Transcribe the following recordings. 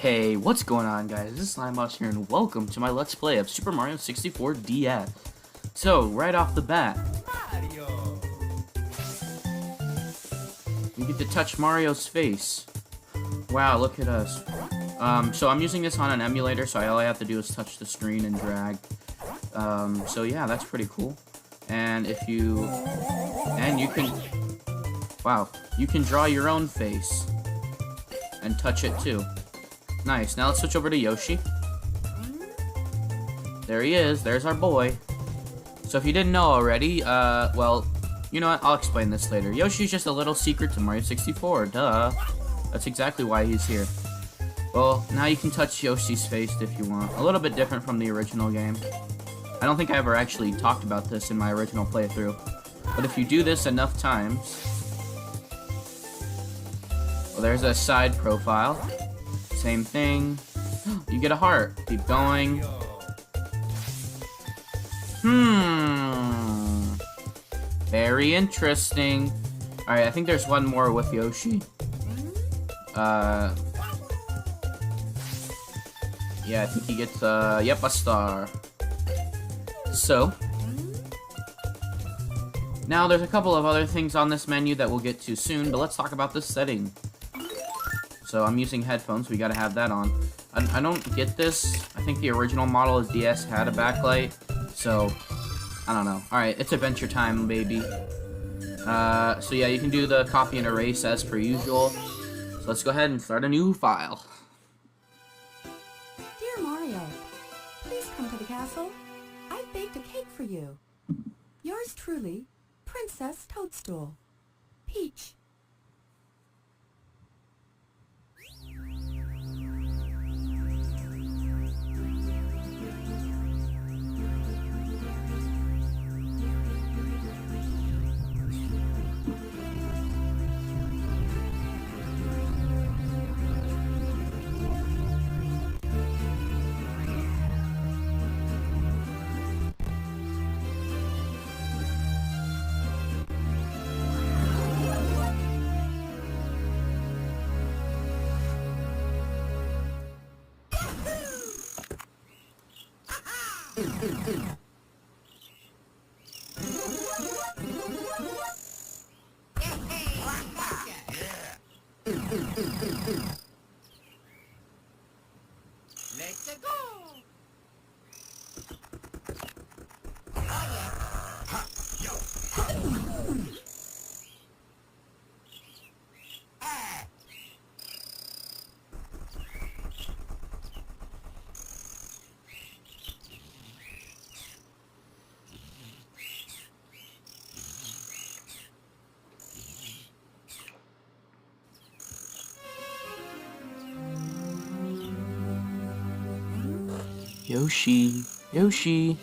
Hey, what's going on, guys? This is Slimeboss here, and welcome to my Let's Play of Super Mario 64 DS. So, right off the bat, Mario. we get to touch Mario's face. Wow, look at us. So I'm using this on an emulator, so all I have to do is touch the screen and drag. So yeah, that's pretty cool. And you can, wow, you can draw your own face and touch it too. Nice. Now let's switch over to Yoshi. There he is. There's our boy. So if you didn't know already, well, you know what? I'll explain this later. Yoshi's just a little secret to Mario 64. Duh. That's exactly why he's here. Well, now you can touch Yoshi's face if you want. A little bit different from the original game. I don't think I ever actually talked about this in my original playthrough. But if you do this enough times... Well, there's a side profile. Same thing. You get a heart. Keep going. Very interesting. Alright, I think there's one more with Yoshi. Yeah, I think he gets, yep, a star. So, now there's a couple of other things on this menu that we'll get to soon, but let's talk about this setting. So I'm using headphones, we gotta have that on. I don't get this. I think the original model of DS had a backlight, so I don't know. Alright, it's adventure time, baby. So yeah, you can do the copy and erase as per usual. So let's go ahead and start a new file. Dear Mario, please come to the castle. I've baked a cake for you. Yours truly, Princess Toadstool. Peach. Let's go. Yoshi, Yoshi.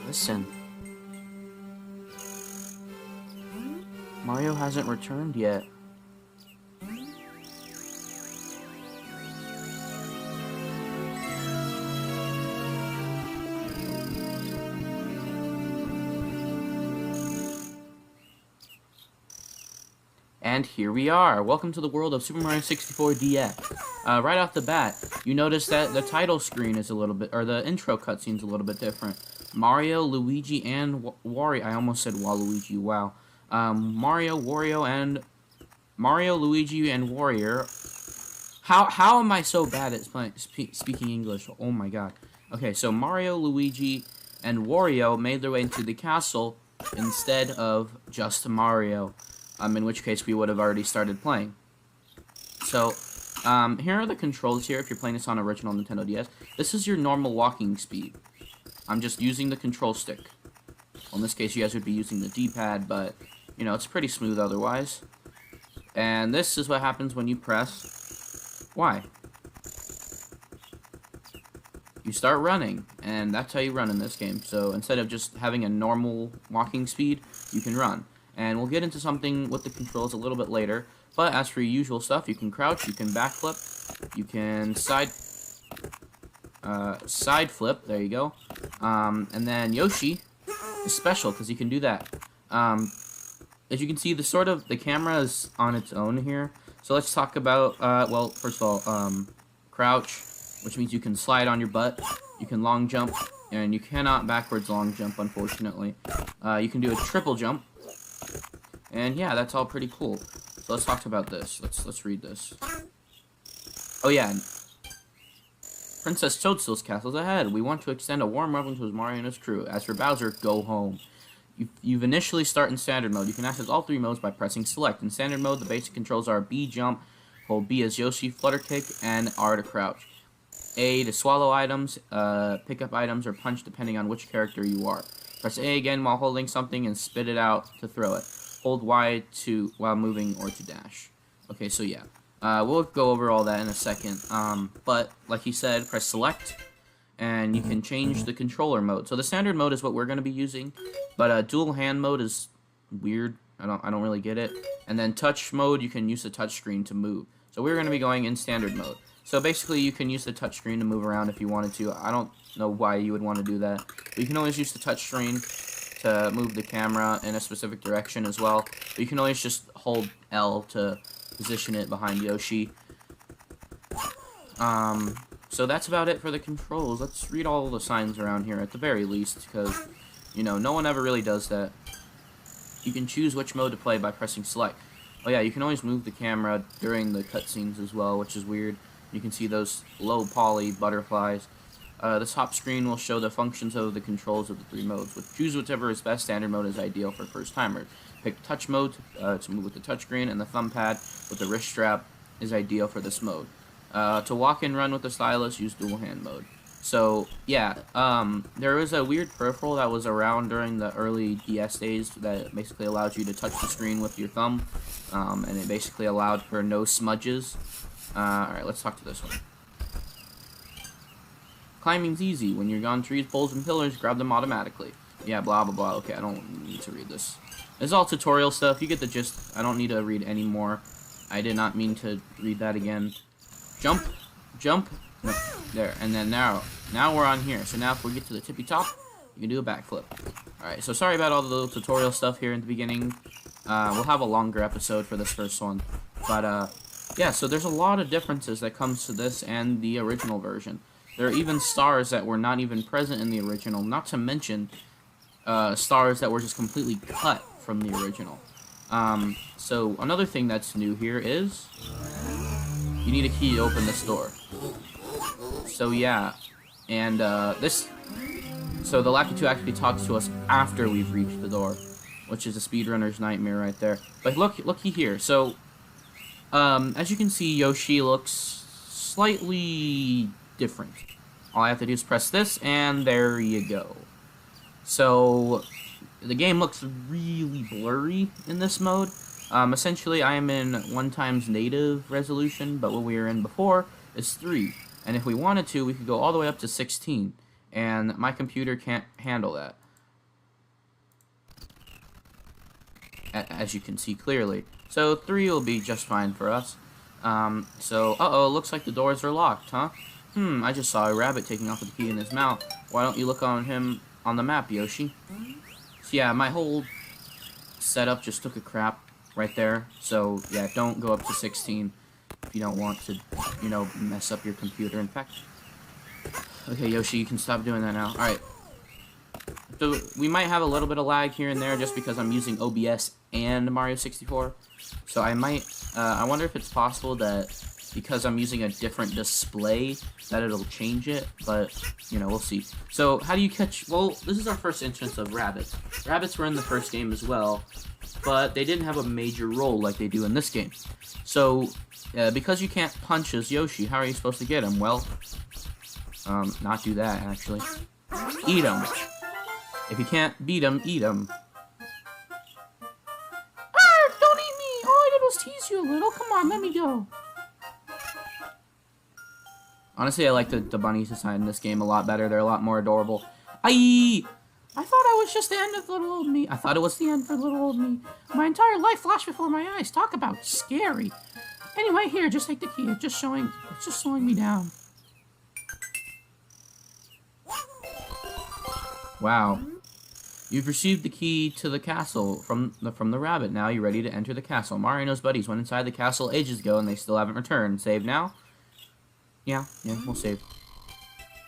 Listen. Mario hasn't returned yet. And here we are. Welcome to the world of Super Mario 64 DS. Right off the bat, you notice that the title screen is a little bit, or the intro cutscene's a little bit different. Mario, Luigi, and Wario. I almost said Waluigi. Wow. Mario, Luigi, and Warrior. How am I so bad at speaking English? Oh my god. Okay, so Mario, Luigi, and Wario made their way into the castle instead of just Mario. In which case we would have already started playing. So, here are the controls here if you're playing this on original Nintendo DS. This is your normal walking speed. I'm just using the control stick. Well, in this case, you guys would be using the D-pad, but, you know, it's pretty smooth otherwise. And this is what happens when you press Y. You start running, and that's how you run in this game. So, instead of just having a normal walking speed, you can run. And we'll get into something with the controls a little bit later. But as for your usual stuff, you can crouch, you can backflip, you can side flip, there you go. And then Yoshi is special because he can do that. as you can see, the camera is on its own here. So let's talk about, well, first of all, crouch, which means you can slide on your butt, you can long jump, and you cannot backwards long jump, unfortunately. You can do a triple jump, and yeah, that's all pretty cool. So let's talk about this. Let's read this. Oh yeah, Princess Toadstool's castle's ahead. We want to extend a warm welcome to Mario and his crew. As for Bowser, go home. You've initially start in standard mode. You can access all three modes by pressing select. In standard mode, the basic controls are B jump, hold B as Yoshi, flutter kick, and R to crouch. A to swallow items, pick up items, or punch depending on which character you are. Press A again while holding something and spit it out to throw it. Hold Y while moving or to dash. Okay, so yeah. We'll go over all that in a second. But like he said, press select, and you can change the controller mode. So the standard mode is what we're going to be using, but dual hand mode is weird. I don't really get it. And then touch mode, you can use the touch screen to move. So we're going to be going in standard mode. So basically, you can use the touch screen to move around if you wanted to. I don't know why you would want to do that, but you can always use the touch screen to move the camera in a specific direction as well. But you can always just hold L to position it behind Yoshi. So that's about it for the controls. Let's read all the signs around here at the very least, because, you know, no one ever really does that. You can choose which mode to play by pressing select. Oh yeah, you can always move the camera during the cutscenes as well, which is weird. You can see those low poly butterflies. The top screen will show the functions of the controls of the three modes. Choose whichever is best. Standard mode is ideal for first timers. Pick touch mode to move with the touchscreen, and the thumb pad with the wrist strap is ideal for this mode. To walk and run with the stylus, use dual hand mode. So yeah, there was a weird peripheral that was around during the early DS days that basically allowed you to touch the screen with your thumb, and it basically allowed for no smudges. Alright, let's talk to this one. Climbing's easy. When you're on trees, poles, and pillars, grab them automatically. Yeah, blah, blah, blah. Okay, I don't need to read this. It's all tutorial stuff. You get the gist. I don't need to read any more. I did not mean to read that again. Jump. Jump. No, there. And then now we're on here. So now if we get to the tippy top, you can do a backflip. Alright, so sorry about all the little tutorial stuff here in the beginning. We'll have a longer episode for this first one. But, yeah, so there's a lot of differences that comes to this and the original version. There are even stars that were not even present in the original, not to mention stars that were just completely cut from the original. So another thing that's new here is you need a key to open this door. So yeah, and so the Lakitu actually talks to us after we've reached the door, which is a speedrunner's nightmare right there. But looky here. So as you can see, Yoshi looks slightly different. All I have to do is press this, and there you go. So the game looks really blurry in this mode. Essentially, I am in 1x native resolution, but what we were in before is 3. And if we wanted to, we could go all the way up to 16. And my computer can't handle that, as you can see clearly. So 3 will be just fine for us. So, uh-oh, looks like the doors are locked, huh? I just saw a rabbit taking off with the key in his mouth. Why don't you look on him on the map, Yoshi? So yeah, my whole setup just took a crap right there. So yeah, don't go up to 16 if you don't want to, you know, mess up your computer. In fact, okay, Yoshi, you can stop doing that now. Alright. So we might have a little bit of lag here and there just because I'm using OBS and Mario 64. So I might, I wonder if it's possible that because I'm using a different display that it'll change it, but, you know, we'll see. So, how do you catch, well, this is our first instance of rabbits. Rabbits were in the first game as well, but they didn't have a major role like they do in this game. So, because you can't punch as Yoshi, how are you supposed to get him? Well, not do that, actually. Eat him. If you can't beat him, eat him. Ah, don't eat me! All I did was tease you a little. Come on, let me go. Honestly, I like the bunnies design in this game a lot better. They're a lot more adorable. I thought I was just the end of little old me. I thought it was the end for little old me. My entire life flashed before my eyes. Talk about scary. Anyway, here, just take the key. It's just slowing me down. Wow. You've received the key to the castle from the rabbit. Now you're ready to enter the castle. Mario and his buddies went inside the castle ages ago, and they still haven't returned. Save now? Yeah, we'll save.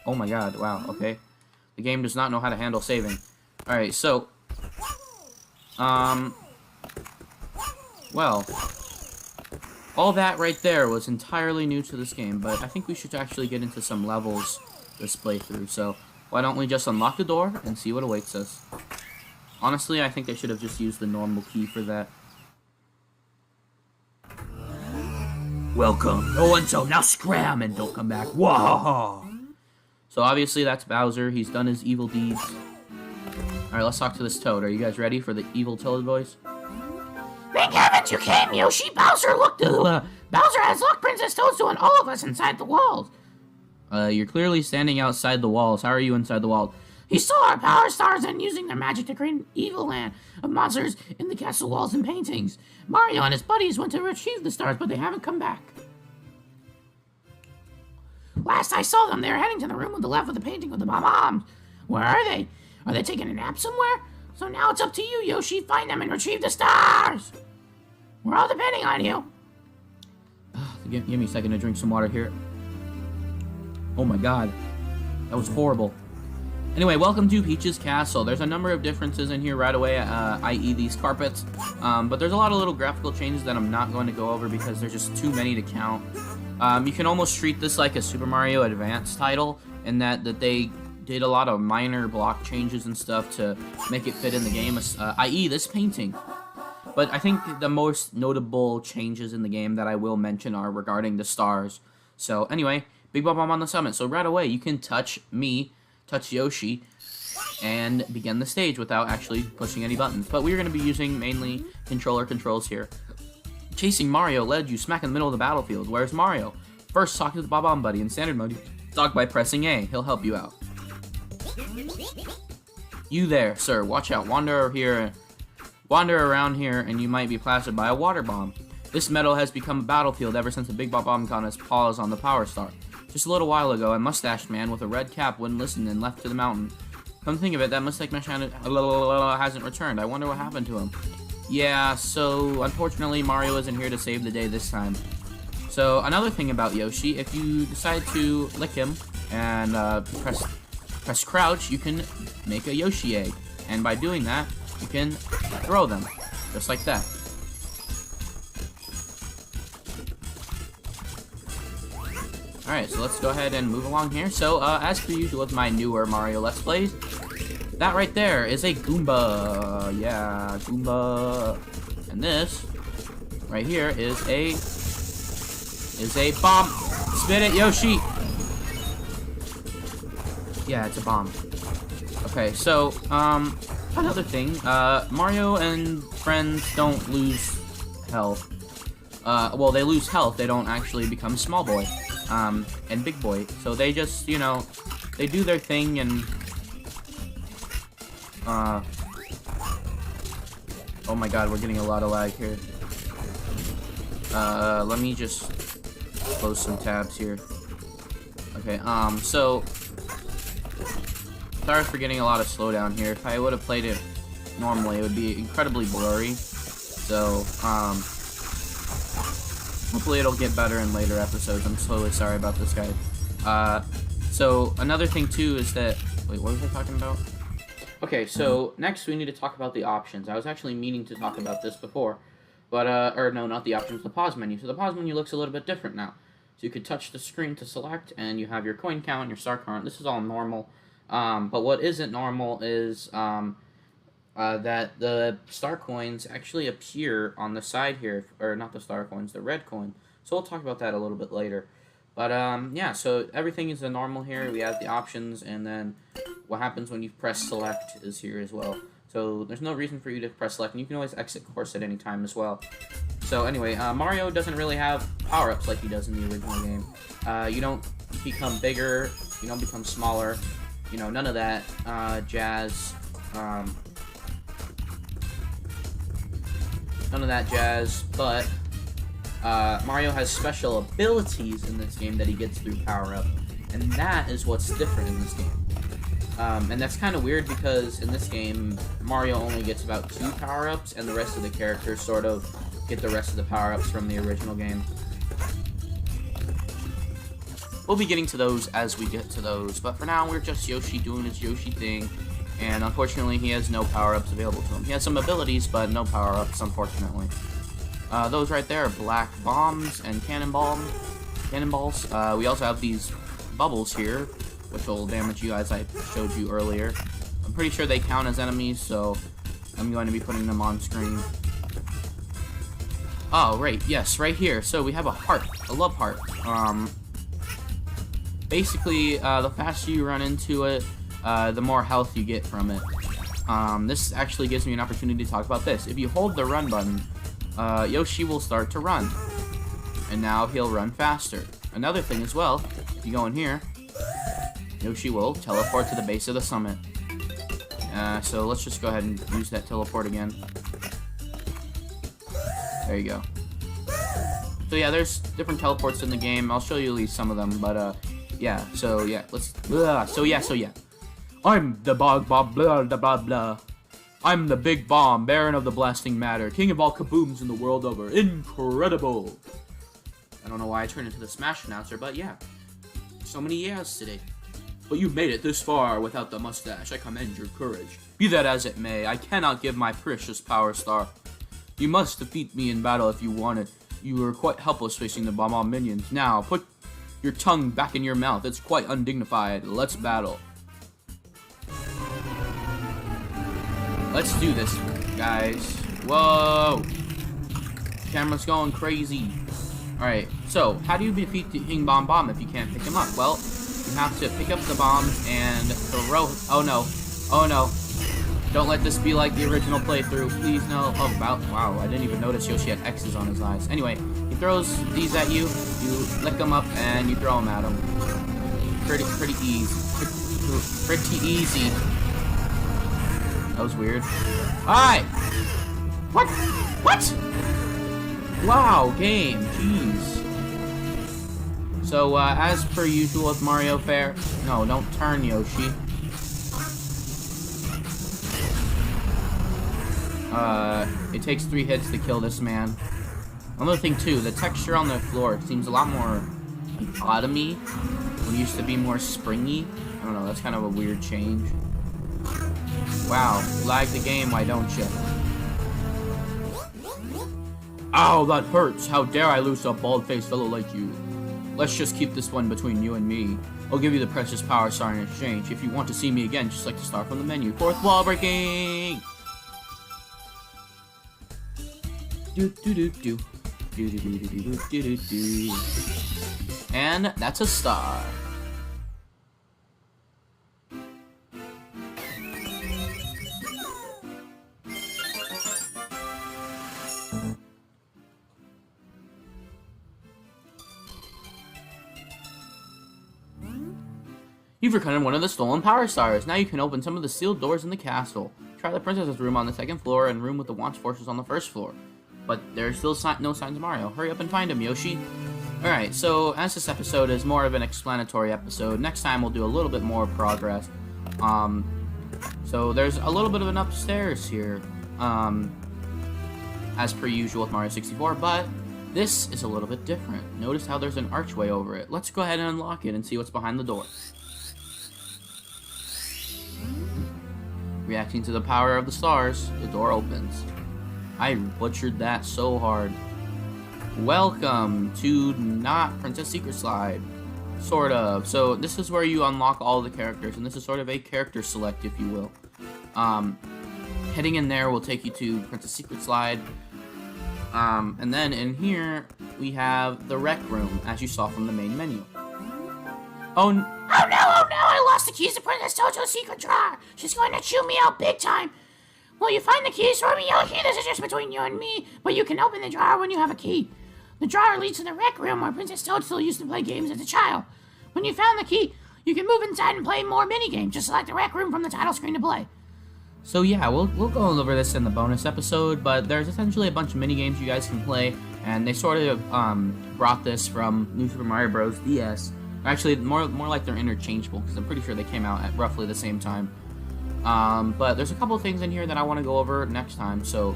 Oh my god, wow, okay. The game does not know how to handle saving. Alright, so... Well... All that right there was entirely new to this game, but I think we should actually get into some levels this playthrough, so... Why don't we just unlock the door and see what awaits us? Honestly, I think they should have just used the normal key for that. Welcome. Oh, and so now scram and don't come back. Whoa! So obviously that's Bowser. He's done his evil deeds. Alright, let's talk to this Toad. Are you guys ready for the evil Toad voice? Thank heavens you came, Yoshi! Bowser has locked Princess Toadstool and all of us inside the walls. You're clearly standing outside the walls. How are you inside the walls? He stole our power stars and using their magic to create an evil land of monsters in the castle walls and paintings. Mario and his buddies went to retrieve the stars, but they haven't come back. Last I saw them, they were heading to the room on the left with the painting with the bombs. Where are they? Are they taking a nap somewhere? So now it's up to you, Yoshi. Find them and retrieve the stars. We're all depending on you. Give me a second to drink some water here. Oh my god. That was horrible. Anyway, welcome to Peach's Castle. There's a number of differences in here right away, i.e. these carpets. But there's a lot of little graphical changes that I'm not going to go over because there's just too many to count. You can almost treat this like a Super Mario Advance title in that they did a lot of minor block changes and stuff to make it fit in the game, i.e. this painting. But I think the most notable changes in the game that I will mention are regarding the stars. So anyway, Big Bob on the summit. So right away, you can touch Yoshi, and begin the stage without actually pushing any buttons. But we're going to be using mainly controller controls here. Chasing Mario led you smack in the middle of the battlefield. Where's Mario? First, talk to the Bob-omb buddy in standard mode. Talk by pressing A. He'll help you out. You there, sir. Watch out. Wander around here, and you might be plastered by a water bomb. This meadow has become a battlefield ever since the Big Bob-omb got his paws on the Power Star. Just a little while ago, a mustached man with a red cap wouldn't listen and left to the mountain. Come to think of it, that mustached man hasn't returned. I wonder what happened to him. Yeah, so unfortunately Mario isn't here to save the day this time. So another thing about Yoshi, if you decide to lick him and press crouch, you can make a Yoshi egg. And by doing that, you can throw them, just like that. Alright, so let's go ahead and move along here. So, as per usual with my newer Mario Let's Plays, that right there is a Goomba. Yeah, Goomba. And this right here is a bomb. Spit it, Yoshi. Yeah, it's a bomb. Okay, so, another thing, Mario and friends don't lose health. Well, they lose health, they don't actually become small boy. And big boy. So they just, you know, they do their thing and, oh my god, we're getting a lot of lag here. Let me just close some tabs here. Okay, so, sorry for getting a lot of slowdown here. If I would have played it normally, it would be incredibly blurry. So, hopefully it'll get better in later episodes. I'm slowly sorry about this, guys. So, another thing, too, is that... Wait, what was I talking about? Okay, so, next we need to talk about the options. I was actually meaning to talk about this before. But, or no, not the options, the pause menu. So, the pause menu looks a little bit different now. So, you could touch the screen to select, and you have your coin count, your star count. This is all normal. But what isn't normal is, that the star coins actually appear on the side here, or not the star coins, the red coin. So we'll talk about that a little bit later. But yeah, so everything is normal here. We have the options, and then what happens when you press select is here as well. So there's no reason for you to press select, and you can always exit course at any time as well. So anyway, Mario doesn't really have power-ups like he does in the original game. You don't become bigger, you don't become smaller, you know, none of that jazz. None of that jazz, but Mario has special abilities in this game that he gets through power-up, and that is what's different in this game. And that's kind of weird because in this game, Mario only gets about 2 power-ups, and the rest of the characters sort of get the rest of the power-ups from the original game. We'll be getting to those as we get to those, but for now, we're just Yoshi doing his Yoshi thing, and unfortunately, he has no power-ups available to him. He has some abilities, but no power-ups, unfortunately. Those right there are black bombs and cannonballs. We also have these bubbles here, which will damage you as I showed you earlier. I'm pretty sure they count as enemies, so I'm going to be putting them on screen. Oh, right, yes, right here. So we have a heart, a love heart. Basically, the faster you run into it, the more health you get from it. This actually gives me an opportunity to talk about this. If you hold the run button, Yoshi will start to run. And now he'll run faster. Another thing as well, if you go in here, Yoshi will teleport to the base of the summit. So let's just go ahead and use that teleport again. There you go. So yeah, there's different teleports in the game. I'll show you at least some of them, but yeah. So yeah, So yeah. I'm the bog bob blah blah blah blah. I'm the big bomb, Baron of the blasting matter, king of all kabooms in the world over. Incredible. I don't know why I turned into the Smash announcer, but yeah. So many yeahs today. But you made it this far without the mustache. I commend your courage. Be that as it may, I cannot give my precious power star. You must defeat me in battle if you want it. You were quite helpless facing the Bomb-Bomb minions. Now, put your tongue back in your mouth. It's quite undignified. Let's battle. Let's do this, guys. Whoa! Camera's going crazy. Alright, so, how do you defeat the King Bomb-Bomb if you can't pick him up? Well, you have to pick up the bombs and throw... Oh no. Oh no. Don't let this be like the original playthrough. Please no. Oh, wow. I didn't even notice Yoshi had X's on his eyes. Anyway, he throws these at you. You lick them up and you throw them at him. Pretty easy. Pretty easy. That was weird. Alright. What? Wow, game. Jeez. So, as per usual with Mario Fair... No, don't turn, Yoshi. It takes 3 hits to kill this man. Another thing, too, the texture on the floor seems a lot more autumny when it used to be more springy. I don't know, that's kind of a weird change. Wow, you lag the game, why don't you? Ow, that hurts! How dare I lose to a bald-faced fellow like you? Let's just keep this one between you and me. I'll give you the precious power star in exchange. If you want to see me again, just like to start from the menu. 4th wall breaking! And that's a star. You've recovered one of the stolen power stars. Now you can open some of the sealed doors in the castle. Try the princess's room on the 2nd floor and room with the Launch Forces on the 1st floor. But there's still no signs of Mario. Hurry up and find him, Yoshi. Alright, so as this episode is more of an explanatory episode, next time we'll do a little bit more progress. So there's a little bit of an upstairs here, as per usual with Mario 64, but this is a little bit different. Notice how there's an archway over it. Let's go ahead and unlock it and see what's behind the door. Reacting to the power of the stars, the door opens. I butchered that so hard. Welcome to not Princess Secret Slide. Sort of. So this is where you unlock all the characters, and this is sort of a character select, if you will. Heading in there will take you to Princess Secret Slide. And then in here, we have the rec room, as you saw from the main menu. Oh no, I lost the keys to Princess Toadstool's secret drawer. She's going to chew me out big time. Will you find the keys for me, Yoshi? This is just between you and me, but you can open the drawer when you have a key. The drawer leads to the rec room where Princess Toadstool used to play games as a child. When you found the key, you can move inside and play more mini-games. Just select the rec room from the title screen to play. So yeah, we'll go over this in the bonus episode, but there's essentially a bunch of mini-games you guys can play, and they sort of brought this from New Super Mario Bros. DS. Actually, more like they're interchangeable, because I'm pretty sure they came out at roughly the same time. But there's a couple of things in here that I want to go over next time. So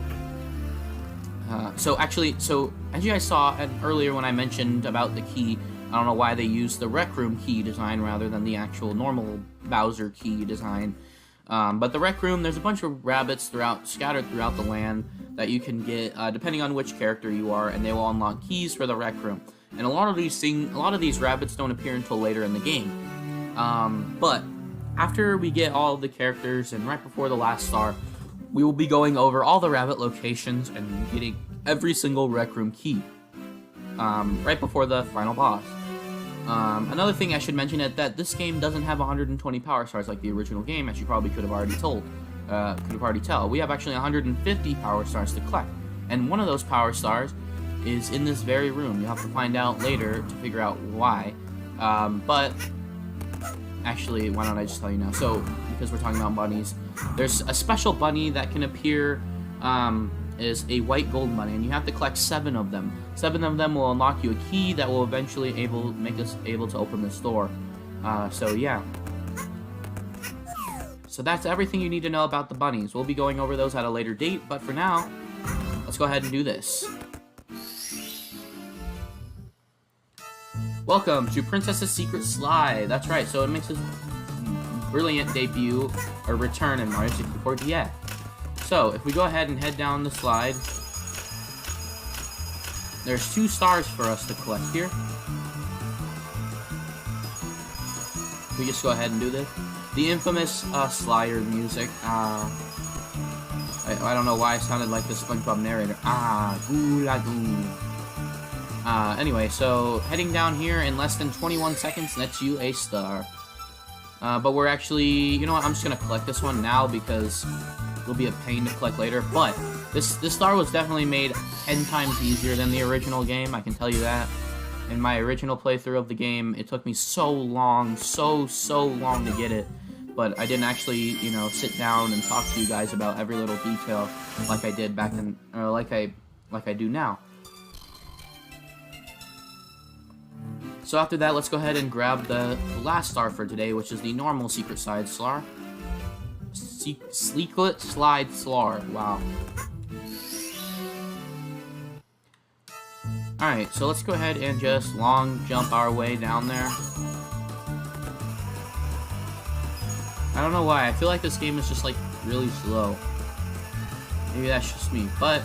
as you guys saw earlier when I mentioned about the key, I don't know why they used the Rec Room key design rather than the actual normal Bowser key design. But the Rec Room, there's a bunch of rabbits scattered throughout the land that you can get depending on which character you are, and they will unlock keys for the Rec Room. And a lot of these rabbits don't appear until later in the game. But after we get all of the characters and right before the last star, we will be going over all the rabbit locations and getting every single Rec Room key right before the final boss. Another thing I should mention is that this game doesn't have 120 power stars like the original game, as you probably could have already tell. We have actually 150 power stars to collect, and one of those power stars is in this very room. You'll have to find out later to figure out why. But actually, why don't I just tell you now? So, because we're talking about bunnies, there's a special bunny that can appear, is a white gold bunny, and you have to collect 7 of them. 7 of them will unlock you a key that will eventually make us able to open this door. So yeah. So that's everything you need to know about the bunnies. We'll be going over those at a later date, but for now, let's go ahead and do this. Welcome to Princess's Secret Slide. That's right, so it makes its brilliant debut, or return in Mario 64 DS. So, if we go ahead and head down the slide, there's 2 stars for us to collect here. We just go ahead and do this. The infamous slider music. I don't know why I sounded like the SpongeBob narrator. Goo la goo. Anyway, so heading down here in less than 21 seconds nets you a star. But we're actually, you know what? I'm just gonna collect this one now because it'll be a pain to collect later. But this star was definitely made 10 times easier than the original game. I can tell you that. In my original playthrough of the game, it took me so long, so long to get it. But I didn't actually, you know, sit down and talk to you guys about every little detail like I did back in, or like I do now. So after that, let's go ahead and grab the last star for today, which is the normal secret side star. Sleeklet Slide Slar. Wow. Alright, so let's go ahead and just long jump our way down there. I don't know why, I feel like this game is just like really slow. Maybe that's just me. But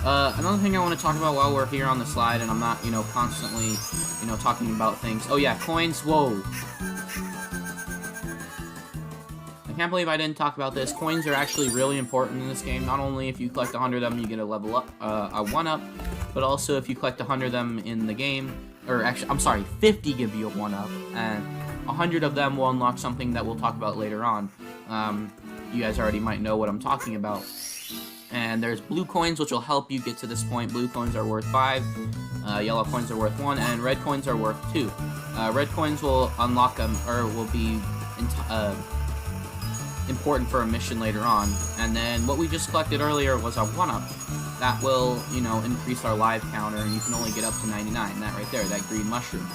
another thing I want to talk about while we're here on the slide, and I'm not, you know, constantly, you know, talking about things. Oh yeah, coins. Whoa. I can't believe I didn't talk about this. Coins are actually really important in this game. Not only if you collect 100 of them, you get a level up, a 1-up, but also if you collect 100 of them in the game, or actually, I'm sorry, 50 give you a 1-up, and 100 of them will unlock something that we'll talk about later on. You guys already might know what I'm talking about. And there's blue coins, which will help you get to this point. Blue coins are worth 5, yellow coins are worth 1, and red coins are worth 2. Red coins will unlock them, or will be important for a mission later on. And then what we just collected earlier was a 1-up. That will, you know, increase our live counter, and you can only get up to 99. That right there, that green mushroom.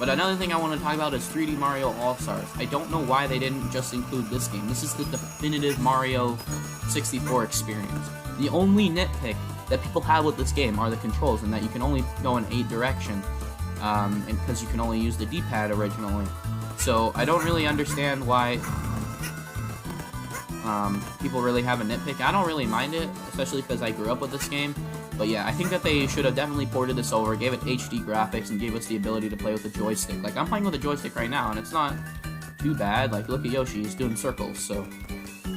But another thing I want to talk about is 3D Mario All-Stars. I don't know why they didn't just include this game. This is the definitive Mario 64 experience. The only nitpick that people have with this game are the controls, and that you can only go in 8 directions, and because you can only use the D-pad originally. So I don't really understand why people really have a nitpick. I don't really mind it, especially because I grew up with this game. But yeah, I think that they should have definitely ported this over, gave it HD graphics, and gave us the ability to play with the joystick. Like, I'm playing with a joystick right now, and it's not too bad. Like, look at Yoshi, he's doing circles, so.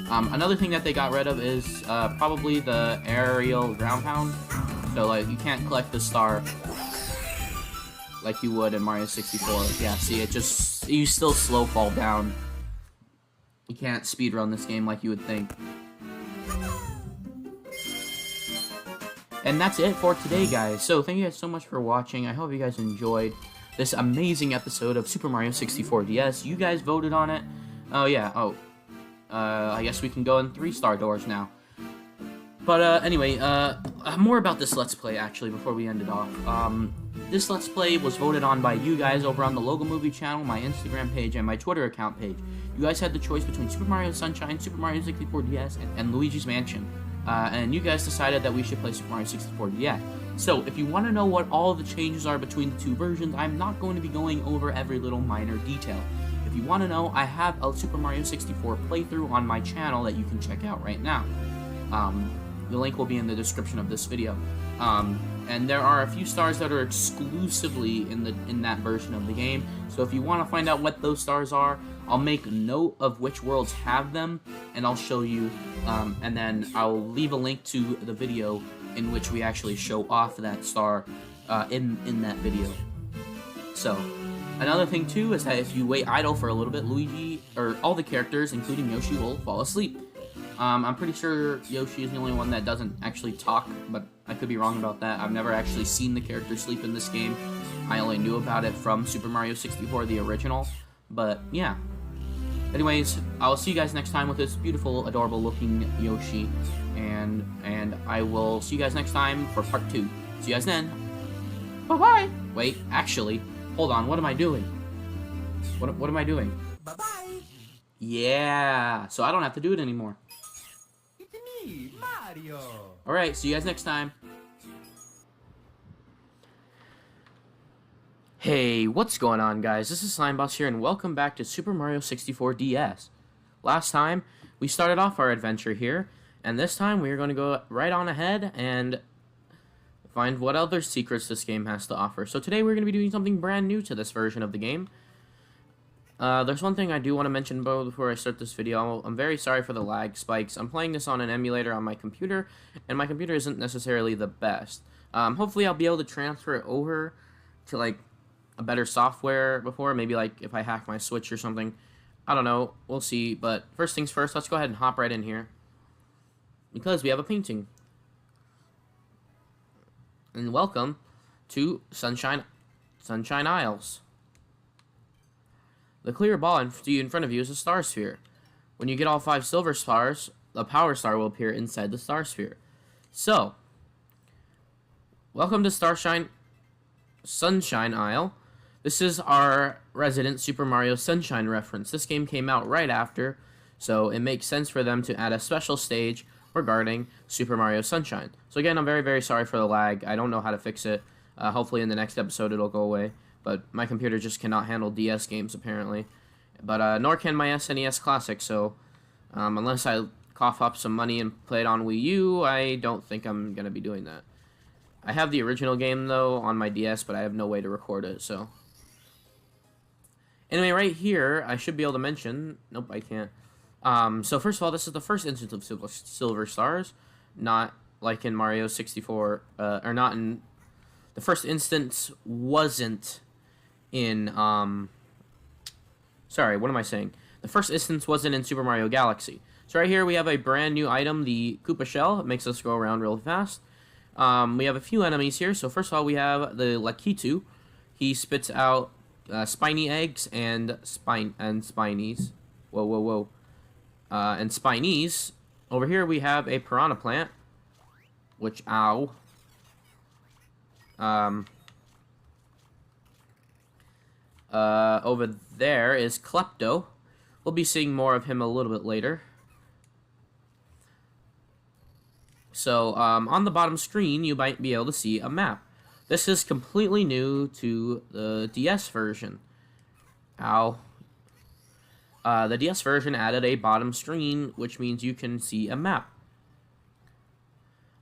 Another thing that they got rid of is probably the aerial ground pound. So, like, you can't collect the star like you would in Mario 64. Yeah, see, you still slow fall down. You can't speedrun this game like you would think. And that's it for today, guys. So, thank you guys so much for watching. I hope you guys enjoyed this amazing episode of Super Mario 64 DS. You guys voted on it. Oh, yeah. Oh. I guess we can go in 3-star doors now. But, anyway, more about this Let's Play, actually, before we end it off. This Let's Play was voted on by you guys over on the Logo Movie channel, my Instagram page, and my Twitter account page. You guys had the choice between Super Mario Sunshine, Super Mario 64 DS, and Luigi's Mansion. And you guys decided that we should play Super Mario 64 DS. So, if you want to know what all the changes are between the two versions, I'm not going to be going over every little minor detail. If you want to know, I have a Super Mario 64 playthrough on my channel that you can check out right now. The link will be in the description of this video. And there are a few stars that are exclusively in that version of the game. So if you want to find out what those stars are, I'll make note of which worlds have them, and I'll show you. And then I'll leave a link to the video in which we actually show off that star in that video. So, another thing too is that if you wait idle for a little bit, Luigi, or all the characters, including Yoshi, will fall asleep. I'm pretty sure Yoshi is the only one that doesn't actually talk, but I could be wrong about that. I've never actually seen the character sleep in this game. I only knew about it from Super Mario 64, the original. But, yeah. Anyways, I'll see you guys next time with this beautiful, adorable-looking Yoshi. And I will see you guys next time for part 2. See you guys then. Bye-bye! Wait, actually, hold on, what am I doing? What am I doing? Bye-bye. Yeah, so I don't have to do it anymore. It's me, Mario. Alright, see you guys next time. Hey, what's going on, guys? This is Slimeboss here, and welcome back to Super Mario 64 DS. Last time, we started off our adventure here, and this time we are going to go right on ahead and find what other secrets this game has to offer. So today we're going to be doing something brand new to this version of the game. There's one thing I do want to mention before I start this video. I'm very sorry for the lag spikes. I'm playing this on an emulator on my computer, and my computer isn't necessarily the best. Hopefully I'll be able to transfer it over to, like, a better software before. Maybe, like, if I hack my Switch or something. I don't know. We'll see. But first things first, let's go ahead and hop right in here. Because we have a painting. And welcome to Sunshine Isles. The clear ball in front of you is a star sphere. When you get all 5 silver stars, a power star will appear inside the star sphere. So, welcome to Sunshine Isle. This is our resident Super Mario Sunshine reference. This game came out right after, so it makes sense for them to add a special stage regarding Super Mario Sunshine. So again, I'm very, very sorry for the lag. I don't know how to fix it. Hopefully in the next episode it'll go away. But my computer just cannot handle DS games, apparently. But, nor can my SNES Classic, so unless I cough up some money and play it on Wii U, I don't think I'm going to be doing that. I have the original game, though, on my DS, but I have no way to record it, so. Anyway, right here, I should be able to mention. Nope, I can't. So first of all, this is the first instance of silver stars, not like in Mario 64, or not in. The first instance wasn't in. Sorry, what am I saying? The first instance wasn't in Super Mario Galaxy. So right here we have a brand new item, the Koopa Shell. It makes us go around real fast. We have a few enemies here. So first of all, we have the Lakitu. He spits out spiny eggs and spinies. Whoa, whoa, whoa. And spinies. Over here we have a piranha plant. Which, ow. Over there is Klepto. We'll be seeing more of him a little bit later. So, on the bottom screen, you might be able to see a map. This is completely new to the DS version. Ow. The DS version added a bottom screen, which means you can see a map.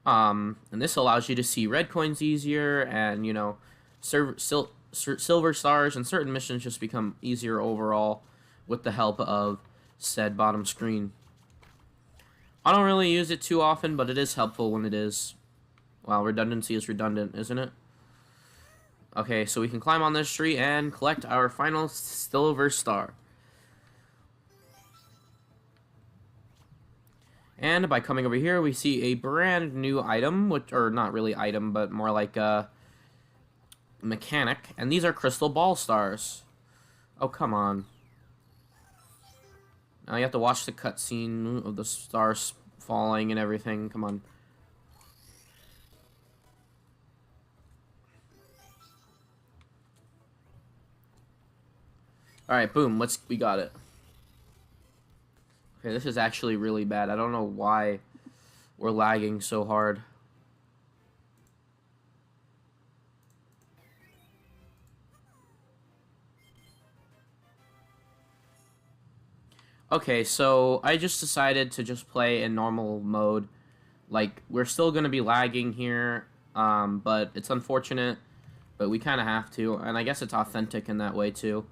And this allows you to see red coins easier, and, you know, silver stars and certain missions just become easier overall with the help of said bottom screen. I don't really use it too often, but it is helpful when it is. Well, redundancy is redundant, isn't it? Okay, so we can climb on this tree and collect our final silver star. And by coming over here, we see a brand new item, which, or not really item, but more like a mechanic. And these are crystal ball stars. Oh, come on. Now you have to watch the cutscene of the stars falling and everything. Come on. Alright, boom, we got it. Okay, this is actually really bad. I don't know why we're lagging so hard. Okay, so I just decided to just play in normal mode. Like, we're still going to be lagging here, but it's unfortunate, but we kind of have to, and I guess it's authentic in that way, too.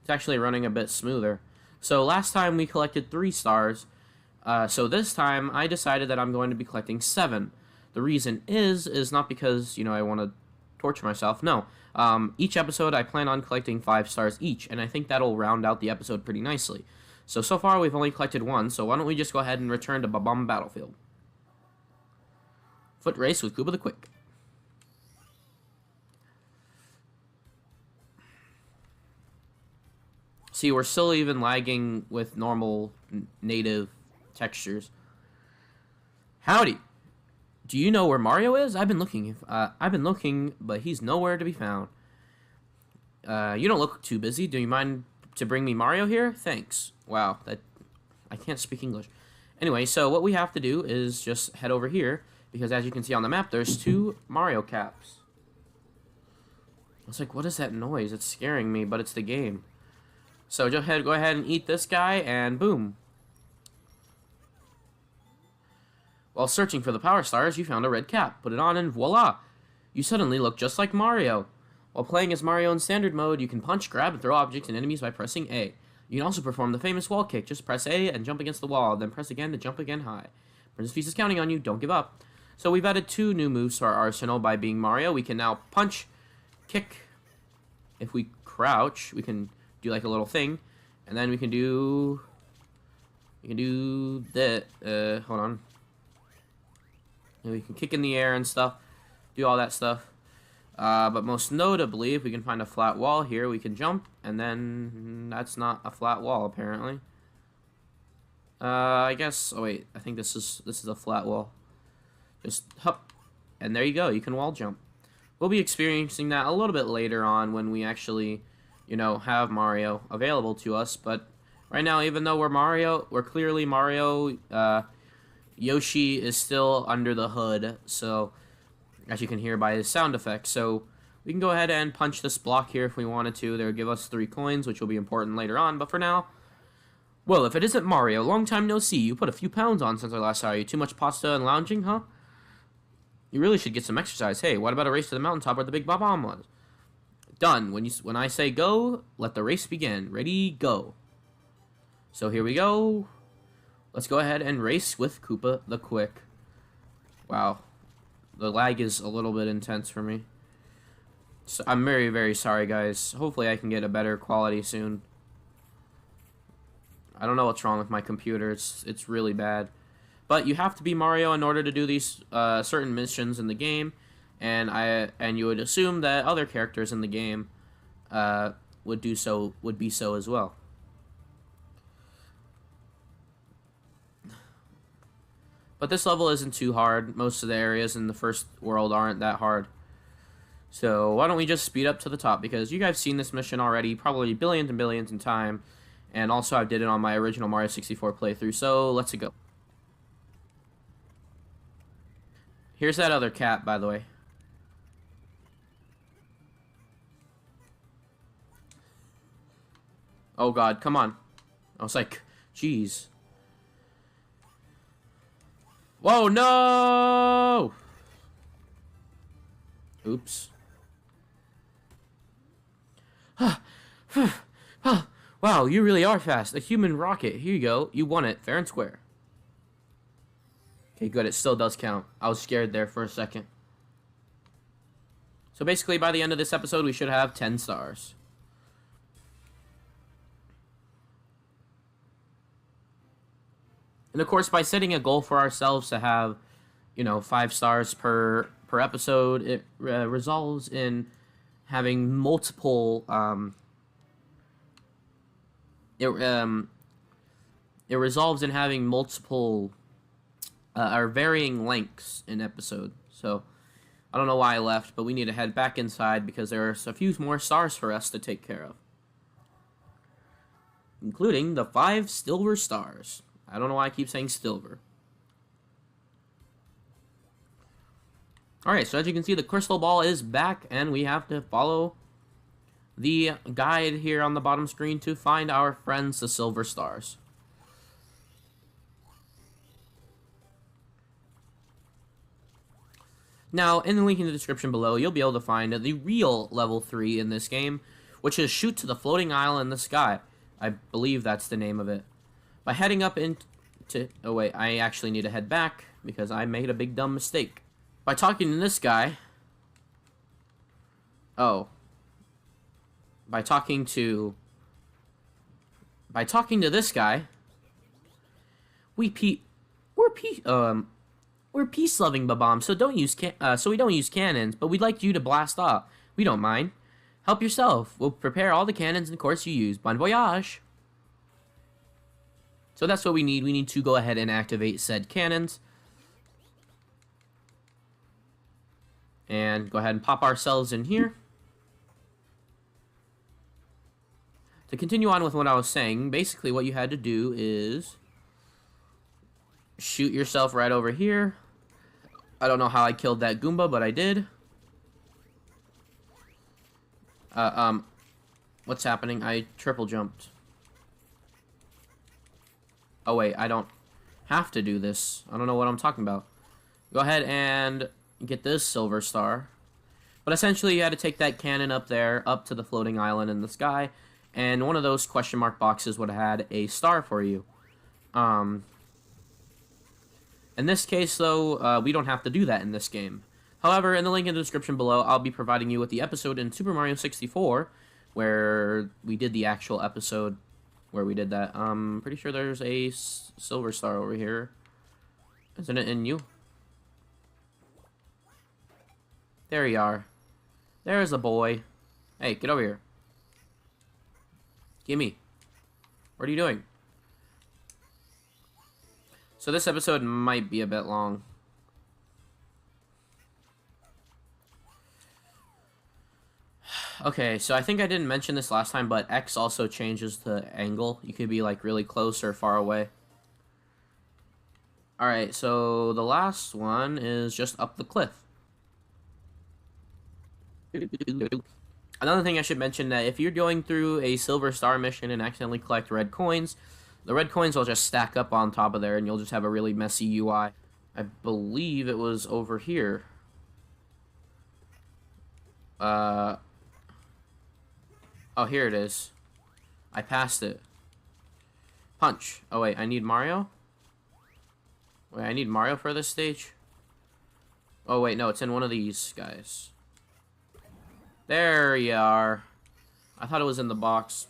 It's actually running a bit smoother. So last time we collected 3 stars, so this time I decided that I'm going to be collecting 7. The reason is not because, you know, I want to torture myself, no. Each episode I plan on collecting 5 stars each, and I think that'll round out the episode pretty nicely. So far we've only collected 1, so why don't we just go ahead and return to Bob-omb Battlefield. Foot race with Koopa the Quick. See, we're still even lagging with normal native textures. Howdy. Do you know where Mario is? I've been looking, but he's nowhere to be found. You don't look too busy. Do you mind to bring me Mario here? Thanks. Wow, I can't speak English. Anyway, so what we have to do is just head over here, because as you can see on the map, there's 2 Mario caps. It's like, what is that noise? It's scaring me, but it's the game. So go ahead and eat this guy, and boom. While searching for the power stars, you found a red cap. Put it on, and voila! You suddenly look just like Mario. While playing as Mario in standard mode, you can punch, grab, and throw objects and enemies by pressing A. You can also perform the famous wall kick. Just press A and jump against the wall, then press again to jump again high. Princess Peach is counting on you. Don't give up. So we've added 2 new moves to our arsenal by being Mario. We can now punch, kick. If we crouch, we can do like a little thing, and then we can do that. Hold on. And we can kick in the air and stuff, do all that stuff. But most notably, if we can find a flat wall here, we can jump, and then that's not a flat wall apparently. I guess. Oh wait, I think this is a flat wall. Just hop, and there you go. You can wall jump. We'll be experiencing that a little bit later on when we actually, you know, have Mario available to us. But right now, even though we're clearly Mario, Yoshi is still under the hood. So, as you can hear by his sound effects. So, we can go ahead and punch this block here if we wanted to. They'll give us 3 coins, which will be important later on. But for now, well, if it isn't Mario, long time no see. You put a few pounds on since I last saw you. Too much pasta and lounging, huh? You really should get some exercise. Hey, what about a race to the mountaintop where the big Bob-omb was? Done. When I say go, let the race begin. Ready, go. So here we go. Let's go ahead and race with Koopa the Quick. Wow. The lag is a little bit intense for me. So I'm very, very sorry, guys. Hopefully I can get a better quality soon. I don't know what's wrong with my computer. It's really bad. But you have to be Mario in order to do these certain missions in the game, and you would assume that other characters in the game would be so as well. But this level isn't too hard. Most of the areas in the first world aren't that hard. So why don't we just speed up to the top, because you guys have seen this mission already, probably billions and billions in time, and also I did it on my original Mario 64 playthrough. So let's go. Here's that other cap, by the way. Oh god, come on. I was like, jeez. Whoa, no! Oops. Wow, you really are fast. A human rocket. Here you go. You won it, fair and square. Okay, good. It still does count. I was scared there for a second. So basically, by the end of this episode, we should have 10 stars. And of course, by setting a goal for ourselves to have, 5 stars per episode, it resolves in having multiple. It resolves in having multiple. Are varying lengths in episode. So, I don't know why I left, but we need to head back inside because there are a few more stars for us to take care of. including the 5 silver stars. I don't know why I keep saying silver. Alright, so as you can see, the crystal ball is back, and we have to follow the guide here on the bottom screen to find our friends, the silver stars. Now, in the link in the description below, you'll be able to find the real level 3 in this game, which is Shoot to the Floating Isle in the Sky. I believe that's the name of it. By heading up into... Oh, wait, I actually need to head back, because I made a big dumb mistake. By talking to this guy... Oh. By talking to this guy... We're peace-loving Bob-omb, so we don't use cannons, but we'd like you to blast off. We don't mind. Help yourself. We'll prepare all the cannons and course you use. Bon voyage. So that's what we need. We need to go ahead and activate said cannons. And go ahead and pop ourselves in here. To continue on with what I was saying, basically what you had to do is shoot yourself right over here. I don't know how I killed that Goomba, but I did. What's happening? I triple jumped. Oh wait, I don't have to do this. I don't know what I'm talking about. Go ahead and get this silver star. But essentially you had to take that cannon up there, up to the floating island in the sky, and one of those question mark boxes would have had a star for you. In this case, though, we don't have to do that in this game. However, in the link in the description below, I'll be providing you with the episode in Super Mario 64, where we did the actual episode where we did that. Pretty sure there's a silver star over here. Isn't it in you? There you are. There's a boy. Hey, get over here. Gimme. What are you doing? So this episode might be a bit long. Okay, so I think I didn't mention this last time, but X also changes the angle. You could be like really close or far away. Alright, so the last one is just up the cliff. Another thing I should mention, that if you're going through a silver star mission and accidentally collect red coins, the red coins will just stack up on top of there, and you'll just have a really messy UI. I believe it was over here. Oh, here it is. I passed it. Punch. Oh, wait, I need Mario? Wait, I need Mario for this stage? Oh, wait, no, it's in one of these guys. There you are. I thought it was in the box.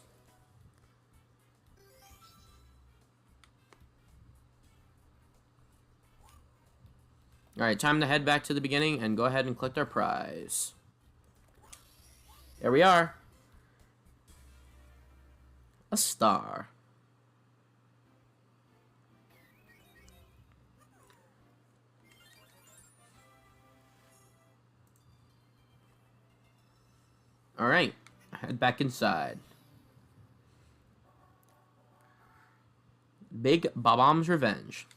Alright, time to head back to the beginning and go ahead and collect our prize. There we are. A star. Alright, head back inside. Big Bob-omb's Revenge.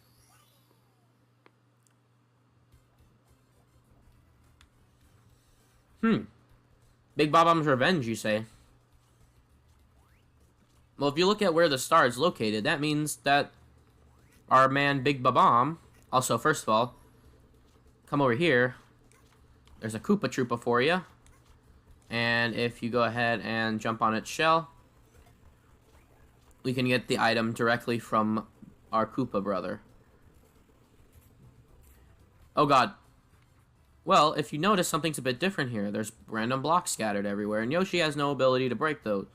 Big Bob-omb's Revenge, you say? Well, if you look at where the star is located, that means that our man Big Bob-omb... Also, first of all, come over here. There's a Koopa Troopa for you. And if you go ahead and jump on its shell, we can get the item directly from our Koopa brother. Oh god. Well, if you notice, something's a bit different here. There's random blocks scattered everywhere, and Yoshi has no ability to break those.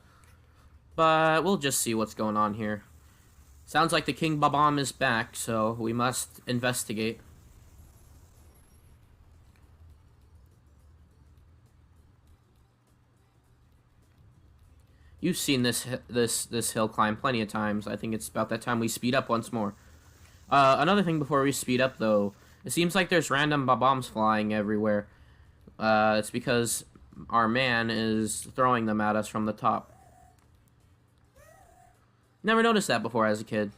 But we'll just see what's going on here. Sounds like the King Bob-omb is back, so we must investigate. You've seen this hill climb plenty of times. I think it's about that time we speed up once more. Another thing before we speed up, though, it seems like there's random Bob-ombs flying everywhere. It's because our man is throwing them at us from the top. Never noticed that before as a kid.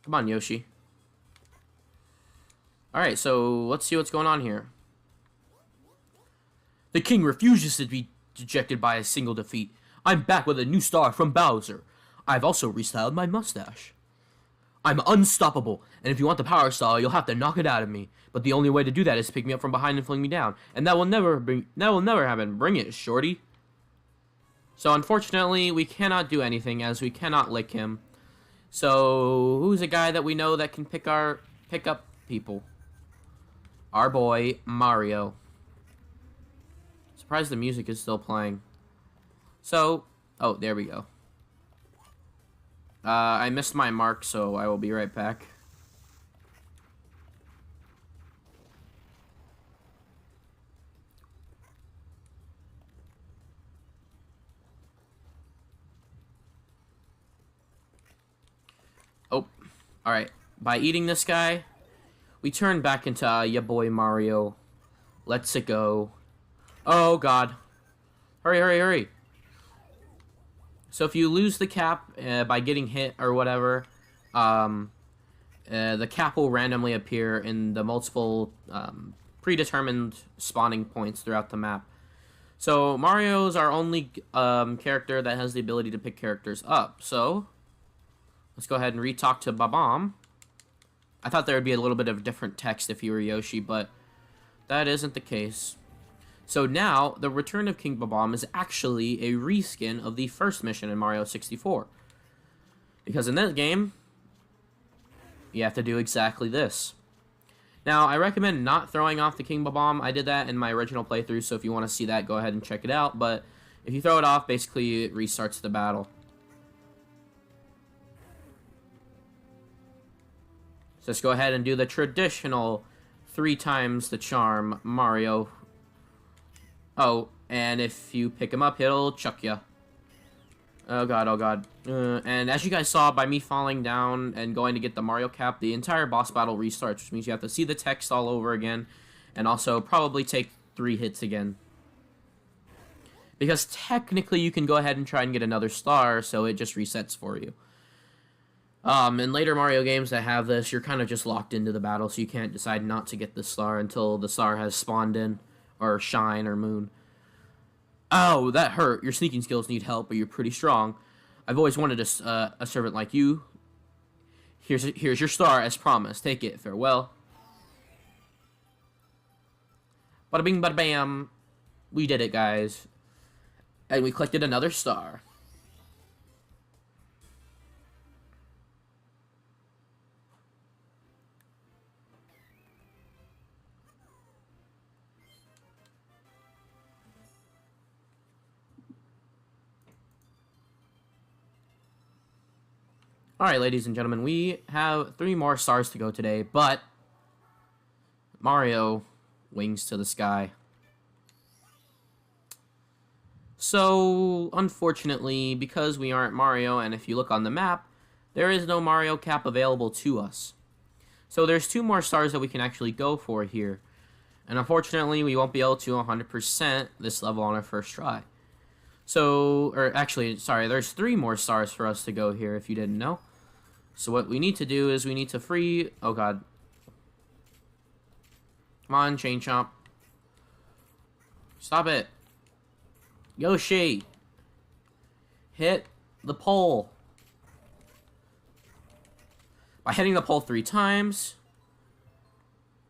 Come on, Yoshi. Alright, so let's see what's going on here. The king refuses to be dejected by a single defeat. I'm back with a new star from Bowser. I've also restyled my mustache. I'm unstoppable, and if you want the power star, you'll have to knock it out of me. But the only way to do that is to pick me up from behind and fling me down, and that will never happen. Bring it, shorty. So unfortunately, we cannot do anything as we cannot lick him. So who's a guy that we know that can pick up people? Our boy Mario. Surprised the music is still playing. So, oh, there we go. I missed my mark, so I will be right back. Oh, alright. By eating this guy, we turn back into ya boy Mario. Let's it go. Oh, God. Hurry, hurry, hurry. So if you lose the cap by getting hit or whatever, the cap will randomly appear in the multiple predetermined spawning points throughout the map. So Mario's our only character that has the ability to pick characters up. So let's go ahead and re-talk to Bob-omb. I thought there would be a little bit of different text if you were Yoshi, but that isn't the case. So now, the Return of King Bob-omb is actually a reskin of the first mission in Mario 64. Because in this game, you have to do exactly this. Now, I recommend not throwing off the King Bob-omb. I did that in my original playthrough, so if you want to see that, go ahead and check it out. But if you throw it off, basically it restarts the battle. So let's go ahead and do the traditional 3 times the charm Mario. Oh, and if you pick him up, he'll chuck ya. Oh god, oh god. And as you guys saw, by me falling down and going to get the Mario cap, the entire boss battle restarts, which means you have to see the text all over again, and also probably take 3 hits again. Because technically you can go ahead and try and get another star, so it just resets for you. In later Mario games that have this, you're kind of just locked into the battle, so you can't decide not to get the star until the star has spawned in. Or shine, or moon. Oh, that hurt. Your sneaking skills need help, but you're pretty strong. I've always wanted a servant like you. Here's your star, as promised. Take it. Farewell. Bada bing, bada bam. We did it, guys. And we collected another star. Alright, ladies and gentlemen, we have 3 more stars to go today, but Mario, wings to the sky. So, unfortunately, because we aren't Mario, and if you look on the map, there is no Mario cap available to us. So there's 2 more stars that we can actually go for here. And unfortunately, we won't be able to 100% this level on our first try. So, or actually, sorry, there's 3 more stars for us to go here, if you didn't know. So what we need to do is we need to free... Oh, God. Come on, Chain Chomp. Stop it. Yoshi. Hit the pole. By hitting the pole 3 times,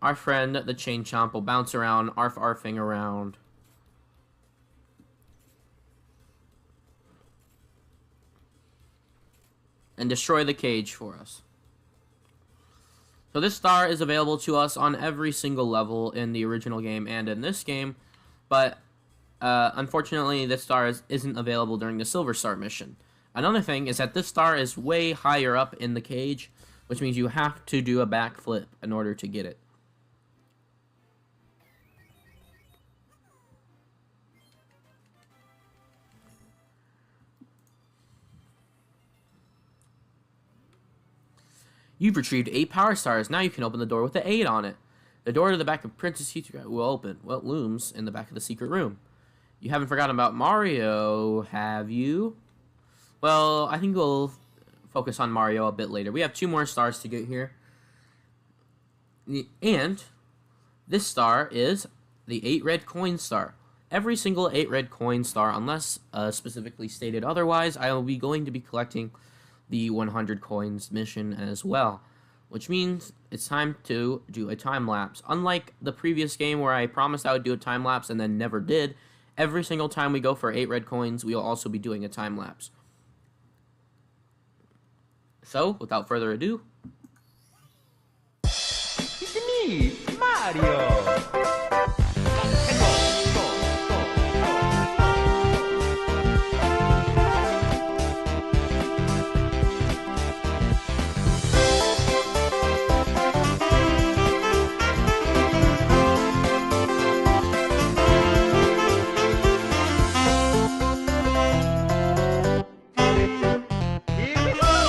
our friend, the Chain Chomp, will bounce around, arfing around. And destroy the cage for us. So this star is available to us on every single level in the original game and in this game, but unfortunately this star isn't available during the Silver Star mission. Another thing is that this star is way higher up in the cage, which means you have to do a backflip in order to get it. You've retrieved 8 power stars. Now you can open the door with the 8 on it. The door to the back of Princess Peach will open what looms in the back of the secret room. You haven't forgotten about Mario, have you? Well, I think we'll focus on Mario a bit later. We have 2 more stars to get here. And this star is the 8 red coin star. Every single 8 red coin star, unless specifically stated otherwise, I will be going to be collecting the 100 coins mission as well. Which means it's time to do a time lapse. Unlike the previous game where I promised I would do a time lapse and then never did, every single time we go for 8 red coins, we will also be doing a time lapse. So, without further ado, It's me, Mario. Here we go.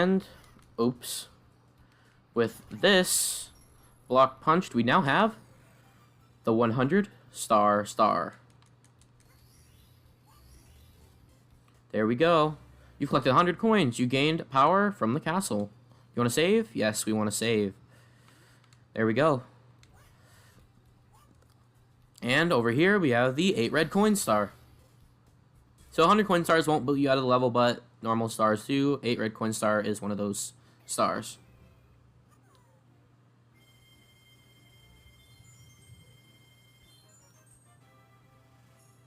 and, oops, with this block punched, we now have the 100 star. There we go. You've collected 100 coins. You gained power from the castle. You want to save? Yes, we want to save. There we go. And over here, we have the 8 red coin star. So 100 coin stars won't boot you out of the level, but normal stars do. 8 red coin star is one of those stars.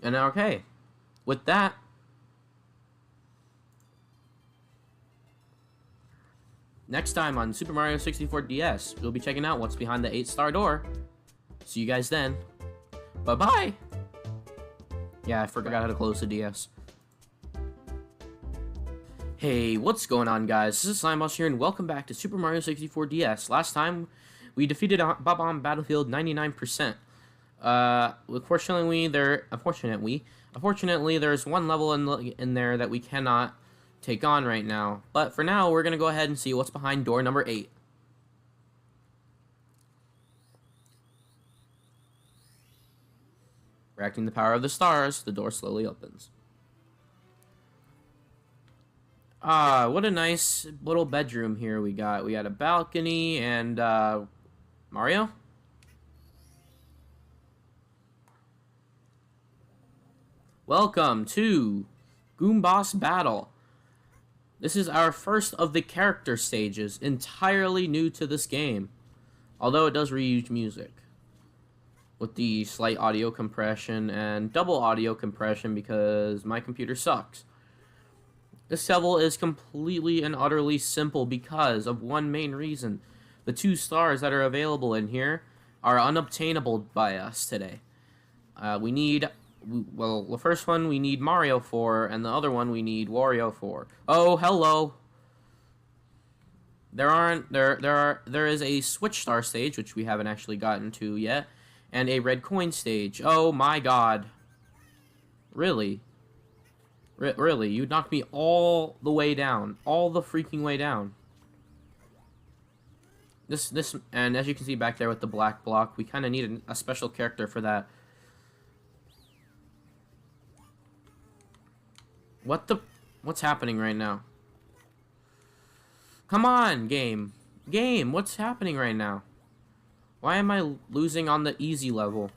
And okay, with that, next time on Super Mario 64 DS, we'll be checking out what's behind the 8-star door. See you guys then. Bye-bye! Yeah, I forgot how to close the DS. Hey, what's going on, guys? This is Slimeboss here, and welcome back to Super Mario 64 DS. Last time, we defeated Bob-omb Battlefield 99%. Unfortunately, there's one level in there that we cannot take on right now. But for now, we're gonna go ahead and see what's behind door number 8. Reacting the power of the stars, the door slowly opens. Ah, what a nice little bedroom here we got. We got a balcony and, Mario? Welcome to Goomboss Battle. This is our first of the character stages, entirely new to this game. Although it does reuse music. With the slight audio compression and double audio compression because my computer sucks. This level is completely and utterly simple because of one main reason. The 2 stars that are available in here are unobtainable by us today. Well, the first one we need Mario for, and the other one we need Wario for. Oh, hello. There is a Switch Star stage, which we haven't actually gotten to yet, and a red coin stage. Oh my god. Really? Really? You knocked me all the way down. All the freaking way down. And as you can see back there with the black block, we kind of need a special character for that. What's happening right now? Come on, game. Game, what's happening right now? Why am I losing on the easy level?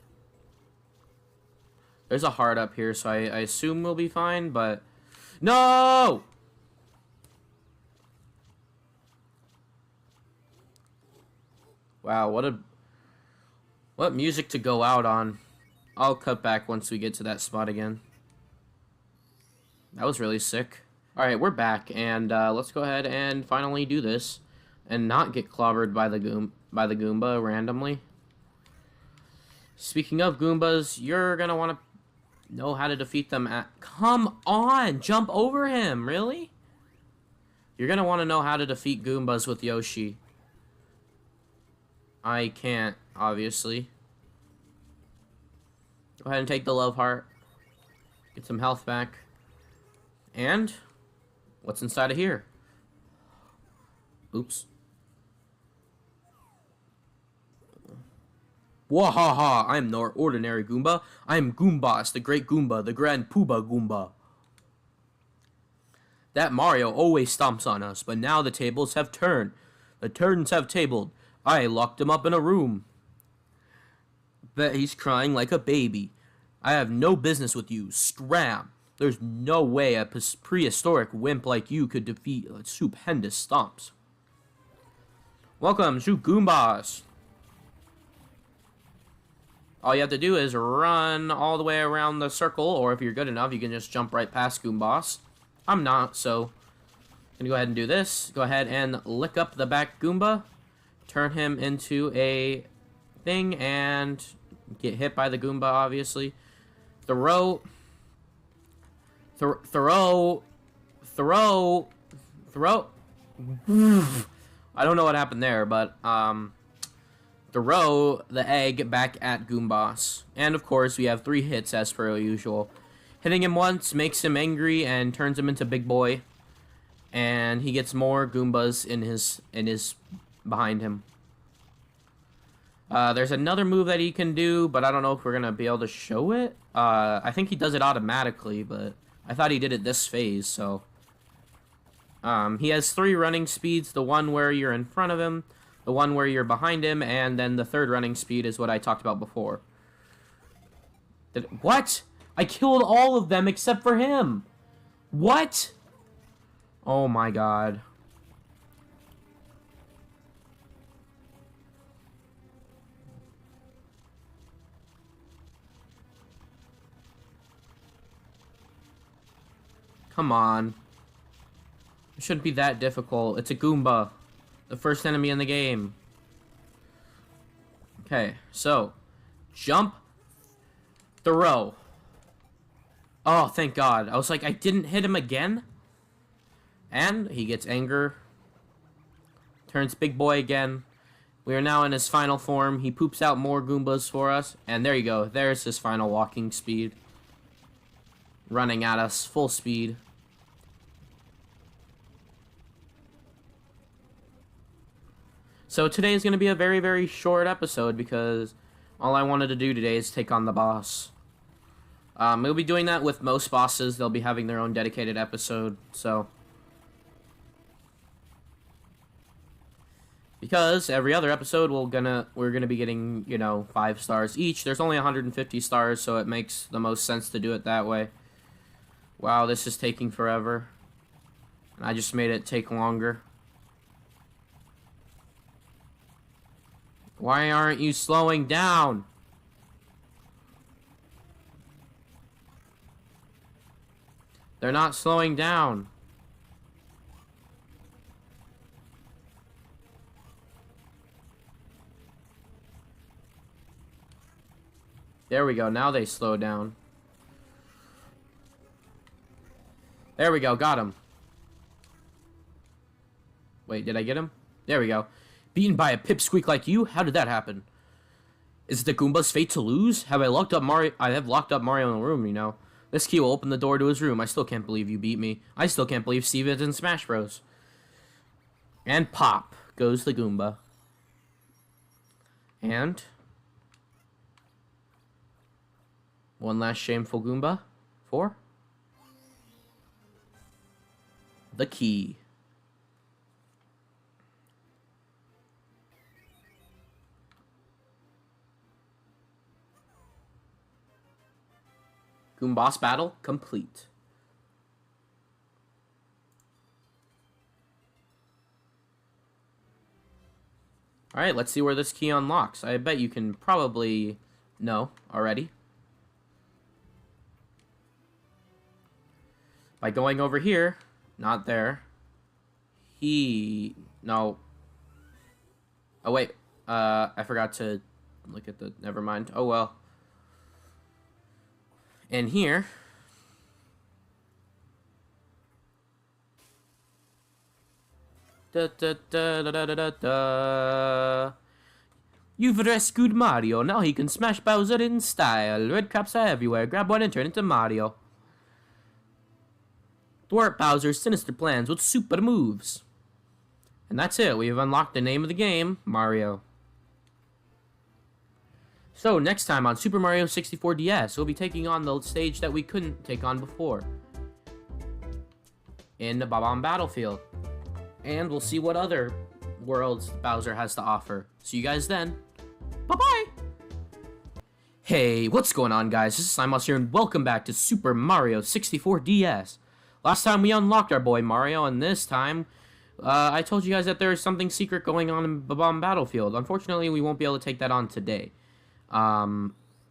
There's a heart up here, so I assume we'll be fine, but... No! Wow, what music to go out on. I'll cut back once we get to that spot again. That was really sick. Alright, we're back, and let's go ahead and finally do this. And not get clobbered by the by the Goomba randomly. Speaking of Goombas, you're gonna want to know how to defeat them at... Come on! Jump over him! Really? You're gonna want to know how to defeat Goombas with Yoshi. I can't, obviously. Go ahead and take the love heart. Get some health back. And... what's inside of here? Oops. Wahaha, I'm no ordinary Goomba. I'm Goombas, the great Goomba, the grand Pooba Goomba. That Mario always stomps on us, but now the tables have turned. The turns have tabled. I locked him up in a room. Bet he's crying like a baby. I have no business with you. Scram. There's no way a prehistoric wimp like you could defeat stupendous stomps. Welcome to Goombas. All you have to do is run all the way around the circle, or if you're good enough, you can just jump right past Goombas. I'm not, so I'm gonna go ahead and do this. Go ahead and lick up the back Goomba, turn him into a thing, and get hit by the Goomba, obviously. Throw. I don't know what happened there, but, throw the egg back at Goombas. And, of course, we have 3 hits, as per usual. Hitting him once makes him angry and turns him into Big Boy. And he gets more Goombas in his behind him. There's another move that he can do, but I don't know if we're going to be able to show it. I think he does it automatically, but I thought he did it this phase, so... he has 3 running speeds, the one where you're in front of him, the one where you're behind him, and then the 3rd running speed is what I talked about before. What? I killed all of them except for him! What? Oh my god. Come on. It shouldn't be that difficult. It's a Goomba. The first enemy in the game. Okay, so. Jump. Throw. Oh, thank God. I was like, I didn't hit him again? And he gets anger. Turns Big Boy again. We are now in his final form. He poops out more Goombas for us. And there you go. There's his final walking speed. Running at us full speed. So today is going to be a very, very short episode because all I wanted to do today is take on the boss. We'll be doing that with most bosses. They'll be having their own dedicated episode, so... Because every other episode we're gonna be getting, you know, 5 stars each. There's only 150 stars, so it makes the most sense to do it that way. Wow, this is taking forever. And I just made it take longer. Why aren't you slowing down? They're not slowing down. There we go. Now they slow down. There we go. Got him. Wait, did I get him? There we go. Beaten by a pipsqueak like you? How did that happen? Is it the Goomba's fate to lose? Have I locked up Mario? I have locked up Mario in the room, you know. This key will open the door to his room. I still can't believe you beat me. I still can't believe Steve is in Smash Bros. And pop goes the Goomba. And one last shameful Goomba for the key. Goomboss battle complete. Alright, let's see where this key unlocks. I bet you can probably know already. By going over here, not there. No. Oh, wait. I forgot to look at the... Never mind. Oh, well. And here... Da, da, da, da, da, da, da. You've rescued Mario. Now he can smash Bowser in style. Red caps are everywhere. Grab one and turn into Mario. Thwart Bowser's sinister plans with super moves. And that's it. We've unlocked the name of the game, Mario. So, next time on Super Mario 64 DS, we'll be taking on the stage that we couldn't take on before. In the Bob-omb Battlefield. And we'll see what other worlds Bowser has to offer. See you guys then. Bye-bye! Hey, what's going on, guys? This is Simos here, and welcome back to Super Mario 64 DS. Last time we unlocked our boy Mario, and this time, I told you guys that there is something secret going on in Bob-omb Battlefield. Unfortunately, we won't be able to take that on today.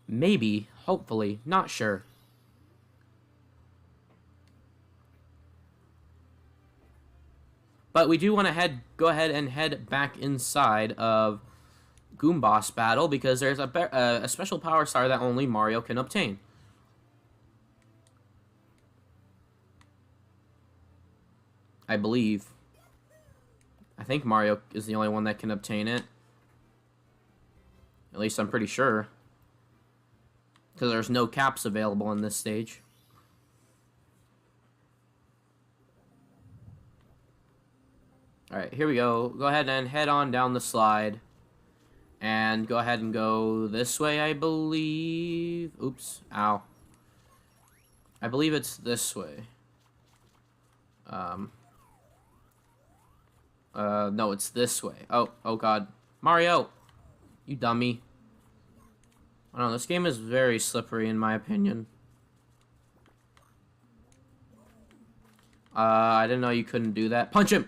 Maybe, hopefully, not sure. But we do want to go ahead and head back inside of Goomboss Battle because there's a special power star that only Mario can obtain. I believe. I think Mario is the only one that can obtain it. At least I'm pretty sure. Because there's no caps available in this stage. Alright, here we go. Go ahead and head on down the slide. And go ahead and go this way, I believe. Oops. Ow. I believe it's this way. No, it's this way. Oh god. Mario! You dummy. I don't know, this game is very slippery in my opinion. I didn't know you couldn't do that. Punch him!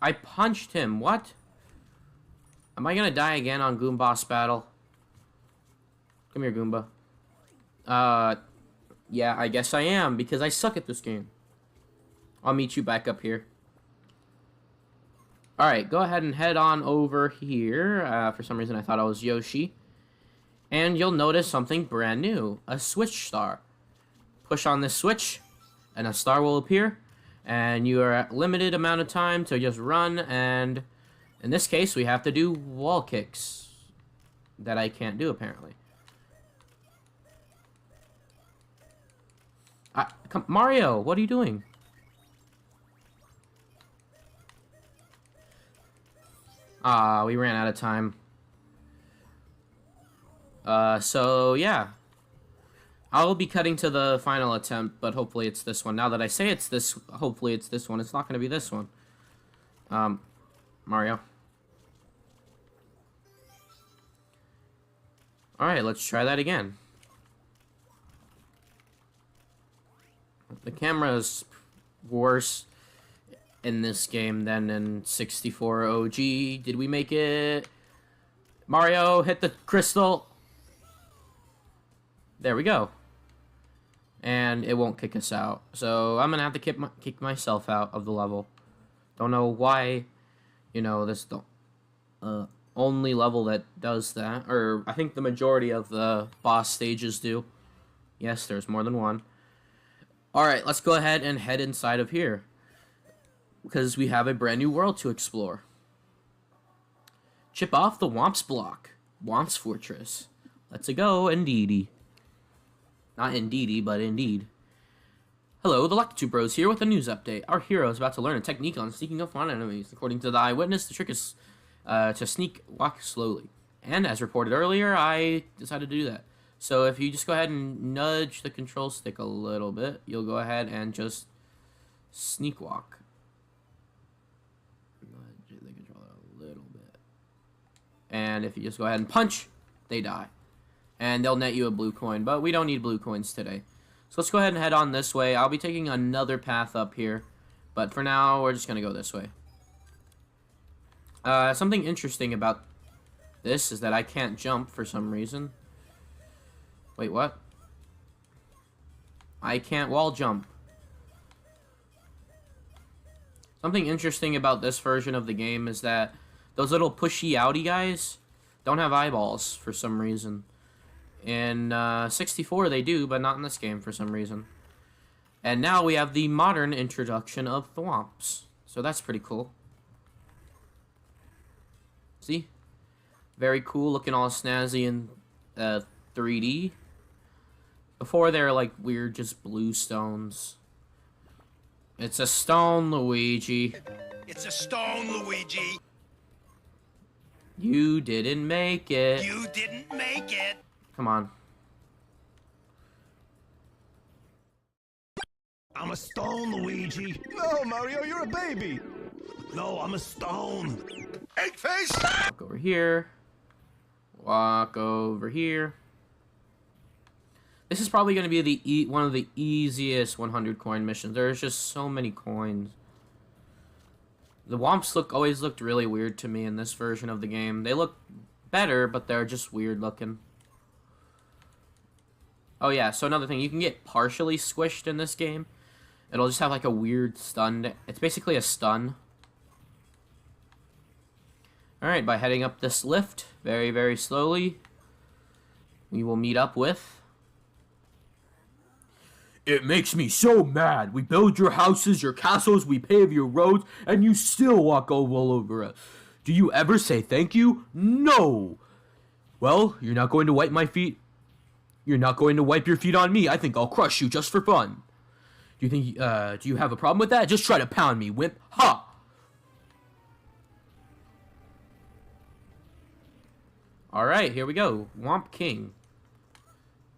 I punched him. What? Am I gonna die again on Goomboss Battle? Come here, Goomba. Yeah, I guess I am, because I suck at this game. I'll meet you back up here. Alright, go ahead and head on over here. For some reason, I thought I was Yoshi. And you'll notice something brand new. A switch star. Push on this switch, and a star will appear. And you are at limited amount of time to just run, and in this case, we have to do wall kicks. That I can't do, apparently. Mario, what are you doing? We ran out of time. So, yeah. I'll be cutting to the final attempt, but hopefully it's this one. Now that I say it's this, hopefully it's this one. It's not going to be this one. Mario. Alright, let's try that again. The camera is worse in this game than in 64 OG. Did we make it? Mario, hit the crystal. There we go. And it won't kick us out. So I'm going to have to kick myself out of the level. Don't know why, you know, this is the only level that does that. Or I think the majority of the boss stages do. Yes, there's more than one. Alright, let's go ahead and head inside of here. Because we have a brand new world to explore. Chip off the Whomp's block. Whomp's Fortress. Let's go, indeedy. Not indeedy, but indeed. Hello, the Lakitu Bros here with a news update. Our hero is about to learn a technique on sneaking up on enemies. According to the eyewitness, the trick is to sneak walk slowly. And as reported earlier, I decided to do that. So if you just go ahead and nudge the control stick a little bit, you'll go ahead and just sneak walk. Nudge the controller a little bit. And if you just go ahead and punch, they die. And they'll net you a blue coin, but we don't need blue coins today. So let's go ahead and head on this way. I'll be taking another path up here, but for now, we're just going to go this way. Something interesting about this is that I can't jump for some reason. Wait, what? I can't wall jump. Something interesting about this version of the game is that those little pushy outy guys don't have eyeballs for some reason. In 64 they do, but not in this game for some reason. And now we have the modern introduction of Thwomps. So that's pretty cool. See? Very cool, looking all snazzy in 3D. Before they're like weird, just blue stones. It's a stone, Luigi. It's a stone, Luigi. You didn't make it. You didn't make it. Come on. I'm a stone, Luigi. No, Mario, you're a baby. No, I'm a stone. Egg face! Walk over here. Walk over here. This is probably going to be the one of the easiest 100 coin missions. There's just so many coins. The Womps always looked really weird to me in this version of the game. They look better, but they're just weird looking. Oh yeah, so another thing, you can get partially squished in this game. It'll just have like a weird stun. It's basically a stun. Alright, by heading up this lift very, very slowly, we will meet up with... It makes me so mad. We build your houses, your castles, we pave your roads, and you still walk all over us. Do you ever say thank you? No! Well, you're not going to wipe my feet. You're not going to wipe your feet on me. I think I'll crush you just for fun. Do you think, do you have a problem with that? Just try to pound me, wimp. Ha! Alright, here we go. Womp King.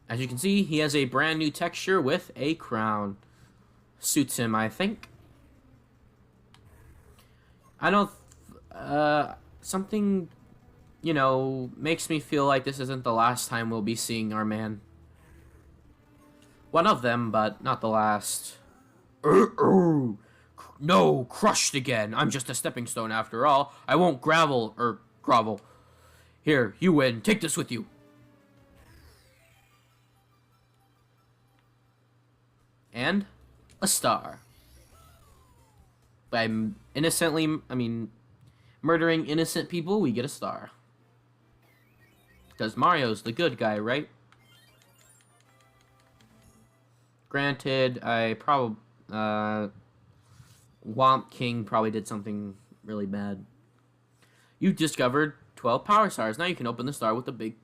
As you can see, he has a brand new texture with a crown. Suits him, I think. I don't... something, you know, makes me feel like this isn't the last time we'll be seeing our man. One of them, but not the last. No, crushed again. I'm just a stepping stone after all. I won't grovel. Here, you win. Take this with you. And a star. By murdering innocent people, we get a star. Because Mario's the good guy, right? Granted, Womp King probably did something really bad. You discovered 12 power stars. Now you can open the star with the big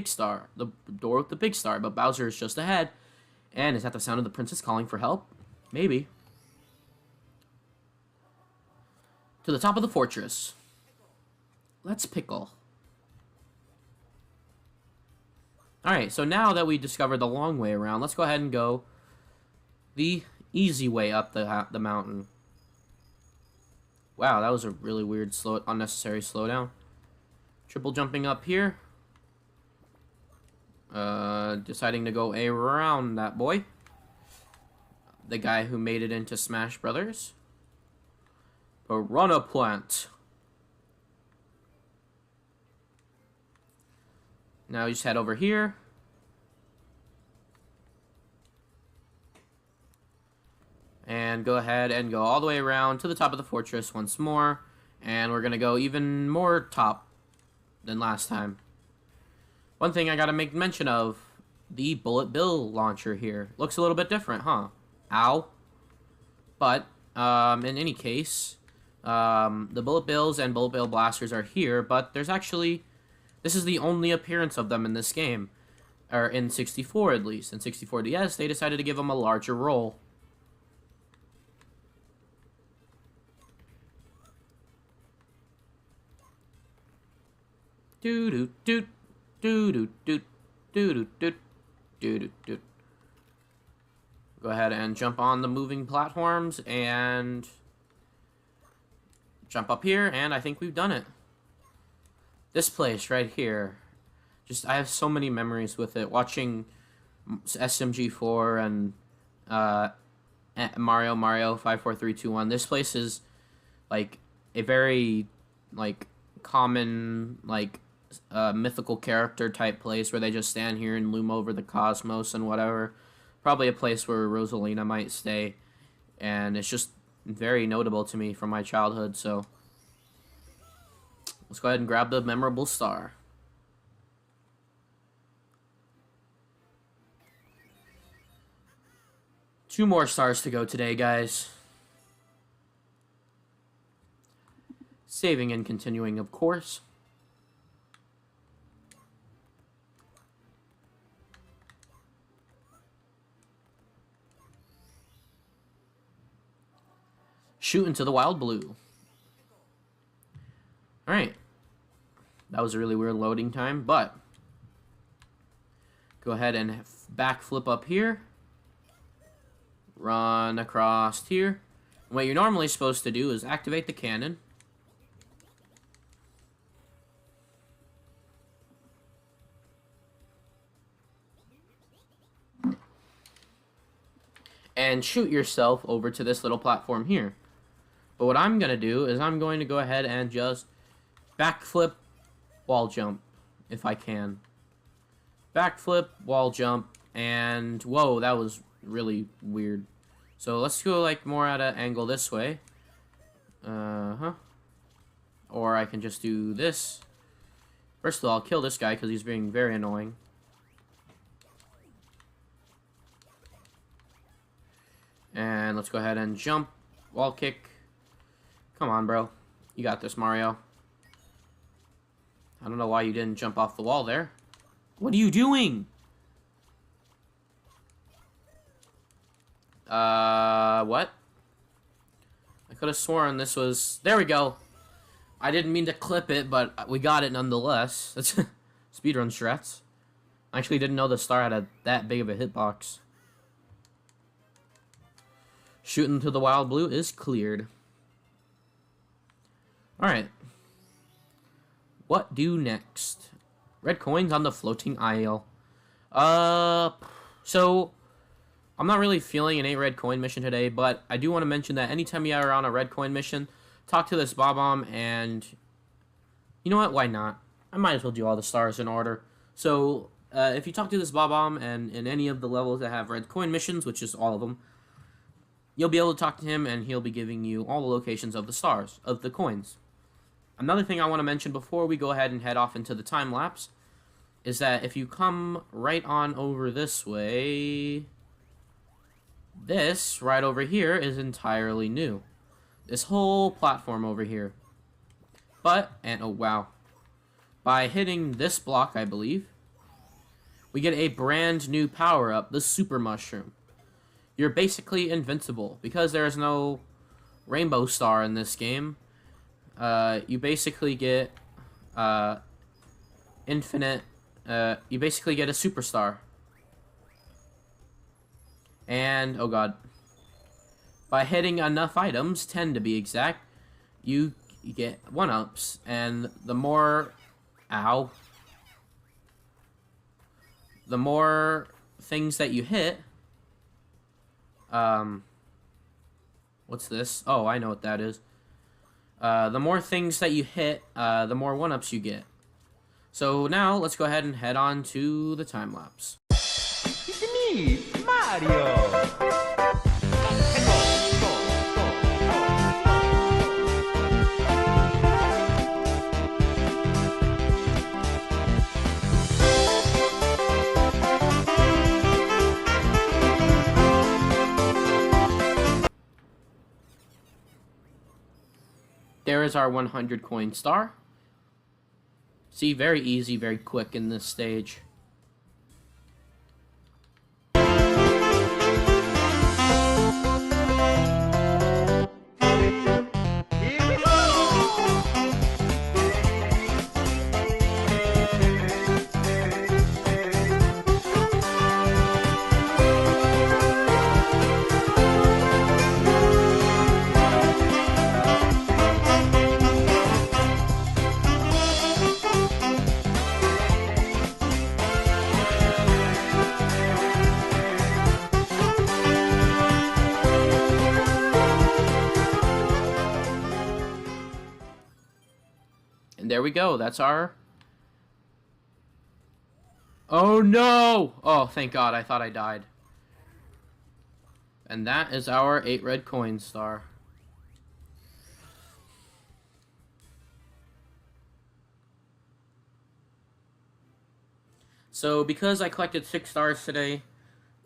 star. The door with the big star, but Bowser is just ahead. And is that the sound of the princess calling for help? Maybe. To the top of the fortress. Let's pickle. Alright, so now that we discovered the long way around, let's go ahead and go the easy way up the mountain. Wow, that was a really weird, unnecessary slowdown. Triple jumping up here. Deciding to go around that boy. The guy who made it into Smash Brothers. Piranha Plant. Now you just head over here. And go ahead and go all the way around to the top of the fortress once more. And we're going to go even more top than last time. One thing I gotta make mention of, the Bullet Bill launcher here. Looks a little bit different, huh? Ow. But, in any case, the Bullet Bills and Bullet Bill blasters are here, but there's actually... This is the only appearance of them in this game. Or in 64, at least. In 64 DS, they decided to give them a larger role. Doo-doo-doo. Go ahead and jump on the moving platforms and jump up here, and I think we've done it. This place right here, I have so many memories with it. Watching SMG4 and Mario 5, 4, 3, 2, 1. This place is like a very common mythical character type place where they just stand here and loom over the cosmos and whatever. Probably a place where Rosalina might stay. And it's just very notable to me from my childhood, so let's go ahead and grab the memorable star. Two more stars to go today, guys. Saving and continuing, of course. Shoot into the wild blue. Alright. That was a really weird loading time, but go ahead and backflip up here. Run across here. And what you're normally supposed to do is activate the cannon. And shoot yourself over to this little platform here. But what I'm going to do is I'm going to go ahead and just backflip, wall jump, if I can. Backflip, wall jump, and whoa, that was really weird. So let's go like more at an angle this way. Or I can just do this. First of all, I'll kill this guy because he's being very annoying. And let's go ahead and jump, wall kick. Come on, bro. You got this, Mario. I don't know why you didn't jump off the wall there. What are you doing? What? I could have sworn this was... There we go. I didn't mean to clip it, but we got it nonetheless. That's speedrun strats. I actually didn't know the star had that big of a hitbox. Shooting to the wild blue is cleared. Alright. What do next? Red coins on the floating isle. So I'm not really feeling an 8 red coin mission today, but I do want to mention that anytime you are on a red coin mission, talk to this Bob-omb, and you know what? Why not? I might as well do all the stars in order. So if you talk to this Bob-omb and in any of the levels that have red coin missions, which is all of them, you'll be able to talk to him, and he'll be giving you all the locations of the stars, of the coins. Another thing I want to mention before we go ahead and head off into the time lapse is that if you come right on over this way, this right over here is entirely new. This whole platform over here. But, and oh wow, by hitting this block, I believe, we get a brand new power-up, the Super Mushroom. You're basically invincible because there is no rainbow star in this game. You basically get infinite. You basically get a superstar. And oh god, by hitting enough items, 10 to be exact, you get 1-ups, and the more, the more things that you hit. What's this? Oh, I know what that is. The more things that you hit, the more 1-ups you get. So now, let's go ahead and head on to the time lapse. It's me, Mario! There is our 100 coin star. See, very easy, very quick in this stage. Here we go! And there we go. That's our... Oh no! Oh, thank God. I thought I died. And that is our 8 red coin star. So because I collected 6 stars today,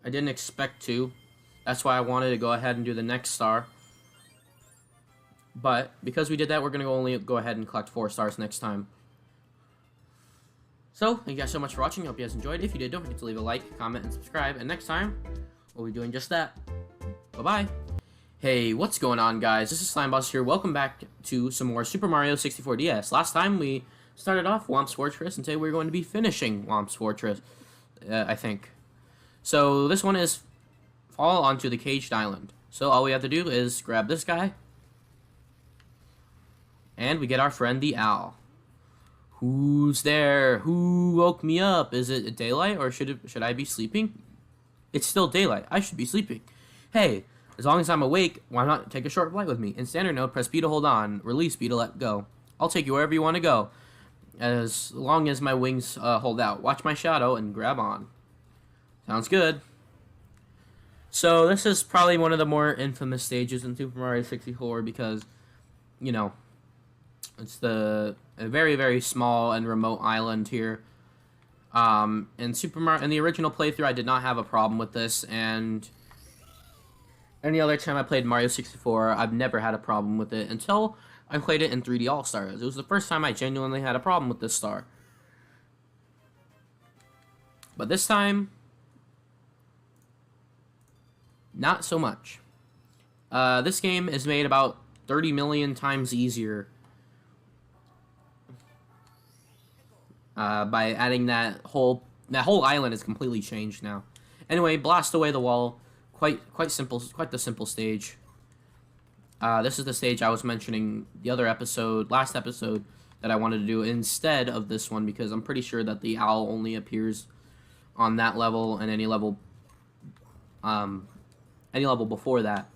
I didn't expect to. That's why I wanted to go ahead and do the next star. But because we did that, we're going to only go ahead and collect 4 stars next time. So, thank you guys so much for watching. I hope you guys enjoyed. If you did, don't forget to leave a like, comment, and subscribe. And next time, we'll be doing just that. Bye-bye. Hey, what's going on, guys? This is Slimeboss here. Welcome back to some more Super Mario 64 DS. Last time, we started off Whomp's Fortress, and today we're going to be finishing Whomp's Fortress, I think. So, this one is fall onto the caged island. So, all we have to do is grab this guy, and we get our friend the owl. Who's there? Who woke me up? Is it daylight or should I be sleeping? It's still daylight. I should be sleeping. Hey, as long as I'm awake, why not take a short flight with me? In standard mode, press B to hold on, release B to let go. I'll take you wherever you want to go, as long as my wings hold out. Watch my shadow and grab on. Sounds good. So this is probably one of the more infamous stages in Super Mario 64 because, you know, it's a very, very small and remote island here. In Super Mario, in the original playthrough, I did not have a problem with this, and any other time I played Mario 64, I've never had a problem with it until I played it in 3D All-Stars. It was the first time I genuinely had a problem with this star. But this time, not so much. This game is made about 30 million times easier by adding that whole island is completely changed now. Anyway, blast away the wall. Quite simple, quite the simple stage. This is the stage I was mentioning last episode, that I wanted to do instead of this one because I'm pretty sure that the owl only appears on that level and any level before that.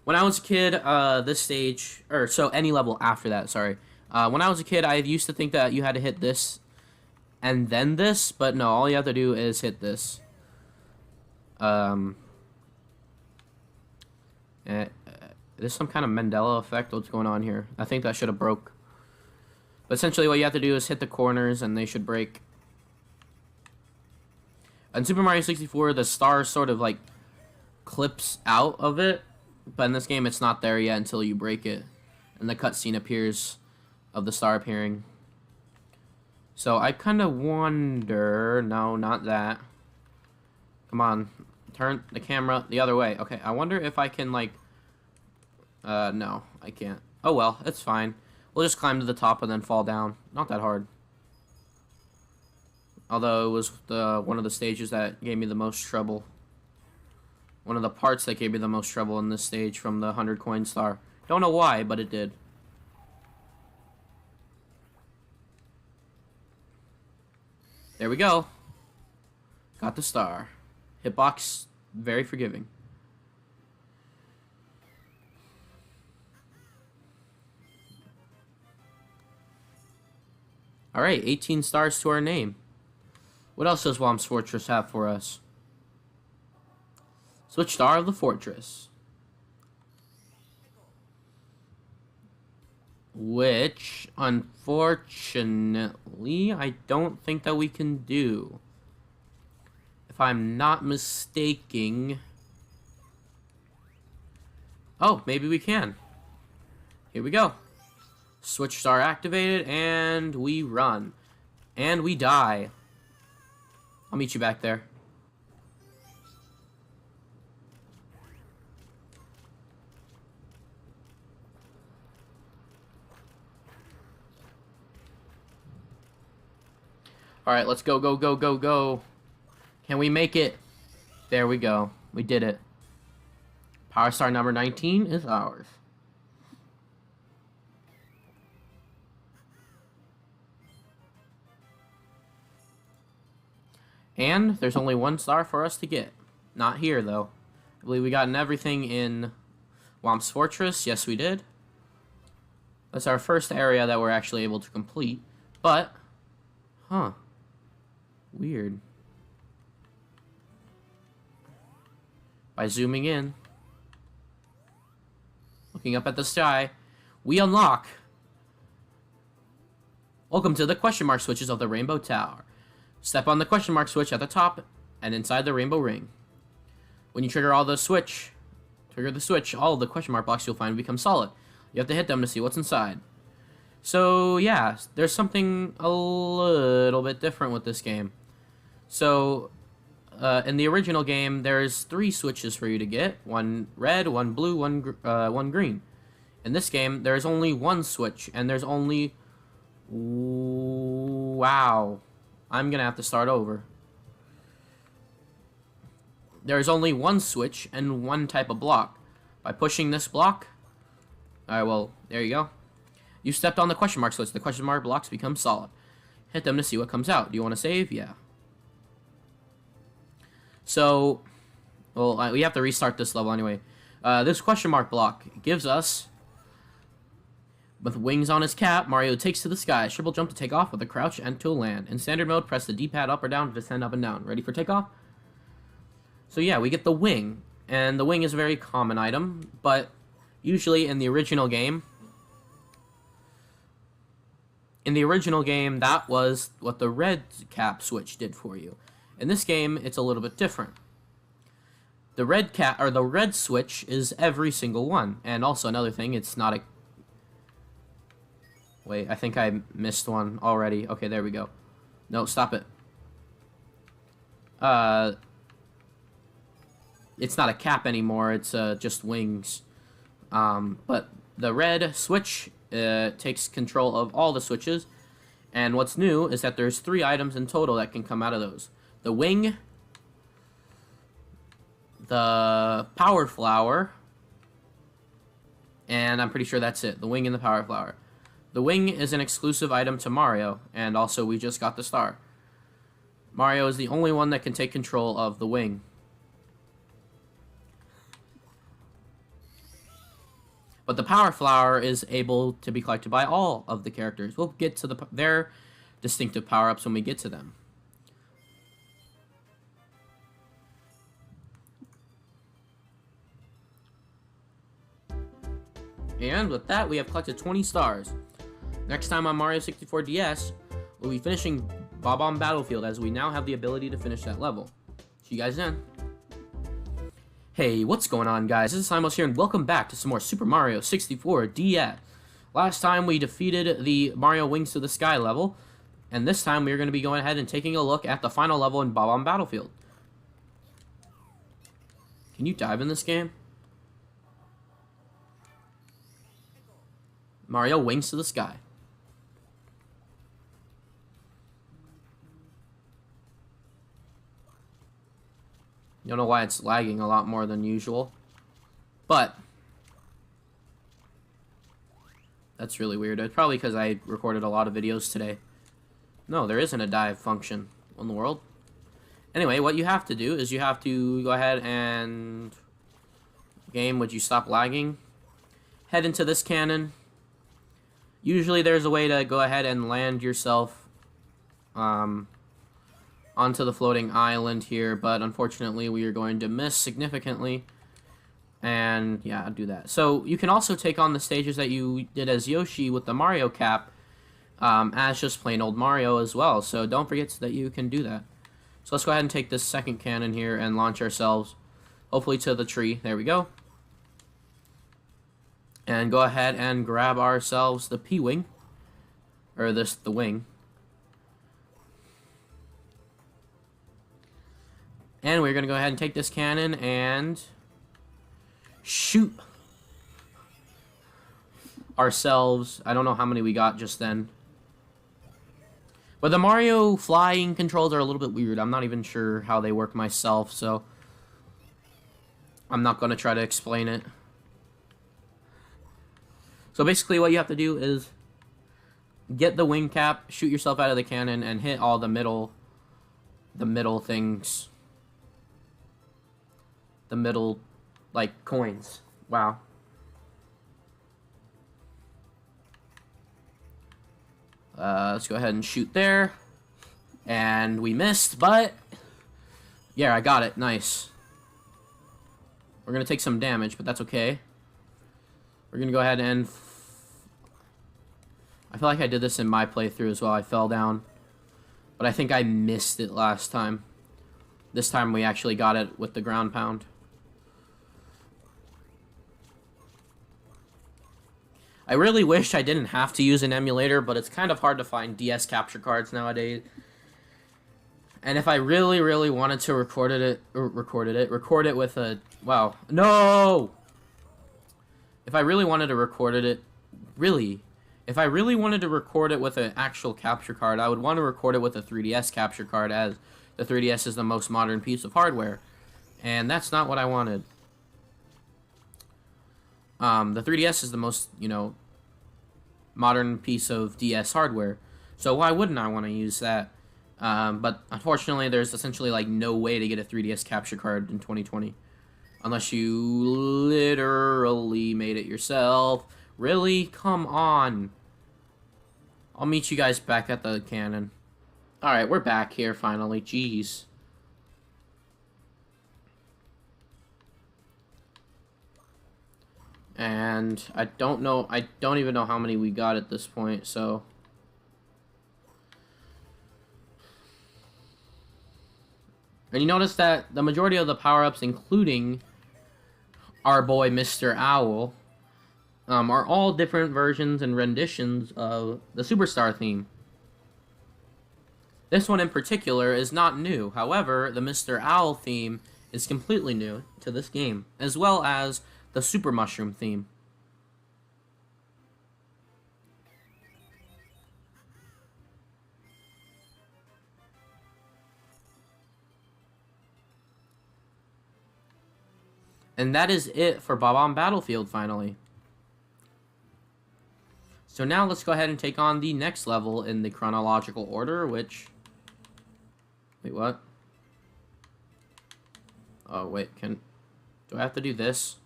When I was a kid, this stage, any level after that, sorry. When I was a kid, I used to think that you had to hit this and then this, but no, all you have to do is hit this. Is this some kind of Mandela effect? What's going on here? I think that should have broke. But essentially what you have to do is hit the corners and they should break. In Super Mario 64, the star sort of like clips out of it, but in this game it's not there yet until you break it. And the cutscene appears of the star appearing. So I kind of wonder... No, not that. Come on. Turn the camera the other way. Okay, I wonder if I can, like... no, I can't. Oh well, it's fine. We'll just climb to the top and then fall down. Not that hard. Although it was one of the stages that gave me the most trouble. One of the parts that gave me the most trouble in this stage from the 100 coin star. Don't know why, but it did. There we go. Got the star. Hitbox, very forgiving. Alright, 18 stars to our name. What else does Whomp's Fortress have for us? Switch star of the fortress. Which, unfortunately, I don't think that we can do. If I'm not mistaken... Oh, maybe we can. Here we go. Switch star activated, and we run. And we die. I'll meet you back there. Alright, let's go, go, go, go, go. Can we make it? There we go. We did it. Power star number 19 is ours. And there's only 1 star for us to get. Not here, though. I believe we gotten everything in Whomp's Fortress. Yes, we did. That's our first area that we're actually able to complete. But, huh. Weird. By zooming in, looking up at the sky, we unlock. Welcome to the question mark switches of the Rainbow Tower. Step on the question mark switch at the top and inside the rainbow ring. When you trigger the switch, all of the question mark blocks you'll find become solid. You have to hit them to see what's inside. So yeah, there's something a little bit different with this game. So in the original game, there's 3 switches for you to get. 1 red, 1 blue, 1 green. In this game, there's only 1 switch, and there's only... Wow. I'm gonna have to start over. There's only 1 switch and 1 type of block. By pushing this block... Alright, well, there you go. You stepped on the question mark switch. The question mark blocks become solid. Hit them to see what comes out. Do you want to save? Yeah. So, well, we have to restart this level anyway. This question mark block gives us, with wings on his cap, Mario takes to the sky. Triple jump to take off with a crouch and to land. In standard mode, press the D-pad up or down to descend up and down. Ready for takeoff? So yeah, we get the wing. And the wing is a very common item, but usually in the original game, that was what the red cap switch did for you. In this game, it's a little bit different. The red cap, or the red switch, is every single one. And also another thing, it's not a... Wait, I think I missed one already. Okay, there we go. No, stop it. It's not a cap anymore, it's just wings. But the red switch takes control of all the switches. And what's new is that there's 3 items in total that can come out of those. The wing, the power flower, and I'm pretty sure that's it. The wing and the power flower. The wing is an exclusive item to Mario, and also we just got the star. Mario is the only one that can take control of the wing. But the power flower is able to be collected by all of the characters. We'll get to their distinctive power-ups when we get to them. And with that, we have collected 20 stars. Next time on Mario 64 DS, we'll be finishing Bob-omb Battlefield, as we now have the ability to finish that level. See you guys then. Hey, what's going on, guys? This is Simos here, and welcome back to some more Super Mario 64 DS. Last time we defeated the Mario Wings to the Sky level, and this time we're going to be going ahead and taking a look at the final level in Bob-omb Battlefield. Can you dive in this game? Mario Wings to the Sky. Don't know why it's lagging a lot more than usual, but that's really weird. It's probably because I recorded a lot of videos today. No, there isn't a dive function in the world. Anyway, what you have to do is you have to go ahead and... Game, would you stop lagging? Head into this cannon. Usually there's a way to go ahead and land yourself onto the floating island here, but unfortunately we are going to miss significantly. And yeah, do that. So you can also take on the stages that you did as Yoshi with the Mario cap as just plain old Mario as well. So don't forget that you can do that. So let's go ahead and take this second cannon here and launch ourselves, hopefully to the tree. There we go. And go ahead and grab ourselves the P-Wing. Or the wing. And we're going to go ahead and take this cannon and shoot ourselves. I don't know how many we got just then. But the Mario flying controls are a little bit weird. I'm not even sure how they work myself, so I'm not going to try to explain it. So basically what you have to do is get the wing cap, shoot yourself out of the cannon, and hit all the middle things. The middle, like, coins. Wow. Let's go ahead and shoot there. And we missed, but... Yeah, I got it. Nice. We're going to take some damage, but that's okay. We're going to go ahead and... I feel like I did this in my playthrough as well. I fell down. But I think I missed it last time. This time we actually got it with the ground pound. I really wish I didn't have to use an emulator, but it's kind of hard to find DS capture cards nowadays. And if I really, really wanted to record it with a... Wow. No! If I really wanted to record it... Really? If I really wanted to record it with an actual capture card, I would want to record it with a 3DS capture card, as the 3DS is the most modern piece of hardware. And that's not what I wanted. The 3DS is the most, you know, modern piece of DS hardware. So why wouldn't I want to use that? But unfortunately, there's essentially like no way to get a 3DS capture card in 2020. Unless you literally made it yourself. Really? Come on. I'll meet you guys back at the cannon. Alright, we're back here finally. Jeez. And I don't even know how many we got at this point, so... And you notice that the majority of the power-ups, including our boy Mr. Owl, are all different versions and renditions of the Superstar theme. This one in particular is not new. However, the Mr. Owl theme is completely new to this game, as well as the Super Mushroom theme. And that is it for Bob-omb Battlefield, finally. So now let's go ahead and take on the next level in the chronological order, which... Wait, what? Oh, wait, do I have to do this?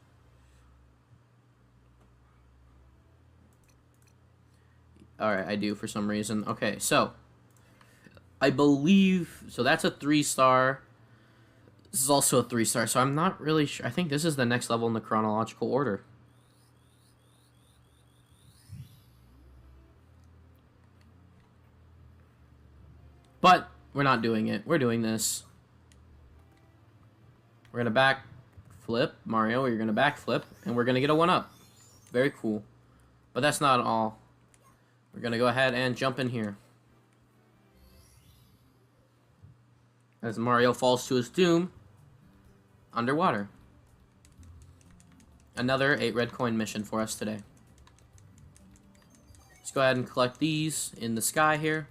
Alright, I do for some reason. Okay, so... I believe... So that's a 3-star... This is also a 3-star, so I'm not really sure. I think this is the next level in the chronological order. But we're not doing it. We're doing this. We're gonna back flip, Mario. You're gonna backflip, and we're gonna get a 1-up. Very cool. But that's not all. We're gonna go ahead and jump in here. As Mario falls to his doom underwater. Another 8 red coin mission for us today. Let's go ahead and collect these in the sky here.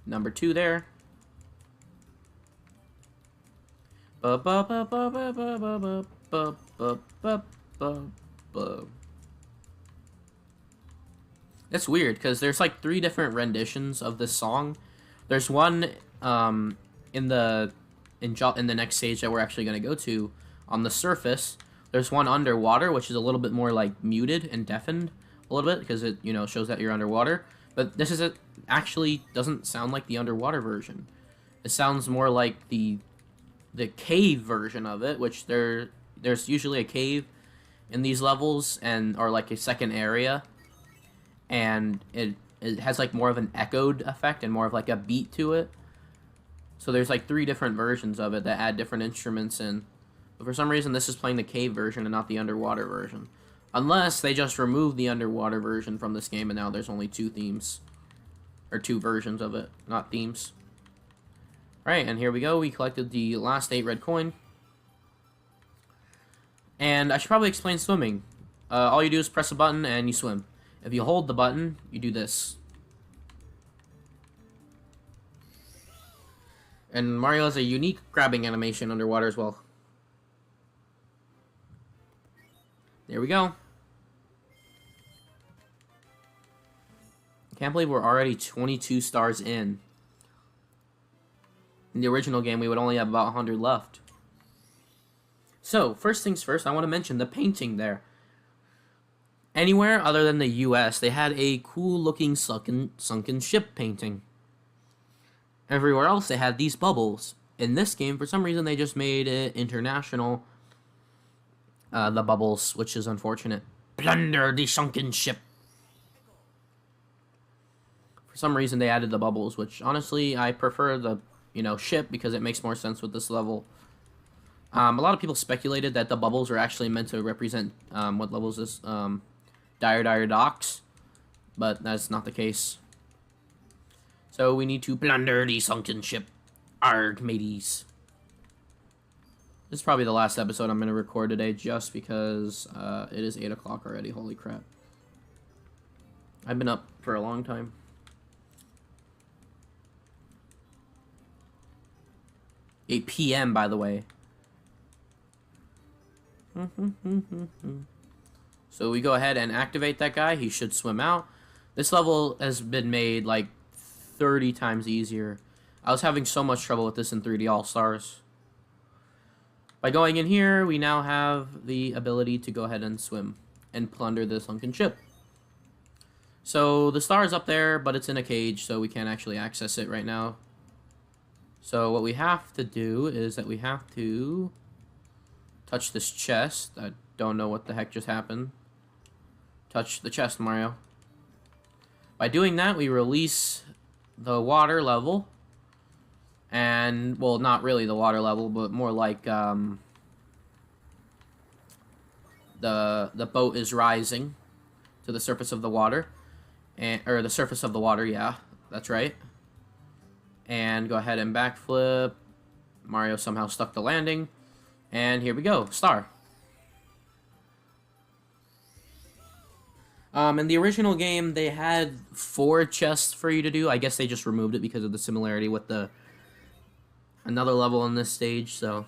Number 2 there. It's weird because there's like 3 different renditions of this song. There's one in the next stage that we're actually going to go to on the surface. There's one underwater, which is a little bit more like muted and deafened a little bit because it, you know, shows that you're underwater. But this actually doesn't sound like the underwater version. It sounds more like the cave version of it, which there's usually a cave in these levels or like a second area. And it has like more of an echoed effect and more of like a beat to it. So there's like 3 different versions of it that add different instruments in. But for some reason this is playing the cave version and not the underwater version. Unless they just removed the underwater version from this game and now there's only 2 themes. Or 2 versions of it, not themes. Alright, and here we go. We collected the last 8 red coin. And I should probably explain swimming. All you do is press a button and you swim. If you hold the button, you do this. And Mario has a unique grabbing animation underwater as well. There we go. Can't believe we're already 22 stars in. In the original game, we would only have about 100 left. So, first things first, I want to mention the painting there. Anywhere other than the US, they had a cool-looking sunken ship painting. Everywhere else, they had these bubbles. In this game, for some reason, they just made it international, the bubbles, which is unfortunate. Plunder the sunken ship. For some reason, they added the bubbles, which honestly, I prefer the, ship because it makes more sense with this level. A lot of people speculated that the bubbles are actually meant to represent, what level is this? Dire Docks. But that's not the case. So we need to plunder the sunken ship. Arg, mateys. This is probably the last episode I'm going to record today just because it is 8 o'clock already. Holy crap. I've been up for a long time. "8 p.m. by the way. So we go ahead and activate that guy. He should swim out. This level has been made like 30 times easier. I was having so much trouble with this in 3D All-Stars. By going in here, we now have the ability to go ahead and swim and plunder the sunken ship. So the star is up there, but it's in a cage, so we can't actually access it right now. So what we have to do is that we have to touch this chest. I don't know what the heck just happened. Touch the chest, Mario. By doing that, we release the water level. And, well, not really the water level, but more like, the boat is rising to the surface of the water. Or the surface of the water, yeah, that's right. And go ahead and backflip. Mario somehow stuck the landing. And here we go, star. In the original game, they had 4 chests for you to do. I guess they just removed it because of the similarity with the another level in this stage, so.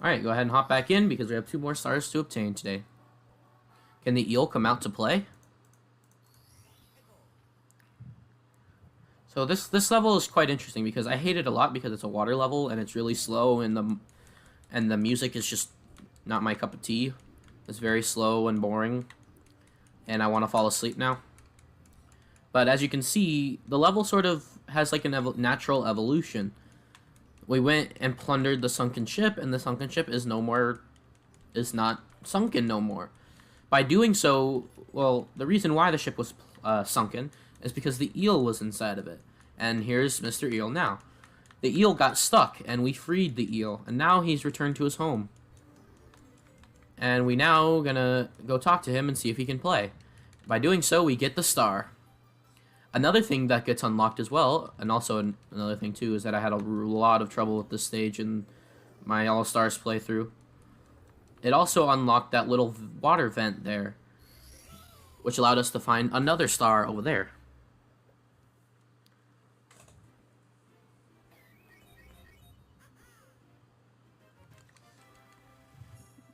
Alright, go ahead and hop back in because we have 2 more stars to obtain today. Can the eel come out to play? So this level is quite interesting because I hate it a lot because it's a water level and it's really slow and the music is just not my cup of tea. It's very slow and boring and I want to fall asleep now. But as you can see, the level sort of has like a natural evolution. We went and plundered the sunken ship and the sunken ship is not sunken no more. By doing so, well, the reason why the ship was sunken is because the eel was inside of it. And here's Mr. Eel now. The eel got stuck, and we freed the eel, and now he's returned to his home. And we now gonna go talk to him and see if he can play. By doing so, we get the star. Another thing that gets unlocked as well, and also another thing too, is that I had a lot of trouble with this stage in my All-Stars playthrough. It also unlocked that little water vent there, which allowed us to find another star over there.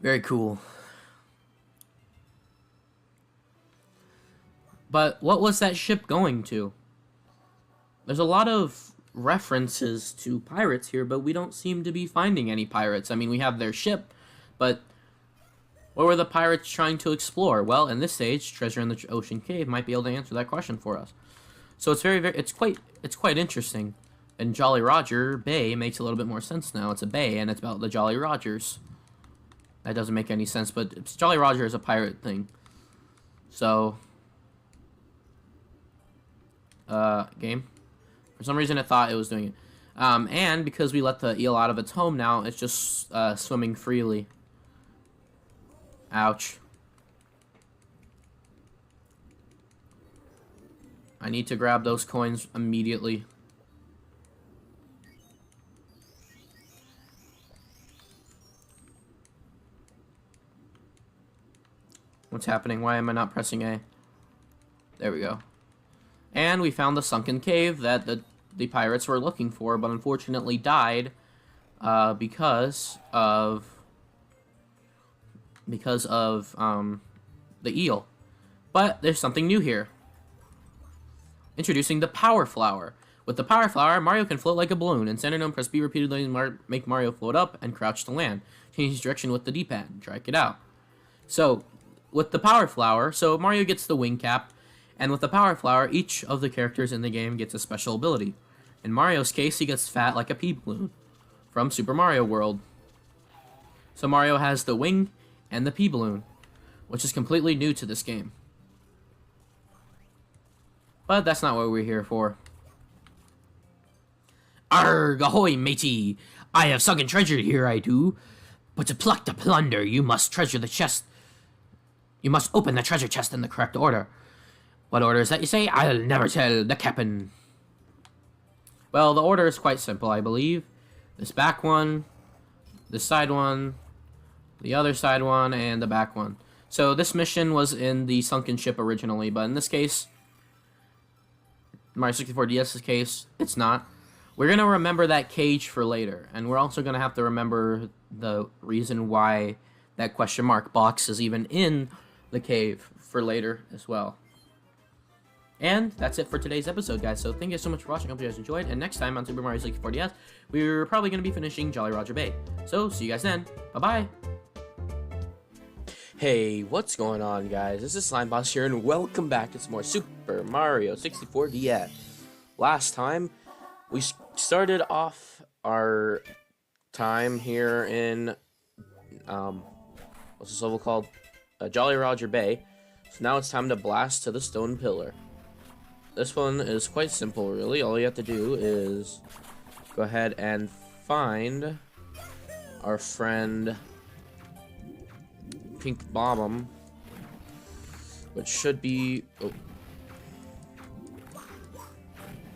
Very cool. But what was that ship going to? There's a lot of references to pirates here, but we don't seem to be finding any pirates. I mean, we have their ship, but what were the pirates trying to explore? Well, in this stage, Treasure in the Ocean Cave might be able to answer that question for us. So it's it's quite interesting. And Jolly Roger Bay makes a little bit more sense now. It's a bay, and it's about the Jolly Rogers. That doesn't make any sense, but Jolly Roger is a pirate thing. So, game. For some reason, it thought it was doing it. And because we let the eel out of its home now, it's just swimming freely. Ouch. I need to grab those coins immediately. What's happening? Why am I not pressing A? There we go. And we found the sunken cave that the pirates were looking for, but unfortunately died because of the eel. But there's something new here. Introducing the Power Flower. With the Power Flower, Mario can float like a balloon, and Center Gnome press B repeatedly and make Mario float up and crouch to land. Change direction with the D-pad and drag it out. So, with the Power Flower, so Mario gets the wing cap, and with the Power Flower, each of the characters in the game gets a special ability. In Mario's case, he gets fat like a pea balloon. from Super Mario World. So Mario has the wing and the pea balloon, which is completely new to this game. But that's not what we're here for. Arg, ahoy, matey! I have sunken treasure here, I do. But to pluck the plunder, you must treasure the chest. You must open the treasure chest in the correct order. What order is that, you say? I'll never tell the captain. Well, the order is quite simple, I believe. This back one, this side one, the other side one, and the back one. So this mission was in the sunken ship originally, but in this case, Mario 64 DS's case, it's not. We're going to remember that cage for later, and we're also going to have to remember the reason why that question mark box is even in the cave for later as well. And that's it for today's episode, guys. So thank you so much for watching. I hope you guys enjoyed. And next time on Super Mario 64 DS, we're probably going to be finishing Jolly Roger Bay. So see you guys then. Bye-bye. Hey, what's going on, guys? This is Slime Boss here, and welcome back to some more Super Mario 64 DS. Last time, we started off our time here in, what's this level called? Jolly Roger Bay. So now it's time to blast to the stone pillar. This one is quite simple, really. All you have to do is go ahead and find our friend Pink Bobbum, which should be... Oh.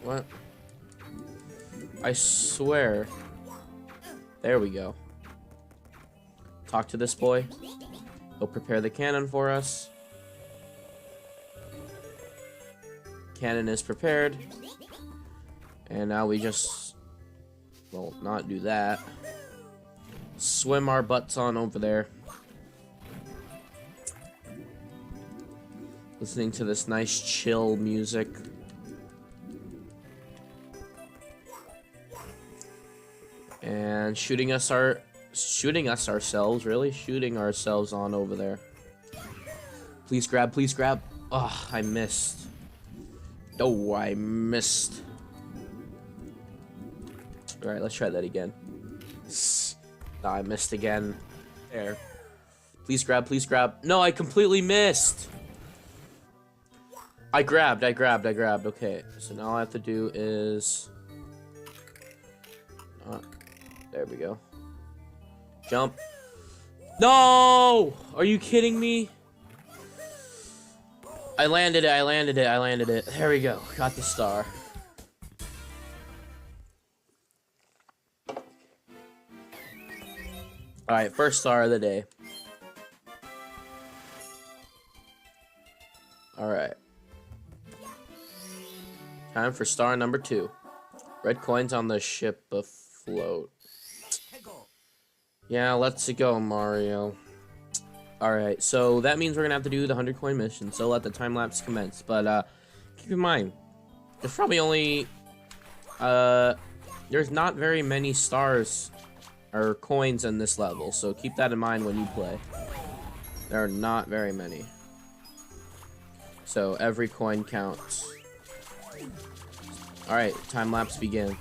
What? I swear. There we go. Talk to this boy. He'll prepare the cannon for us. Cannon is prepared. And now we just... well, not do that. Swim our butts on over there. Listening to this nice chill music. And shooting ourselves on over there. Please grab, please grab. Oh, I missed. Oh, I missed. Alright, let's try that again. Oh, I missed again. There. Please grab, please grab. No, I completely missed. I grabbed. Okay, so now all I have to do is... there we go. Jump. No! Are you kidding me? I landed it. There we go. Got the star. Alright, first star of the day. Alright. Time for star number 2. Red coins on the ship afloat. Yeah, let's go, Mario. Alright, so that means we're gonna have to do the 100 coin mission, so let the time lapse commence. But, keep in mind, there's probably only, there's not very many stars or coins in this level, so keep that in mind when you play. There are not very many. So, every coin counts. Alright, time lapse begin.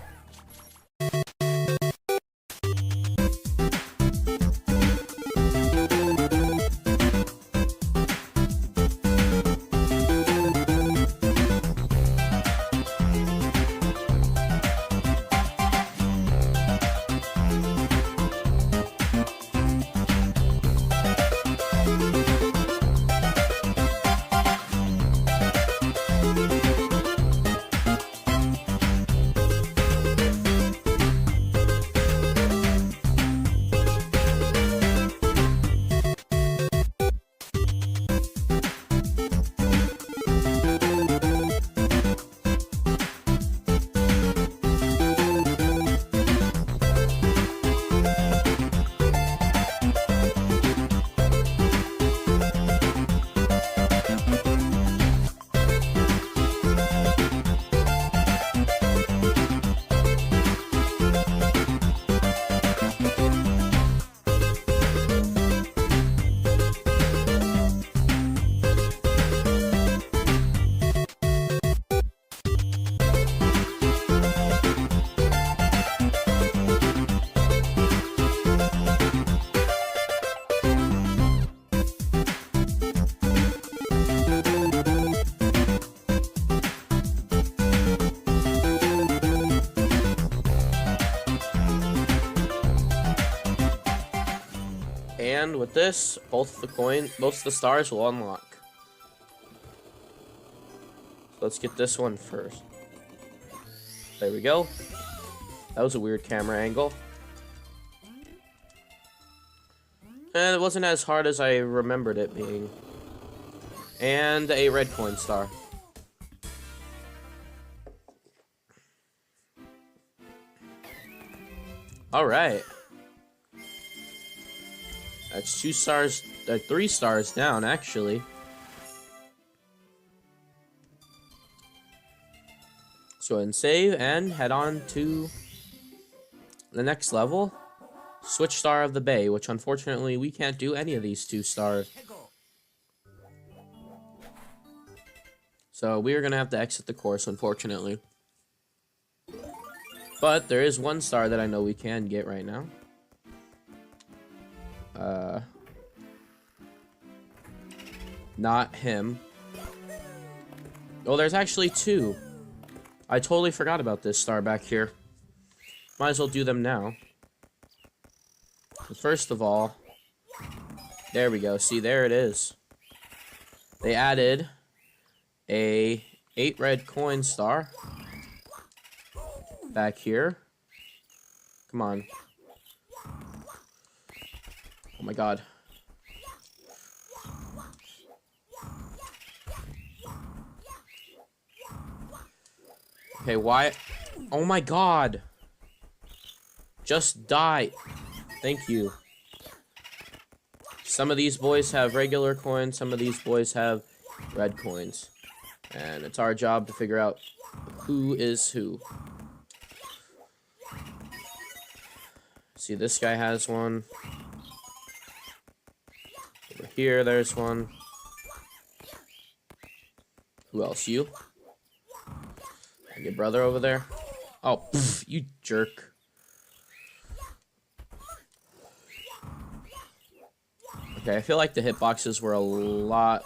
And with this, both the stars will unlock. So let's get this one first. There we go. That was a weird camera angle. And it wasn't as hard as I remembered it being. And a red coin star. Alright. That's 2 stars, 3 stars down, actually. So go ahead and save and head on to the next level. Switch Star of the Bay, which unfortunately we can't do any of these 2 stars. So we are going to have to exit the course, unfortunately. But there is 1 star that I know we can get right now. Not him. Oh, there's actually 2. I totally forgot about this star back here. Might as well do them now. First of all, there we go. See, there it is. They added a 8 red coin star back here. Come on. Oh my god. Okay, why? Oh my god. Just die. Thank you. Some of these boys have regular coins, some of these boys have red coins. And it's our job to figure out who is who. See, this guy has one. Over here, there's one. Who else? You? And your brother over there? Oh, pff, you jerk. Okay, I feel like the hitboxes were a lot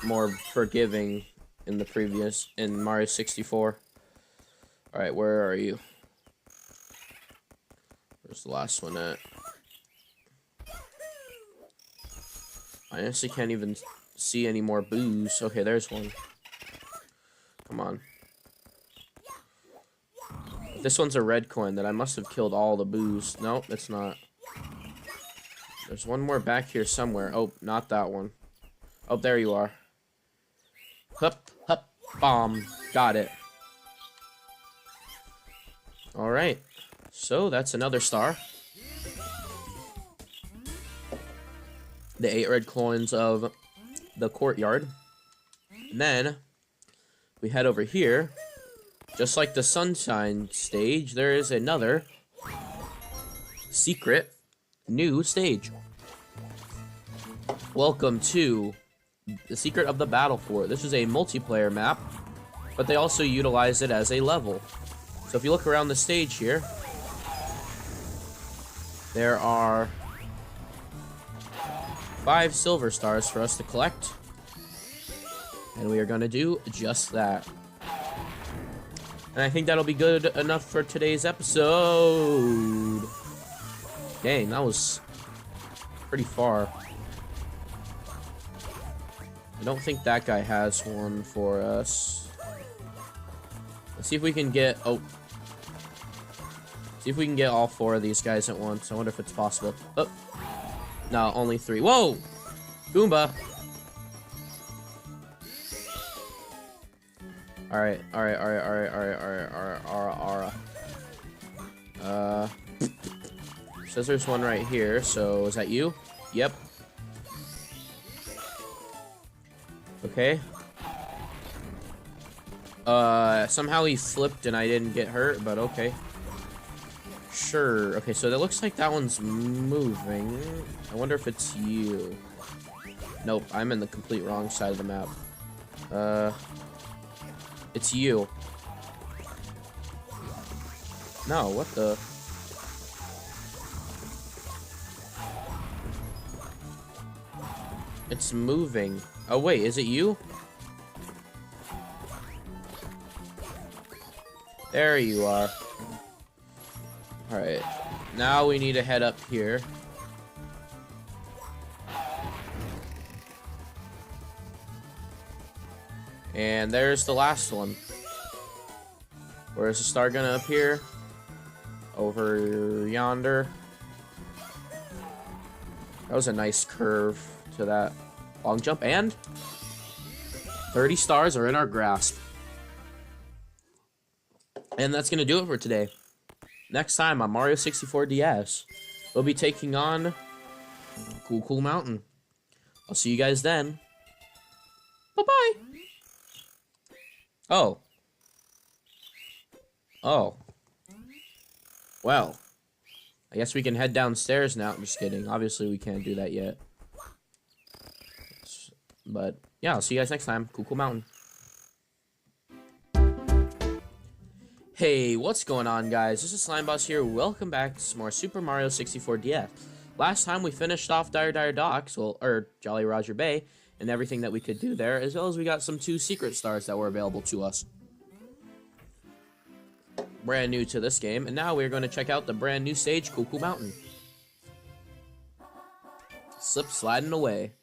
more forgiving in the previous, in Mario 64. Alright, where are you? Where's the last one at? I honestly can't even see any more boos. Okay, there's one. Come on. If this one's a red coin, then I must have killed all the boos. Nope, it's not. There's one more back here somewhere. Oh, not that one. Oh, there you are. Hup, hup, bomb. Got it. Alright. So, that's another star. The 8 red coins of the courtyard. And then, we head over here. Just like the Sunshine stage, there is another secret new stage. Welcome to the Secret of the Battle Fort. This is a multiplayer map, but they also utilize it as a level. So if you look around the stage here, there are 5 silver stars for us to collect. And we are going to do just that. And I think that'll be good enough for today's episode. Dang, that was pretty far. I don't think that guy has one for us. Let's see if we can get... Oh. See if we can get all 4 of these guys at once. I wonder if it's possible. Oh. No, only 3. Whoa! Goomba! Alright. Says there's one right here, so is that you? Yep. Okay. Somehow he flipped and I didn't get hurt, but okay. Sure. Okay, so it looks like that one's moving. I wonder if it's you. Nope, I'm in the complete wrong side of the map. It's you. No, what the... It's moving. Oh, wait, is it you? There you are. Alright. Now we need to head up here. And there's the last one. Where is the star gonna appear? Over yonder. That was a nice curve to that long jump. And 30 stars are in our grasp. And that's gonna do it for today. Next time on Mario 64 DS, we'll be taking on Cool Mountain. I'll see you guys then. Bye-bye. Oh. Oh. Well. I guess we can head downstairs now. I'm just kidding. Obviously, we can't do that yet. But, yeah, I'll see you guys next time. Cool Mountain. Hey, what's going on, guys? This is Slimeboss here. Welcome back to some more Super Mario 64 DS. Last time we finished off Dire Docks, well, or Jolly Roger Bay, and everything that we could do there, as well as we got some 2 secret stars that were available to us. Brand new to this game, and now we're going to check out the brand new stage, Cool Mountain. Slip sliding away.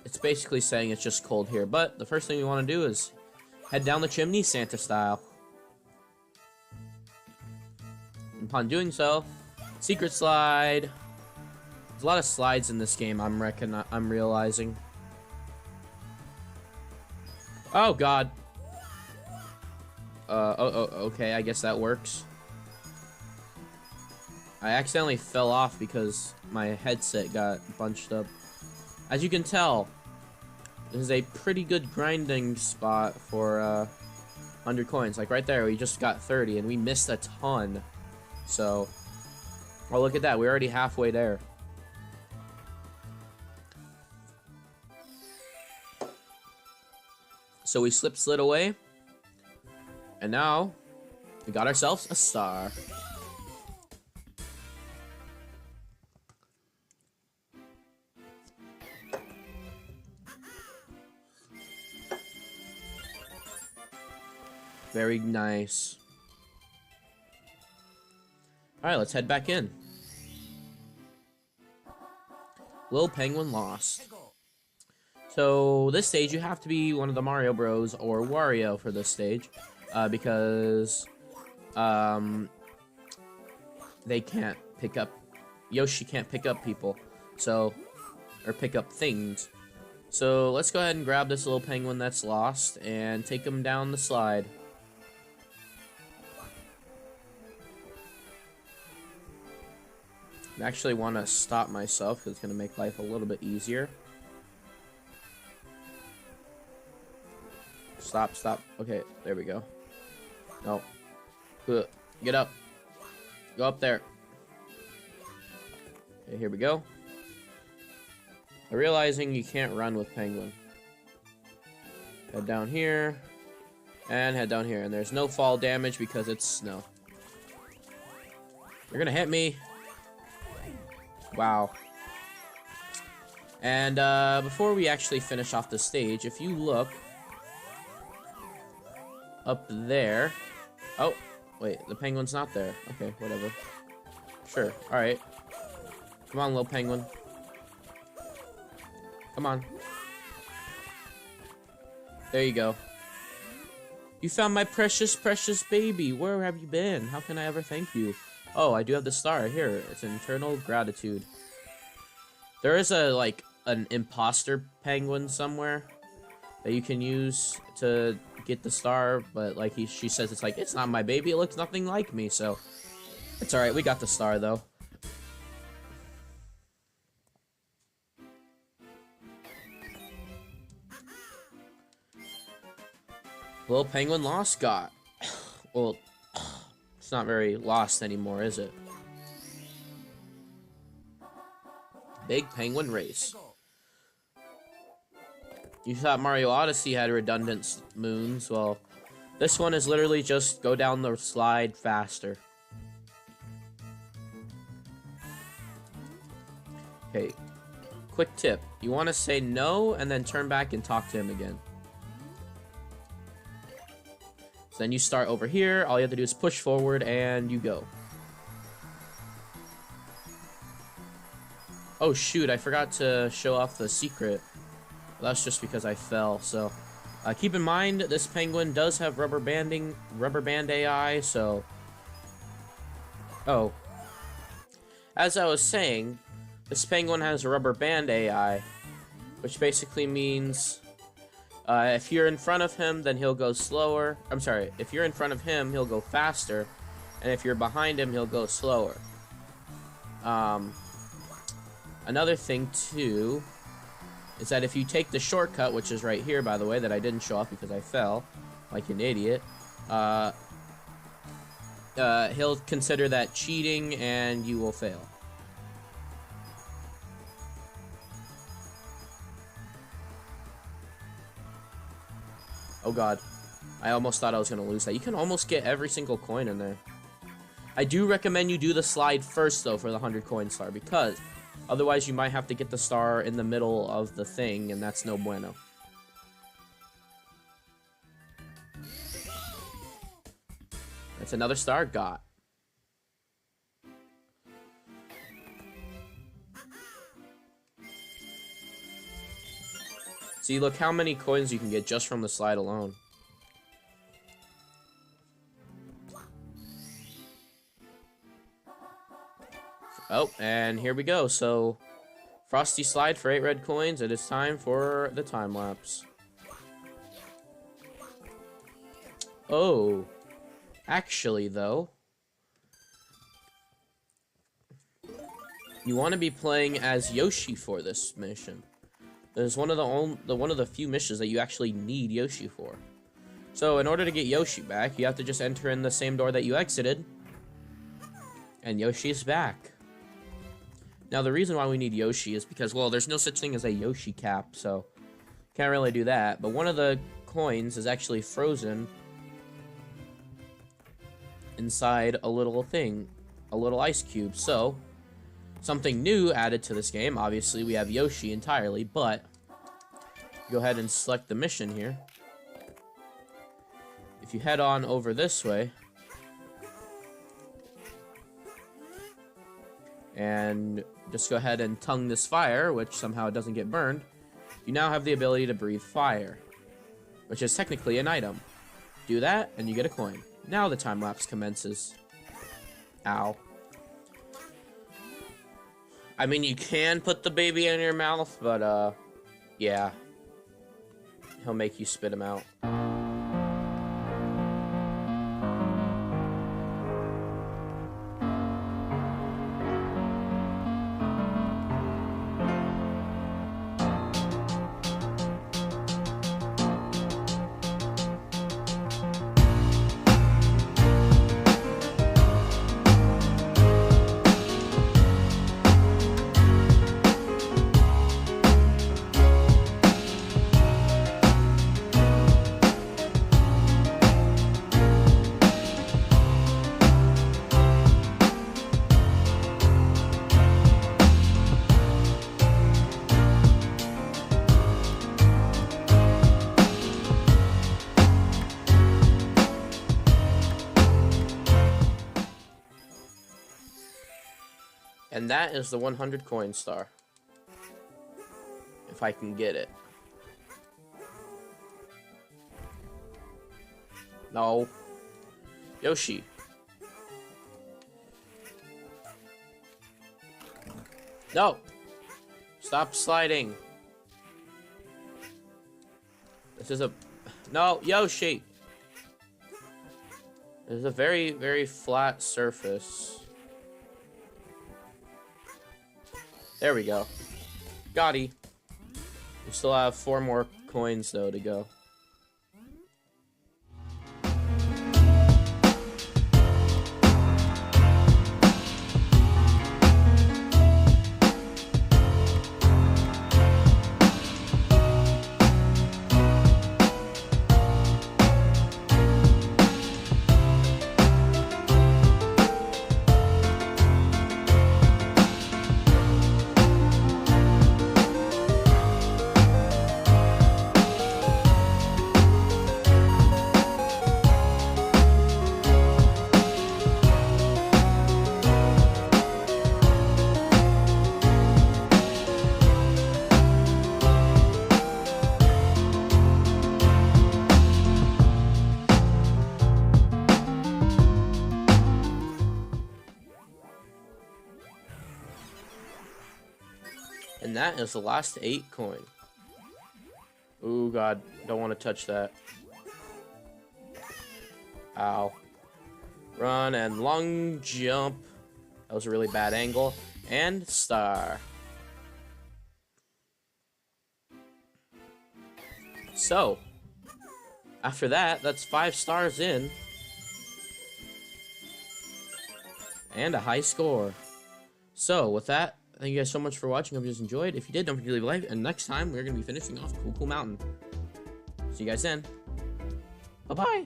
It's basically saying it's just cold here, but the first thing we want to do is head down the chimney Santa style. Upon doing so, secret slide. There's a lot of slides in this game, I'm realizing. Oh god. Okay, I guess that works. I accidentally fell off because my headset got bunched up. As you can tell, this is a pretty good grinding spot for 100 coins. Like right there, we just got 30 and we missed a ton. So, oh look at that, we're already halfway there. So we slid away, and now we got ourselves a star. Very nice. Alright, let's head back in. Little Penguin lost. So, this stage, you have to be one of the Mario Bros. Or Wario for this stage. Because, they can't pick up... Yoshi can't pick up people. So, or pick up things. So, let's go ahead and grab this little penguin that's lost and take him down the slide. I actually want to stop myself because it's going to make life a little bit easier. Stop. Okay, there we go. No. Get up. Go up there. Okay, here we go. I'm realizing you can't run with Penguin. Head down here. And head down here. And there's no fall damage because it's snow. You're gonna hit me. Wow. And before we actually finish off the stage, if you look up there. Oh, wait, the penguin's not there. Okay, whatever. Sure, alright. Come on, little penguin. Come on. There you go. You found my precious, precious baby. Where have you been? How can I ever thank you? Oh, I do have the star. Here, it's eternal gratitude. There is an imposter penguin somewhere that you can use to get the star, but she says it's not my baby. It looks nothing like me, so it's alright. We got the star though. Little penguin lost got. Well, it's not very lost anymore, is it? Big Penguin Race. You thought Mario Odyssey had redundant moons. Well, this one is literally just go down the slide faster. Okay, quick tip. You want to say no and then turn back and talk to him again. So then you start over here. All you have to do is push forward and you go. Oh shoot, I forgot to show off the secret. That's just because I fell, so... keep in mind, this penguin does have rubber band AI, so... Oh. As I was saying, this penguin has rubber band AI, which basically means... if you're in front of him, then he'll go slower. I'm sorry, if you're in front of him, he'll go faster. And if you're behind him, he'll go slower. Another thing, too, is that if you take the shortcut, which is right here, by the way, that I didn't show off because I fell like an idiot, he'll consider that cheating and you will fail. Oh god. I almost thought I was going to lose that. You can almost get every single coin in there. I do recommend you do the slide first, though, for the 100 coin star, because otherwise you might have to get the star in the middle of the thing, and that's no bueno. That's another star got. See, look how many coins you can get just from the slide alone. Oh, and here we go. So, Frosty slide for 8 red coins. It is time for the time lapse. Oh. Actually, though, you want to be playing as Yoshi for this mission. There's one of the few missions that you actually need Yoshi for. So, in order to get Yoshi back, you have to just enter in the same door that you exited. And Yoshi's back. Now, the reason why we need Yoshi is because, well, there's no such thing as a Yoshi cap, so can't really do that. But one of the coins is actually frozen inside a little thing, a little ice cube. So, something new added to this game. Obviously, we have Yoshi entirely, but go ahead and select the mission here. If you head on over this way, and just go ahead and tongue this fire, which somehow doesn't get burned, you now have the ability to breathe fire, which is technically an item. Do that, and you get a coin. Now the time lapse commences. Ow. I mean, you can put the baby in your mouth, but, yeah. He'll make you spit him out. And that is the 100 coin star. If I can get it. No. Yoshi. No. Stop sliding. This is a... No, Yoshi. This is a very, very flat surface. There we go. Gotti. We still have 4 more coins, though, to go. that is the last 8 coin. Ooh, God. Don't want to touch that. Ow. Run and long jump. That was a really bad angle. And star. So, after that, that's 5 stars in. And a high score. So, with that, thank you guys so much for watching. I hope you guys enjoyed. If you did, don't forget to leave a like. And next time, we're going to be finishing off Cool Cool Mountain. See you guys then. Bye-bye.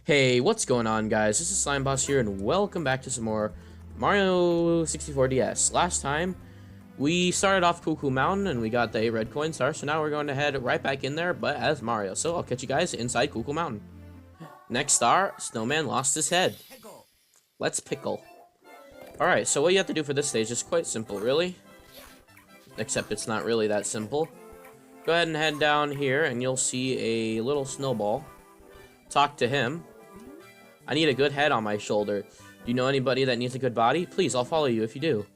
Hey, what's going on, guys? This is Slime Boss here, and welcome back to some more Mario 64 DS. Last time, we started off Cool Cool Mountain, and we got the 8 red coin star, so now we're going to head right back in there, but as Mario. So I'll catch you guys inside Cool Cool Mountain. Next star, Snowman lost his head. Let's pickle. Alright, so what you have to do for this stage is quite simple, really. Except it's not really that simple. Go ahead and head down here, and you'll see a little snowball. Talk to him. I need a good head on my shoulder. Do you know anybody that needs a good body? Please, I'll follow you if you do.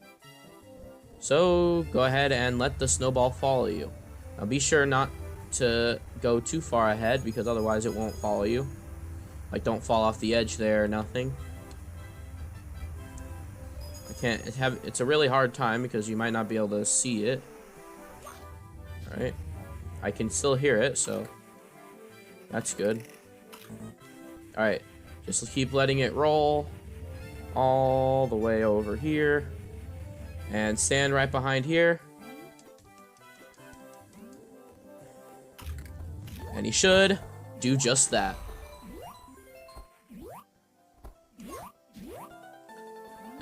So, go ahead and let the snowball follow you. Now, be sure not to go too far ahead, because otherwise it won't follow you. Like, don't fall off the edge there or nothing. It's a really hard time, because you might not be able to see it. Alright. I can still hear it, so that's good. Alright. Just keep letting it roll all the way over here. And stand right behind here. And he should do just that.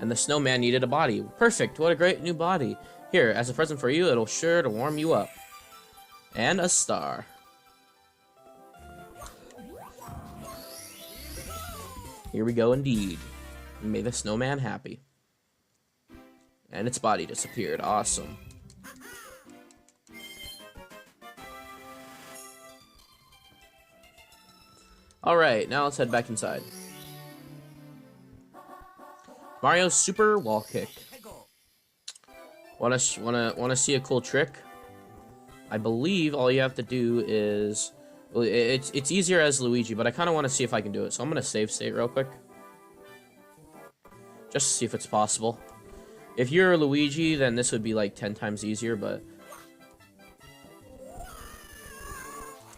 And the snowman needed a body. Perfect, what a great new body. Here, as a present for you, it'll sure to warm you up. And a star. Here we go indeed. We made the snowman happy. And its body disappeared. Awesome. Alright, now let's head back inside. Mario's super wall kick. Wanna see a cool trick? I believe all you have to do is... Well, it's easier as Luigi, but I kind of want to see if I can do it. So I'm going to save state real quick. Just to see if it's possible. If you're Luigi, then this would be like 10 times easier, but...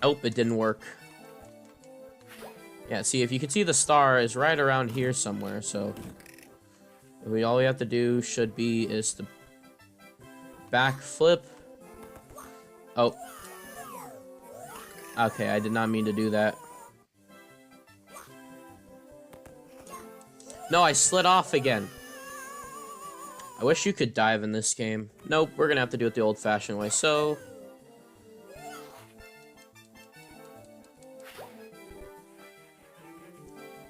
Oh, it didn't work. Yeah, see, if you can see the star is right around here somewhere, so... all we have to do should be is the back flip. Oh. Okay, I did not mean to do that. No, I slid off again. I wish you could dive in this game. Nope, we're gonna have to do it the old-fashioned way, so...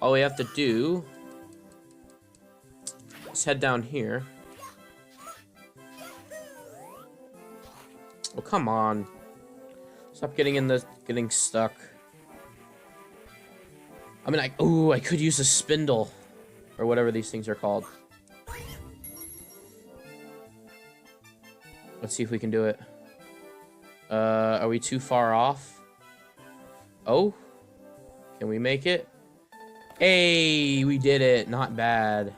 all we have to do... is head down here. Oh, come on. Stop getting stuck. I mean, I could use a spindle. Or whatever these things are called. Let's see if we can do it. Are we too far off? Oh? Can we make it? Hey, we did it. Not bad.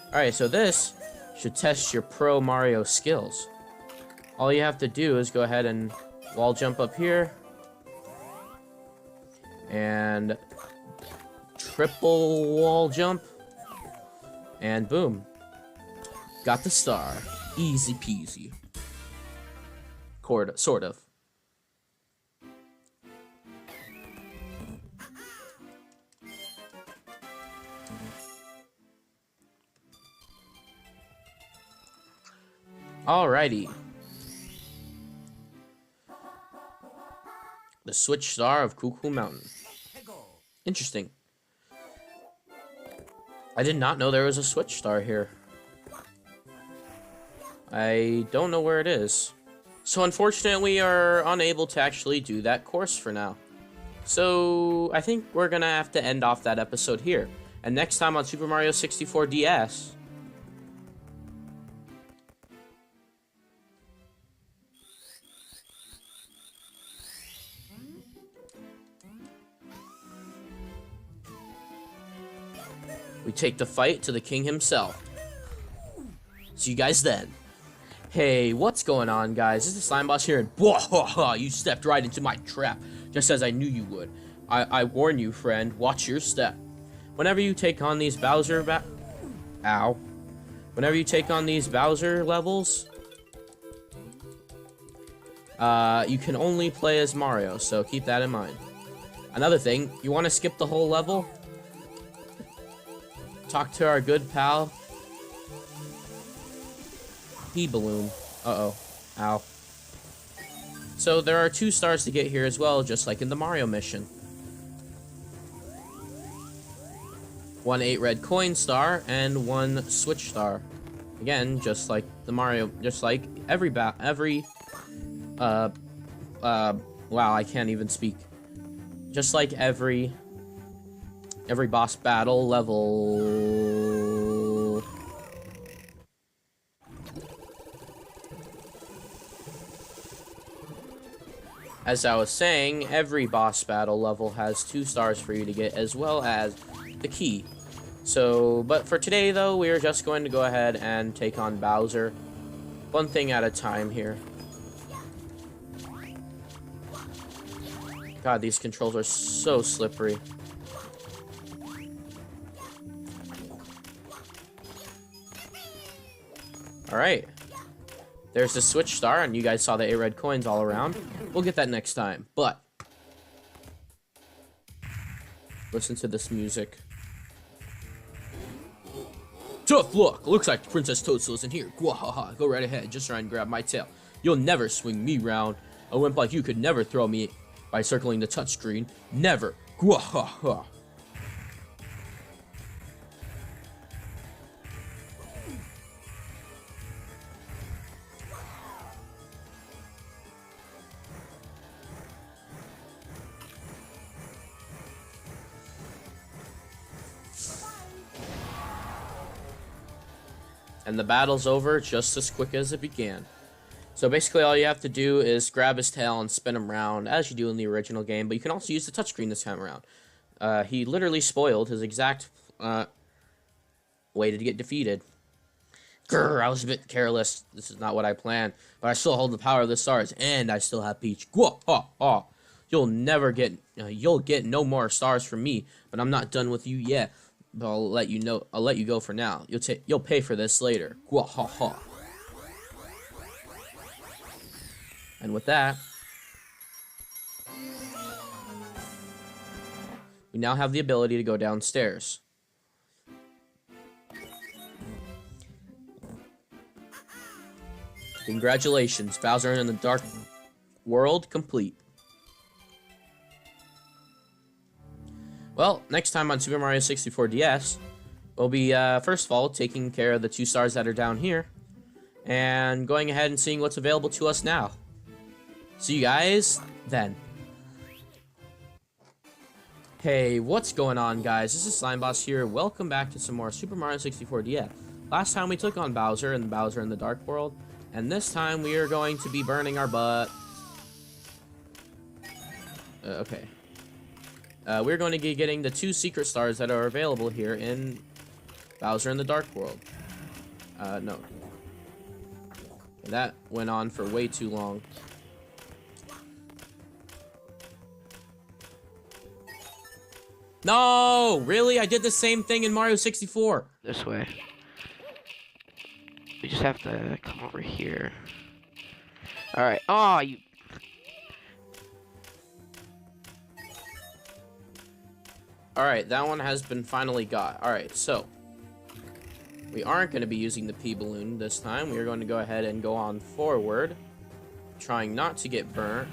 Alright, so this should test your pro Mario skills. All you have to do is go ahead and wall jump up here. And triple wall jump. And boom. Got the star. Easy peasy. Sort of. Alrighty. The Switch Star of Cool Cool Mountain. Interesting. I did not know there was a Switch Star here. I don't know where it is. So unfortunately, we are unable to actually do that course for now. So I think we're gonna have to end off that episode here. And next time on Super Mario 64 DS, we take the fight to the king himself. See you guys then. Hey, what's going on, guys? This is Slime Boss here, and you stepped right into my trap, just as I knew you would. I warn you, friend, watch your step. Whenever you take on these Whenever you take on these Bowser levels, you can only play as Mario, so keep that in mind. Another thing, you want to skip the whole level? Talk to our good pal, P-Balloon. Uh-oh. Ow. So there are 2 stars to get here as well, just like in the Mario mission. 1 8 red coin star and 1 switch star. Again, just like the Mario, just like wow, I can't even speak. Just like every boss battle level. As I was saying, every boss battle level has 2 stars for you to get, as well as the key. So, but for today though, we are just going to go ahead and take on Bowser. One thing at a time here. God, these controls are so slippery. Alright. There's the switch star, and you guys saw the 8 red coins all around. We'll get that next time, but listen to this music. Tough luck! Looks like Princess Toadstool isn't here. Gwahaha, go right ahead, just try and grab my tail. You'll never swing me round. A wimp like you could never throw me by circling the touchscreen. Never. Gwahaha. And the battle's over just as quick as it began. So basically all you have to do is grab his tail and spin him around as you do in the original game, but you can also use the touchscreen this time around. He literally spoiled his exact way to get defeated. Grr, I was a bit careless. This is not what I planned, but I still hold the power of the stars, and I still have Peach. Gwa-ha-ha. You'll never get, you'll get no more stars from me, but I'm not done with you yet. But I'll let you know. I'll let you go for now. You'll pay for this later. Gwahaha. And with that, we now have the ability to go downstairs. Congratulations, Bowser in the Dark World complete. Well, next time on Super Mario 64 DS, we'll be, first of all, taking care of the 2 stars that are down here, and going ahead and seeing what's available to us now. See you guys then. Hey, what's going on, guys? This is Slime Boss here. Welcome back to some more Super Mario 64 DS. Last time we took on Bowser in the Dark World, and this time we are going to be burning our butt. Okay. We're going to be getting the 2 secret stars that are available here in Bowser in the Dark World. No. That went on for way too long. No! Really? I did the same thing in Mario 64. This way. We just have to come over here. Alright. Oh, you... Alright, that one has been finally got. Alright, so we aren't going to be using the P-Balloon this time. We are going to go ahead and go on forward, trying not to get burnt.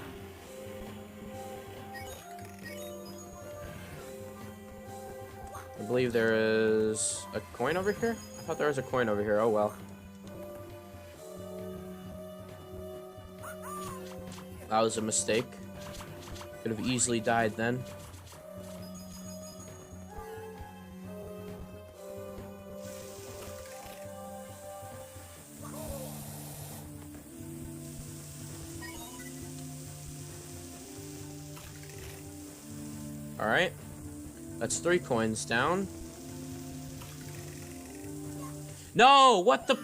I believe there is a coin over here? I thought there was a coin over here. Oh well. That was a mistake. Could have easily died then. Alright. That's 3 coins down. No, what the?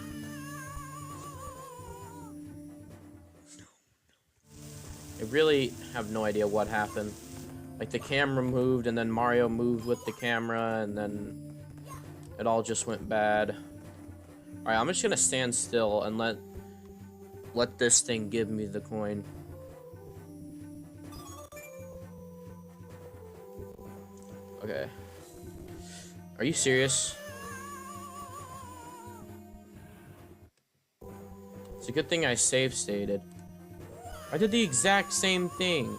I really have no idea what happened. Like, the camera moved, and then Mario moved with the camera, and then it all just went bad. Alright, I'm just gonna stand still and let this thing give me the coin. Okay. Are you serious? It's a good thing I save stated. I did the exact same thing.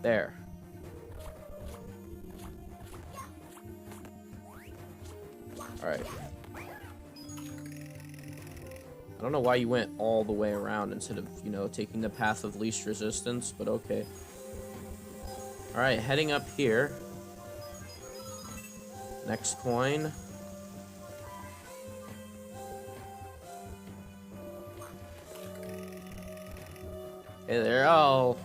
There. Alright. I don't know why you went all the way around instead of, you know, taking the path of least resistance, but okay. Alright, heading up here. Next coin. Hey there, oh.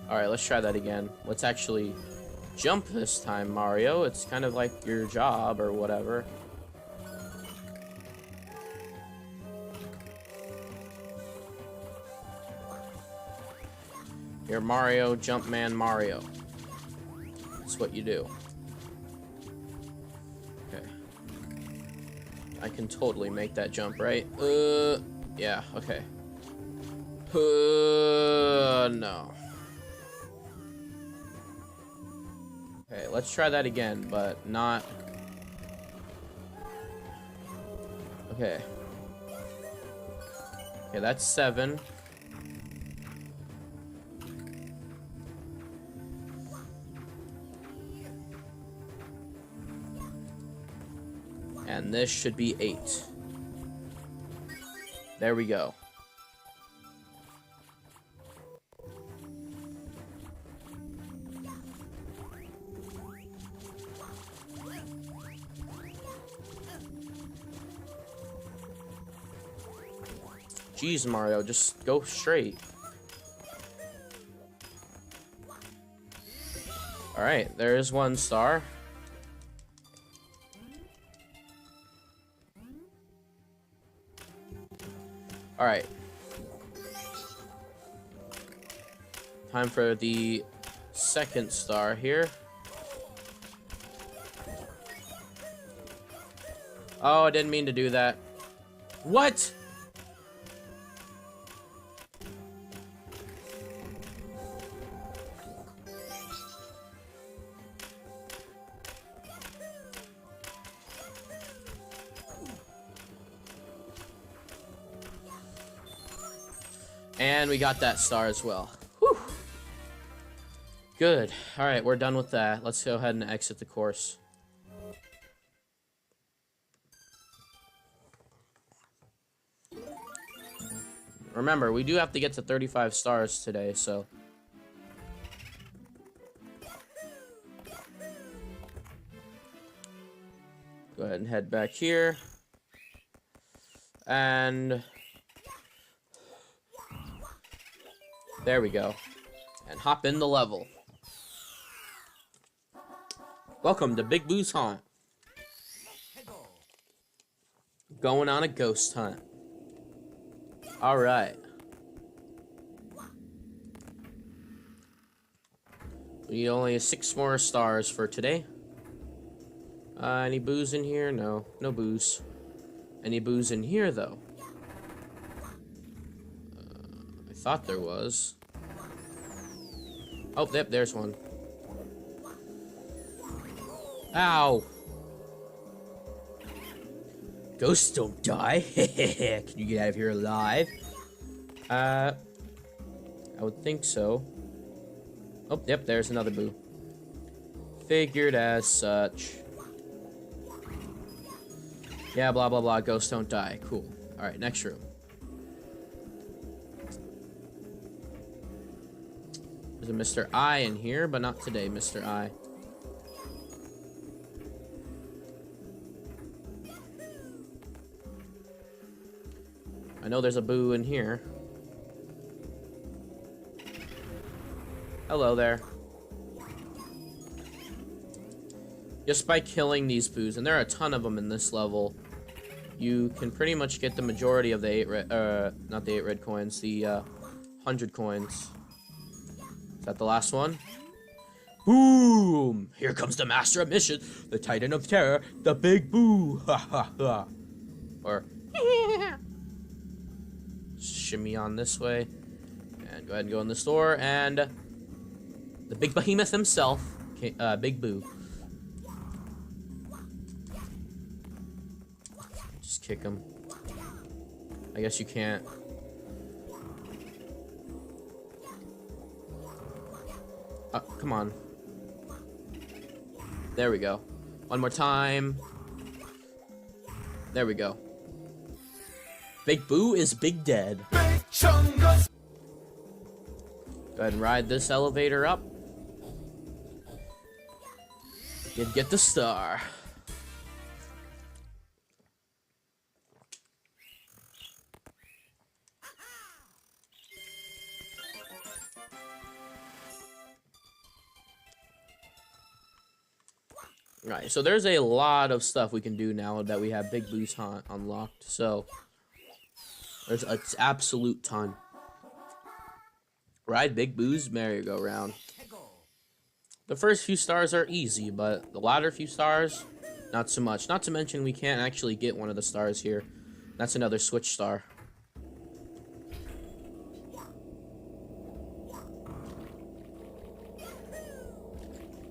Alright, let's try that again. Let's actually jump this time, Mario. It's kind of like your job or whatever. You're Mario, Jumpman Mario. That's what you do. Okay. I can totally make that jump, right? Yeah, okay. No. Okay, let's try that again, but not... Okay. Okay, that's 7. And this should be 8. There we go. Jeez, Mario, just go straight. Alright, there is 1 star. Alright. Time for the 2nd star here. Oh, I didn't mean to do that. What? And we got that star as well. Whew. Good. Alright, we're done with that. Let's go ahead and exit the course. Remember, we do have to get to 35 stars today, so... Go ahead and head back here. And... There we go. And hop in the level. Welcome to Big Boo's Haunt. Going on a ghost hunt. Alright. We need only 6 more stars for today. Any booze in here? No. No booze. Any booze in here, though? I thought there was. Oh, yep, there's one. Ow! Ghosts don't die. Can you get out of here alive? I would think so. Oh, yep, there's another boo. Figured as such. Yeah, blah, blah, blah. Ghosts don't die. Cool. Alright, next room. There's a Mr. I in here, but not today, Mr. I. I know there's a boo in here. Hello there. Just by killing these boos, and there are a ton of them in this level, you can pretty much get the majority of the 8 red, not the 8 red coins, the 100 coins. Is that the last one? Boom! Here comes the master of mission, the titan of terror, the big boo! Ha ha ha! Or shimmy on this way, and go ahead and go in the store, and the big behemoth himself, Big Boo. Just kick him. I guess you can't. Come on. There we go. One more time. There we go. Big Boo is big dead. Go ahead and ride this elevator up. Get the star. Right, so there's a lot of stuff we can do now that we have Big Boo's Haunt unlocked. So there's an absolute ton. Ride Big Boo's merry-go-round. The first few stars are easy, but the latter few stars, not so much. Not to mention we can't actually get one of the stars here. That's another switch star.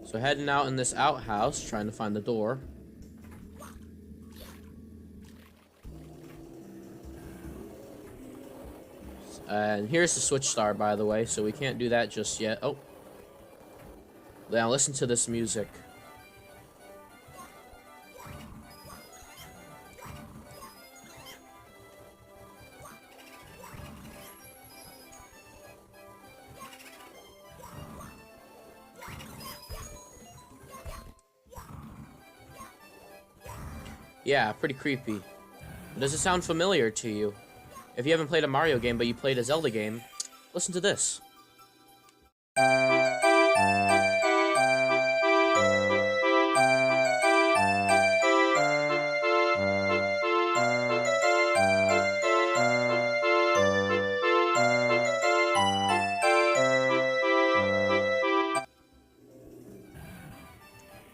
So heading out in this outhouse, trying to find the door. And here's the switch star, by the way, so we can't do that just yet. Oh. Now listen to this music. Yeah, pretty creepy. Does it sound familiar to you? If you haven't played a Mario game, but you played a Zelda game, listen to this.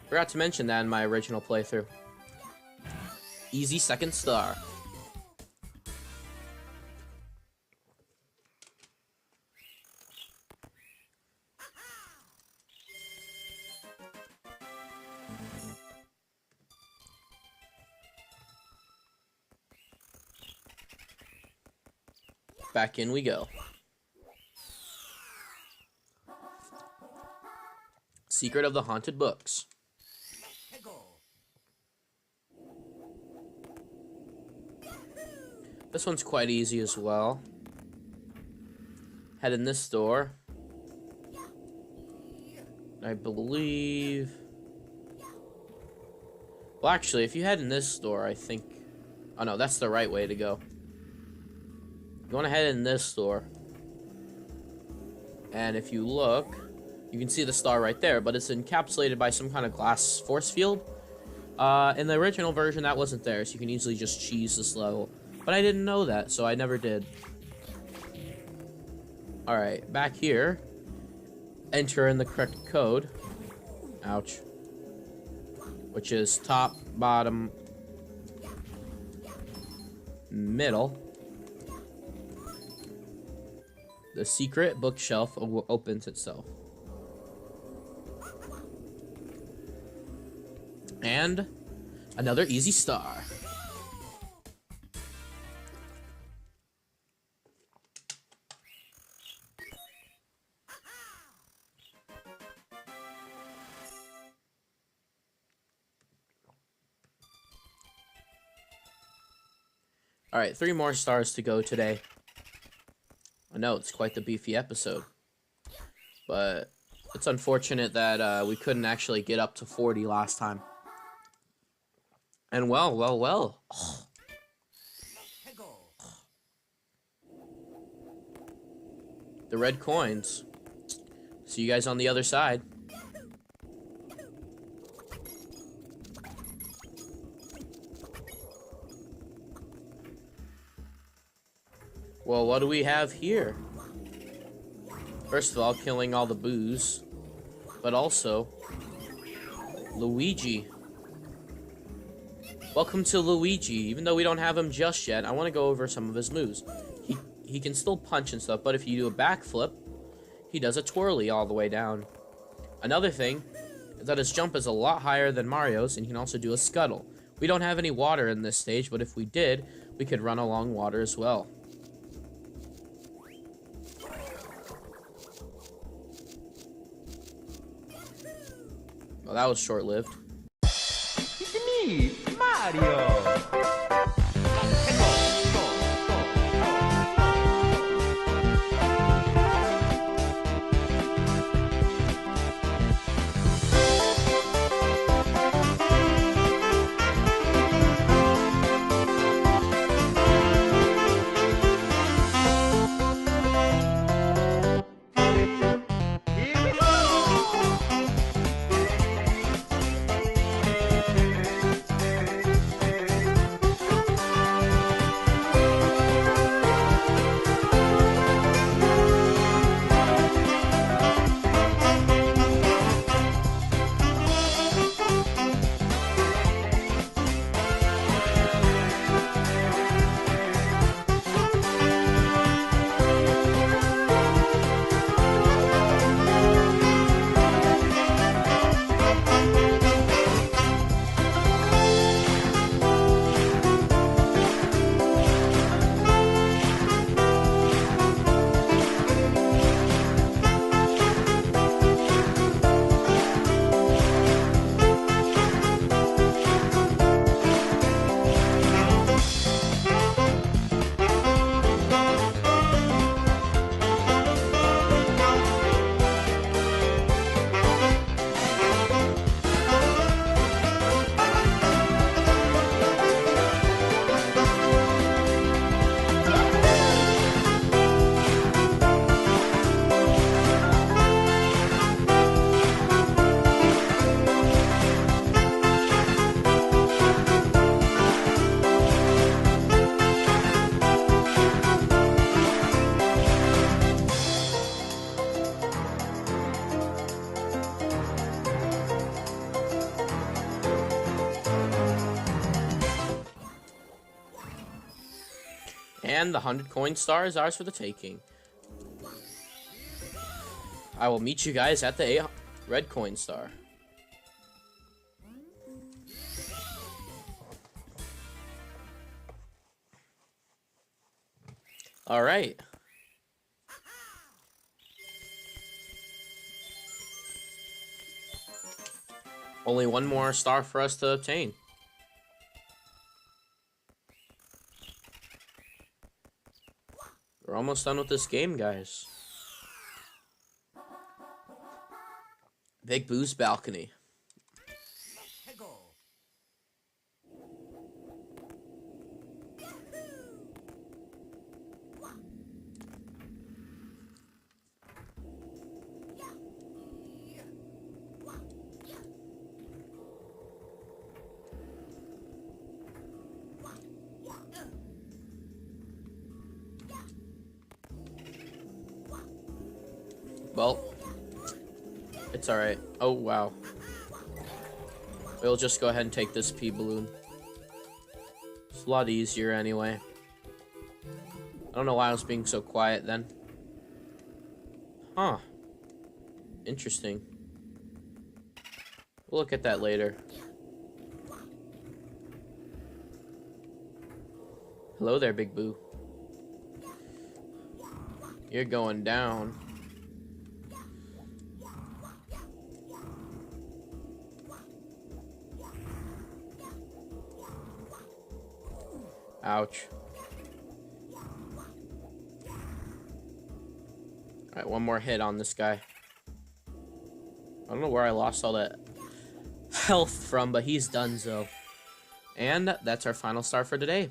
Forgot to mention that in my original playthrough. Easy second star. Back in we go. Secret of the Haunted Books. This one's quite easy as well. Head in this door. I believe... Well, actually, if you head in this door, I think... Oh, no, that's the right way to go. You want to head in this door. And if you look, you can see the star right there, but it's encapsulated by some kind of glass force field. In the original version, that wasn't there, so you can easily just cheese this level. But I didn't know that, so I never did. Alright, back here. Enter in the correct code. Ouch. Which is top, bottom, middle. The secret bookshelf opens itself. And another easy star. Alright, 3 more stars to go today. I know, it's quite the beefy episode. But it's unfortunate that we couldn't actually get up to 40 last time. And well. Oh. The red coins. See you guys on the other side. Well, what do we have here? First of all, killing all the boos. But also, Luigi. Welcome to Luigi. Even though we don't have him just yet, I want to go over some of his moves. He can still punch and stuff, but if you do a backflip, he does a twirly all the way down. Another thing is that his jump is a lot higher than Mario's, and he can also do a scuttle. We don't have any water in this stage, but if we did, we could run along water as well. Well, that was short-lived. It's me, Mario. Here we go. And the 100 coin star is ours for the taking. I will meet you guys at the red coin star. All right. Only one more star for us to obtain. We're almost done with this game, guys. Big Boo's balcony. Well, it's alright. Oh, wow. We'll just go ahead and take this pea balloon. It's a lot easier anyway. I don't know why I was being so quiet then. Huh. Interesting. We'll look at that later. Hello there, Big Boo. You're going down. Ouch. Alright, one more hit on this guy. I don't know where I lost all that health from, but he's donezo. And that's our final star for today.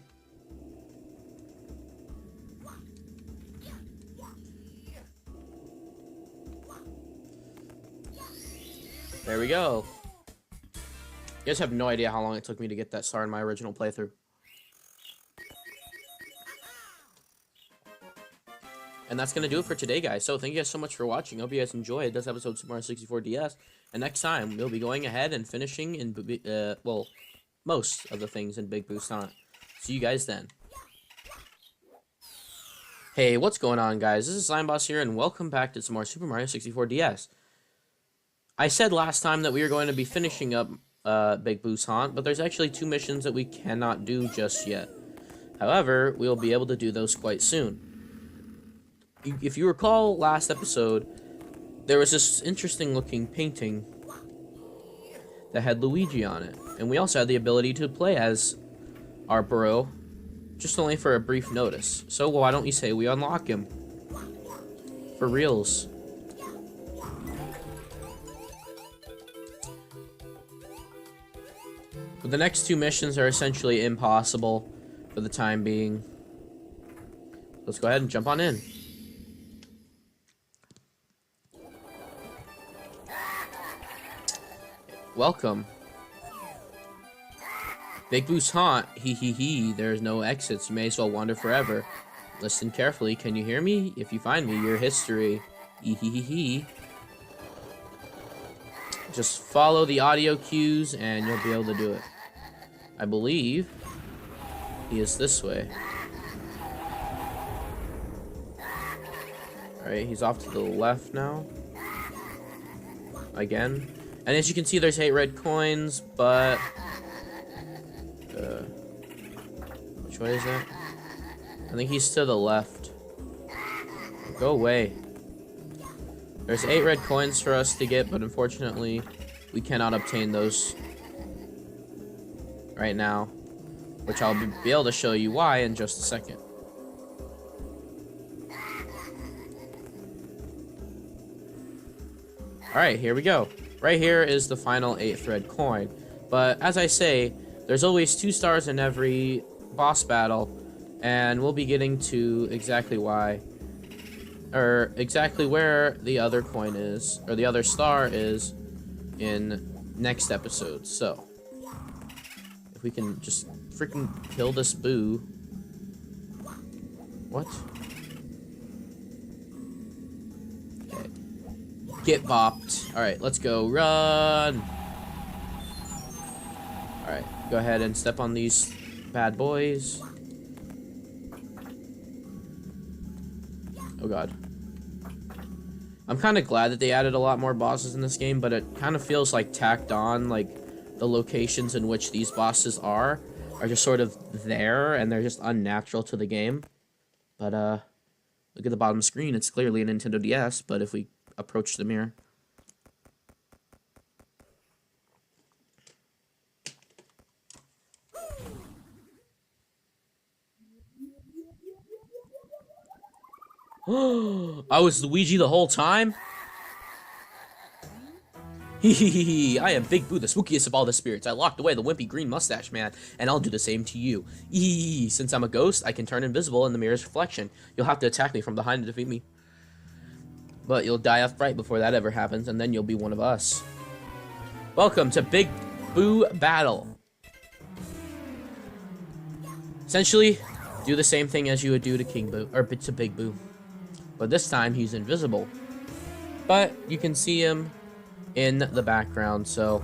There we go. You guys have no idea how long it took me to get that star in my original playthrough. And that's going to do it for today, guys. So thank you guys so much for watching. Hope you guys enjoyed this episode of Super Mario 64 DS. And next time, we'll be going ahead and finishing in, well, most of the things in Big Boost Hunt. See you guys then. Hey, what's going on, guys? This is Slime Boss here, and welcome back to some more Super Mario 64 DS. I said last time that we were going to be finishing up Big Boost Hunt, but there's actually 2 missions that we cannot do just yet. However, we'll be able to do those quite soon. If you recall last episode, there was this interesting looking painting that had Luigi on it. And we also had the ability to play as our bro, just only for a brief notice. So why don't you say we unlock him? For reals. But the next 2 missions are essentially impossible for the time being. Let's go ahead and jump on in. Welcome. Big Boost Hunt, hee, there's no exits, you may as well wander forever. Listen carefully, can you hear me? If you find me, your history, hee. Just follow the audio cues and you'll be able to do it. I believe he is this way. Alright, he's off to the left now. Again. And as you can see, there's 8 red coins, but... which way is that? I think he's to the left. Go away. There's 8 red coins for us to get, but unfortunately, we cannot obtain those right now. Which I'll be able to show you why in just a second. Alright, here we go. Right here is the final 8th red coin. But as I say, there's always 2 stars in every boss battle, and we'll be getting to exactly why, or exactly where the other coin is, or the other star is, in next episode. So, if we can just freaking kill this boo. What? Get bopped. Alright, let's go. Run! Alright, go ahead and step on these bad boys. Oh god. I'm kind of glad that they added a lot more bosses in this game, but it kind of feels like tacked on, like the locations in which these bosses are just sort of there, and they're just unnatural to the game. But, look at the bottom screen. It's clearly a Nintendo DS, but if we approach the mirror. I was Luigi the whole time? Hehehe, I am Big Boo, the spookiest of all the spirits. I locked away the wimpy green mustache man, and I'll do the same to you. Eee, since I'm a ghost, I can turn invisible in the mirror's reflection. You'll have to attack me from behind to defeat me. But you'll die off right before that ever happens, and then you'll be one of us. Welcome to Big Boo Battle. Essentially, do the same thing as you would do to King Boo, or to Big Boo. But this time, he's invisible. But you can see him in the background, so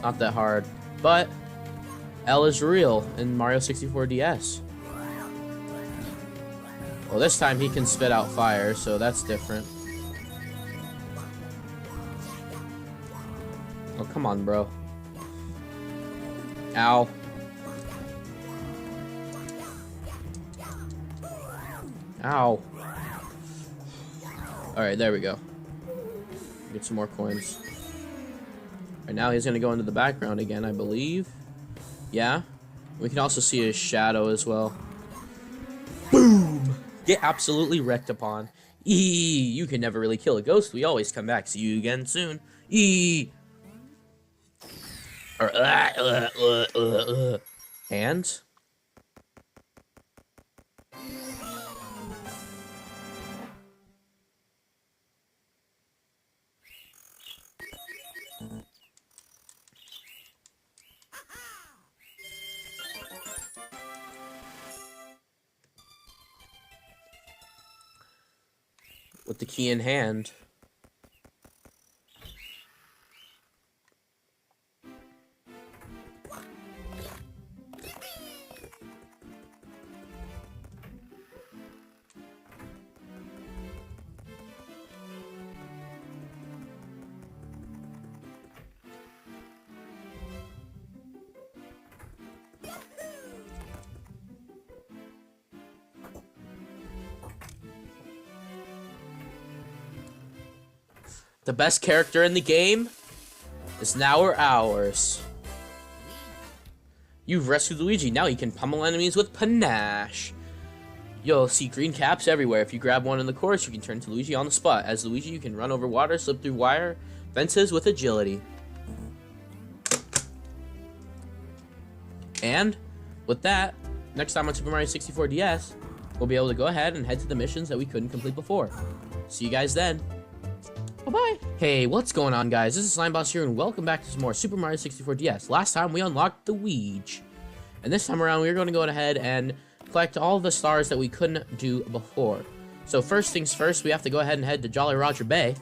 not that hard. But L is real in Mario 64 DS. Well, this time he can spit out fire, so that's different. Oh, come on, bro. Ow. Ow. Alright, there we go. Get some more coins. Right now he's gonna go into the background again, I believe. Yeah. We can also see his shadow as well. Boom! Get absolutely wrecked upon. Eee! You can never really kill a ghost. We always come back. See you again soon. Eee! Or and with the key in hand. The best character in the game is now ours. You've rescued Luigi. Now you can pummel enemies with panache. You'll see green caps everywhere. If you grab one in the course, you can turn to Luigi on the spot. As Luigi, you can run over water, slip through wire fences with agility. And with that, next time on Super Mario 64 DS, we'll be able to go ahead and head to the missions that we couldn't complete before. See you guys then. Bye-bye. Hey, what's going on, guys? This is Slimeboss here, and welcome back to some more Super Mario 64 DS. Last time, we unlocked the Luigi. And this time around, we're going to go ahead and collect all the stars that we couldn't do before. So first things first, we have to go ahead and head to Jolly Roger Bay.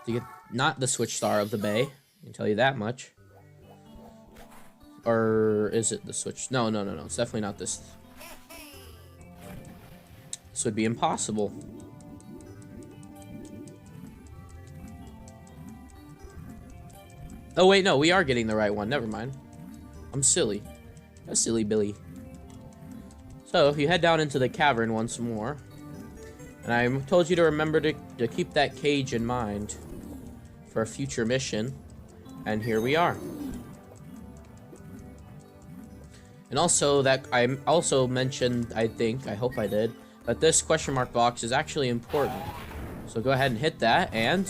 To get not the Switch Star of the Bay, I can tell you that much. Or is it the Switch? No. It's definitely not this. This would be impossible. Oh, wait, no, we are getting the right one. Never mind. I'm silly. A silly Billy. So, if you head down into the cavern once more, and I told you to remember to keep that cage in mind for a future mission, and here we are. And also, that I also mentioned, I hope I did, that this question mark box is actually important. So go ahead and hit that, and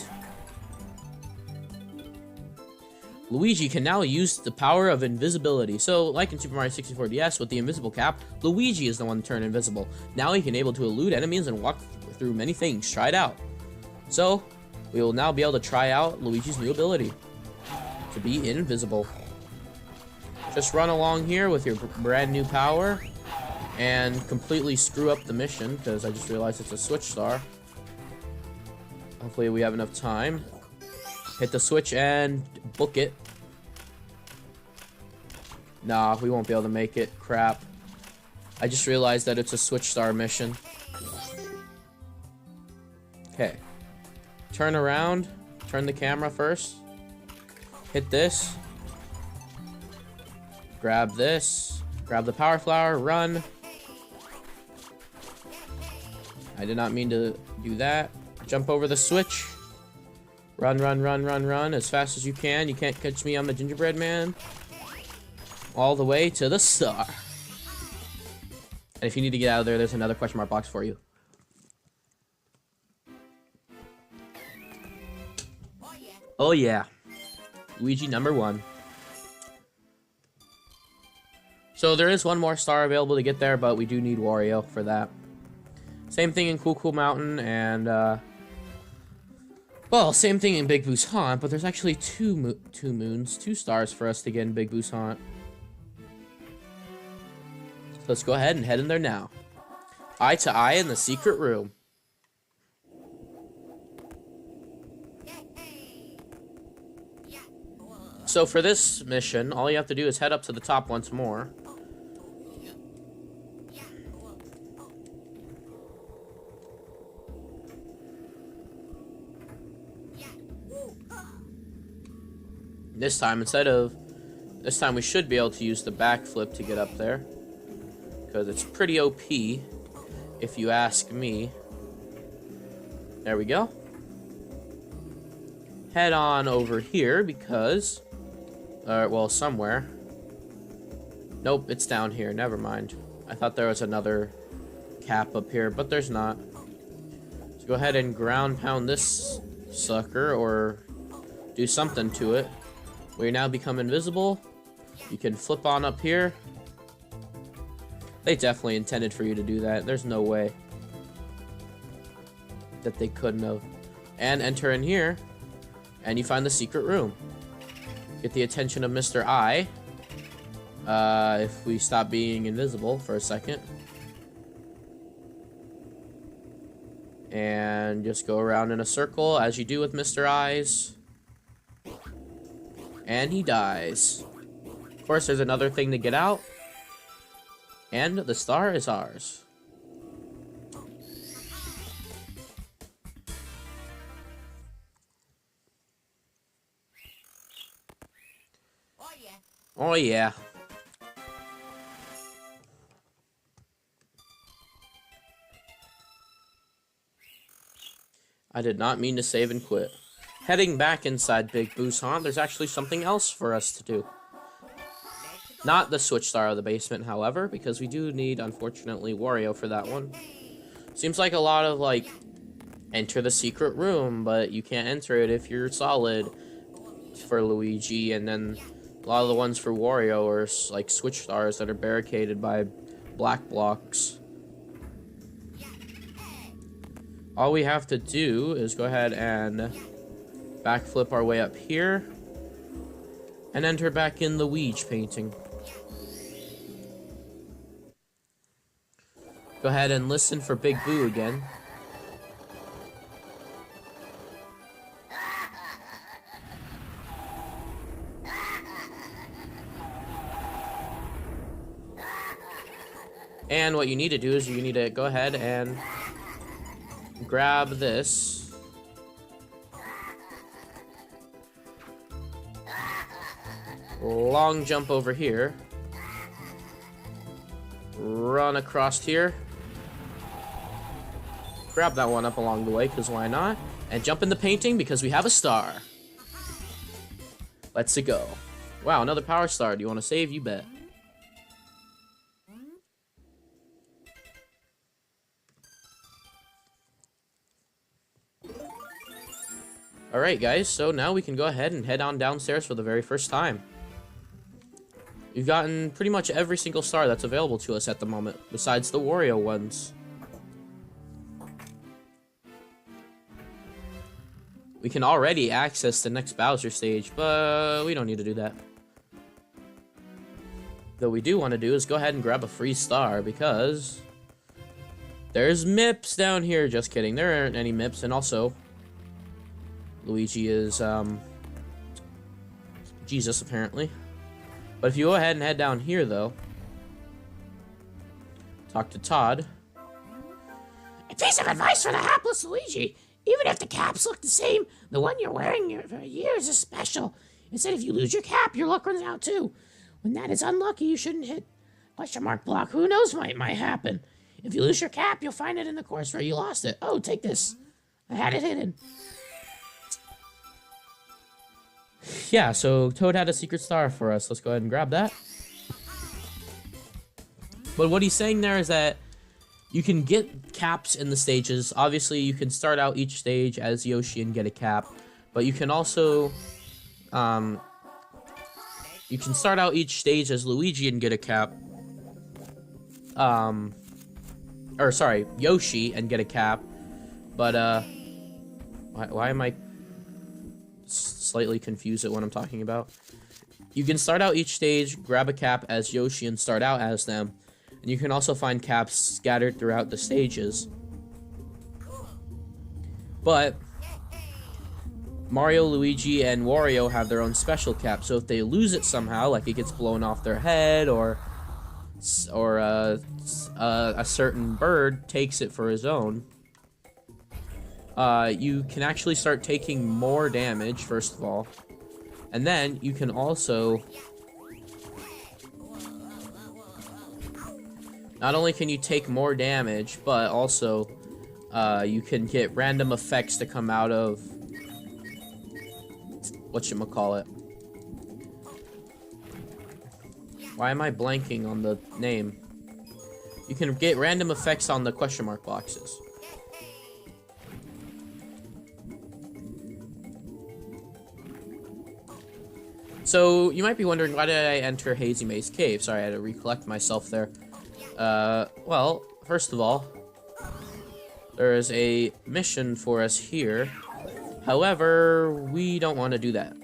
Luigi can now use the power of invisibility. So, like in Super Mario 64 DS with the invisible cap, Luigi is the one to turn invisible. Now he can able to elude enemies and walk through many things. Try it out. So, we will now be able to try out Luigi's new ability to be invisible. Just run along here with your brand new power and completely screw up the mission, because I just realized it's a Switch Star. Hopefully we have enough time. Hit the switch and book it. Nah, we won't be able to make it. Crap. I just realized that it's a Switch Star mission. Okay. Turn around. Turn the camera first. Hit this. Grab this. Grab the power flower. Run. I did not mean to do that. Jump over the switch. Run as fast as you can. You can't catch me, I'm the gingerbread man. All the way to the star. And if you need to get out of there, there's another question mark box for you. Oh yeah. Luigi number 1. So there is one more star available to get there, but we do need Wario for that. Same thing in Cool Cool Mountain, and well, same thing in Big Boo's Haunt, but there's actually two stars for us to get in Big Boo's Haunt. So let's go ahead and head in there now. Eye to eye in the secret room. So for this mission, all you have to do is head up to the top once more. This time we should be able to use the backflip to get up there, because it's pretty OP, if you ask me. There we go. Head on over here, because, well, somewhere. Nope, it's down here, never mind. I thought there was another cap up here, but there's not. So go ahead and ground pound this sucker, or do something to it. We now become invisible. You can flip on up here. They definitely intended for you to do that. There's no way that they couldn't have. And enter in here, and you find the secret room. Get the attention of Mr. I. If we stop being invisible for a second. And just go around in a circle as you do with Mr. Eyes. And he dies. Of course, there's another thing to get out. And the star is ours. Oh yeah. I did not mean to save and quit. Heading back inside Big Busan, there's actually something else for us to do. Not the Switch Star of the basement, however, because we do need, unfortunately, Wario for that one. Seems like a lot of, like, enter the secret room, but you can't enter it if you're solid for Luigi, and then a lot of the ones for Wario are, like, Switch Stars that are barricaded by black blocks. All we have to do is go ahead and backflip our way up here and enter back in the Luigi painting. Go ahead and listen for Big Boo again. And what you need to do is you need to go ahead and grab this. Long jump over here. Run across here. Grab that one up along the way, because why not? And jump in the painting, because we have a star. Let's go. Wow, another power star. Do you want to save? You bet. Alright guys, so now we can go ahead and head on downstairs for the very first time. We've gotten pretty much every single star that's available to us at the moment, besides the Wario ones. We can already access the next Bowser stage, but we don't need to do that. Though we do want to do is go ahead and grab a free star, because there's MIPS down here. Just kidding, there aren't any MIPS, and also Luigi is, Jesus, apparently. But if you go ahead and head down here, though, talk to Todd. A piece of advice for the hapless Luigi. Even if the caps look the same, the one you're wearing for years is special. Instead, if you lose your cap, your luck runs out, too. When that is unlucky, you shouldn't hit question mark block. Who knows what might happen? If you lose your cap, you'll find it in the course where you lost it. Oh, take this. I had it hidden. Yeah, so Toad had a secret star for us. Let's go ahead and grab that. But what he's saying there is that you can get caps in the stages. Obviously, you can start out each stage as Yoshi and get a cap. But you can also... you can start out each stage as Luigi and get a cap. Or, sorry, Yoshi and get a cap. But, why am I slightly confused at what I'm talking about? You can start out each stage, grab a cap as Yoshi, and start out as them. And you can also find caps scattered throughout the stages. But Mario, Luigi, and Wario have their own special cap, so if they lose it somehow, like it gets blown off their head, or a certain bird takes it for his own, you can actually start taking more damage, first of all. And then you can also... Not only can you take more damage, but also you can get random effects to come out of... whatchamacallit. Why am I blanking on the name? You can get random effects on the question mark boxes. So, you might be wondering, why did I enter Hazy Maze Cave? Sorry, I had to recollect myself there. Well, first of all, there is a mission for us here. However, we don't want to do that.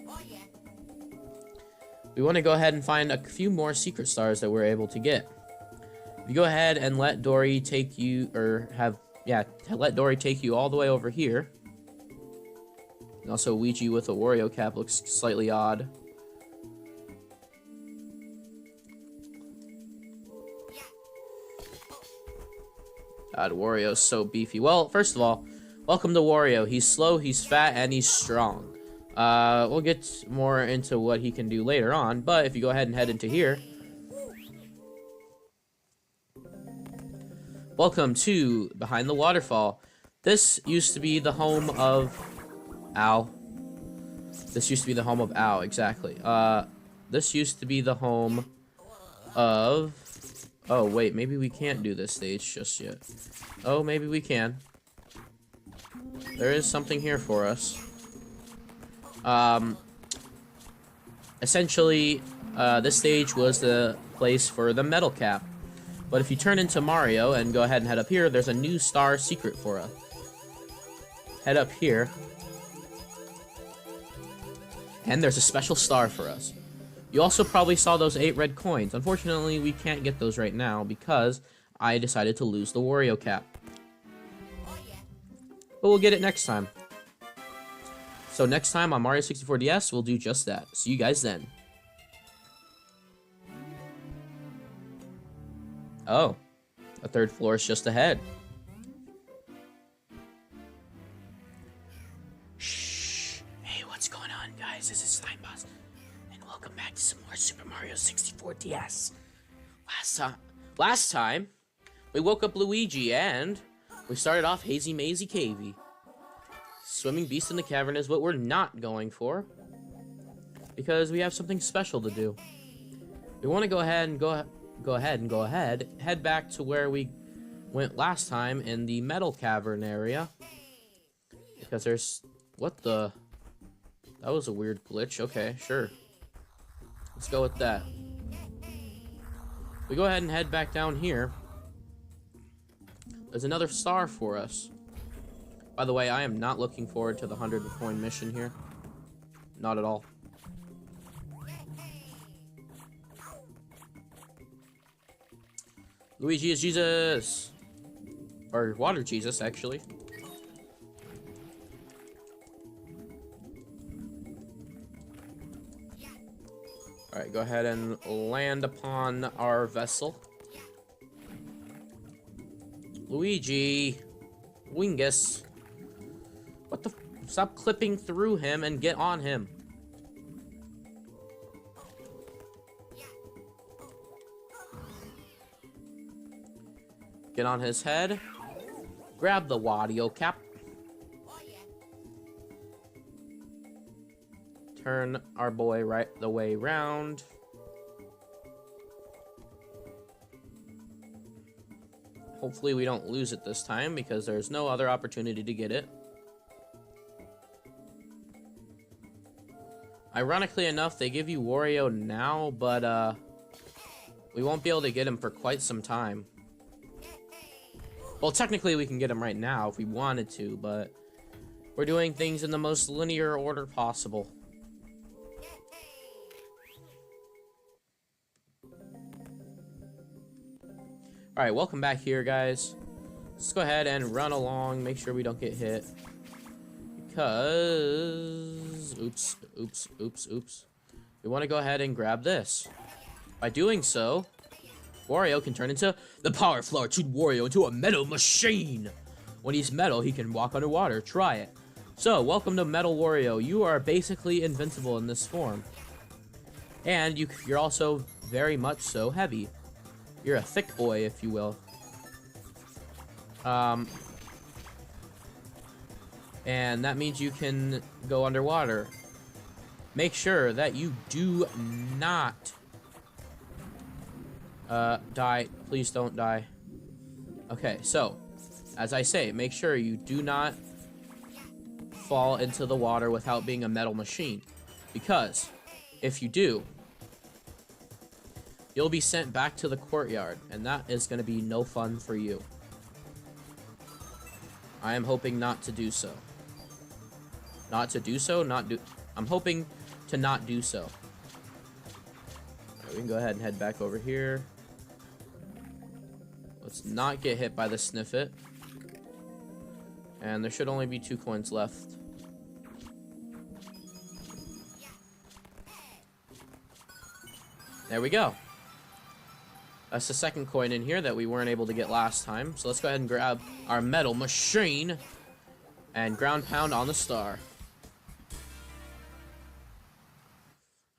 We want to go ahead and find a few more secret stars that we're able to get. If you go ahead and let Dory take you, or have yeah, let Dory take you all the way over here. And also, Luigi with a Wario cap looks slightly odd. God, Wario's so beefy. Well, first of all, welcome to Wario. He's slow, he's fat, and he's strong. We'll get more into what he can do later on, but if you go ahead and head into here. Welcome to Behind the Waterfall. This used to be the home of... Ow. This used to be the home of... Ow, exactly. This used to be the home of... Oh, wait, maybe we can't do this stage just yet. Oh, maybe we can. There is something here for us. Essentially, this stage was the place for the metal cap. But if you turn into Mario and go ahead and head up here, there's a new star secret for us. Head up here. And there's a special star for us. You also probably saw those 8 red coins. Unfortunately, we can't get those right now because I decided to lose the Wario cap. But we'll get it next time. So next time on Mario 64 DS, we'll do just that. See you guys then. Oh, the 3rd floor is just ahead. Shh. Hey, what's going on, guys? This is Slime Boss. And welcome back to some more Super Mario 64 DS. Last time, we woke up Luigi and we started off Hazy Mazy Cavey. Swimming Beast in the Cavern is what we're not going for, because we have something special to do. We want to go ahead, head back to where we went last time in the Metal Cavern area, because there's... What the... That was a weird glitch. Okay, sure. Let's go with that. We go ahead and head back down here. There's another star for us. By the way, I am not looking forward to the 100 coin mission here. Not at all. Luigi is Jesus! Or Water Jesus, actually. Alright, go ahead and land upon our vessel. Luigi! Wingus! What the... Stop clipping through him and get on him. Get on his head. Grab the Wario cap. Turn our boy right the way round. Hopefully we don't lose it this time, because there's no other opportunity to get it. Ironically enough, they give you Wario now, but we won't be able to get him for quite some time. Well, technically we can get him right now if we wanted to, but we're doing things in the most linear order possible. Alright, welcome back here, guys. Let's go ahead and run along, make sure we don't get hit. Because... Oops. We want to go ahead and grab this. By doing so, Wario can turn into... The power flower turned Wario into a metal machine! When he's metal, he can walk underwater. Try it. So, welcome to Metal Wario. You are basically invincible in this form. And you're also very much so heavy. You're a thick boy, if you will. And that means you can go underwater. Make sure that you do not die. Please don't die. Okay, so, as I say, make sure you do not fall into the water without being a metal machine. Because, if you do, you'll be sent back to the courtyard, and that is going to be no fun for you. I am hoping not to do so. I'm hoping to not do so. Right, we can go ahead and head back over here. Let's not get hit by the Sniffit. And there should only be 2 coins left. There we go. That's the second coin in here that we weren't able to get last time. So let's go ahead and grab our metal machine and ground pound on the star.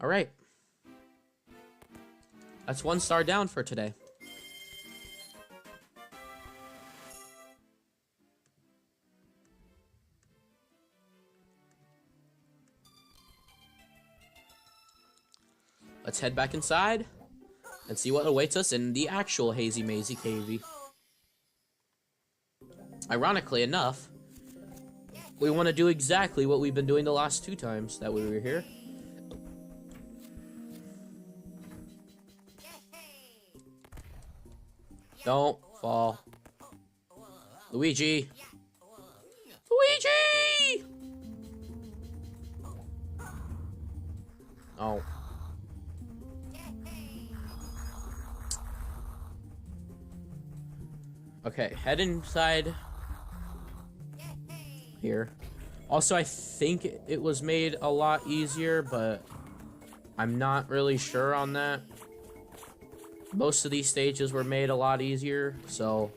Alright. That's 1 star down for today. Let's head back inside and see what awaits us in the actual Hazy Mazy Cavey. Ironically enough, we want to do exactly what we've been doing the last 2 times that we were here. Don't fall. Luigi! Luigi! Oh. Okay, head inside here. Also, I think it was made a lot easier, but I'm not really sure on that. Most of these stages were made a lot easier, so...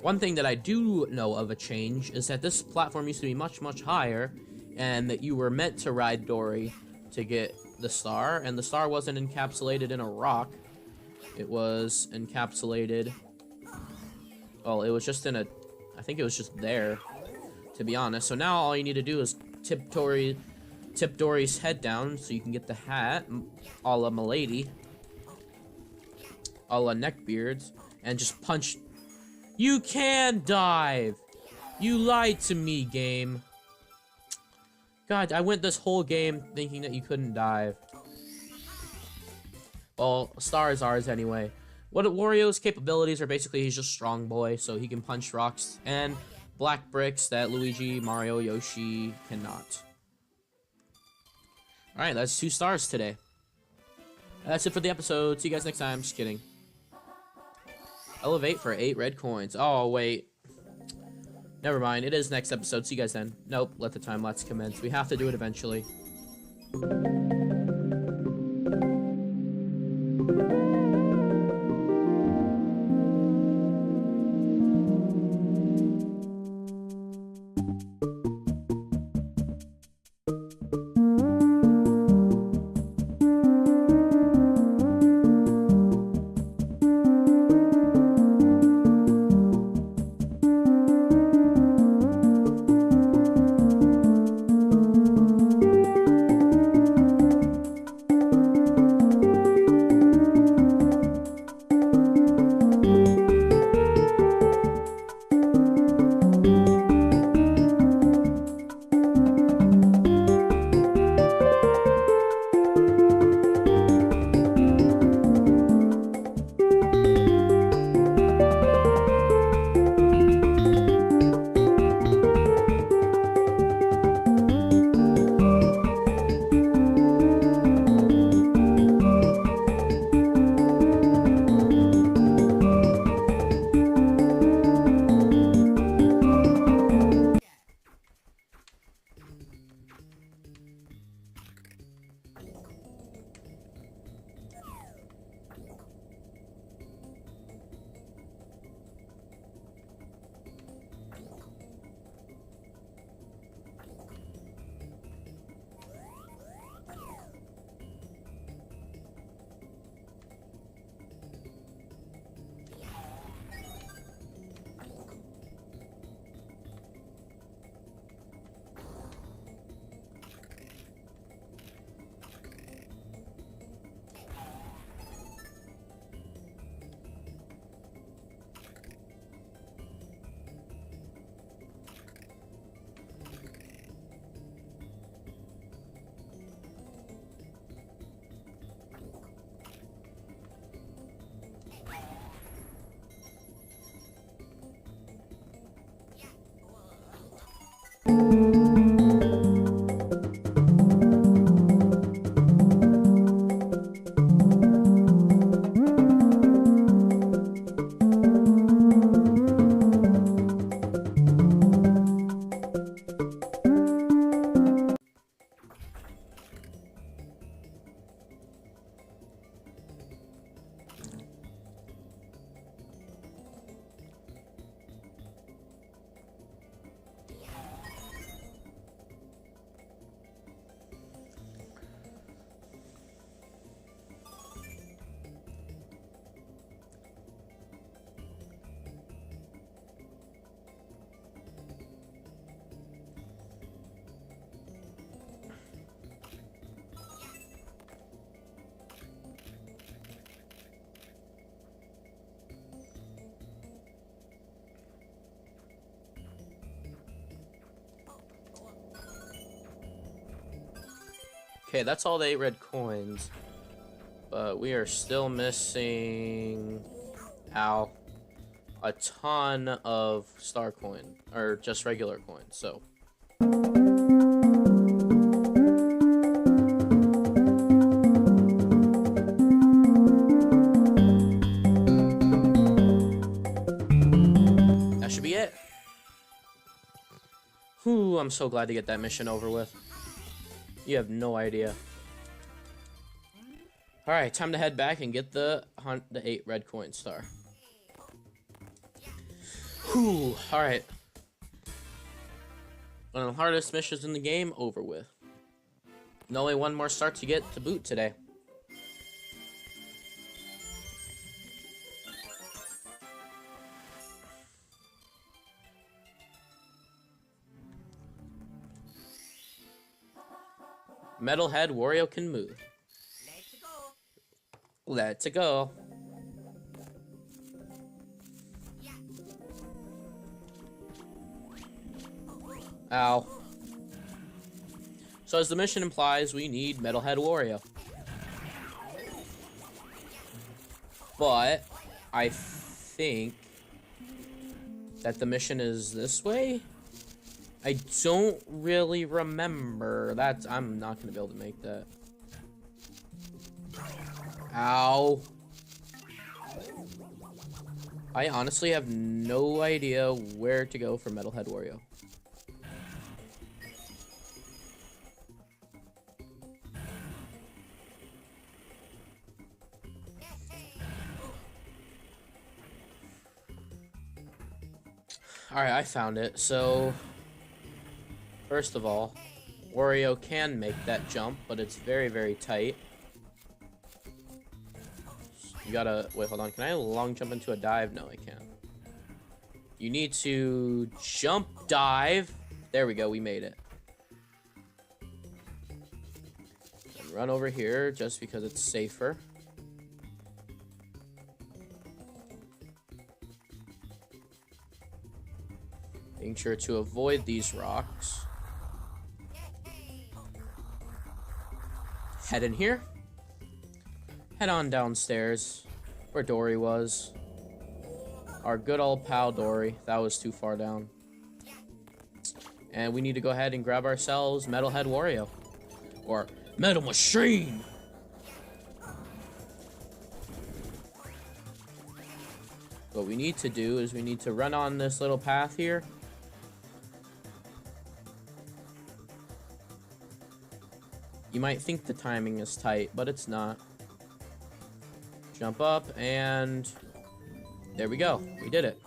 one thing that I do know of a change is that this platform used to be much, much higher, and that you were meant to ride Dory to get the star, and the star wasn't encapsulated in a rock. It was encapsulated... well, it was just in a... I think it was just there, to be honest. So now all you need to do is tip Dory's head down so you can get the hat, a la Milady, a la Neckbeards, and just punch. You can dive! You lied to me, game. God, I went this whole game thinking that you couldn't dive. Well, star is ours anyway. What Wario's capabilities are basically he's just strong boy, so he can punch rocks and black bricks that Luigi, Mario, Yoshi cannot. Alright, that's 2 stars today. That's it for the episode. See you guys next time. Just kidding. Elevate for 8 red coins. Oh, wait. Never mind. It is next episode. See you guys then. Nope. Let the time lapse commence. We have to do it eventually. Okay, that's all the 8 red coins. But we are still missing... Ow. A ton of star coin. Or just regular coins, so... That should be it. Whew, I'm so glad to get that mission over with. You have no idea. Alright, time to head back and get the 8 red coin star. Whew, alright. One of the hardest missions in the game, over with. And only one more star to get to boot today. Metalhead Wario can move. Let's go. Ow. So as the mission implies, we need Metalhead Wario. But I think that the mission is this way. I don't really remember. I'm not gonna be able to make that. Ow. I honestly have no idea where to go for Metalhead Wario. Alright, I found it. So, first of all, Wario can make that jump, but it's very, very tight. You gotta... Wait, hold on. Can I long jump into a dive? No, I can't. You need to jump dive. There we go. We made it. And run over here just because it's safer. Making sure to avoid these rocks. Head in here. Head on downstairs where Dory was. Our good old pal Dory. That was too far down. And we need to go ahead and grab ourselves Metalhead Wario. Or Metal Machine! What we need to do is we need to run on this little path here. You might think the timing is tight, but it's not. Jump up, and there we go. We did it.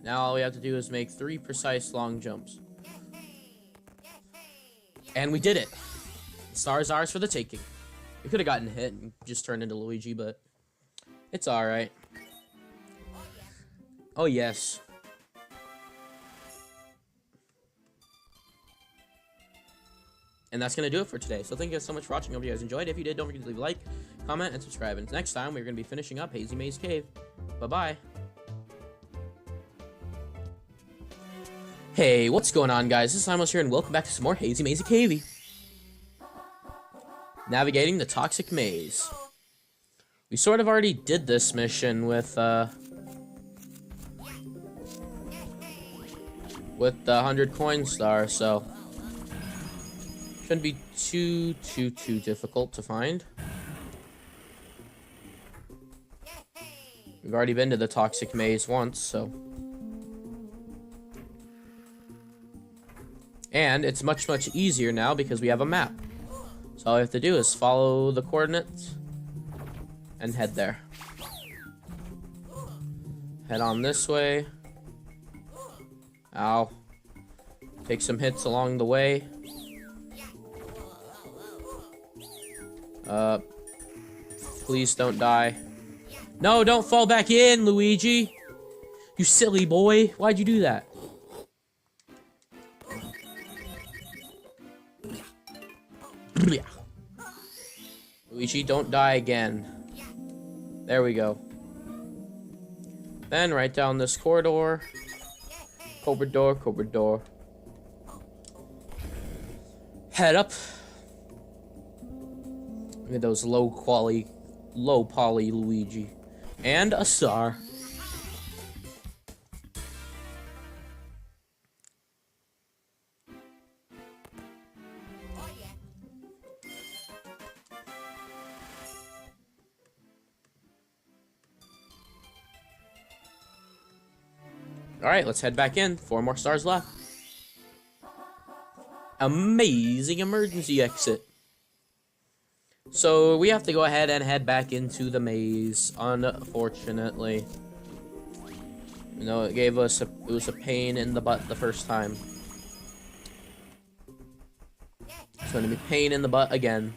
Now all we have to do is make 3 precise long jumps. And we did it. The star is ours for the taking. We could have gotten hit and just turned into Luigi, but it's alright. Oh, yes. And that's going to do it for today. So thank you guys so much for watching. I hope you guys enjoyed. If you did, don't forget to leave a like, comment, and subscribe. And next time, we're going to be finishing up Hazy Maze Cave. Bye-bye. Hey, what's going on, guys? This is Simos here, and welcome back to some more Hazy Maze Cave. Navigating the Toxic Maze. We sort of already did this mission with the 100 coin star, so shouldn't be too difficult to find. We've already been to the Toxic Maze once, so. And it's much easier now because we have a map. So all we have to do is follow the coordinates and head there. Head on this way. Ow. Take some hits along the way. Please don't die. No, don't fall back in, Luigi! You silly boy. Why'd you do that? Luigi, don't die again. There we go. Then right down this corridor. Cobra door, Cobra door. Head up. Look at those low poly Luigi. And a star. Alright, let's head back in. 4 more stars left. Amazing emergency exit. So we have to go ahead and head back into the maze, unfortunately. You know, it was a pain in the butt the first time. It's going to be pain in the butt again.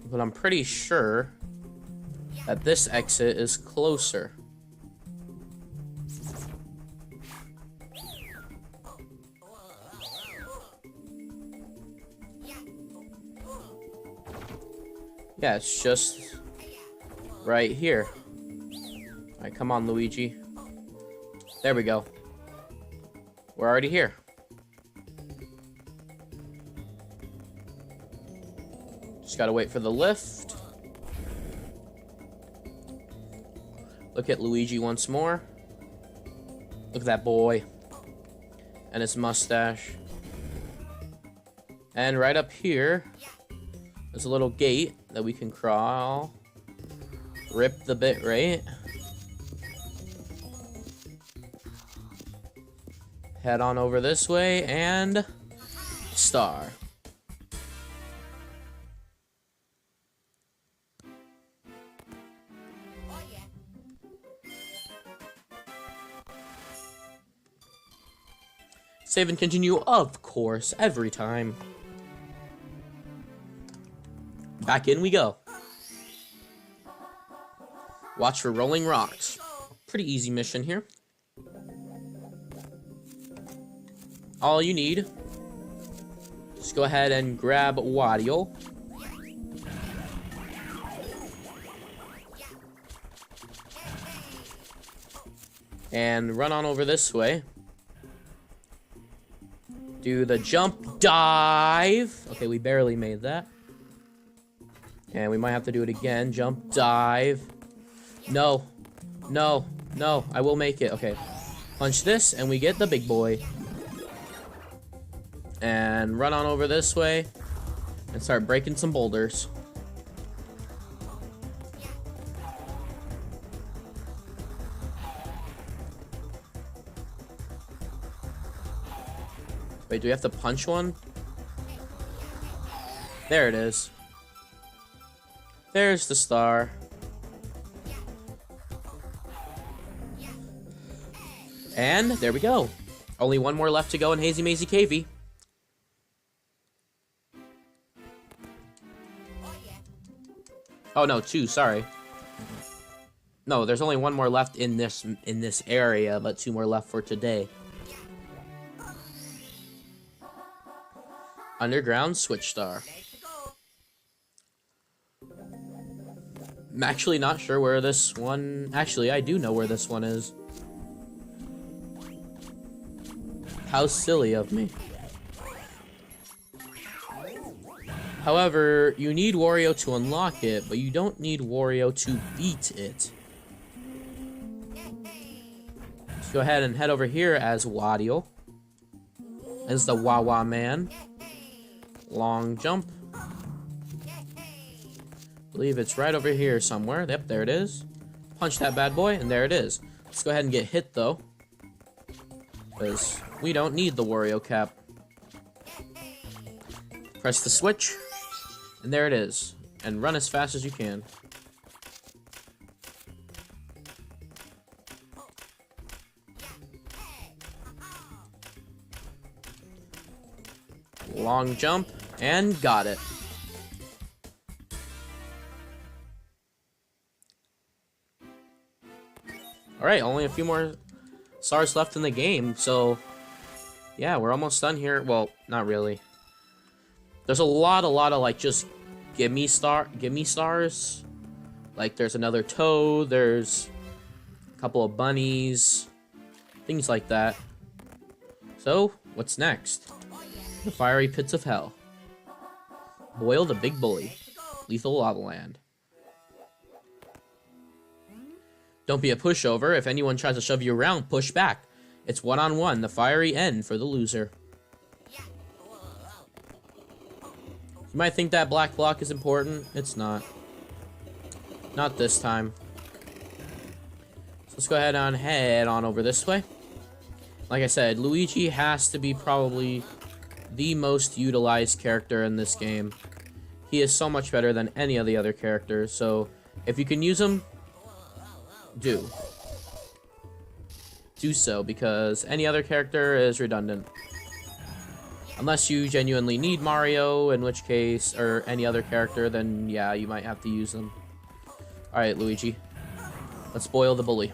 But I'm pretty sure that this exit is closer. Yeah, it's just right here. Alright, come on, Luigi. There we go. We're already here. Just gotta wait for the lift. Look at Luigi once more. Look at that boy. And his mustache. And right up here, there's a little gate that we can crawl. Rip the bit rate. Head on over this way and star. Save and continue, of course, every time. Back in we go. Watch for rolling rocks. Pretty easy mission here. All you need, just go ahead and grab Wario. And run on over this way. Do the jump dive. Okay, we barely made that. And we might have to do it again. Jump dive. No. No. No. I will make it. Okay. Punch this and we get the big boy. And run on over this way. And start breaking some boulders. Wait, do we have to punch one? There it is. There's the star. And there we go. Only one more left to go in Hazy Mazy Cavey. Oh no, 2, sorry. No, there's only one more left in this area, but 2 more left for today. Underground Switch Star. I'm actually not sure where this one... Actually, I do know where this one is. How silly of me. However, you need Wario to unlock it, but you don't need Wario to beat it. Let's go ahead and head over here as Wario. As the Wawa Man. Long jump. Believe it's right over here somewhere. Yep, there it is. Punch that bad boy, and there it is. Let's go ahead and get hit, though. Because we don't need the Wario cap. Press the switch, and there it is. And run as fast as you can. Long jump, and got it. Alright, only a few more stars left in the game, so yeah, we're almost done here. Well, not really. There's a lot of like just gimme stars Like, there's another toad, there's a couple of bunnies, things like that. So, what's next? The fiery pits of hell. Boil the big bully. Lethal Lava Land. Don't be a pushover. If anyone tries to shove you around, push back. It's one-on-one, the fiery end for the loser. You might think that black block is important. It's not. Not this time. So let's go ahead and head on over this way. Like I said, Luigi has to be probably the most utilized character in this game. He is so much better than any of the other characters, so if you can use him, do so, because any other character is redundant. Unless you genuinely need Mario, in which case, or any other character, then yeah, you might have to use them. Alright, Luigi. Let's spoil the bully.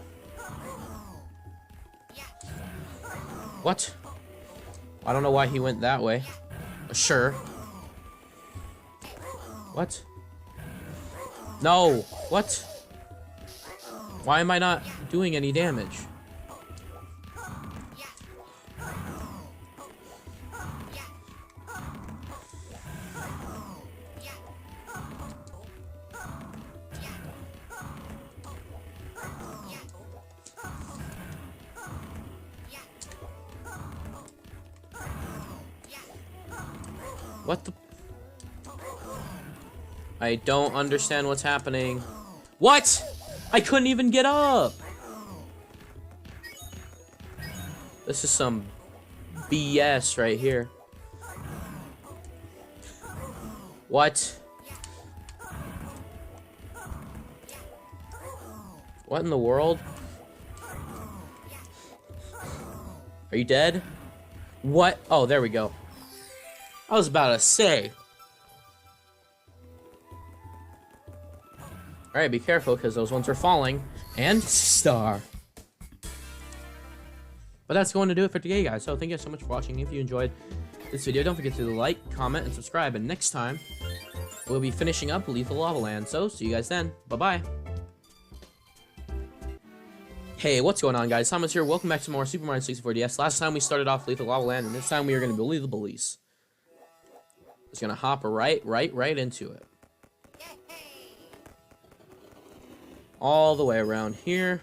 What? I don't know why he went that way. Sure. What? No! What? Why am I not doing any damage? What the? I don't understand what's happening. What? I couldn't even get up! This is some BS right here. What? What in the world? Are you dead? What? Oh, there we go. I was about to say. Alright, be careful, because those ones are falling. And star. But that's going to do it for today, guys. So thank you so much for watching. If you enjoyed this video, don't forget to like, comment, and subscribe. And next time, we'll be finishing up Lethal Lava Land. So, see you guys then. Bye-bye. Hey, what's going on, guys? Thomas here. Welcome back to more Super Mario 64 DS. Last time we started off Lethal Lava Land, and this time we are going to bully the bullies. Just going to hop right into it. All the way around here.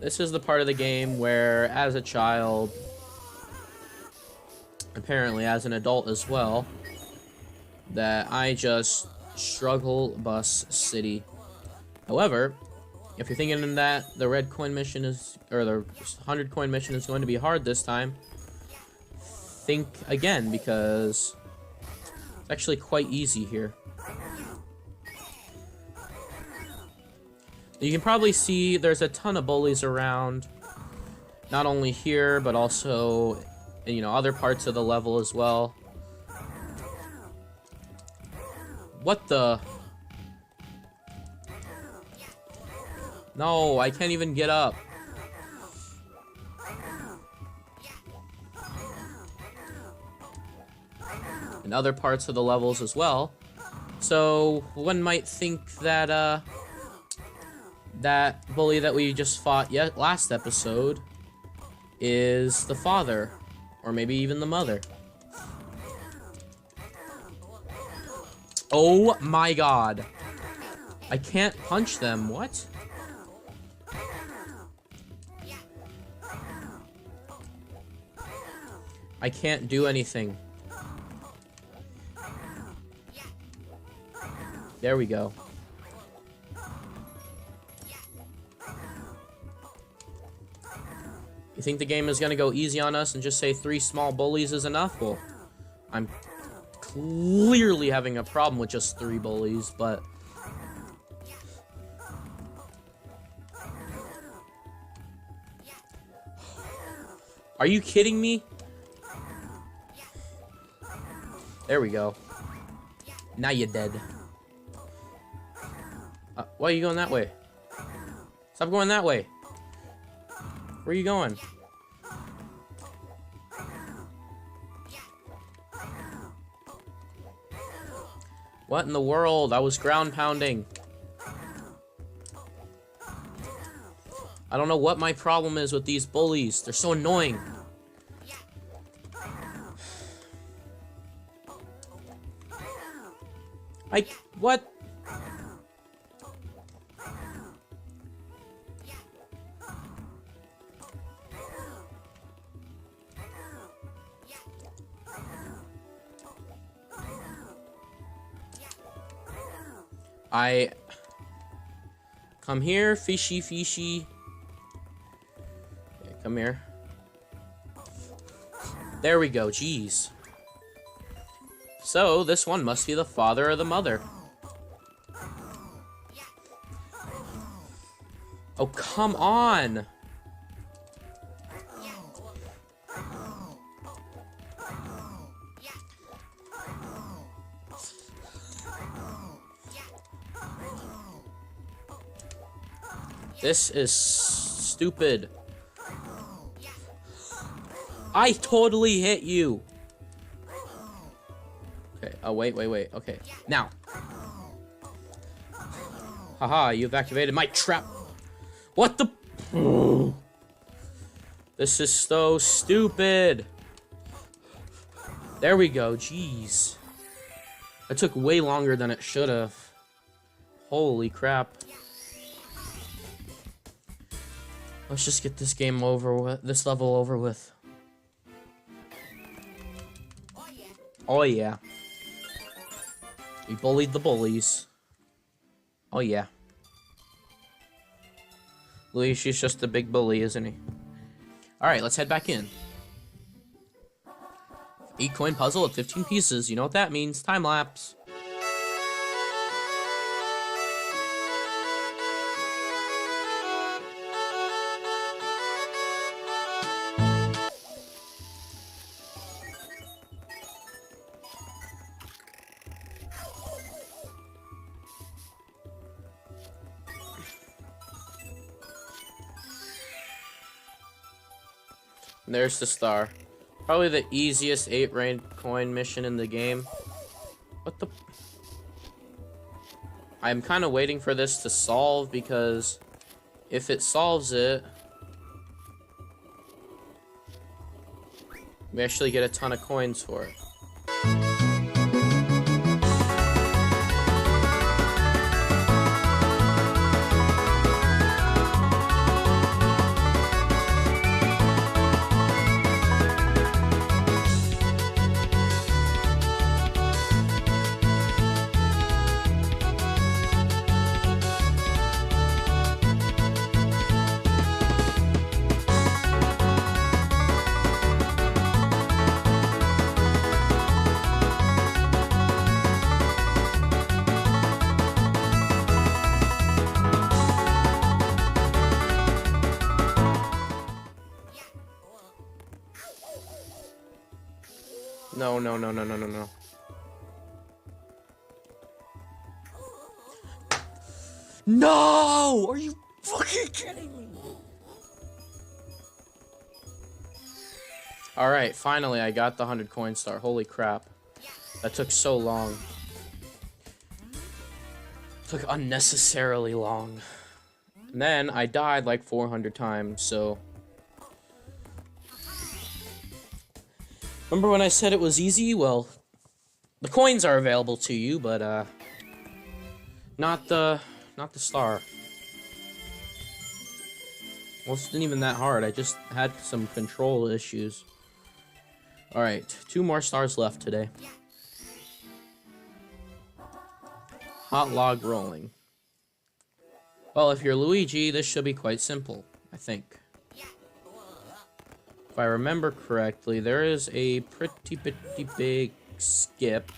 This is the part of the game where, as a child, apparently as an adult as well, that I just struggle bus city. However, if you're thinking that the red coin mission is, or the 100 coin mission is going to be hard this time, think again, because it's actually quite easy here. You can probably see there's a ton of bullies around, not only here, but also, you know, other parts of the level as well. What the? No, I can't even get up. And other parts of the levels as well. So, one might think that, that bully that we just fought last episode is the father, or maybe even the mother. Oh my god. I can't punch them, what? I can't do anything. There we go. You think the game is going to go easy on us and just say 3 small bullies is enough? Well, I'm clearly having a problem with just 3 bullies, but... Are you kidding me? There we go. Now you're dead. Why are you going that way? Stop going that way. Where are you going? What in the world? I was ground pounding. I don't know what my problem is with these bullies. They're so annoying. What? Come here, fishy, fishy. Yeah, come here. There we go, jeez. So, this one must be the father or the mother. Oh, come on! This is stupid. I totally hit you. Okay, oh, wait. Okay, now. Haha, you've activated my trap. What the? This is so stupid. There we go, jeez. That took way longer than it should have. Holy crap. Let's just get this game over with, this level over with. Oh yeah. We bullied the bullies. Oh yeah. Luigi's just a big bully, isn't he? Alright, let's head back in. 8 coin puzzle with 15 pieces. You know what that means. Time lapse. And there's the star. Probably the easiest 8 rain coin mission in the game. What the? I'm kind of waiting for this to solve because if it solves it, we actually get a ton of coins for it. No. No! Are you fucking kidding me? Alright, finally I got the 100 coin star. Holy crap. That took so long. Took unnecessarily long. And then I died like 400 times, so... Remember when I said it was easy? Well, the coins are available to you, but, not the star. Well, it wasn't even that hard. I just had some control issues. Alright, 2 more stars left today. Hot log rolling. Well, if you're Luigi, this should be quite simple, I think. If I remember correctly, there is a pretty big skip.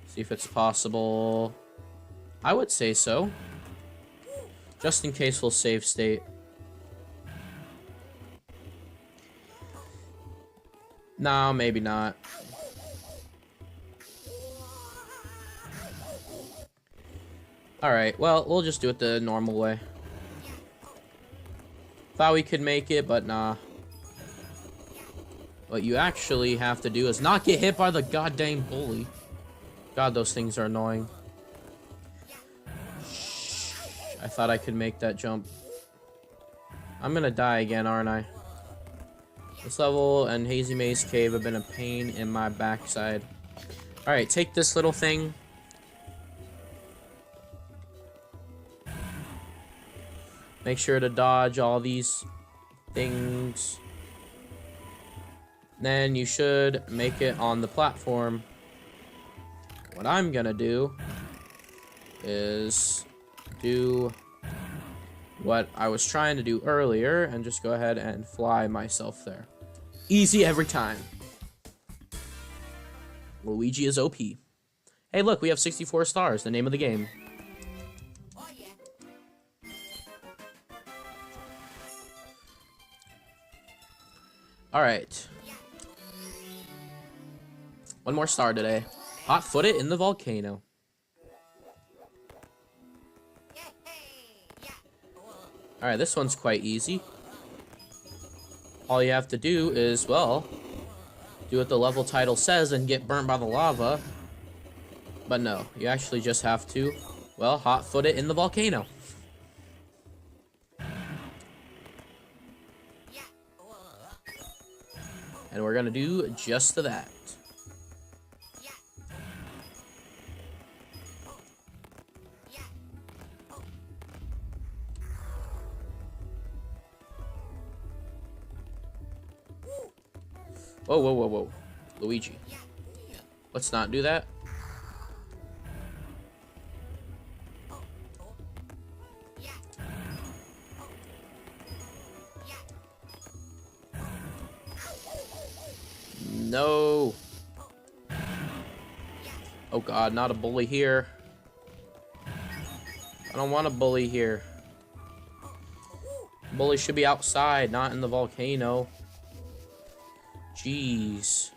See if it's possible. I would say so. Just in case we'll save state. No, maybe not. Alright, well, we'll just do it the normal way. Thought we could make it, but nah. What you actually have to do is not get hit by the goddamn bully. God, those things are annoying. I thought I could make that jump. I'm gonna die again, aren't I? This level and Hazy Maze Cave have been a pain in my backside. Alright, take this little thing. Make sure to dodge all these things. Then you should make it on the platform. What I'm gonna do is do what I was trying to do earlier and just go ahead and fly myself there. Easy every time. Luigi is OP. Hey, look, we have 64 stars, the name of the game. Alright. One more star today. Hot-footed in the volcano. Alright, this one's quite easy. All you have to do is, well, do what the level title says and get burnt by the lava. But no, you actually just have to, well, hot-foot it in the volcano. And we're gonna do just that. Whoa, whoa, whoa, whoa. Luigi. Let's not do that. No. Oh god, not a bully here. I don't want a bully here. Bully should be outside, not in the volcano. Jeez.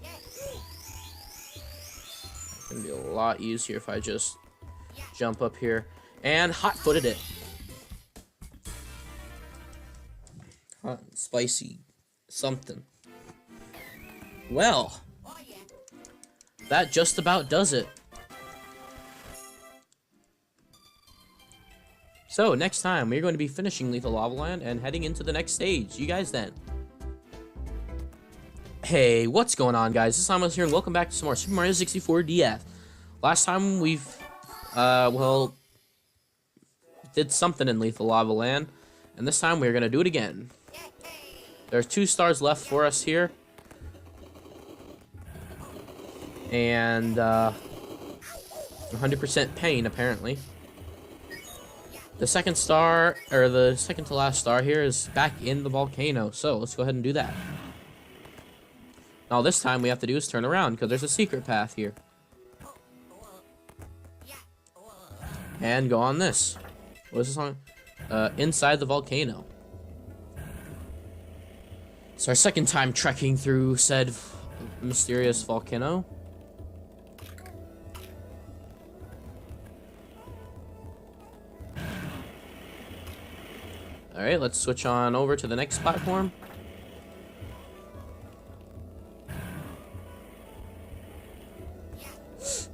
It's gonna be a lot easier if I just jump up here and hot-footed it. Hot, spicy, something. Well, that just about does it. So, next time, we're going to be finishing Lethal Lava Land and heading into the next stage. See you guys then. Hey, what's going on, guys? This is Samus here, and welcome back to some more Super Mario 64 DS. Last time we've, well, did something in Lethal Lava Land, and this time we're going to do it again. There's 2 stars left for us here. And, 100% pain, apparently. The second star, or the second to last star here is back in the volcano. So, let's go ahead and do that. Now, this time we have to do is turn around, because there's a secret path here. And go on this. What is this on? Inside the volcano. It's our second time trekking through said mysterious volcano. Alright, let's switch on over to the next platform.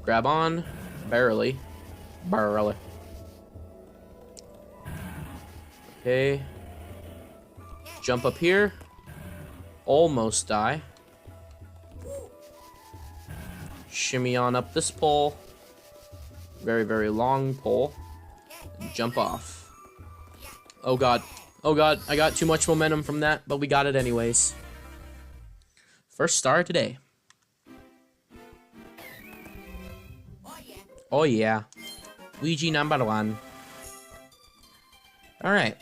Grab on. Barely. Barely. Okay. Jump up here. Almost die. Shimmy on up this pole. Very, very long pole. And jump off. Oh god. Oh god, I got too much momentum from that, but we got it anyways. First star today. Oh yeah. Luigi #1. Alright.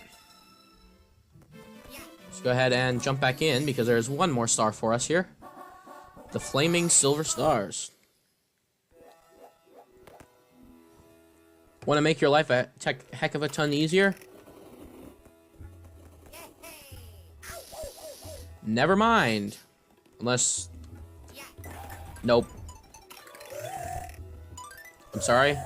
Let's go ahead and jump back in because there's one more star for us here. The Flaming Silver Stars. Want to make your life a heck of a ton easier? Never mind. Unless... Nope. I'm sorry?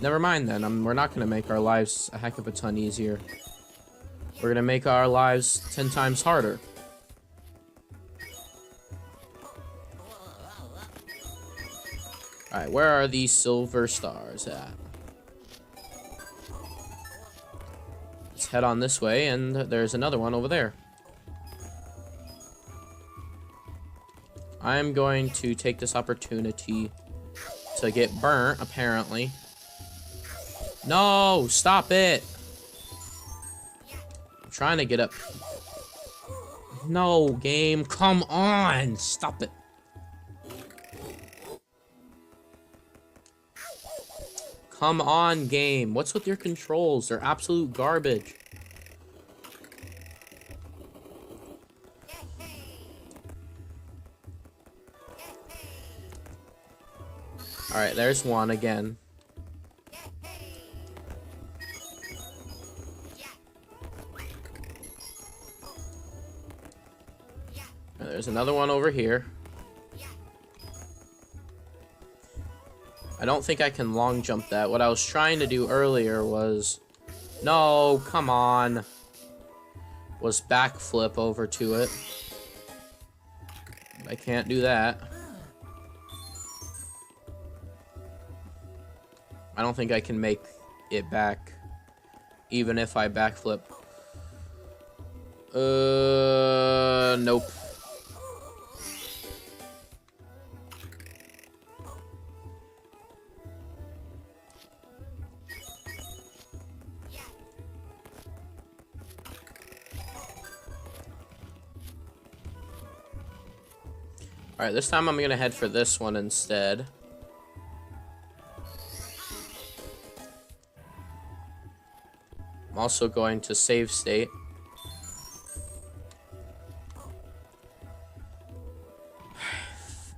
Never mind then. We're not going to make our lives a heck of a ton easier. We're going to make our lives 10 times harder. Alright, where are these silver stars at? Let's head on this way, and there's another one over there. I'm going to take this opportunity to get burnt, apparently. No, stop it. I'm trying to get up. No, game, come on. Stop it. Come on, game. What's with your controls? They're absolute garbage. Alright, there's one again. And there's another one over here. I don't think I can long jump that. What I was trying to do earlier was... No, come on. Was backflip over to it. I can't do that. I don't think I can make it back, even if I backflip. Nope. Alright, this time I'm gonna head for this one instead. I'm also going to save state.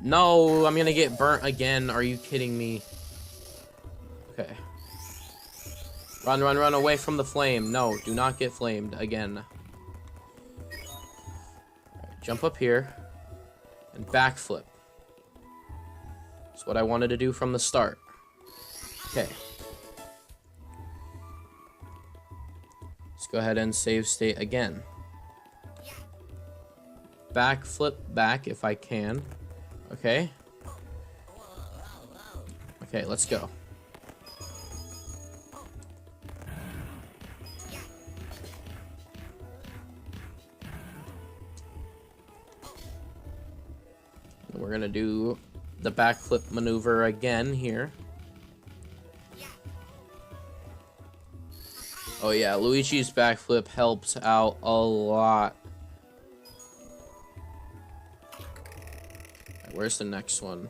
No, I'm gonna get burnt again. Are you kidding me? Okay. Run, run, run away from the flame. No, do not get flamed again. Right, jump up here and backflip. That's what I wanted to do from the start. Okay. Let's go ahead and save state again. Backflip back if I can. Okay. Okay, let's go. And we're gonna do the backflip maneuver again here. Oh yeah, Luigi's backflip helps out a lot. Right, where's the next one?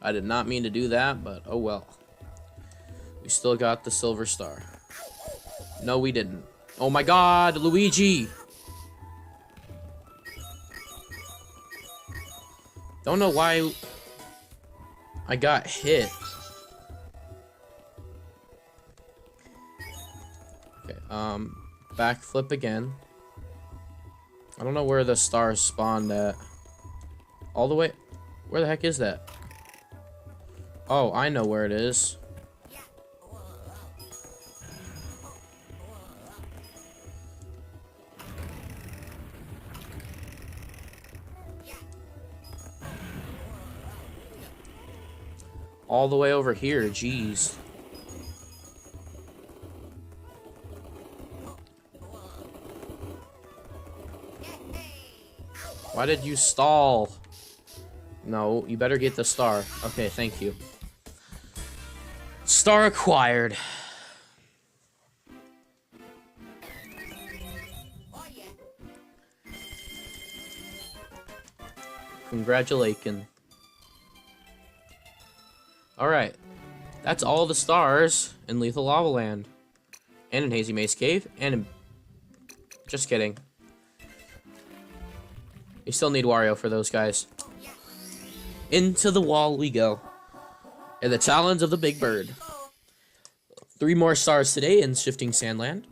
I did not mean to do that, but oh well. We still got the silver star. No, we didn't. Oh my god, Luigi! Don't know why I got hit. Backflip again. I don't know where the stars spawned at. All the way... Where the heck is that? Oh, I know where it is. All the way over here, jeez. Why did you stall? No, you better get the star. Okay, thank you. Star acquired. Congratulations. Alright. That's all the stars in Lethal Lava Land. And in Hazy Maze Cave. And in... Just kidding. You still need Wario for those guys. Into the wall we go. And the challenge of the Big Bird. 3 more stars today in Shifting Sandland.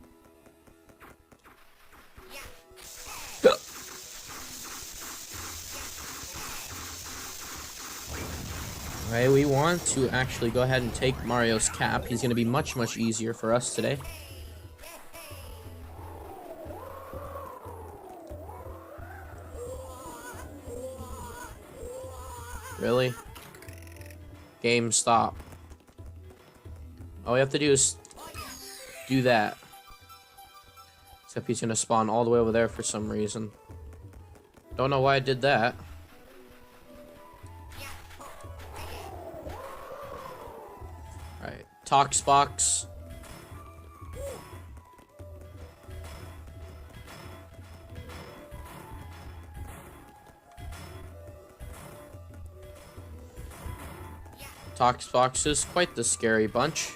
Okay, we want to actually go ahead and take Mario's cap. He's going to be much, much easier for us today. Really? Game, stop. All we have to do is do that. Except he's going to spawn all the way over there for some reason. Don't know why I did that. Alright, Toxbox. Toxbox is quite the scary bunch.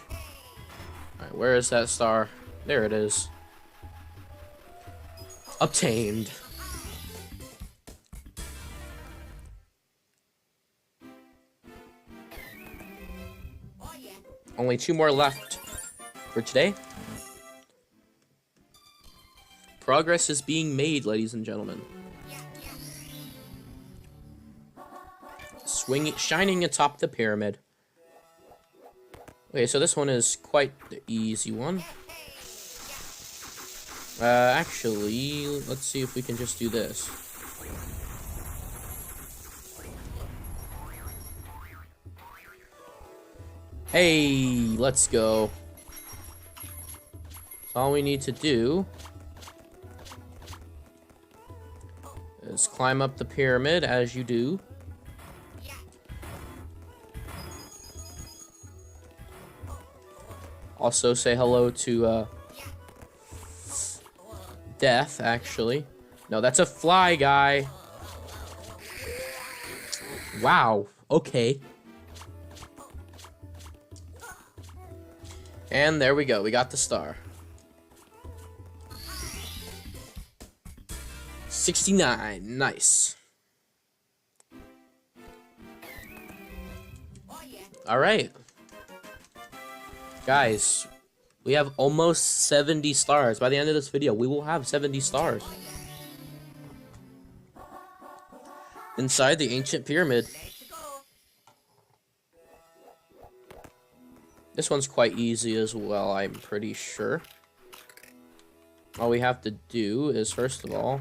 Alright, where is that star? There it is. Obtained. Only 2 more left for today. Progress is being made, ladies and gentlemen. Shining atop the pyramid. Okay, so this one is quite the easy one. Actually, let's see if we can just do this. Hey, let's go. So all we need to do is climb up the pyramid as you do. Also say hello to Death, actually. No, that's a fly guy. Wow, okay. And there we go, we got the star. 69, nice. Alright. Guys, we have almost 70 stars. By the end of this video, we will have 70 stars. Inside the ancient pyramid. This one's quite easy as well, I'm pretty sure. All we have to do is, first of all,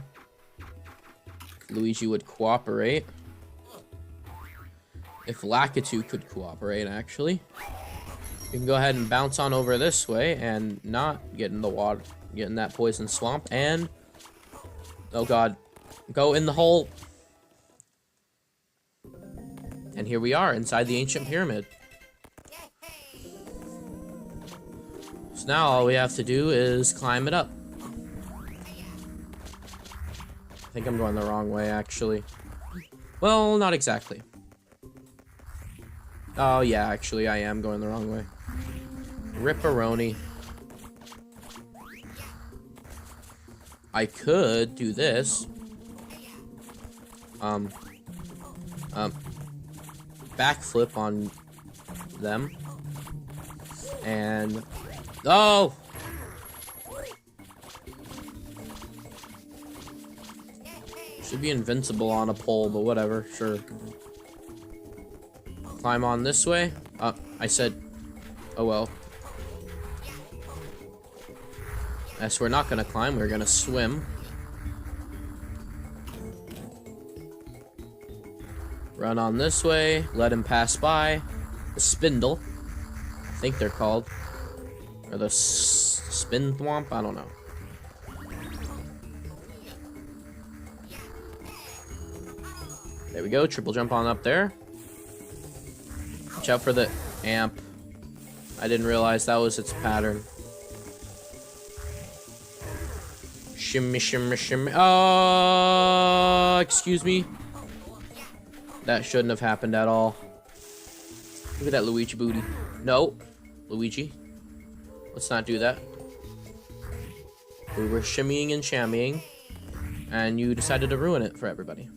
Luigi would cooperate. If Lakitu could cooperate, actually. You can go ahead and bounce on over this way and not get in the water, get in that poison swamp, and... oh god. Go in the hole! And here we are, inside the ancient pyramid. So now all we have to do is climb it up. I think I'm going the wrong way, actually. Well, not exactly. Oh, yeah, actually, I am going the wrong way. Ripperoni. I could do this. Backflip on them. And... oh! Should be invincible on a pole, but whatever, sure. Climb on this way. I said, oh well. Yes, we're not gonna climb, we're gonna swim. Run on this way, let him pass by. The spindle, I think they're called. Or the spin thwomp, I don't know. There we go, triple jump on up there. Watch out for the amp. I didn't realize that was its pattern. Shimmy, shimmy, shimmy. Oh, excuse me. That shouldn't have happened at all. Look at that Luigi booty. No, Luigi. Let's not do that. We were shimmying and shammying, and you decided to ruin it for everybody.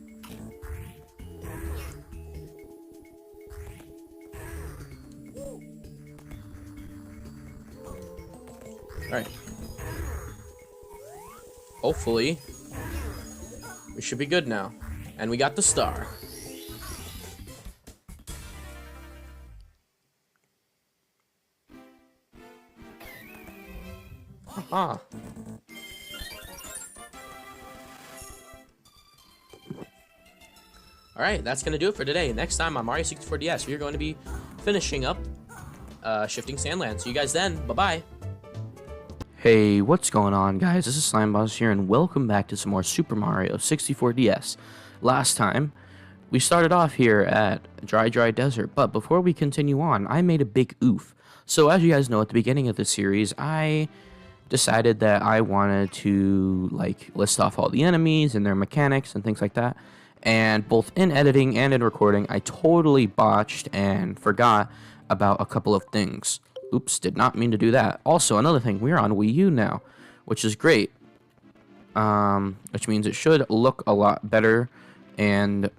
Alright. Hopefully, we should be good now. And we got the star. Ah. Alright, that's going to do it for today. Next time on Mario 64 DS, we are going to be finishing up Shifting Sandland. See you guys then. Bye-bye. Hey, what's going on, guys? This is Slimeboss here, and welcome back to some more Super Mario 64 DS. Last time, we started off here at Dry Desert, but before we continue on, I made a big oof. So as you guys know, at the beginning of the series, I decided that I wanted to list off all the enemies and their mechanics and things like that. And both in editing and in recording, I totally botched and forgot about a couple of things. Oops, did not mean to do that. Also, another thing, we're on Wii U now, which is great. Which means it should look a lot better and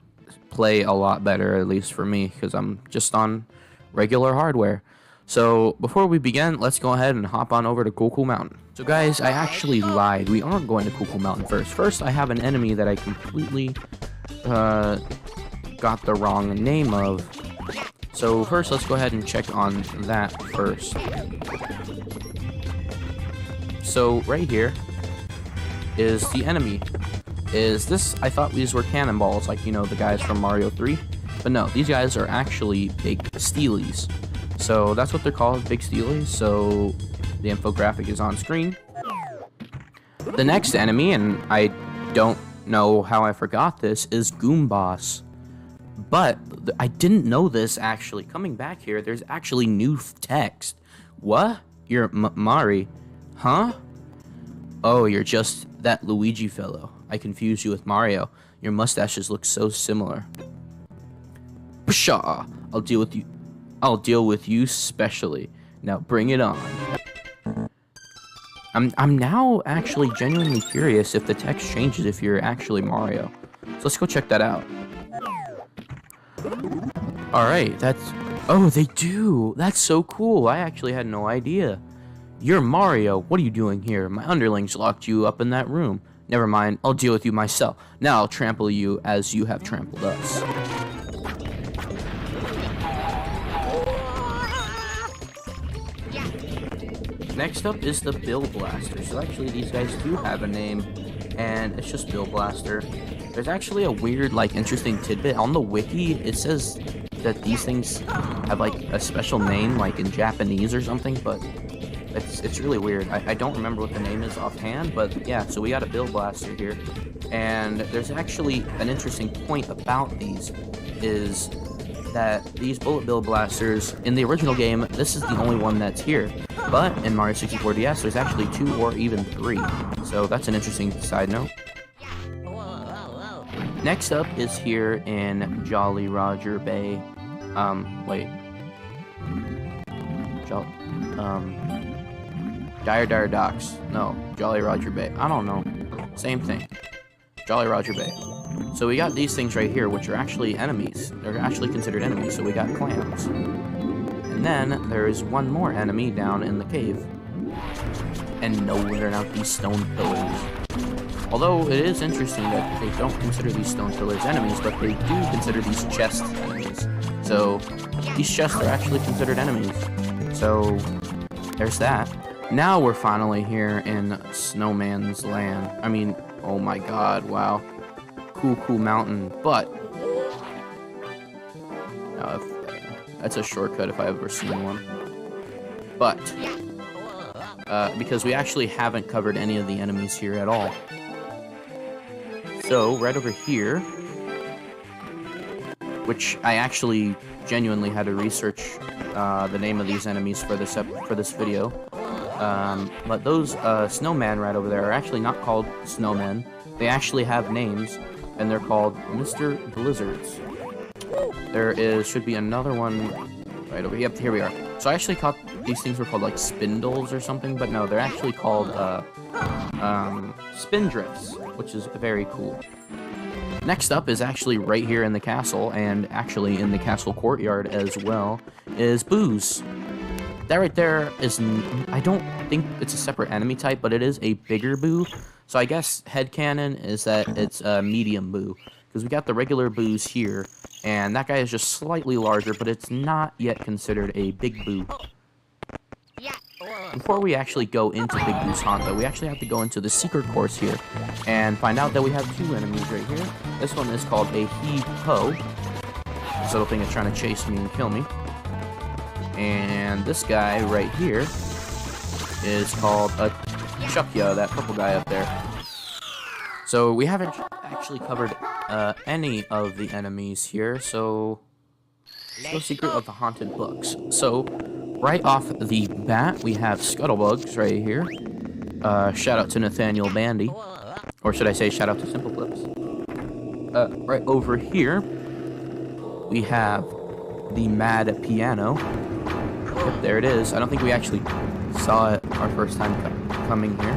play a lot better, at least for me, because I'm just on regular hardware. So before we begin, let's go ahead and hop on over to Cool Cool Mountain. So guys, I actually lied. We aren't going to Cool Cool Mountain first. First, I have an enemy that I completely got the wrong name of. So first, let's go ahead and check on that first. So right here is the enemy. I thought these were cannonballs, like, you know, the guys from Mario 3. But no, these guys are actually big steelies. So that's what they're called, big steelies. So the infographic is on screen. The next enemy, and I don't know how I forgot this, is Goombas. But I didn't know this, actually. Coming back here, there's actually new text. What? You're Mari? Huh? Oh, you're just that Luigi fellow. I confused you with Mario. Your mustaches look so similar. Pshaw! I'll deal with you specially. Now bring it on. I'm now actually genuinely curious if the text changes if you're actually Mario. So let's go check that out. Alright, oh, they do! That's so cool! I actually had no idea. You're Mario, what are you doing here? My underlings locked you up in that room. Never mind, I'll deal with you myself. Now I'll trample you as you have trampled us. Next up is the Bill Blaster. So actually these guys do have a name, and it's just Bill Blaster. There's actually a weird, interesting tidbit. On the wiki, it says that these things have, a special name, in Japanese or something, but it's really weird. I don't remember what the name is offhand, but yeah, so we got a Bill Blaster here. And there's actually an interesting point about these, is that these Bullet Bill Blasters, in the original game, this is the only one that's here. But in Mario 64 DS, there's actually 2 or even 3. So that's an interesting side note. Next up is here in Jolly Roger Bay. Dire Docks. No, Jolly Roger Bay. I don't know. Same thing. Jolly Roger Bay. So we got these things right here, which are actually enemies. They're actually considered enemies, so we got clams. And then there is one more enemy down in the cave. And no, they're not these stone pillars. Although it is interesting that they don't consider these stone pillars enemies, but they do consider these chests enemies. So these chests are actually considered enemies. So there's that. Now we're finally here in Snowman's Land. I mean, oh my god, wow. Cool Cool Mountain, but that's a shortcut if I've ever seen one. But because we actually haven't covered any of the enemies here at all. So right over here, which I actually genuinely had to research the name of these enemies for this video. But those snowmen right over there are actually not called snowmen. They actually have names, and they're called Mr. Blizzards. There should be another one right over here. Yep, here we are. So I actually thought these things were called spindles or something, but no, they're actually called spindrifts, which is very cool. Next up is actually right here in the castle, and actually in the castle courtyard as well, is Booze. That right there is, I don't think it's a separate enemy type, but it is a bigger Boo. So I guess headcanon is that it's a medium Boo, because we got the regular Boos here, and that guy is just slightly larger, but it's not yet considered a big Boo. before we actually go into Big Boo's haunt, though, we actually have to go into the secret course here and find out that we have 2 enemies right here. This one is called a He-Ho. This little thing is trying to chase me and kill me. And this guy right here is called a Chukya, that purple guy up there. So we haven't actually covered any of the enemies here, so no secret of the haunted books. So right off the bat, we have Scuttlebugs right here. Shout out to Nathaniel Bandy, or should I say shout out to Simple Flips. Right over here, we have the Mad Piano. Yep, there it is. I don't think we actually saw it our first time coming here.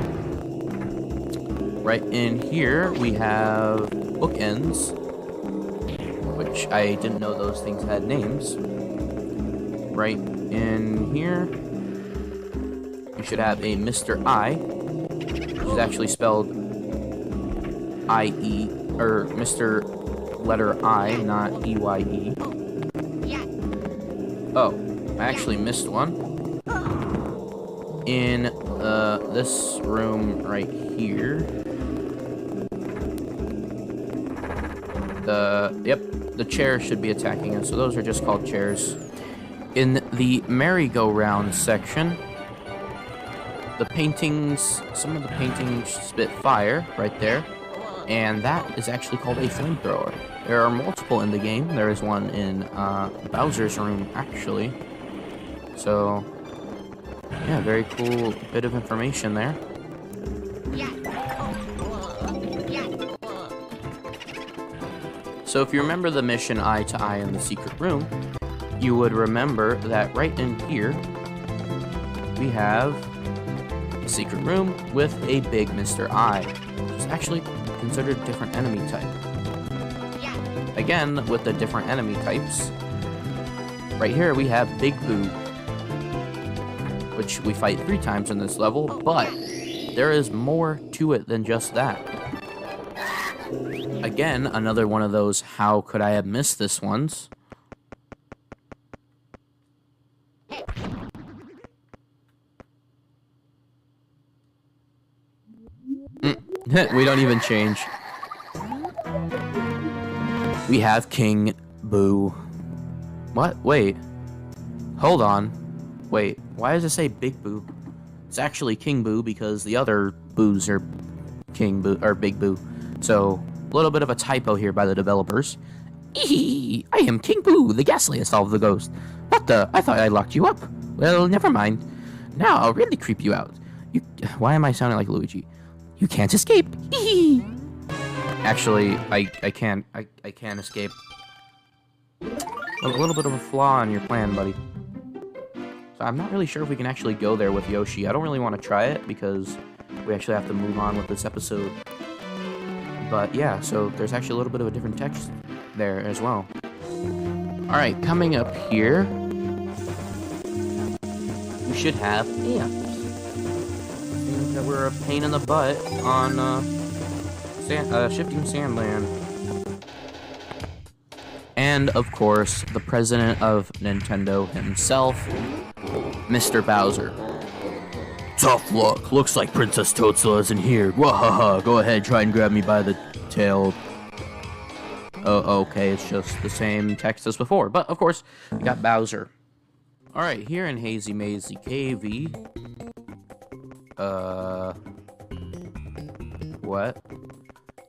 Right in here, we have Bookends, which I didn't know those things had names. Right in here, you should have a Mr. I, which is actually spelled I-E, or Mr. letter I, not E-Y-E. Oh, I actually missed one. In this room right here. The chairs should be attacking us, so those are just called chairs. In the merry-go-round section, the paintings, some of the paintings spit fire right there, and that is actually called a flamethrower. There are multiple in the game. There is one in Bowser's room, actually. So, yeah, very cool bit of information there. So if you remember the mission Eye to Eye in the secret room, you would remember that right in here, we have a secret room with a big Mr. I, which is actually considered a different enemy type. Again, with the different enemy types, right here we have Big Boo, which we fight 3 times in this level, but there is more to it than just that. Again, another one of those how could I have missed this ones. We don't even change. We have King Boo. What? Wait. Hold on. Wait, why does it say Big Boo? It's actually King Boo because the other Boos are King Boo or Big Boo. So, a little bit of a typo here by the developers. Eehee! I am King Boo, the ghastliest of the ghosts. What the? I thought I locked you up. Well, never mind. Now I'll really creep you out. Why am I sounding like Luigi? You can't escape. Eehee! Actually, I can't escape. A little bit of a flaw in your plan, buddy. So I'm not really sure if we can actually go there with Yoshi. I don't really want to try it because we actually have to move on with this episode. But yeah, so there's actually a little bit of a different text there as well. Alright, coming up here, we should have ants. Seems that we're a pain in the butt on Shifting Sandland. And, of course, the president of Nintendo himself, Mr. Bowser. Tough luck. Looks like Princess Toadstool isn't here. Wahaha. Go ahead, try and grab me by the tail. Oh, okay, it's just the same text as before. But, of course, we got Bowser. Alright, here in Hazy Mazy KV. What?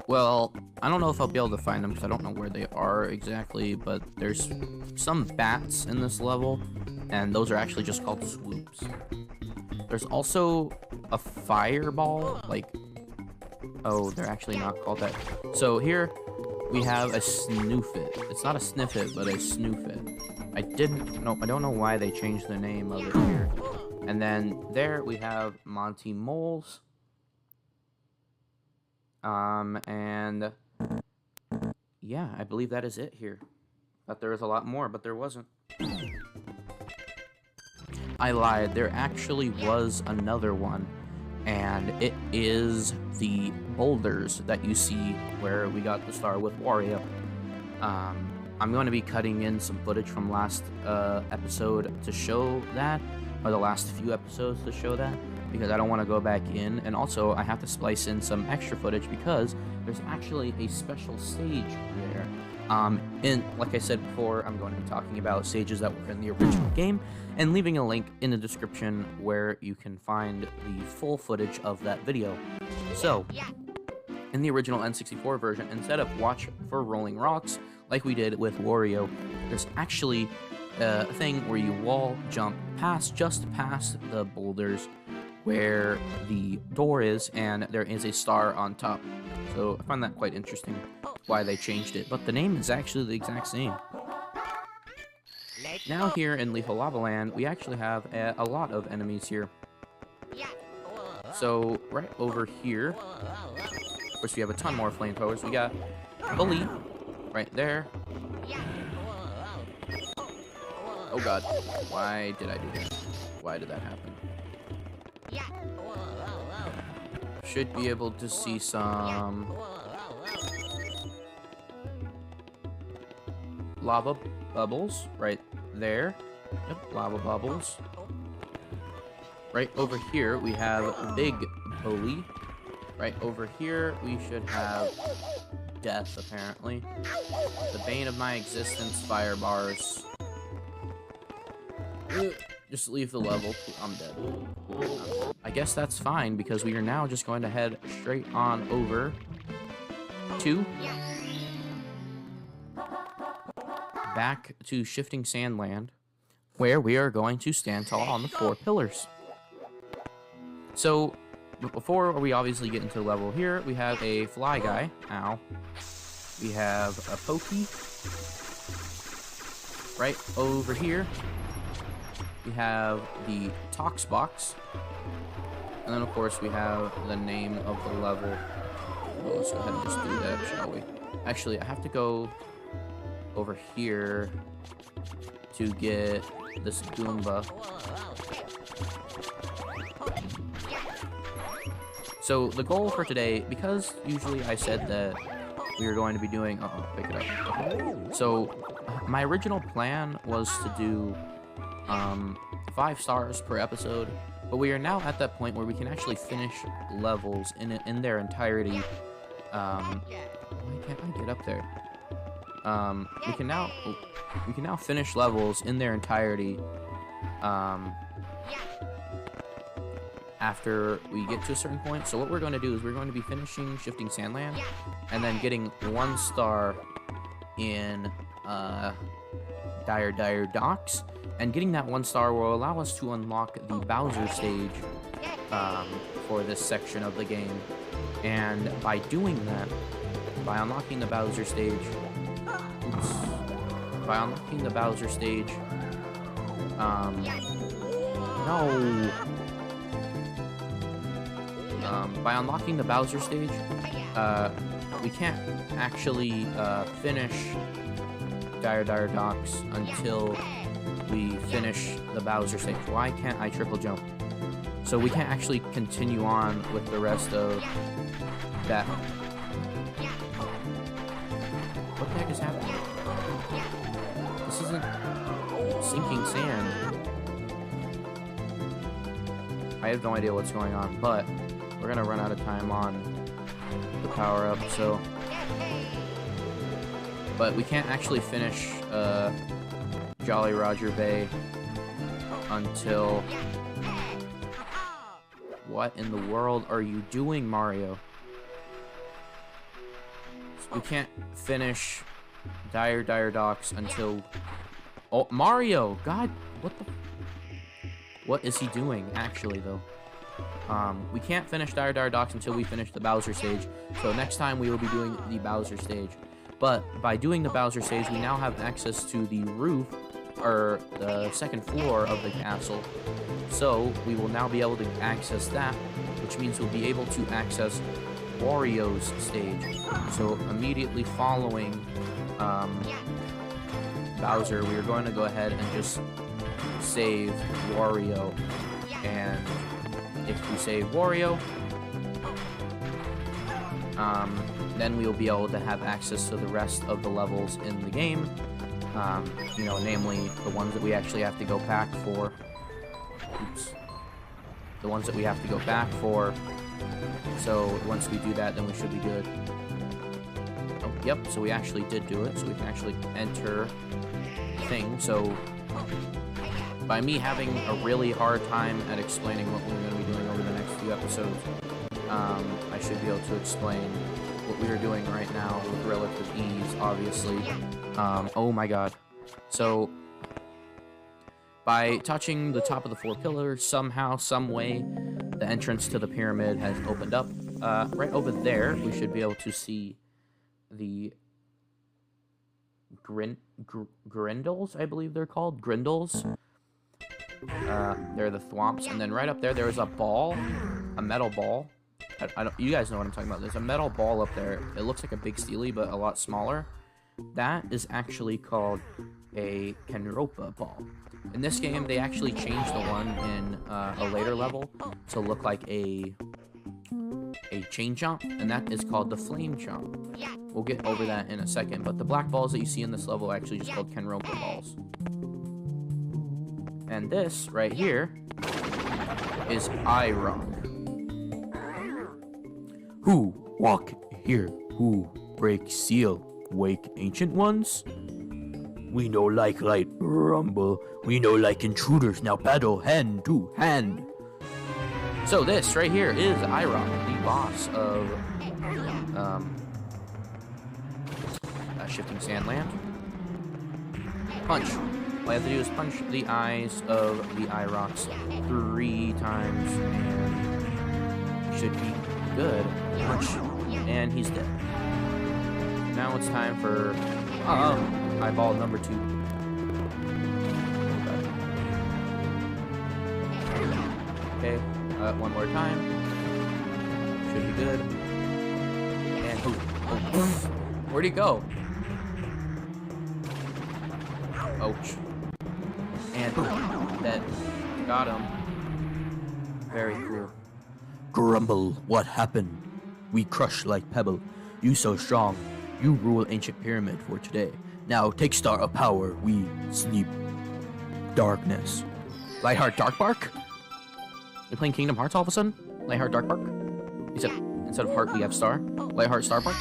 Well, I don't know if I'll be able to find them because I don't know where they are exactly, but there's some bats in this level, and those are actually just called swoops. There's also a fireball, like, oh, they're actually not called that. So here we have a Snoofit. It's not a Sniffit, but a Snoofit. I don't know why they changed the name of it here. And then there we have Monty Moles. And yeah, I believe that is it here. Thought there was a lot more, but there wasn't. I lied, there actually was another one, and it is the boulders that you see where we got the star with Wario. I'm going to be cutting in some footage from last episode to show that, or the last few episodes to show that, because I don't want to go back in, and also I have to splice in some extra footage because there's actually a special stage there. Like I said before, I'm going to be talking about stages that were in the original game, and leaving a link in the description where you can find the full footage of that video. So, in the original N64 version, instead of watch for rolling rocks, like we did with Wario, there's actually a thing where you wall jump just past the boulders where the door is, and there is a star on top. So I find that quite interesting why they changed it, but the name is actually the exact same. Now here in Lethal Lava Land, we actually have a lot of enemies here. So right over here, of course we have a ton more flamethrowers. We got Bully right there. Oh god, why did I do that? Why did that happen? Should be able to see some lava bubbles right there. Yep, lava bubbles. Right over here we have Big Bully. Right over here we should have Death, apparently. The bane of my existence, fire bars. Just leave the level. I'm dead. I guess that's fine, because we are now just going to head straight on over to back to Shifting Sandland, where we are going to stand tall on the 4 pillars. So, before we obviously get into the level here, we have a fly guy. Ow. We have a pokey. Right over here, we have the Tox box. And then, of course, we have the name of the level. Well, let's go ahead and just do that, shall we? Actually, I have to go over here to get this Goomba. So, the goal for today, because usually I said that we were going to be doing... Uh-oh, pick it up. Okay. So, my original plan was to do 5 stars per episode, but we are now at that point where we can actually finish levels in their entirety. Why can't I get up there? We can now finish levels in their entirety. After we get to a certain point. So what we're going to do is we're going to be finishing Shifting Sandland, and then getting 1 star in Dire Docks, and getting that 1 star will allow us to unlock the Bowser stage for this section of the game. And by doing that, by unlocking the Bowser stage, by unlocking the Bowser stage, by unlocking the Bowser stage, we can't actually finish Dire Docks until we finish the Bowser stage. Why can't I triple jump? So we can't actually continue on with the rest of that. What the heck is happening? This isn't sinking sand. I have no idea what's going on, but we're gonna run out of time on the power-up, so... But we can't actually finish Jolly Roger Bay until... What in the world are you doing, Mario? We can't finish Dire Docks until... Oh, Mario! God, what the... What is he doing, actually, though? We can't finish Dire Docks until we finish the Bowser stage, so next time we will be doing the Bowser stage. But by doing the Bowser stage, we now have access to the roof, or the second floor of the castle. So we will now be able to access that, which means we'll be able to access Wario's stage. So immediately following Bowser, we are going to go ahead and just save Wario. And if we save Wario, then we'll be able to have access to the rest of the levels in the game. You know, namely the ones that we actually have to go back for. Oops. The ones that we have to go back for. So once we do that, then we should be good. Oh, yep, so we actually did do it, so we can actually enter thing. So by me having a really hard time at explaining what we're going to be doing over the next few episodes, I should be able to explain what we are doing right now with relative ease, obviously. Oh my god. So by touching the top of the 4 pillars, somehow, some way, the entrance to the pyramid has opened up. Right over there, we should be able to see the grindles, I believe they're called. Grindles. They're the thwomps. And then right up there, there is a ball, a metal ball. I don't, you guys know what I'm talking about. There's a metal ball up there. It looks like a big steely, but a lot smaller. That is actually called a Kenropa ball. In this game, they actually changed the one in a later level to look like a chain jump, and that is called the flame jump. We'll get over that in a second, but the black balls that you see in this level are actually just called Kenropa balls. And this right here is I-Rock. Who walk here? Who break seal? Wake ancient ones? We no like light rumble. We no like intruders. Now battle hand to hand. So this right here is I-Rock, the boss of Shifting Sandland. Punch. All I have to do is punch the eyes of the I-Rocks 3 times and should be good. Punch. And he's dead. Now it's time for eyeball number 2. Okay, one more time. Should be good. And where'd he go? Ouch. And dead. Got him. Very cool. Grumble, what happened? We crush like pebble. You so strong. You rule ancient pyramid for today. Now take star of power. We sleep. Darkness. Lightheart Dark Bark? You playing Kingdom Hearts all of a sudden? Lightheart Dark Bark? Instead of heart, we have star. Lightheart Star Bark?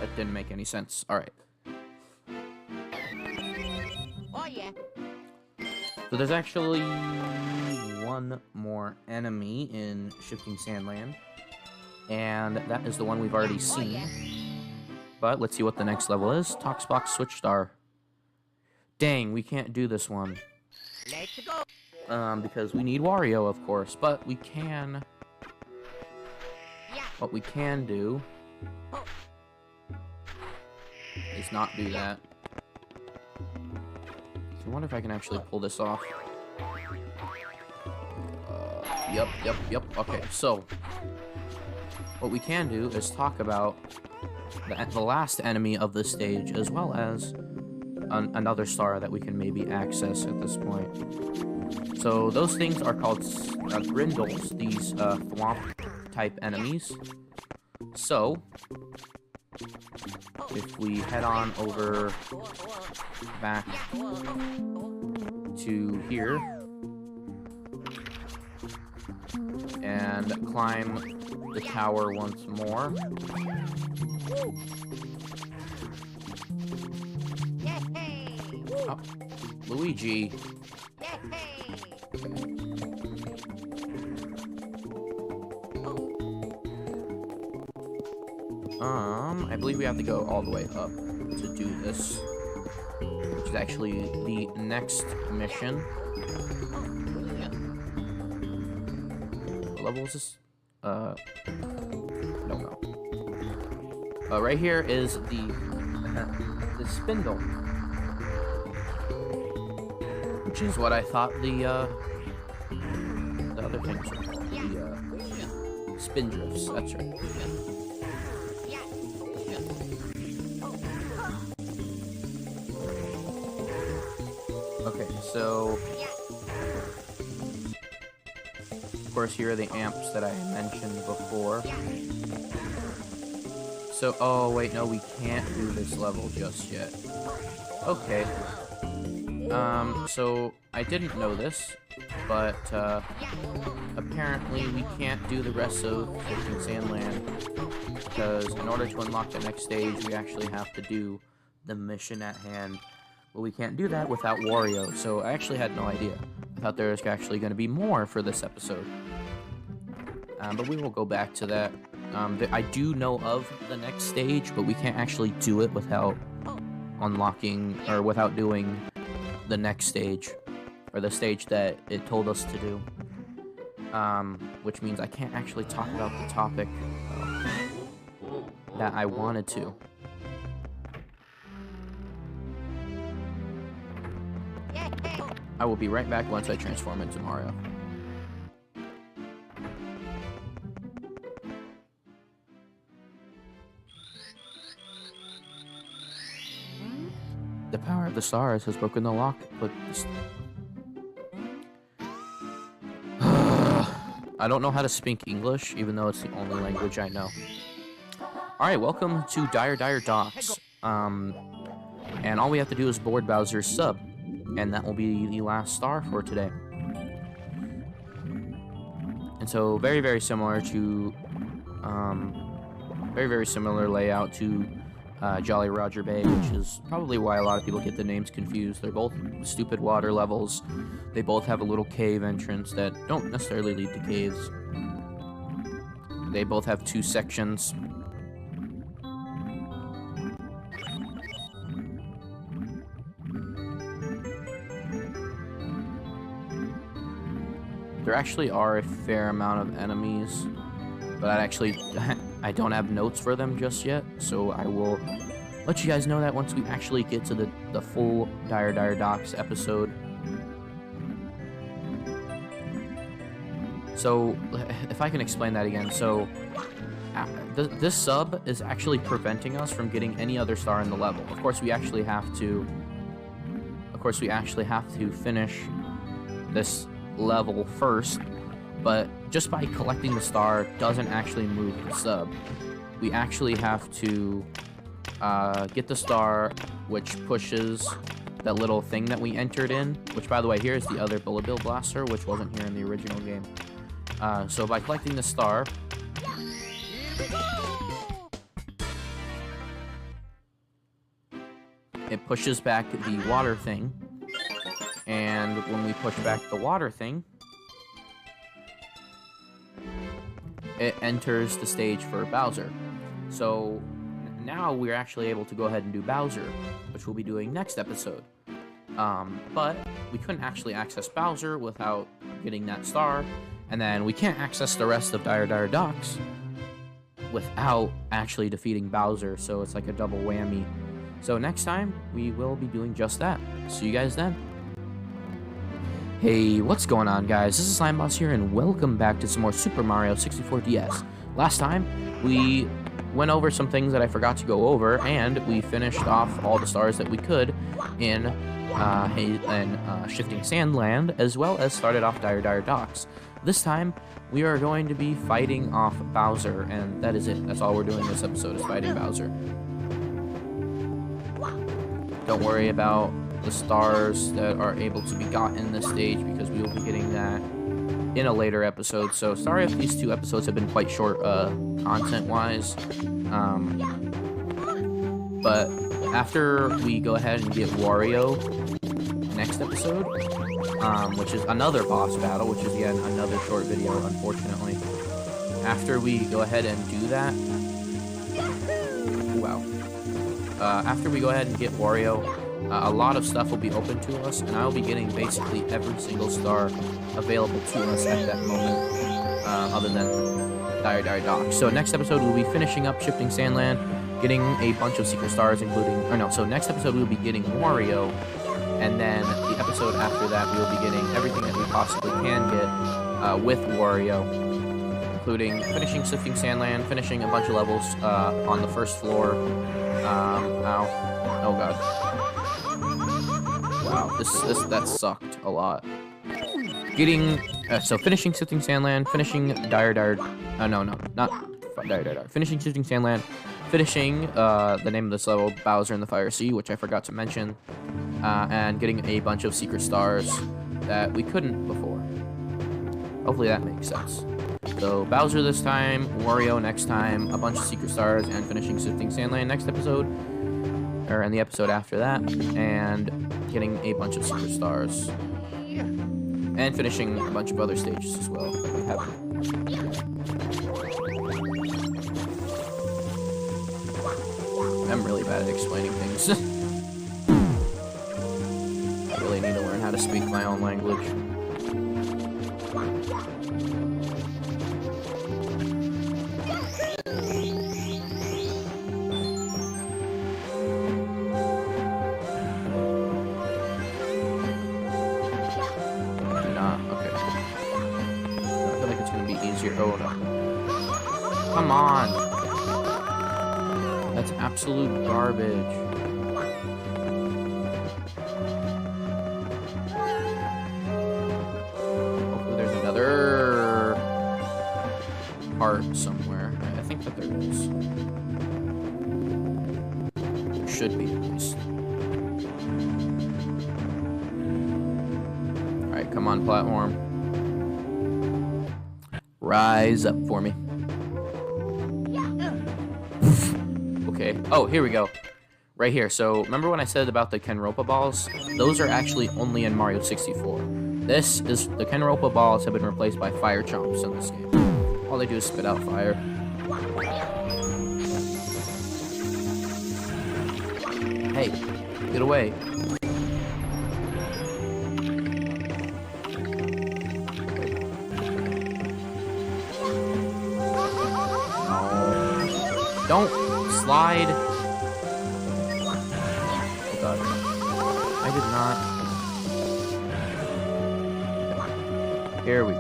That didn't make any sense. All right. Oh yeah. So there's actually one more enemy in Shifting Sandland, and that is the one we've already seen. But let's see what the next level is. Toxbox Switch Star. Dang, we can't do this one. Let's go. Because we need Wario, of course, but we can... What we can do is not do that. So I wonder if I can actually pull this off. Yep. Okay, so what we can do is talk about the last enemy of this stage, as well as another star that we can maybe access at this point. So those things are called grindles, these thwomp type enemies. So if we head on over back to here and climb the tower once more. Oh, Luigi. I believe we have to go all the way up to do this, which is actually the next mission. What level is this? Don't know. Right here is the spindle, which is what I thought the other things were called. The spindrifts. That's right. Okay, so of course here are the amps that I mentioned before. So, oh wait, no, we can't do this level just yet. Okay. So I didn't know this, but apparently we can't do the rest of Shifting Sandland because in order to unlock the next stage, we actually have to do the mission at hand. But we can't do that without Wario, so I actually had no idea. I thought there was actually going to be more for this episode. But we will go back to that. I do know of the next stage, but we can't actually do it without unlocking, or without doing the next stage, or the stage that it told us to do. Which means I can't actually talk about the topic that I wanted to. I will be right back once I transform into Mario. The power of the stars has broken the lock, but I don't know how to speak English, even though it's the only language I know. Alright, welcome to Dire Docks. And all we have to do is board Bowser's sub, and that will be the last star for today. And so, very, very similar to, very similar layout to Jolly Roger Bay, which is probably why a lot of people get the names confused. They're both stupid water levels. They both have a little cave entrance that don't necessarily lead to caves. They both have 2 sections. There actually are a fair amount of enemies, but I don't have notes for them just yet, so I will let you guys know that once we actually get to the full Dire Docks episode. So, if I can explain that again, so this sub is actually preventing us from getting any other star in the level. Of course, we actually have to finish this level first, but just by collecting the star doesn't actually move the sub. We actually have to get the star, which pushes that little thing that we entered in, which, by the way, here's the other Bullet Bill Blaster, which wasn't here in the original game. So by collecting the star, it pushes back the water thing, and when we push back the water thing, it enters the stage for Bowser. So now we're actually able to go ahead and do Bowser, which we'll be doing next episode. But we couldn't actually access Bowser without getting that star, and then we can't access the rest of Dire Docks without actually defeating Bowser, so it's like a double whammy. So next time, we will be doing just that. See you guys then. Hey, what's going on, guys? This is Slimeboss here, and welcome back to some more Super Mario 64 DS. Last time, we went over some things that I forgot to go over, and we finished off all the stars that we could in Shifting Sandland, as well as started off Dire Docks. This time, we are going to be fighting off Bowser, and that is it. That's all we're doing this episode, is fighting Bowser. Don't worry about the stars that are able to be got in this stage, because we will be getting that in a later episode. So sorry if these 2 episodes have been quite short content-wise. But after we go ahead and get Wario next episode, which is another boss battle, which is again another short video, unfortunately. After we go ahead and do that, after we go ahead and get Wario, a lot of stuff will be open to us, and I'll be getting basically every single star available to us at that moment, other than Dire Docks. So next episode, we'll be finishing up Shifting Sandland, getting a bunch of secret stars, so next episode we'll be getting Wario, and then the episode after that, we'll be getting everything that we possibly can get with Wario, including finishing Shifting Sandland, finishing a bunch of levels on the first floor. Oh god. Wow, that sucked a lot. Finishing Shifting Sandland, finishing finishing Shifting Sandland, finishing the name of this level, Bowser in the Fire Sea, which I forgot to mention. and getting a bunch of secret stars that we couldn't before. Hopefully that makes sense. So Bowser this time, Wario next time, a bunch of secret stars, and finishing Sifting Sandland next episode, or in the episode after that, and getting a bunch of secret stars, and finishing a bunch of other stages as well that we haven't. I'm really bad at explaining things. I really need to learn how to speak my own language. Oh no. Come on! That's absolute garbage. Hopefully there's another part somewhere. I think that there is. There should be at least. Alright, come on, platform. Rise up for me. Okay. Oh, here we go. Right here. So, remember when I said about the Kenropa balls? Those are actually only in Mario 64. This is... The Kenropa balls have been replaced by fire chomps in this game. All they do is spit out fire. Hey, get away. Don't slide. Oh god. I did not. Here we go.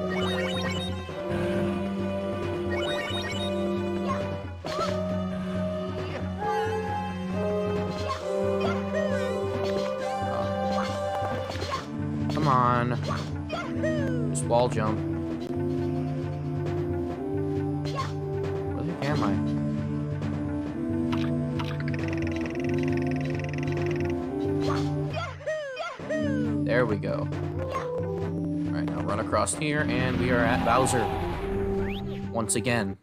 Come on. Just wall jump. Where the heck am I? There we go. Alright, now run across here, and we are at Bowser. Once again.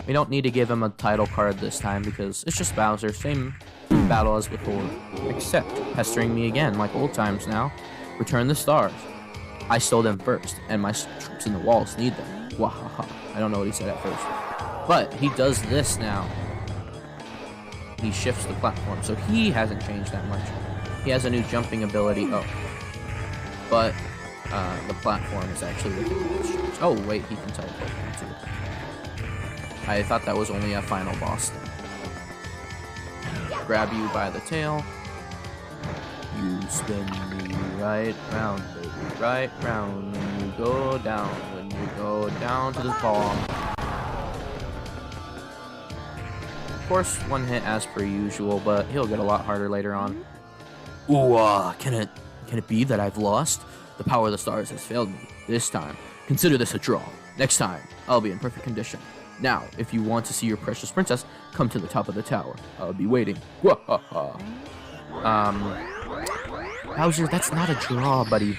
We don't need to give him a title card this time, because it's just Bowser. Same battle as before. Except, pestering me again, like old times now. Return the stars. I stole them first, and my troops in the walls need them. Wahaha. I don't know what he said at first. But, he does this now. He shifts the platform, so he hasn't changed that much. He has a new jumping ability. Oh. But the platform is actually within the strings. Oh, wait, he can teleport down too. I thought that was only a final boss thing. Grab you by the tail. You spin me right round, baby. Right round when you go down. When you go down to the bomb. Of course, one hit as per usual, but he'll get a lot harder later on. Ooh, can it be that I've lost? The power of the stars has failed me. This time, consider this a draw. Next time, I'll be in perfect condition. Now, if you want to see your precious princess, come to the top of the tower. I'll be waiting. Bowser, that's not a draw, buddy.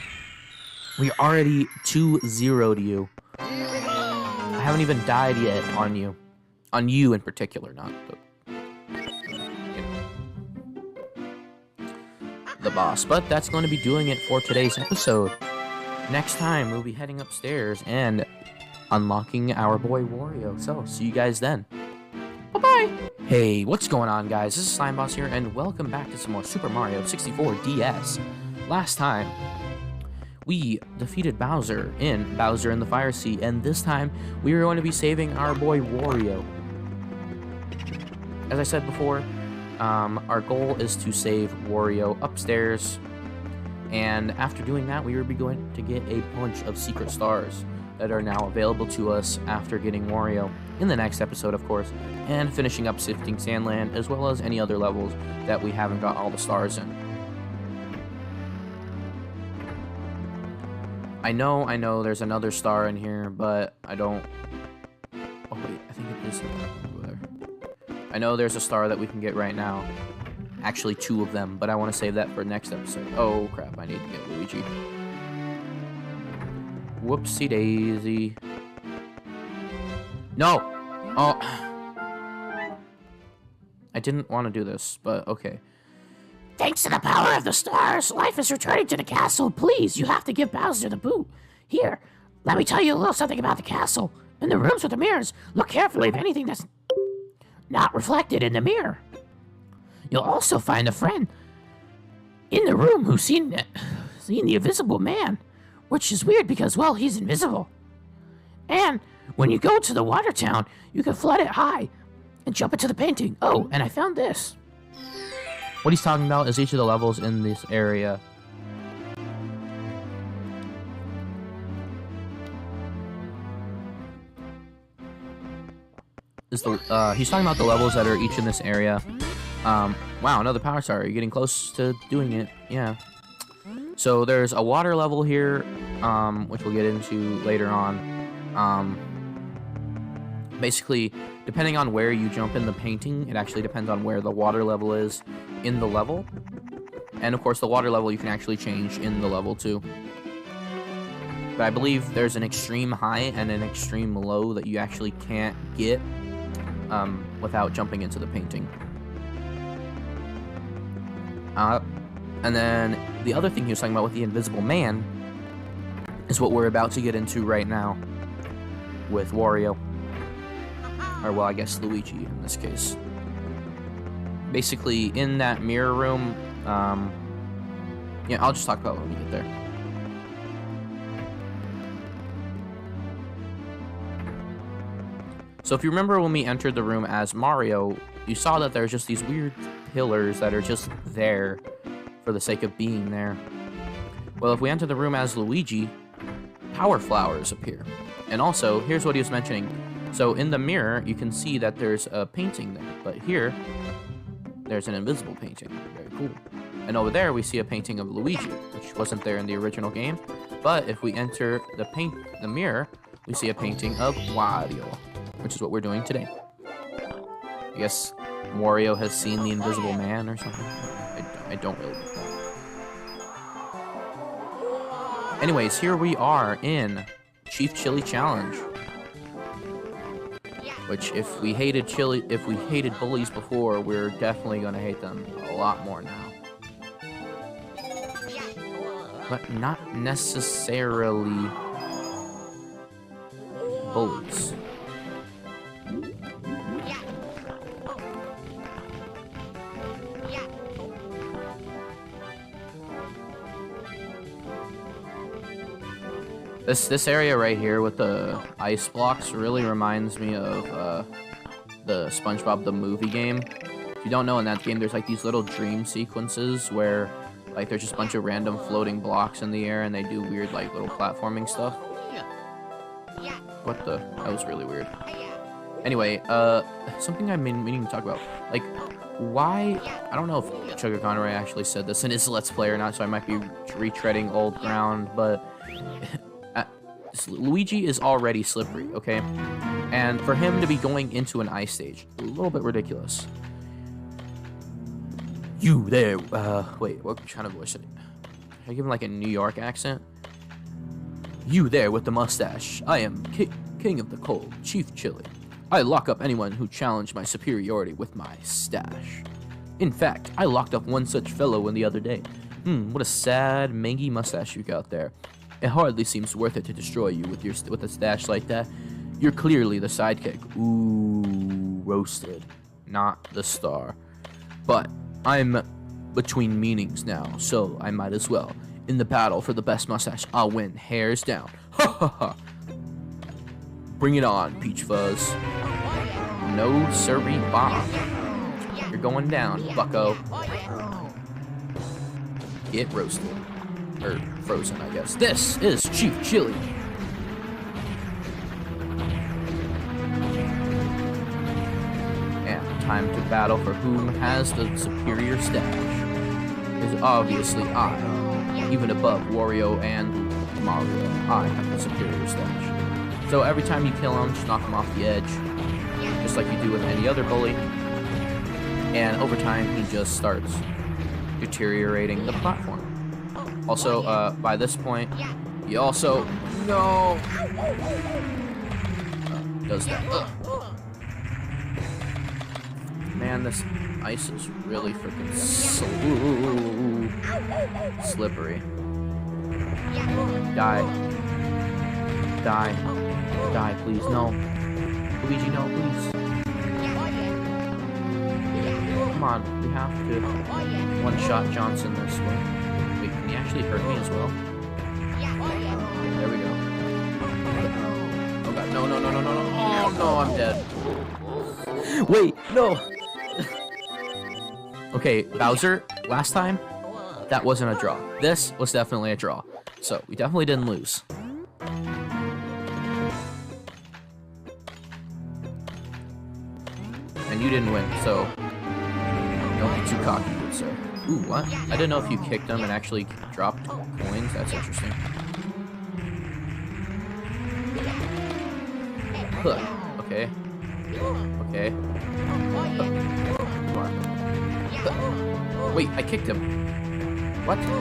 We already 2-0'd you. I haven't even died yet on you. On you in particular, not the boss. But that's going to be doing it for today's episode. Next time, we'll be heading upstairs and unlocking our boy Wario. So, see you guys then. Bye-bye! Hey, what's going on, guys? This is Slime Boss here, and welcome back to some more Super Mario 64 DS. Last time, we defeated Bowser in Bowser in the Fire Sea, and this time, we are going to be saving our boy Wario. As I said before, our goal is to save Wario upstairs, and after doing that, we will be going to get a bunch of secret stars that are now available to us after getting Wario in the next episode, of course, and finishing up Sifting Sandland, as well as any other levels that we haven't got all the stars in. I know, there's another star in here, but I don't... Oh, wait, I think it is over there. I know there's a star that we can get right now. Actually, 2 of them, but I want to save that for next episode. Oh, crap, I need to get Luigi. Whoopsie daisy. No! Oh. I didn't want to do this, but okay. Thanks to the power of the stars, life is returning to the castle. Please, you have to give Bowser the boot. Here, let me tell you a little something about the castle. In the rooms with the mirrors, look carefully if anything that's not reflected in the mirror. You'll also find a friend in the room who's seen the invisible man, which is weird because, well, he's invisible. And when you go to the water town, you can flood it high and jump into the painting. Oh, and I found this. What he's talking about is each of the levels in this area. He's talking about the levels that are each in this area. Wow, another power star. You're getting close to doing it. Yeah. So there's a water level here, which we'll get into later on. Basically, depending on where you jump in the painting, it actually depends on where the water level is in the level. And of course, the water level you can actually change in the level too. But I believe there's an extreme high and an extreme low that you actually can't get without jumping into the painting. And then the other thing he was talking about with the Invisible Man is what we're about to get into right now with Wario. Or, well, I guess Luigi in this case. Basically, in that mirror room, yeah, I'll just talk about it when we get there. So if you remember when we entered the room as Mario, you saw that there's just these weird pillars that are just there for the sake of being there. Well, if we enter the room as Luigi, power flowers appear. And also, here's what he was mentioning. So in the mirror, you can see that there's a painting there, but here, there's an invisible painting. Very cool. And over there, we see a painting of Luigi, which wasn't there in the original game. But if we enter the mirror, we see a painting of Wario, which is what we're doing today. I guess Wario has seen the Invisible Man or something. I don't really know. Anyways, here we are in Chief Chili Challenge. Which, if we hated bullies before, we're definitely gonna hate them a lot more now. But not necessarily bullies. This area right here with the ice blocks really reminds me of the SpongeBob the movie game. If you don't know, in that game there's like these little dream sequences where like there's just a bunch of random floating blocks in the air and they do weird like little platforming stuff. What the? That was really weird. Anyway, something I've been meaning to talk about. Like, why? I don't know if Sugar Conroy actually said this in his Let's Play or not, so I might be retreading old ground, but Luigi is already slippery, okay? And for him to be going into an ice stage, a little bit ridiculous. You there, wait, what kind of voice should I give him like a New York accent? You there with the mustache. I am King of the Cold, Chief Chili. I lock up anyone who challenged my superiority with my stash. In fact, I locked up one such fellow the other day. What a sad, mangy mustache you got there. It hardly seems worth it to destroy you with a stash like that. You're clearly the sidekick. Ooh, roasted. Not the star. But I'm between meanings now, so I might as well. In the battle for the best mustache, I'll win hairs down. Ha ha ha. Bring it on, Peach Fuzz. No siree bomb. You're going down, bucko. Get roasted. Or frozen, I guess. This is Chief Chili. And time to battle for whom has the superior stash. Is obviously I. Even above Wario and Mario, I have the superior stash. So every time you kill him, just knock him off the edge. Just like you do with any other bully. And over time, he just starts deteriorating the platform. Also, by this point, he also... No! Does that. Man, this ice is really freaking slippery. Die. Die. Die, please. No. Luigi, no, please. Come on, we have to one-shot Johnson this way. Wait, can he actually hurt me as well? There we go. Oh god, no, no, no, no, no, no. Oh no, I'm dead. Wait, no! Okay, Bowser, last time, that wasn't a draw. This was definitely a draw. So, we definitely didn't lose. And you didn't win, so don't be too cocky, good sir. Ooh, what? I didn't know if you kicked them and actually dropped coins. That's interesting. Huh. Okay. Okay. Come on. Wait, I kicked him. What? Come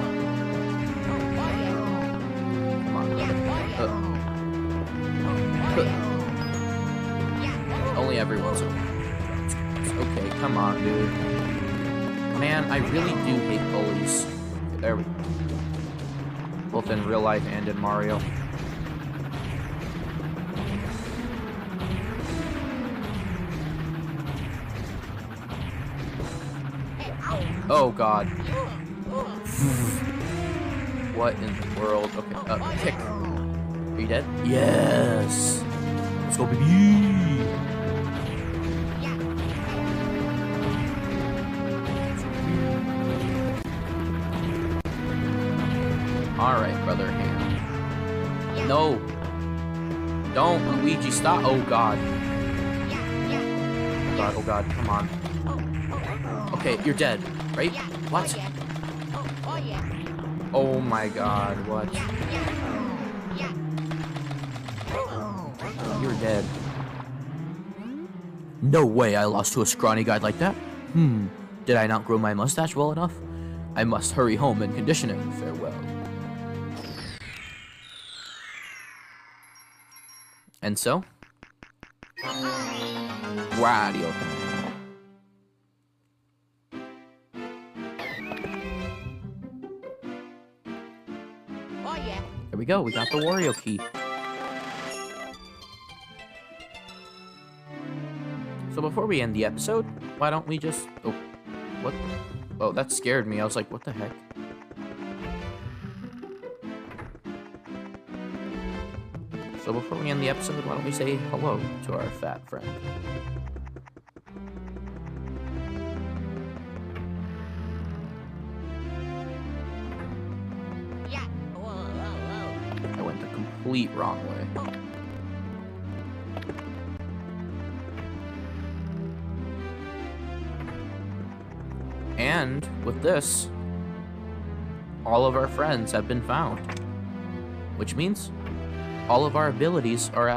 on, brother. Only everyone's okay. Okay, come on, dude. Man, I really do hate bullies. Okay, there we go. Both in real life and in Mario. Oh god. What in the world? Okay, kick. Are you dead? Yes! Let's go, baby! Alright, brother Ham. No! Don't, Luigi, stop! Oh god. Oh god, oh god, come on. Okay, you're dead, right? What? Oh my god, what? You're dead. No way I lost to a scrawny guy like that. Did I not grow my mustache well enough? I must hurry home and condition it. Farewell. And so? Wario time. There we go, we got the Wario key. So before we end the episode, why don't we just... Oh, what? Oh, that scared me. I was like, what the heck? So before we end the episode, why don't we say hello to our fat friend? I went the complete wrong way. And with this, all of our friends have been found, which means all of our abilities all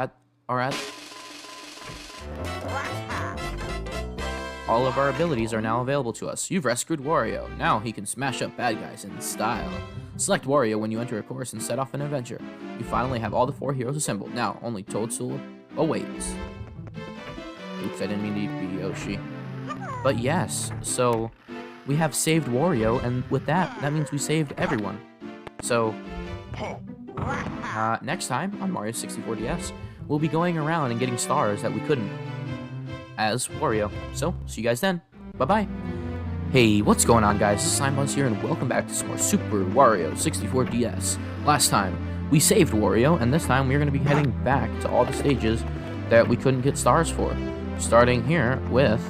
of our abilities are now available to us. You've rescued Wario. Now he can smash up bad guys in style. Select Wario when you enter a course and set off an adventure. You finally have all the 4 heroes assembled. Now only Toadstool awaits. Oops, I didn't mean to be Yoshi. But yes, so we have saved Wario, and with that means we saved everyone. So next time on Mario 64 DS, we'll be going around and getting stars that we couldn't as Wario. So, see you guys then. Bye-bye. Hey, what's going on, guys? Simon's here, and welcome back to some more Super Wario 64 DS. Last time, we saved Wario, and this time we're going to be heading back to all the stages that we couldn't get stars for. Starting here with...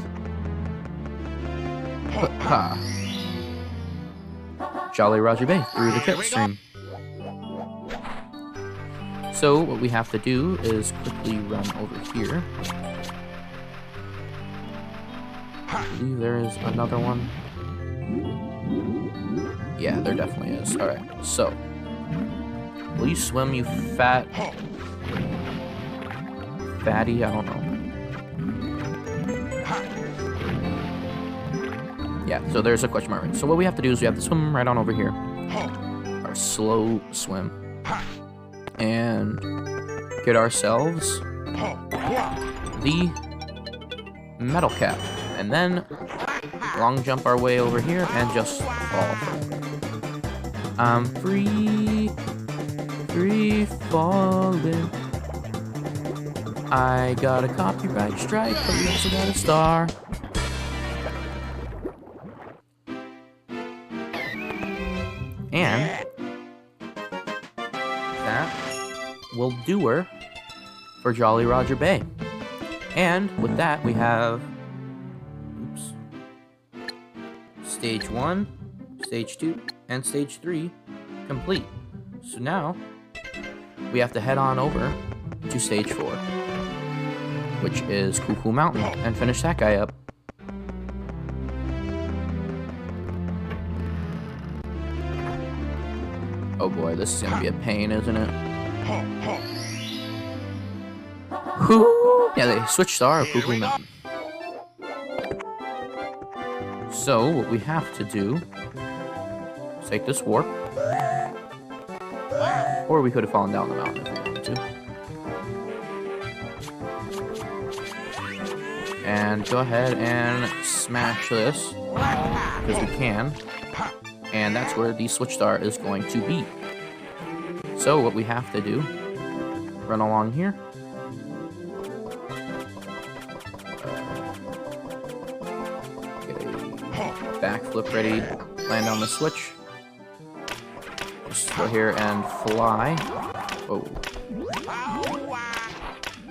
Jolly Roger Bay through the tip stream. So what we have to do is quickly run over here. I believe there is another one. Yeah, there definitely is. Alright, so. Will you swim, you fat... fatty? I don't know. Yeah, so there's a question mark. Right? So what we have to do is we have to swim right on over here. Our slow swim. And get ourselves the metal cap. And then long jump our way over here and just fall. I'm free falling. I got a copyright strike, but we also got a star. And that will do her for Jolly Roger Bay. And with that, we have Stage 1, Stage 2, and Stage 3 complete. So now, we have to head on over to Stage 4, which is Cuckoo Mountain, and finish that guy up. Oh boy, this is gonna be a pain, isn't it? Whoo! Yeah, they switched star of Cuckoo Mountain. So, what we have to do is take this warp. Or we could have fallen down the mountain if we wanted to. And go ahead and smash this, because we can. And that's where the switch star is going to be. So what we have to do, run along here. Get a backflip ready, land on the switch. Just go here and fly. Oh.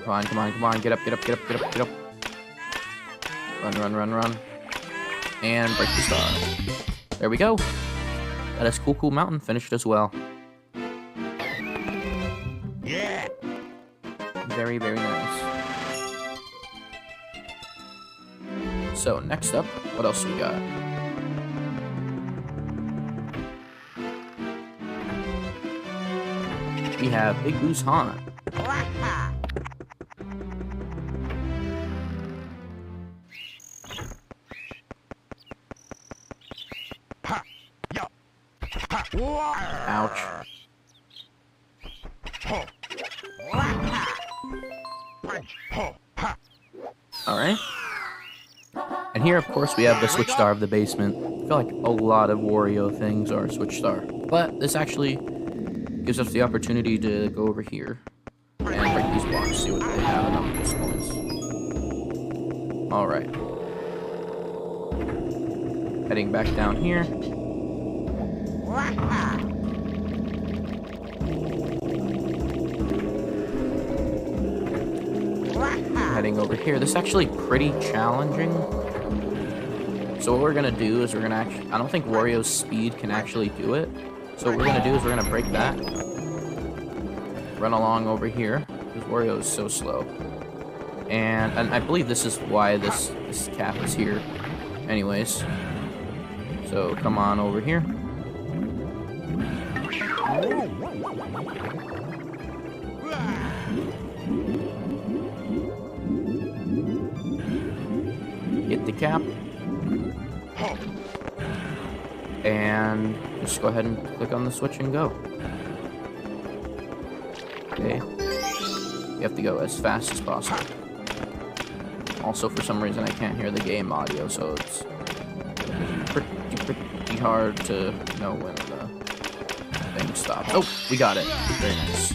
Come on, come on, come on, get up, get up, get up, get up, get up. Run, run, run, run. And break the star. There we go. That is Cuckoo Mountain finished as well. Yeah. Very, very nice. So, next up, what else we got? We have Big Boo's Haunt. Ouch. Alright. And here, of course, we have the Switch Star of the basement. I feel like a lot of Wario things are Switch Star. But this actually gives us the opportunity to go over here and break these blocks, see what they have in them at this points. Alright. Heading back down here. Heading over here. This is actually pretty challenging. So what we're gonna do is we're gonna actually, I don't think Wario's speed can actually do it. So what we're gonna do is we're gonna break that. Run along over here, because Wario is so slow. And I believe this is why this cap is here. Anyways. So come on over here. Get the cap. And just go ahead and click on the switch and go. Okay. You have to go as fast as possible. Also, for some reason, I can't hear the game audio, so it's pretty hard to know when the thing stops. Oh, we got it. Very nice.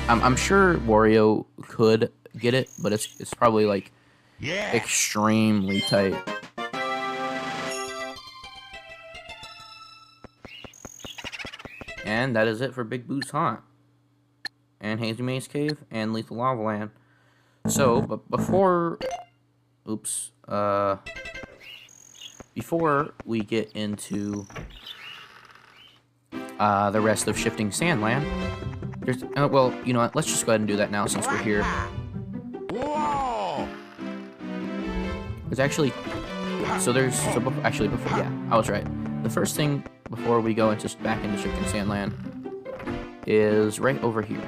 I'm sure Wario could get it, but it's probably like extremely tight. And that is it for Big Boo's Haunt, and Hazy Maze Cave, and Lethal Lava Land. So, but before we get into the rest of Shifting Sand Land, there's well, you know what? Let's just go ahead and do that now since we're here. There's actually, actually before, yeah, I was right. The first thing before we go into back into Shifting Sand Land is right over here.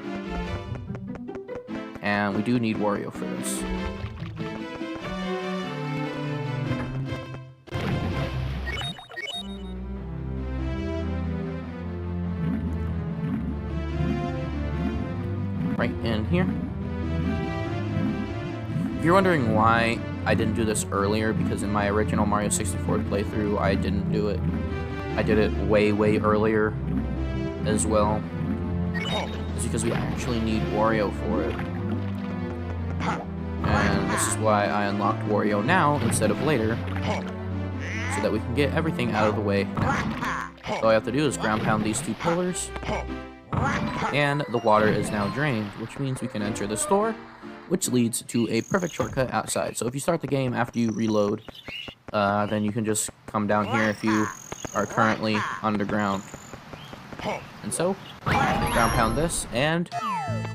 And we do need Wario for this. right in here. If you're wondering why I didn't do this earlier, because in my original Mario 64 playthrough, I didn't do it. I did it way, way earlier as well. It's because we actually need Wario for it. And this is why I unlocked Wario now instead of later, so that we can get everything out of the way now. So all I have to do is ground pound these two pillars, and the water is now drained, which means we can enter the store, which leads to a perfect shortcut outside. So if you start the game after you reload, then you can just come down here if you are currently underground. And so, ground pound this, and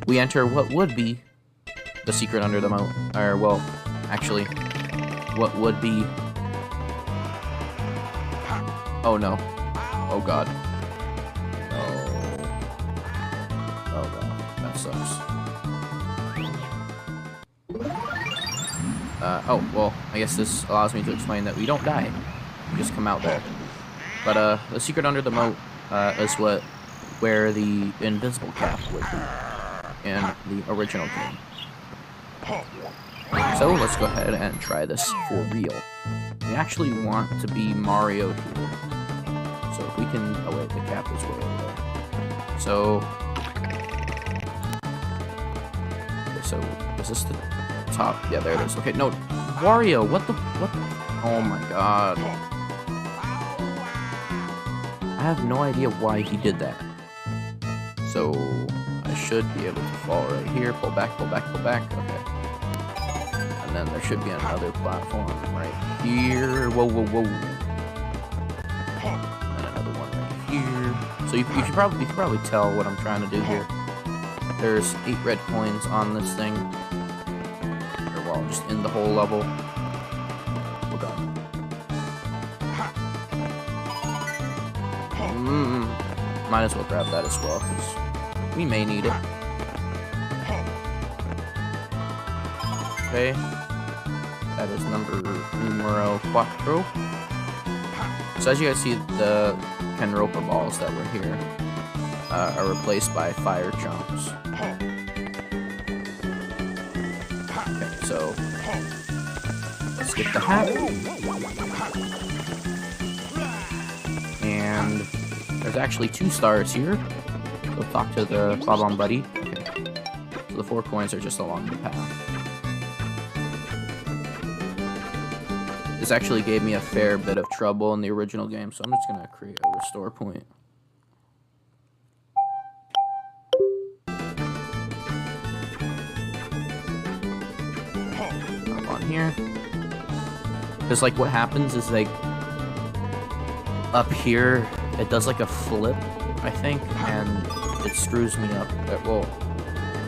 we enter what would be the secret under the moat. Or, well, actually, what would be... Oh no. Oh god. Oh god. That sucks. Oh, well, I guess this allows me to explain that we don't die. We just come out there. But, the secret under the moat, is where the invisible cap would be in the original game. So, let's go ahead and try this for real. We actually want to be Mario here. So, if we can... Oh, wait, the cap is way over there. So... Okay, so, is this the top? Yeah, there it is. Okay, no, Wario, what the... Oh my god. I have no idea why he did that. So, I should be able to fall right here. Pull back, pull back, pull back. Okay. And then there should be another platform right here. Whoa, whoa, whoa. And another one right here. So you can probably tell what I'm trying to do here. There's 8 red coins on this thing. Or, well, just in the whole level. Oh god. Might as well grab that as well, because we may need it. Okay. That is numero 4. So as you guys see, the Kenropa balls that were here are replaced by fire chunks. Okay, so let's get the hat. And there's actually 2 stars here. Go talk to the Bob-omb Buddy. Okay. So the 4 coins are just along the path. This actually gave me a fair bit of trouble in the original game, so I'm just gonna create a restore point. Up on here. Because like what happens is like up here it does like a flip, I think, and it screws me up. Well,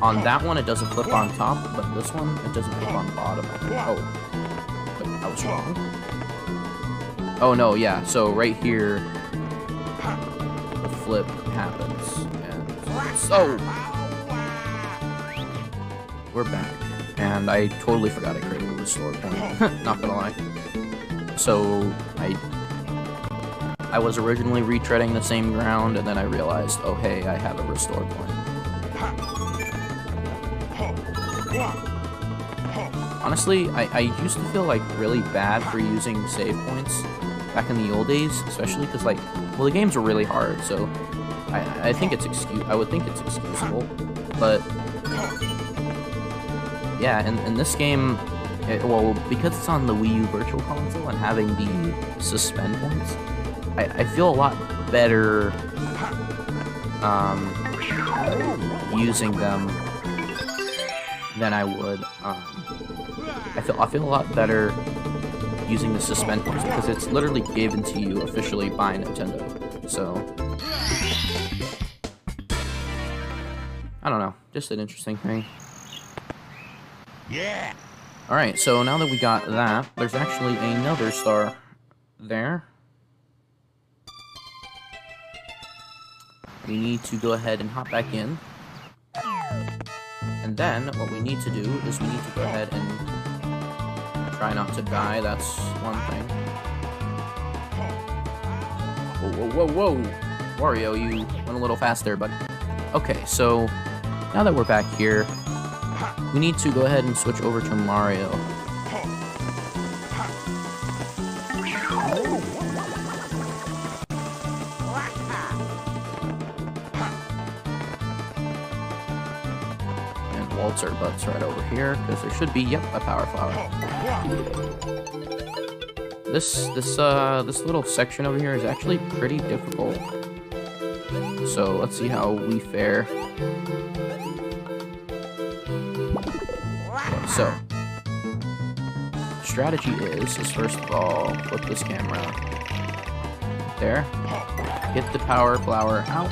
on that one it doesn't flip on top, but this one it doesn't flip on the bottom. Oh. I was wrong. Oh no, yeah, so right here the flip happens, and so we're back, and I totally forgot I created a restore point. Not gonna lie. So I was originally retreading the same ground, and then I realized, oh hey, I have a restore point. Honestly, I used to feel like really bad for using save points back in the old days, especially because like, well, the games were really hard, so I think it's I would think it's excusable, but yeah, in this game, well, because it's on the Wii U Virtual Console and having the suspend points, I feel a lot better using them than I would. I feel a lot better using the suspend points because it's literally given to you officially by Nintendo. So I don't know, just an interesting thing. Yeah. All right, so now that we got that, there's actually another star there. We need to go ahead and hop back in. And then, what we need to do is we need to go ahead and try not to die, that's one thing. Whoa, whoa, whoa, whoa! Wario, you went a little fast there, but... Okay, so... now that we're back here, we need to go ahead and switch over to Mario. And Waltz our butts right over here, because there should be, yep, a power flower. This little section over here is actually pretty difficult. So let's see how we fare. Okay, so strategy is first of all flip this camera there, get the power flower out,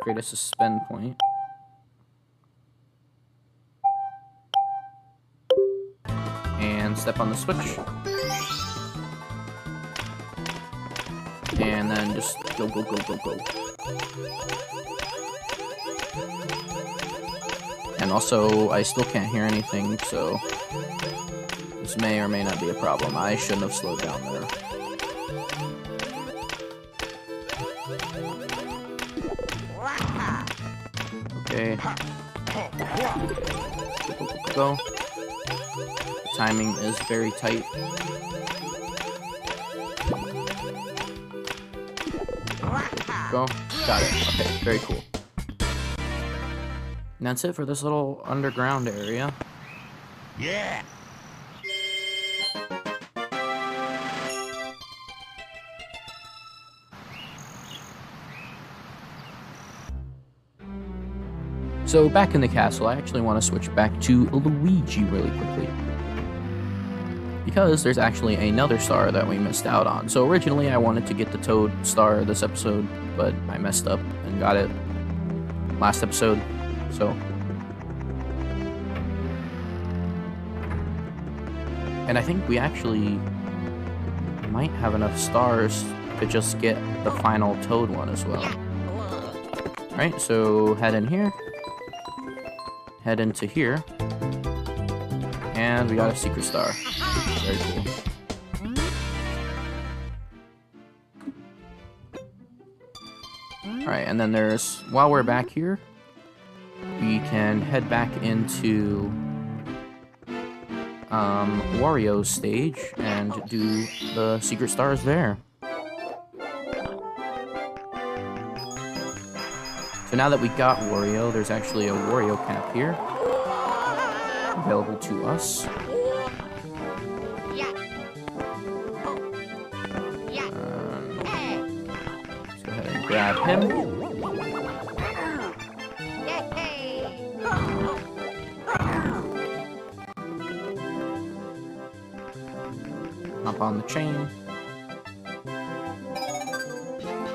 create a suspend point, and step on the switch. And then just go, go, go, go, go. And also, I still can't hear anything, so this may or may not be a problem. I shouldn't have slowed down there. Okay. Go, go, go, go. The timing is very tight. Go. Got it. Okay, very cool. And that's it for this little underground area. Yeah. So back in the castle, I actually want to switch back to Luigi really quickly. Because there's actually another star that we missed out on. So originally I wanted to get the Toad star this episode, but I messed up and got it last episode. So. And I think we actually might have enough stars to just get the final Toad one as well. Alright, so head in here. Head into here. And we got a secret star. Very cool. Alright, and then there's, while we're back here, we can head back into Wario's stage and do the secret stars there. So now that we got Wario, there's actually a Wario cap here available to us. Let's go ahead and grab him. Hop on the chain.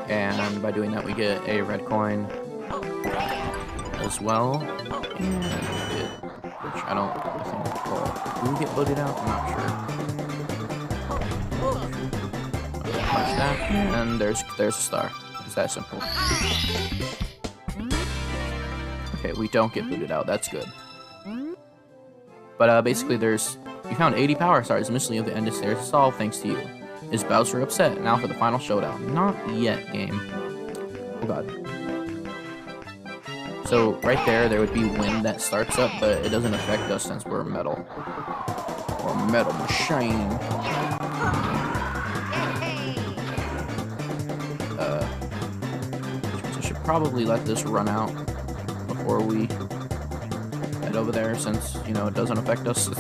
And by doing that we get a red coin as well. And which I think, well, do we get booted out? I'm not sure. Punch that, and there's a star. It's that simple. Okay, we don't get booted out. That's good. But basically, you found 80 power stars initially at the end of stairs. It's all thanks to you. Is Bowser upset? Now for the final showdown. Not yet, game. Oh god. So right there would be wind that starts up, but it doesn't affect us since we're metal. Or metal machine. So I should probably let this run out before we head over there, since, you know, it doesn't affect us.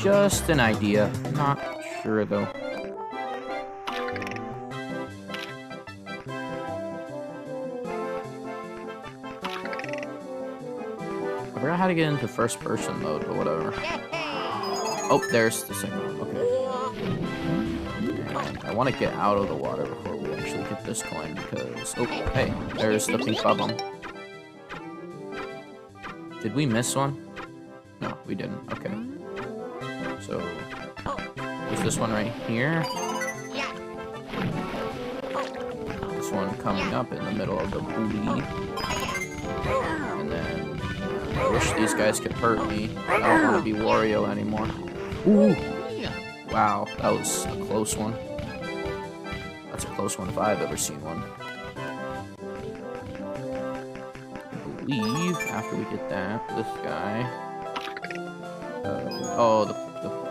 Just an idea. Not sure though. I forgot how to get into first person mode, but whatever. Oh, there's the second one. Okay. And I want to get out of the water before we actually get this coin because... Oh, hey, there's the pink bubble. Did we miss one? No, we didn't. Okay. So, there's this one right here. This one coming up in the middle of the booty. And then, I wish these guys could hurt me. I don't want to be Wario anymore. Ooh! Wow, that was a close one. That's a close one if I've ever seen one. believe after we get that, this guy.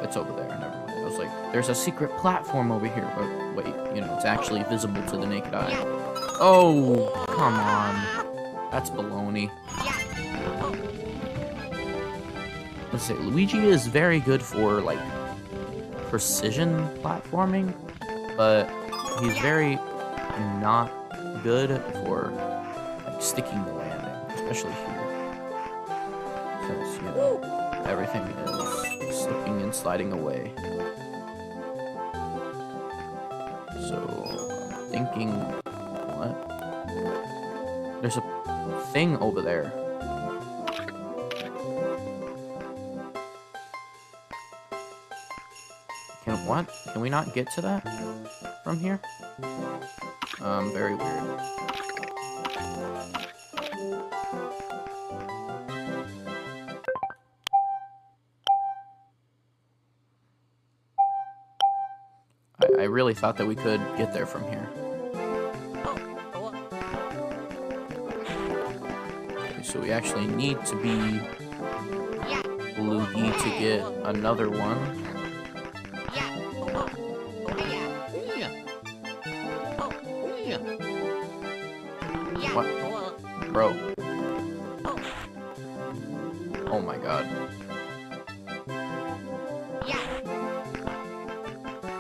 It's over there. Never mind. I was like, there's a secret platform over here, but wait, you know, it's actually visible to the naked eye. Oh, come on. That's baloney. Let's see. Luigi is very good for like precision platforming, but he's very not good for like sticking the landing, especially here. Since, you know, everything is slipping and sliding away. So, I'm thinking, what? There's a thing over there. What? Can we not get to that from here? Very weird. I really thought that we could get there from here. Okay, so we actually need to be Luigi to get another one. What? Bro. Oh my god.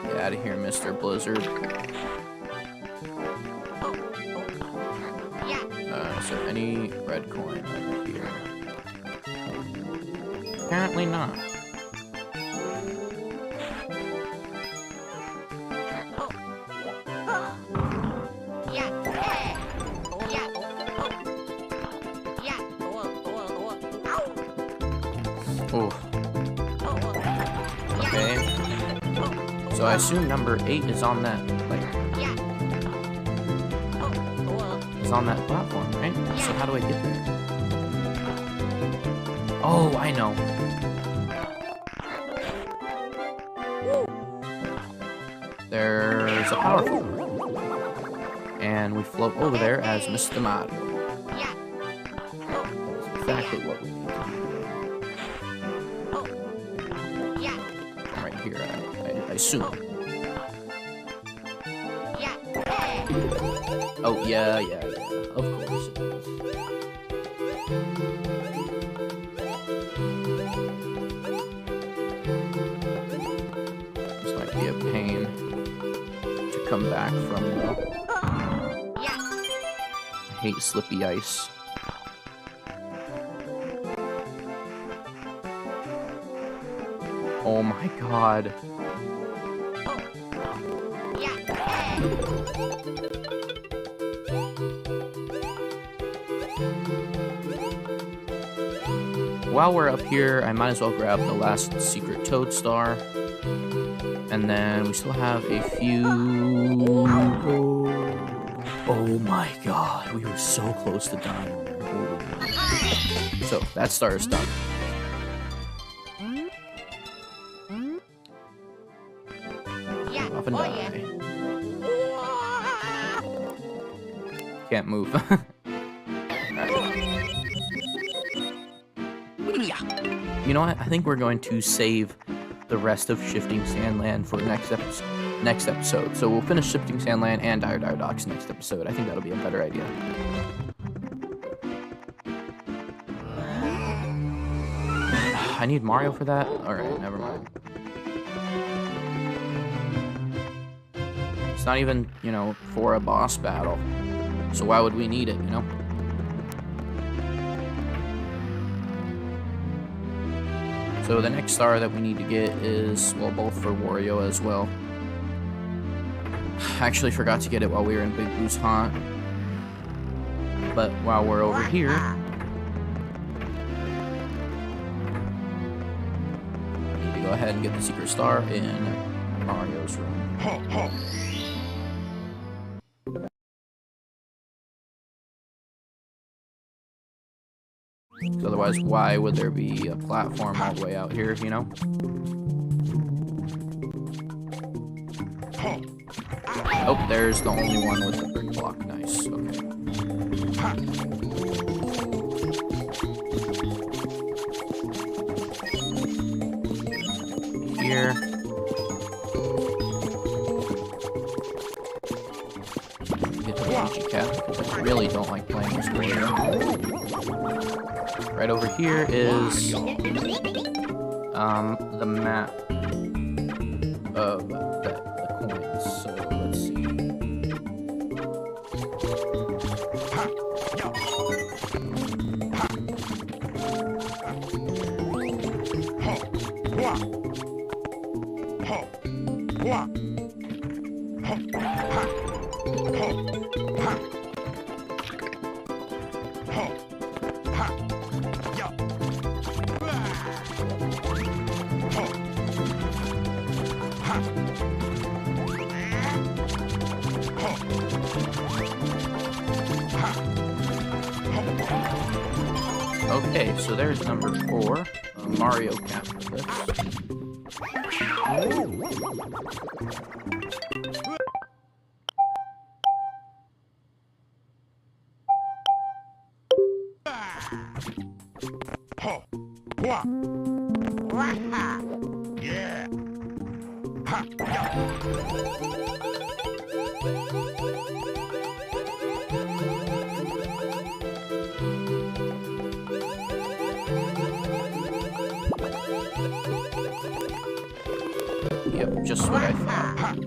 Get out of here, Mr. Blizzard. Is there any red coin over here? Apparently not. Oh. Okay. So I assume number 8 is on that, like, it's on that platform, right? So how do I get there? Oh, I know. There's a power floor. And we float over there as Mr. Mario. That's exactly what we need to do. Right here, I assume. Oh, yeah. Of course it is. This might be a pain to come back from, though. I hate slippy ice. Oh my god. While we're up here, I might as well grab the last secret Toad Star. And then we still have a few... Oh my god, we were so close to dying there. Holy. So, that star is done. Up and die. Can't move. You know what? I think we're going to save the rest of Shifting Sandland for next episode. So we'll finish Shifting Sandland and Dire Docks next episode. I think that'll be a better idea. I need Mario for that? Alright, never mind. It's not even, you know, for a boss battle. So why would we need it, you know? So the next star that we need to get is, well, both for Wario as well. I actually forgot to get it while we were in Big Boo's Haunt. But while we're over here... we need to go ahead and get the secret star in Mario's room. Otherwise, why would there be a platform all the way out here, you know? Oh, there's the only one with the brick block. Nice, okay. here. Get the Luigi cap because I really don't like playing this Wario. Right over here is the map of the coins. So let's see. Okay, so there's number 4, a Mario cap for this. Yeah. Ha. Yeah. Yep, just what I thought.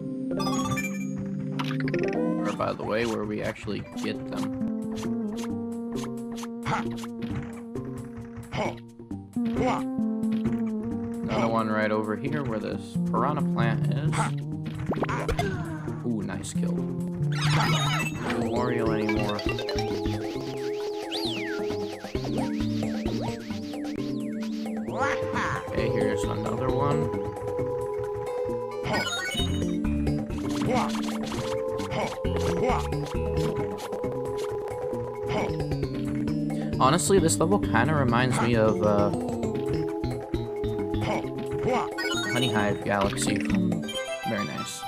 Or by the way, where we actually get them. Another one right over here where this piranha plant is. Ooh, nice kill. No Wario anymore. Okay, here's another one. Honestly, this level kind of reminds me of Honey Hive Galaxy. Very nice.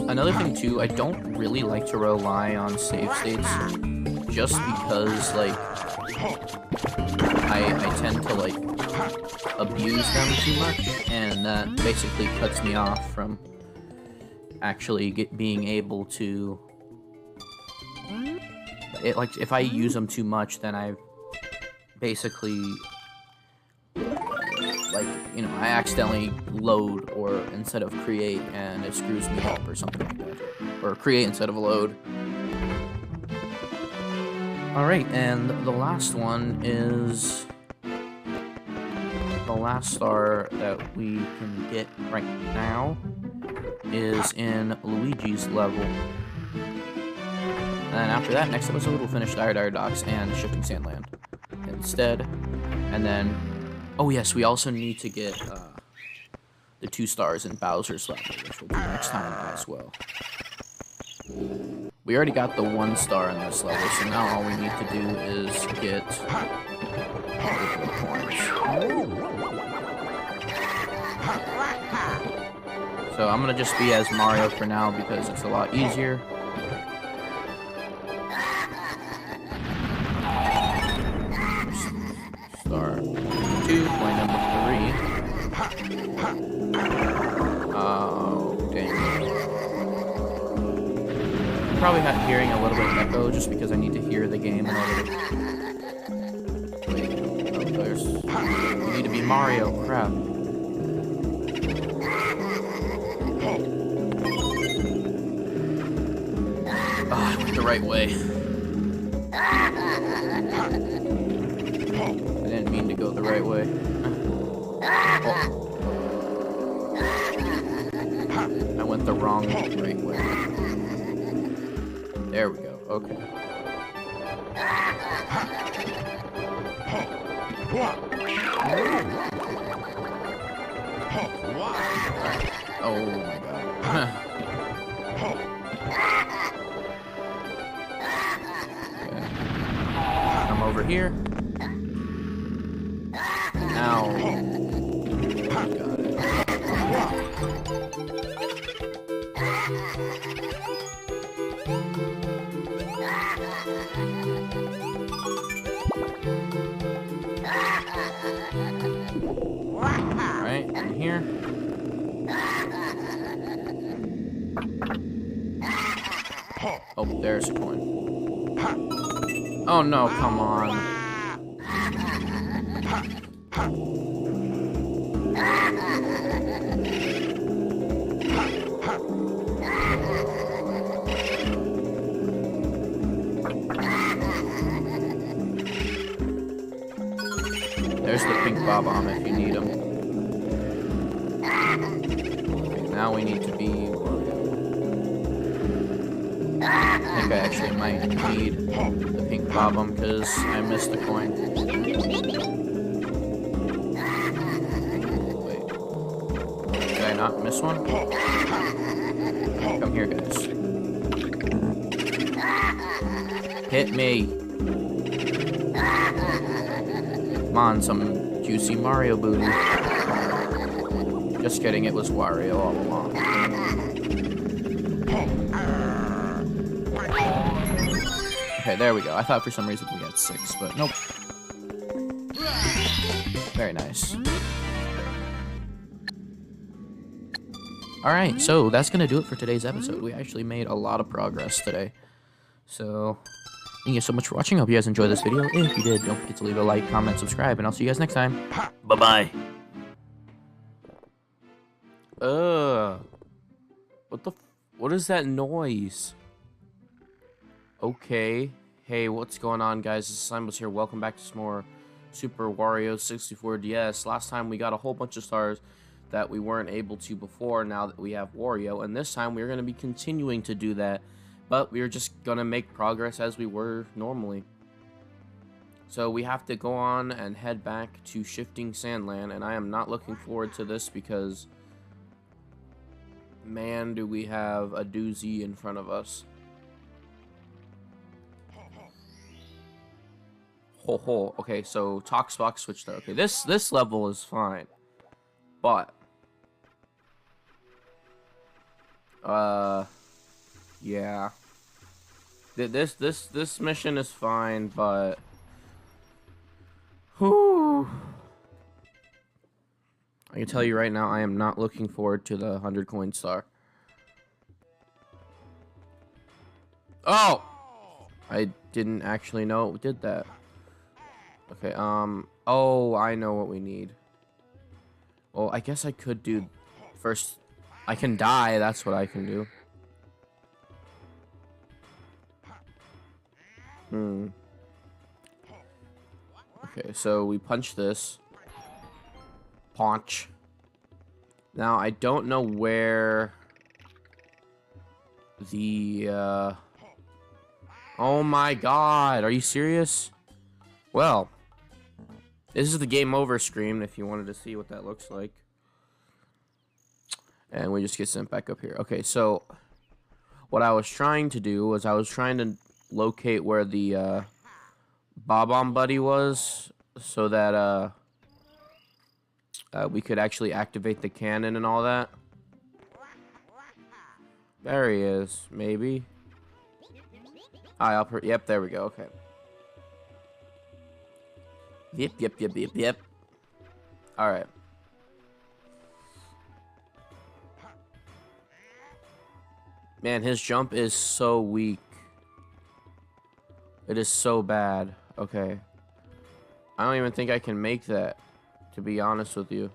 Another thing too, I don't really like to rely on save states just because, like, I tend to, like, abuse them too much, and that basically cuts me off from actually being able to... like, if I use them too much, then I basically... like, you know, I accidentally load or instead of create, and it screws me up or something like that. Or create instead of load. Alright, and the last one is... the last star that we can get right now is in Luigi's level. And after that, next episode, we'll finish Dire Dire Docks and Shifting Sandland instead. And then... oh yes, we also need to get the 2 stars in Bowser's level, which will be next time as well. We already got the 1 star in this level, so now all we need to do is get the coins. So I'm gonna just be as Mario for now because it's a lot easier. Star 2, point number 3. Oh, dang. I'm probably not hearing a little bit of echo just because I need to hear the game in order to... wait, oh, there's... we need to be Mario, crap. Oh, I went the right way. I didn't mean to go the right way. Oh. I went the wrong right way. There we go, okay. Oh my god. Okay. Come over here. Now. Got it. Right, in here. Oh, there's a coin. Oh no, come on. There's the pink Bob-omb if you need him. Okay, now we need to be Wario. I think I actually might need the pink Bob-omb because I missed the coin. Wait. Did I not miss one? Come here, guys. Hit me. Come on, some juicy Mario booty. Just kidding, it was Wario all along. Okay, there we go. I thought for some reason we had 6, but nope. Very nice. Alright, so that's gonna do it for today's episode. We actually made a lot of progress today. So, thank you so much for watching. I hope you guys enjoyed this video. If you did, don't forget to leave a like, comment, subscribe, and I'll see you guys next time. Bye-bye. What is that noise? Okay. Hey, what's going on, guys? This is Slimebuss here. Welcome back to some more Super Wario 64 DS. Last time we got a whole bunch of stars that we weren't able to before, now that we have Wario, and this time we're going to be continuing to do that. But we're just gonna make progress as we were normally. So we have to go on and head back to Shifting Sandland, and I am not looking forward to this because, man, do we have a doozy in front of us. Ho ho. Okay, so Toxbox switched there. Okay, this level is fine, but yeah. This mission is fine, but whew. I can tell you right now, I am not looking forward to the 100 coin star. Oh! I didn't actually know it did that. Okay, oh, I know what we need. Well, I guess I could do first. I can die, that's what I can do. Okay, so we punch this. Punch. Now, I don't know where the, oh my god, are you serious? Well, this is the game over screen if you wanted to see what that looks like. And we just get sent back up here. Okay, so what I was trying to do was I was trying to locate where the Bob-omb buddy was so that we could actually activate the cannon and all that. There he is, maybe. Yep, there we go, okay. Yep. Alright. Man, his jump is so weak. It is so bad. Okay. I don't even think I can make that, to be honest with you.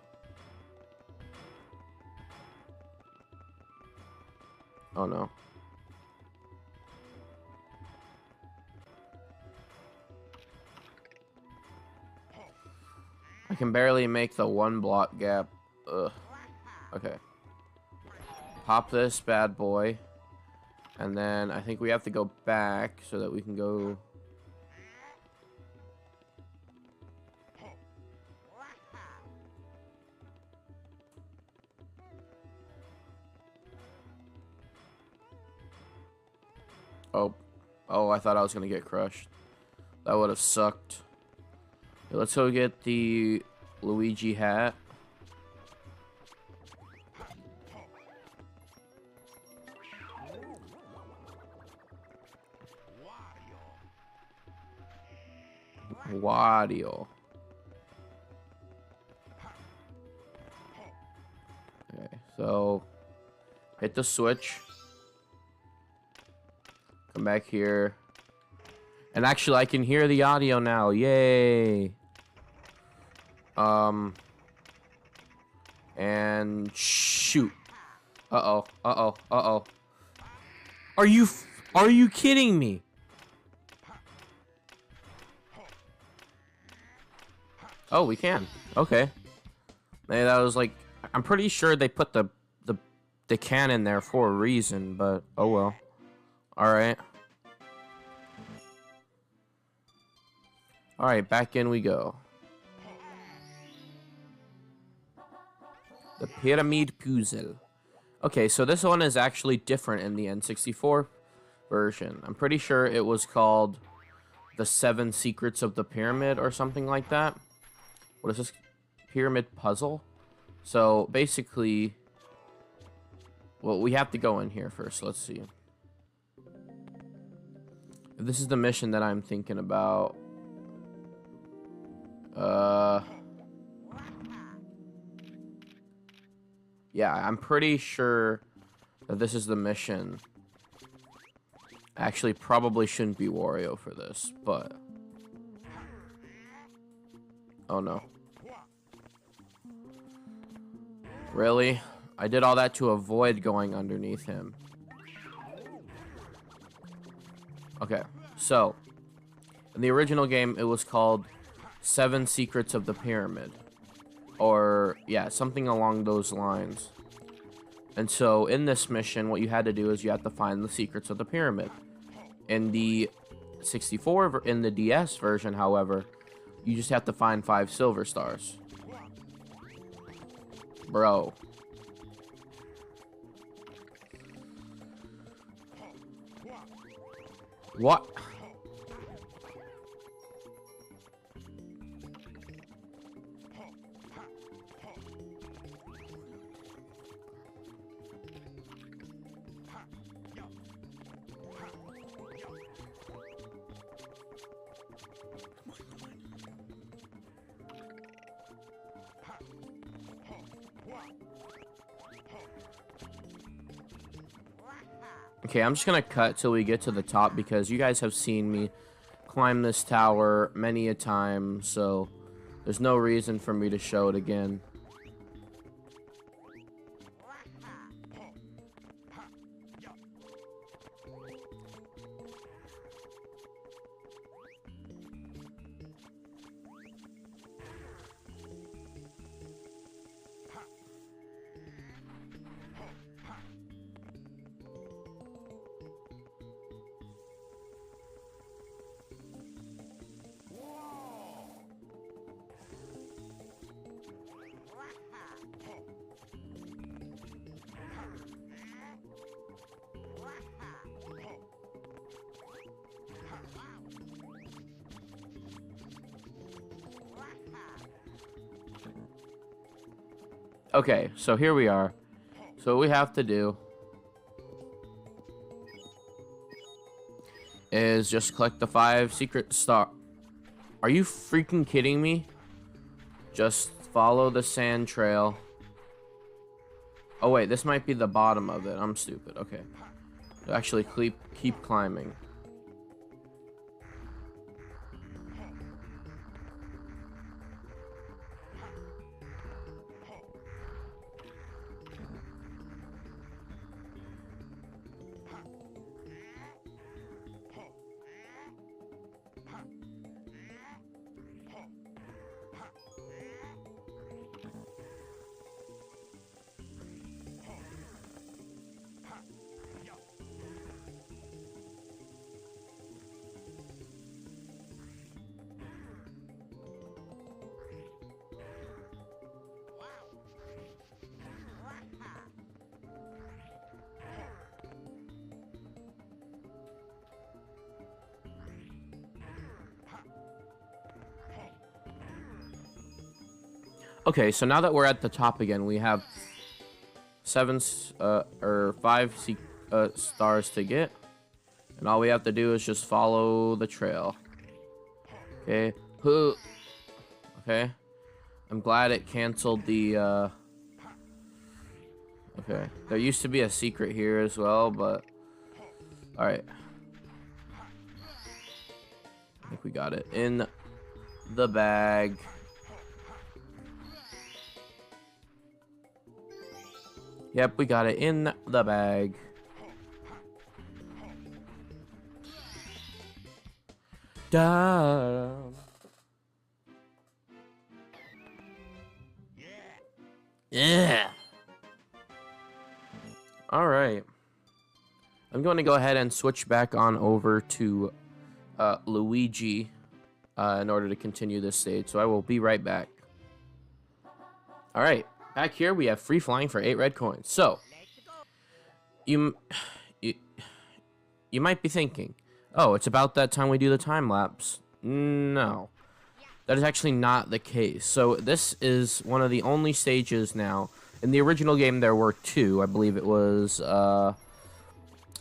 Oh no. I can barely make the 1 block gap. Ugh. Okay. Pop this bad boy. And then I think we have to go back so that we can go. Oh, I thought I was gonna get crushed. That would have sucked. Okay, let's go get the Luigi hat. Wario. Okay, so hit the switch. Come back here. And actually, I can hear the audio now. Yay. And shoot. Uh-oh. Uh-oh. Uh-oh. Are you kidding me? Oh, we can. Okay. Maybe that was like, I'm pretty sure they put the cannon there for a reason, but oh well. Alright. Alright, back in we go. The Pyramid Puzzle. Okay, so this one is actually different in the N64 version. I'm pretty sure it was called The 7 Secrets of the Pyramid or something like that. What is this? Pyramid Puzzle? So, basically... Well, we have to go in here first. Let's see. If this is the mission that I'm thinking about... Yeah, I'm pretty sure that this is the mission. Actually, probably shouldn't be Wario for this, but... Oh no. Really? I did all that to avoid going underneath him. Okay, so... In the original game, it was called 7 Secrets of the Pyramid. Or, yeah, something along those lines. And so, in this mission, what you had to do is you had to find the secrets of the pyramid. In the 64, in the DS version, however, you just have to find 5 silver stars. Bro. What? Okay, I'm just gonna cut till we get to the top because you guys have seen me climb this tower many a time, so there's no reason for me to show it again. Okay, so here we are. So what we have to do is just collect the 5 secret star. Are you freaking kidding me? Just follow the sand trail. Oh wait, this might be the bottom of it. I'm stupid. Okay. Actually, keep climbing. Okay, so now that we're at the top again, we have 5 stars to get. And all we have to do is just follow the trail. Okay. Okay. I'm glad it canceled the, Okay. There used to be a secret here as well, but... Alright. I think we got it in the bag. Yep, we got it in the bag. Da. Yeah. All right. I'm going to go ahead and switch back on over to Luigi in order to continue this stage. So I will be right back. All right. Back here, we have free flying for 8 red coins. So, you might be thinking, oh, it's about that time we do the time lapse. No, that is actually not the case. So this is one of the only stages now. In the original game, there were 2. I believe it was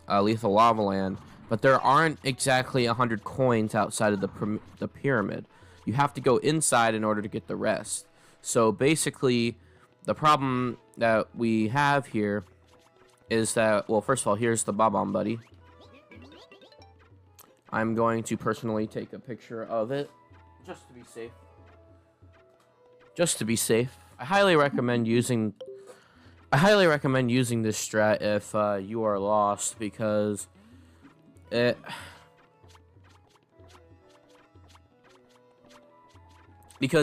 Lethal Lava Land. But there aren't exactly 100 coins outside of the pyramid. You have to go inside in order to get the rest. So basically, the problem that we have here is that, well, first of all, here's the Bob-omb Buddy. I'm going to personally take a picture of it, just to be safe. Just to be safe. I highly recommend using this strat if you are lost, because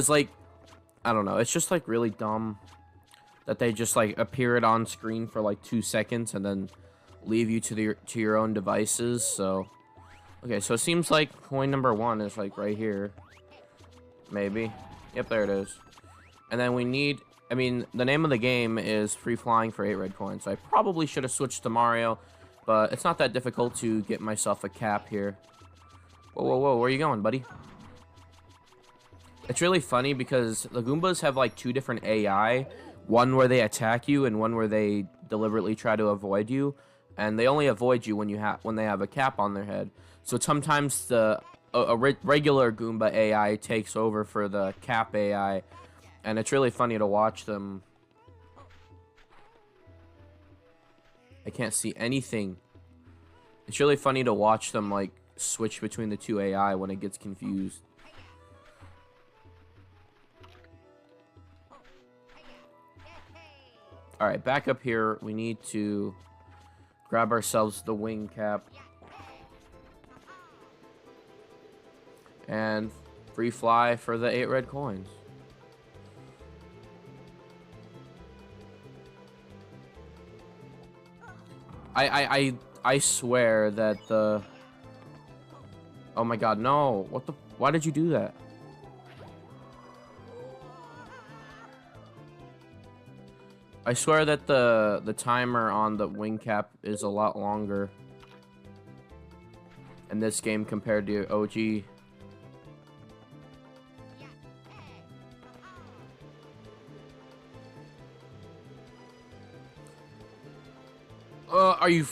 like, I don't know, it's just like really dumb that they just like appear it on screen for like 2 seconds and then leave you to your own devices. So okay, so it seems like coin number 1 is like right here, maybe. Yep, there it is. And then we need, I mean, the name of the game is free flying for 8 red coins, so I probably should have switched to Mario, but it's not that difficult to get myself a cap here. Whoa, whoa, whoa, where are you going, buddy? It's really funny because the Goombas have like 2 different AI, one where they attack you and one where they deliberately try to avoid you, and they only avoid you when they have a cap on their head. So sometimes a regular Goomba AI takes over for the cap AI, and it's really funny to watch them. I can't see anything. It's really funny to watch them like switch between the 2 AI when it gets confused. Alright, back up here, we need to grab ourselves the wing cap. And free fly for the 8 red coins. I swear that the... Oh my god, no. What the... Why did you do that? I swear that the timer on the wing cap is a lot longer in this game compared to OG. Are you...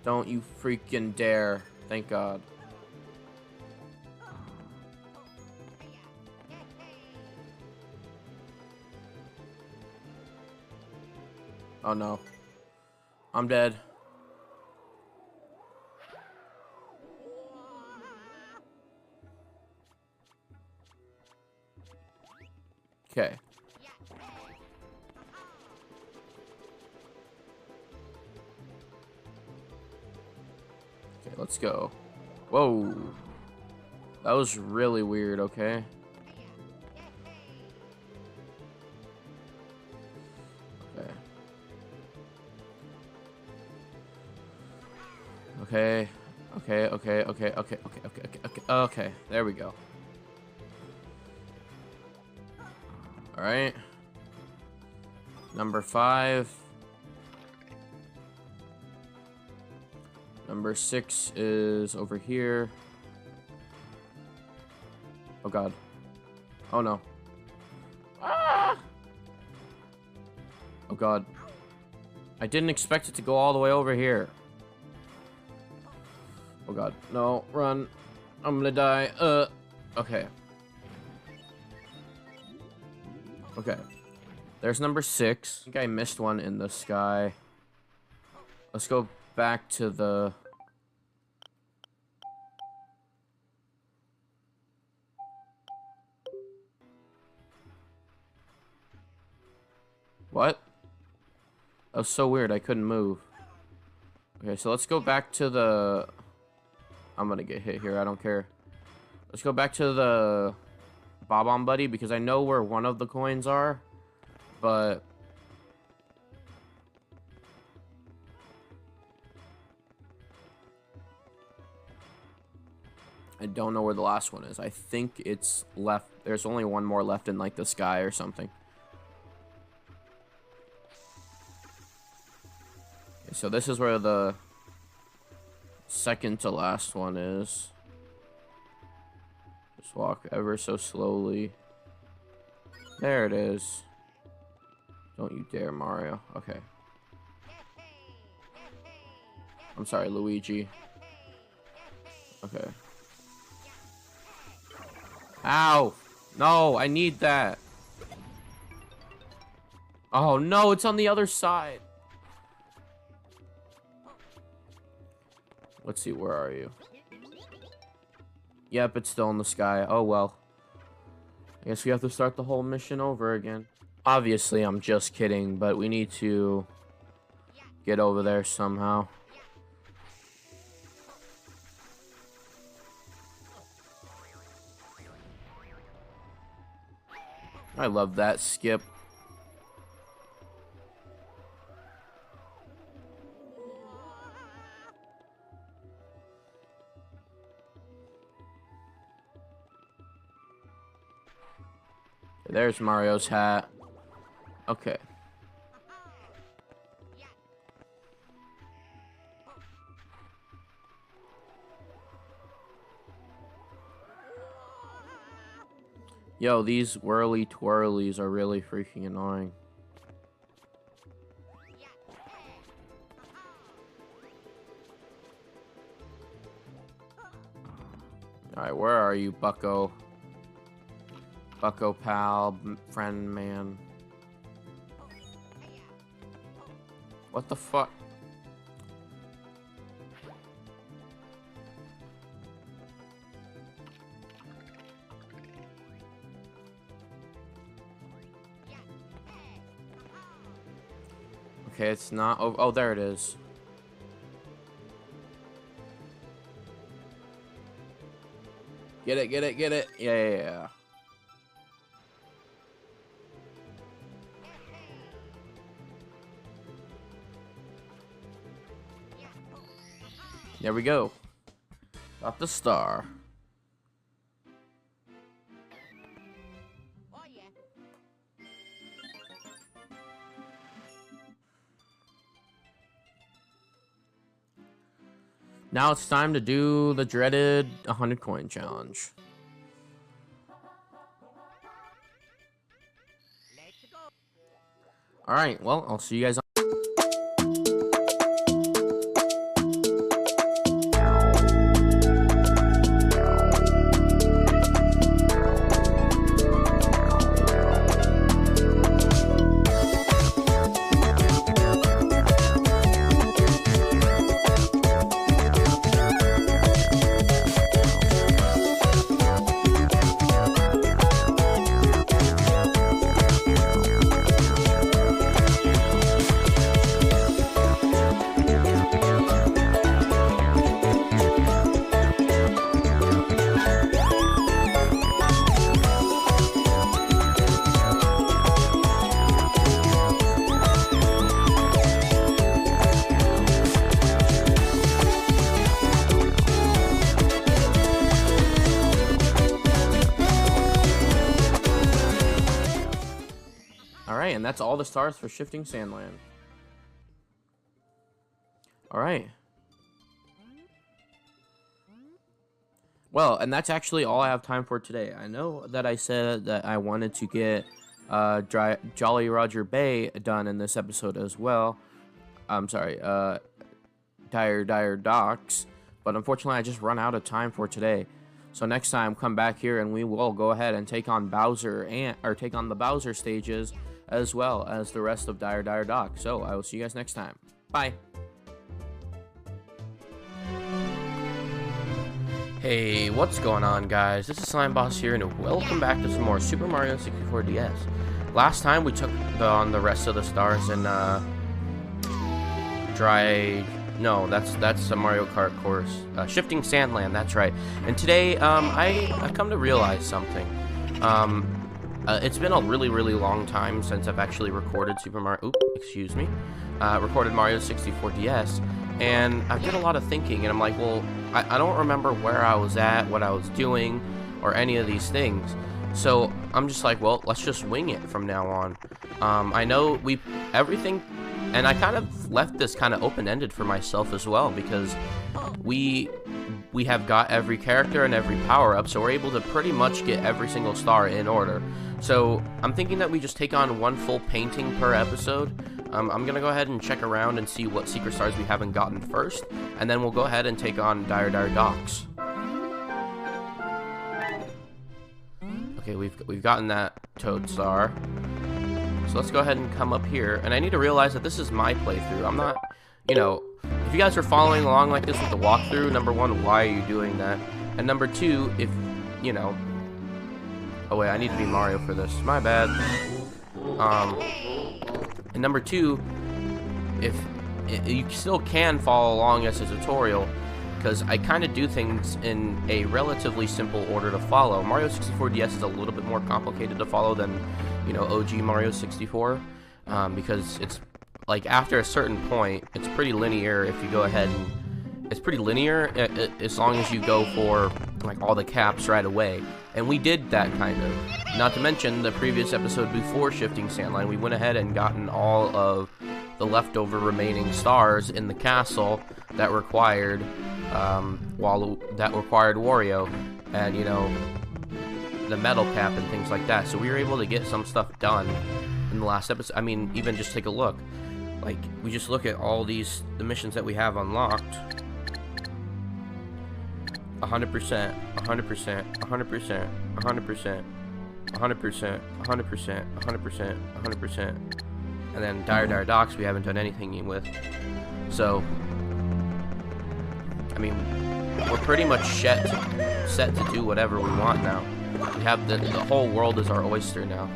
Don't you freaking dare. Thank God. Oh no. I'm dead. Okay. Okay, let's go. Whoa. That was really weird, okay? Okay. Okay, there we go. Alright. Number 5. Number 6 is over here. Oh god. Oh no. Ah! Oh god. I didn't expect it to go all the way over here. Oh god. No, run. I'm gonna die. Okay. Okay. There's number 6. I think I missed one in the sky. Let's go back to the... What? That was so weird, I couldn't move. Okay, so let's go back to the... I'm gonna get hit here, I don't care. Let's go back to the Bob-omb Buddy, because I know where one of the coins are, but... I don't know where the last one is. I think it's left. There's only one more left in, like, the sky or something. Okay, so this is where the second to last one is. Just walk ever so slowly. There it is. Don't you dare, Mario. Okay. I'm sorry, Luigi. Okay. Ow! No, I need that. Oh no, it's on the other side. Let's see, where are you? Yep, it's still in the sky. Oh well. I guess we have to start the whole mission over again. Obviously, I'm just kidding, but we need to get over there somehow. I love that skip. There's Mario's hat. Okay. Yo, these whirly twirlies are really freaking annoying. Alright, where are you, bucko? Bucko pal, friend man. What the fuck? Okay, it's not. Oh, there it is. Get it, get it, get it. Yeah. There we go. Got the star. Now it's time to do the dreaded 100 coin challenge. Alright, well, I'll see you guys on. Alright, and that's all the stars for Shifting Sandland. Alright. Well, and that's actually all I have time for today. I know that I said that I wanted to get Jolly Roger Bay done in this episode as well. I'm sorry, Dire Docks. But unfortunately, I just run out of time for today. So next time, come back here and we will go ahead and take on take on the Bowser stages as well as the rest of Dire Docks. So I will see you guys next time. Bye. Hey, what's going on, guys? This is Slime Boss here, and welcome back to some more Super Mario 64 DS. Last time we took on the rest of the stars in that's a Mario Kart course. Shifting Sandland, that's right. And today, I've come to realize something. It's been a really, really long time since I've actually recorded recorded Mario 64 DS. And I did a lot of thinking, and I'm like, well, I don't remember where I was at, what I was doing, or any of these things. So I'm just like, well, let's just wing it from now on. I know everything, and I kind of left this kind of open-ended for myself as well, because we have got every character and every power-up, so we're able to pretty much get every single star in order. So I'm thinking that we just take on one full painting per episode. I'm gonna go ahead and check around and see what secret stars we haven't gotten first, and then we'll go ahead and take on Dire Docks. Okay, we've gotten that Toad star. So let's go ahead and come up here, and I need to realize that this is my playthrough. I'm not, if you guys are following along like this with the walkthrough, number one, why are you doing that? And number two, oh wait, I need to be Mario for this. My bad. And number two, if you still can follow along as a tutorial, because I kind of do things in a relatively simple order to follow. Mario 64 DS is a little bit more complicated to follow than, OG Mario 64, because it's like after a certain point, it's pretty linear. If you go ahead and it's pretty linear as long as you go for like all the caps right away. And we did that kind of. Not to mention the previous episode before Shifting Sandline, we went ahead and gotten all of the leftover remaining stars in the castle that required Wario and the metal cap and things like that. So we were able to get some stuff done in the last episode. I mean, even just take a look. Like, we just look at all the missions that we have unlocked. 100%, 100%, 100%, 100%, 100%, 100%, 100%, 100%, and then Dire Docks we haven't done anything with. So, I mean, we're pretty much set to do whatever we want now. We have the whole world is our oyster now.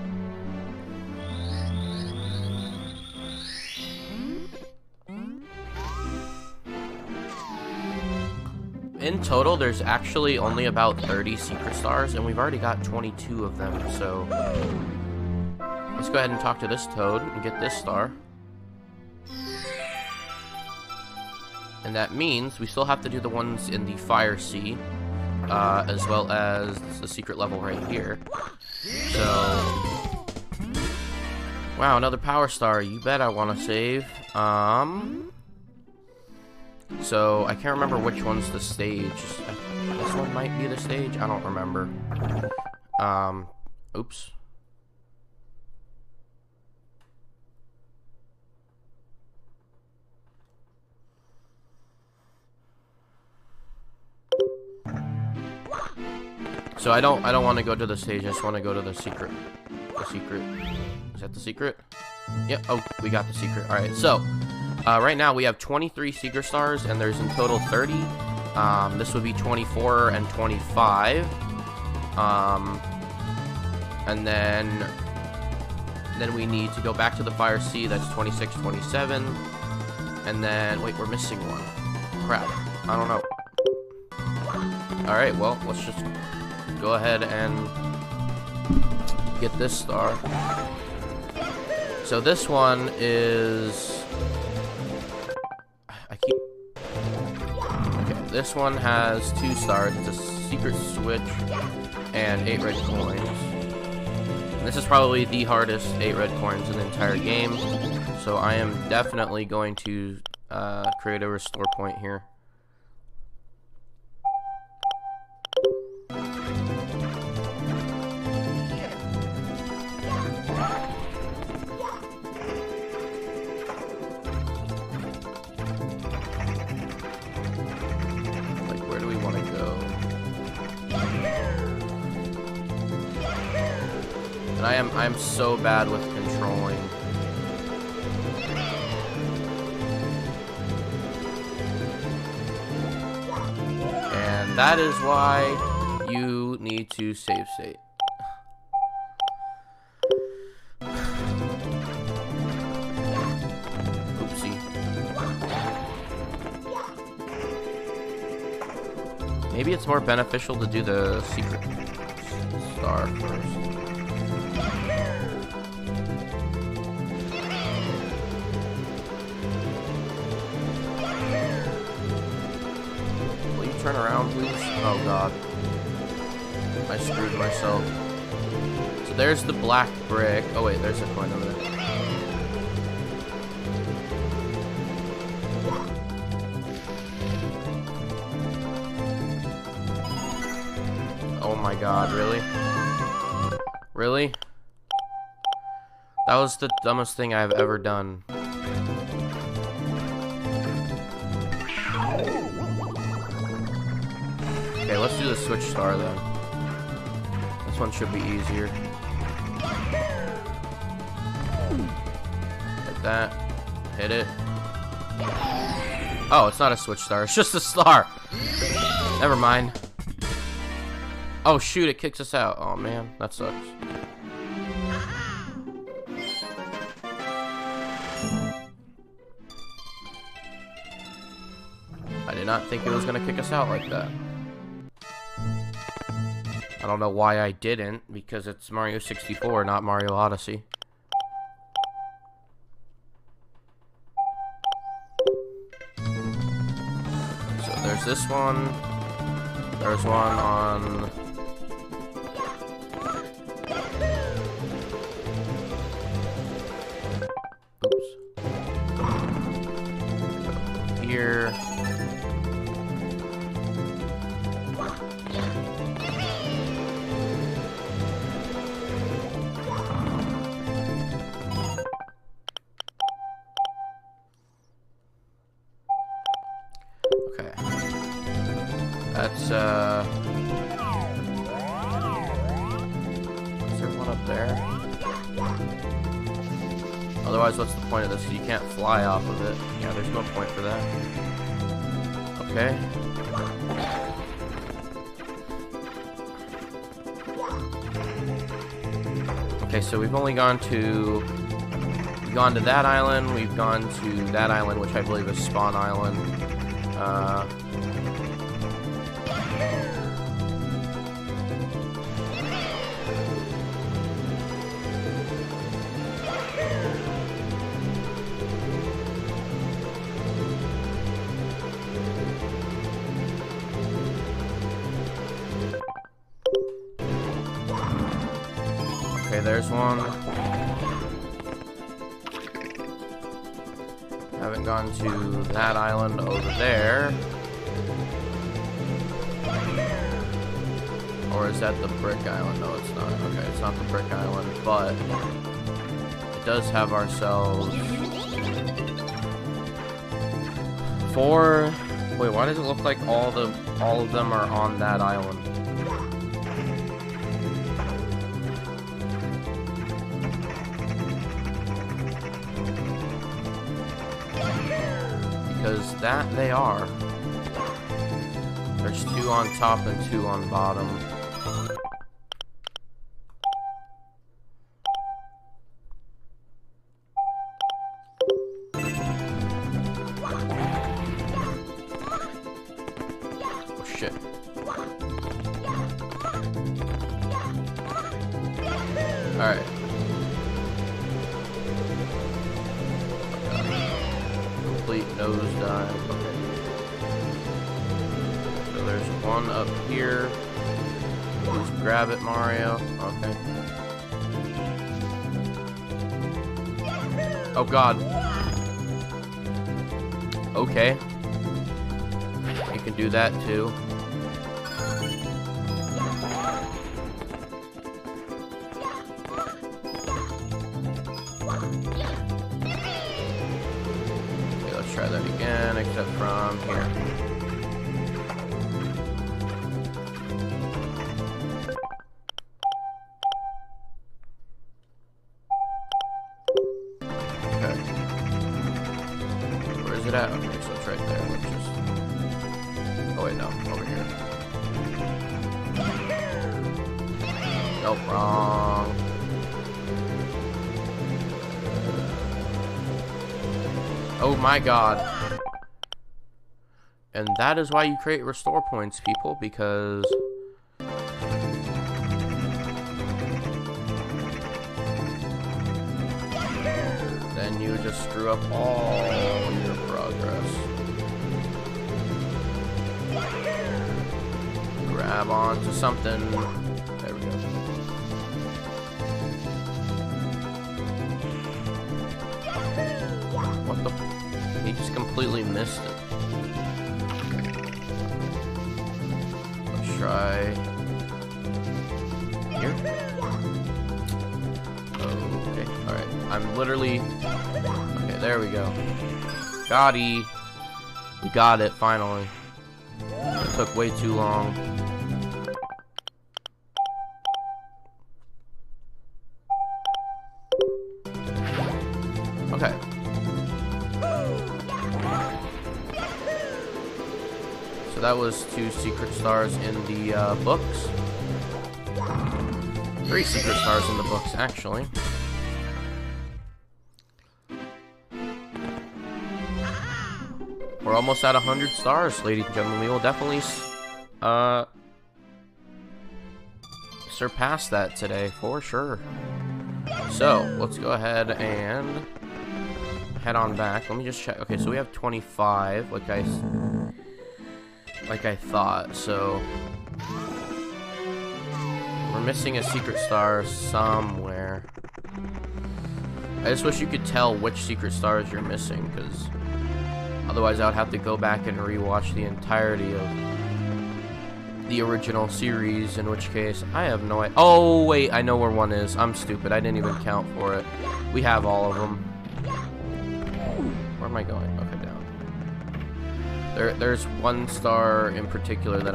In total, there's actually only about 30 secret stars, and we've already got 22 of them, so let's go ahead and talk to this Toad and get this star. And that means we still have to do the ones in the Fire Sea, as well as the secret level right here. So, wow, another power star. You bet I want to save. So, I can't remember which one's the stage. This one might be the stage? I don't remember. Oops. So, I don't want to go to the stage, I just want to go to the secret. The secret. Is that the secret? Yep, oh, we got the secret. Alright, so... right now we have 23 secret stars, and there's in total 30. This would be 24 and 25. And then we need to go back to the Fire Sea. That's 26, 27. And then, wait, we're missing one. Crap. I don't know. Alright, well, let's just go ahead and get this star. So this one is... This one has 2 stars. It's a secret switch and 8 red coins. And this is probably the hardest 8 red coins in the entire game. So I am definitely going to create a restore point here. I'm so bad with controlling. And that is why you need to save state. Oopsie. Maybe it's more beneficial to do the secret star first. Turn around, please. Oh god. I screwed myself. So there's the black brick. Oh wait, there's a coin over there. Oh my god, really? Really? That was the dumbest thing I've ever done. Okay, let's do the switch star then. This one should be easier. Hit that. Hit it. Oh, it's not a switch star. It's just a star. Never mind. Oh shoot, it kicks us out. Oh man, that sucks. I did not think it was gonna kick us out like that. I don't know why I didn't, because it's Mario 64, not Mario Odyssey. So there's this one. There's one on... Oops. So here. That's, is there one up there? Otherwise, what's the point of this? You can't fly off of it. Yeah, there's no point for that. Okay. Okay, so we've only gone to... We've gone to that island, we've gone to that island, which I believe is Spawn Island. Okay, there's one. Haven't gone to that island over there. Or is that the brick island? No, it's not. Okay, it's not the brick island, but it does have ourselves 4. Wait, why does it look like all of them are on that island? Because that they are. There's 2 on top and 2 on bottom. Oh shit. Alright. Complete nosedive. Okay. So there's one up here. Just grab it, Mario. Okay. Oh god. Okay. You can do that too. Okay, let's try that again, except from here. Okay. Where is it at? Okay, so it's right there. Let's just... Oh wait, no. Over here. Nope, wrong. Oh my god. And that is why you create restore points, people, because... then you just screw up all your progress. Grab onto something. There we go. What the? He just completely missed it. Let's try here. Okay, alright. I'm literally... Okay, there we go. Gotti. We got it, finally. It took way too long. Okay. So that was 2 secret stars in the books. 3 secret stars in the books, actually. We're almost at 100 stars, ladies and gentlemen. We will definitely surpass that today, for sure. So, let's go ahead and head on back. Let me just check. Okay, so we have 25, like I thought. So, we're missing a secret star somewhere. I just wish you could tell which secret stars you're missing, because otherwise I would have to go back and rewatch the entirety of the original series, in which case I have no idea. Oh, wait, I know where one is. I'm stupid. I didn't even count for it. We have all of them. Where am I going? Okay, down. There's 1 star in particular that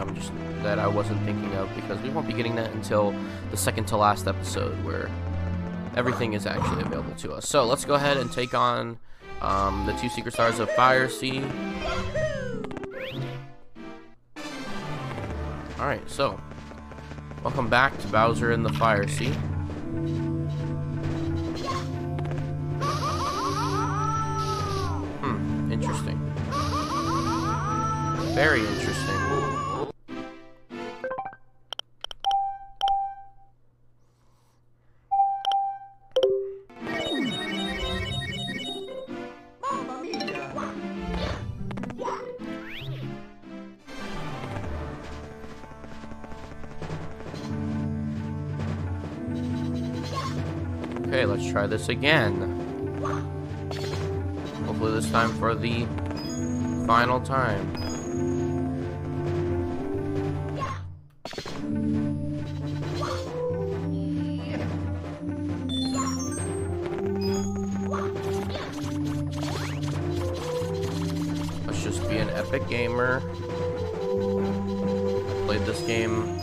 I wasn't thinking of, because we won't be getting that until the second to last episode, where everything is actually available to us. So let's go ahead and take on the 2 secret stars of Fire Sea. Alright, so welcome back to Bowser in the Fire Sea. Interesting. Very interesting. Okay, let's try this again. Hopefully this time for the final time. Let's just be an epic gamer. I played this game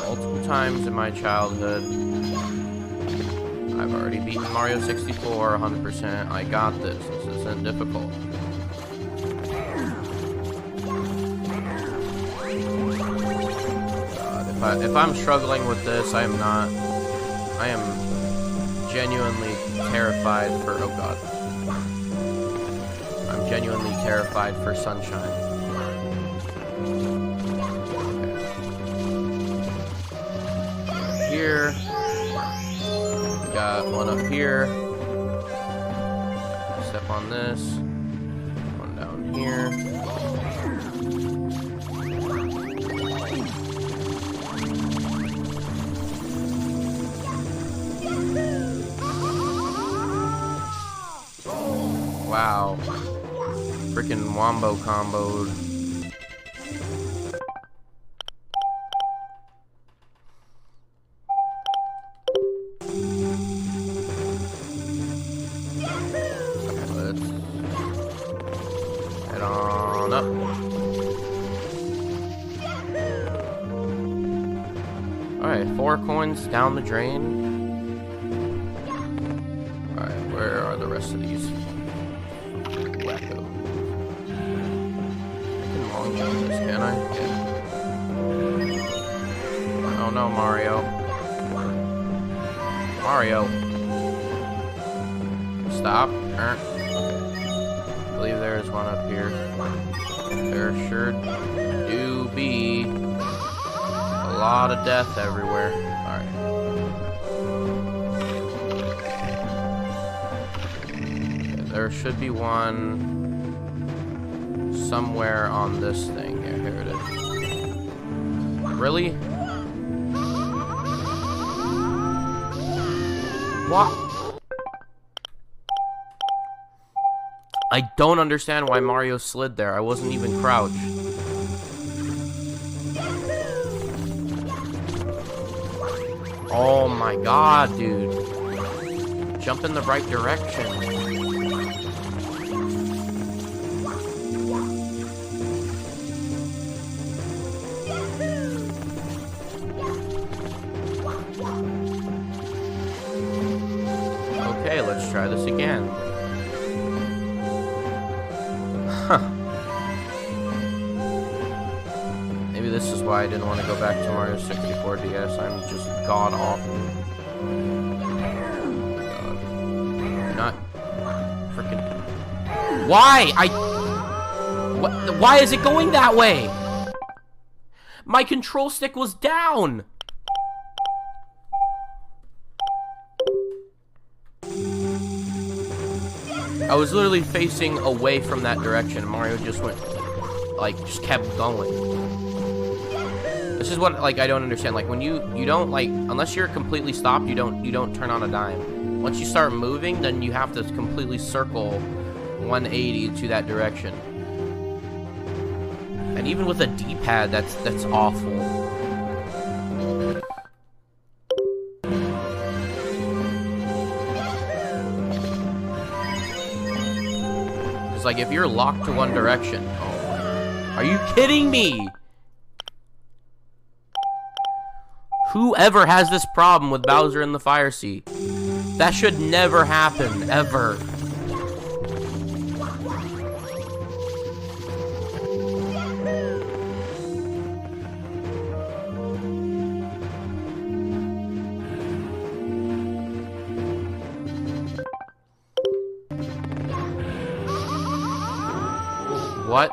multiple times in my childhood. I've already beaten Mario 64 100%. I got this. This isn't difficult. God, if I'm struggling with this, I am not. I am genuinely terrified for. Oh God. I'm genuinely terrified for Sunshine. Okay. Here. Got one up here. Step on this. One down here. Wow. Freaking wombo comboed. Alright, 4 coins down the drain. Alright, where are the rest rest of these wackos. I can long jump this, can I? Yeah. Oh no, Mario. Mario. Stop. Okay. I believe there is one up here. There sure do be a lot of death everywhere. Alright. Okay, there should be one somewhere on this thing. Yeah, here it is. Really? What? I don't understand why Mario slid there. I wasn't even crouched. Oh my god, dude. Jump in the right direction. Okay, let's try this again. Maybe this is why I didn't want to go back to Mario 64 DS. I'm just god awful. God. Not freaking. Why? Why is it going that way? My control stick was down. I was literally facing away from that direction. Mario just went, like, just kept going. This is what, like, I don't understand. Like, when you don't, like, unless you're completely stopped, you don't turn on a dime. Once you start moving, then you have to completely circle 180 to that direction. And even with a D-pad, that's awful. Like, if you're locked to one direction. Oh, are you kidding me? Whoever has this problem with Bowser in the Fire Sea, that should never happen, ever. What?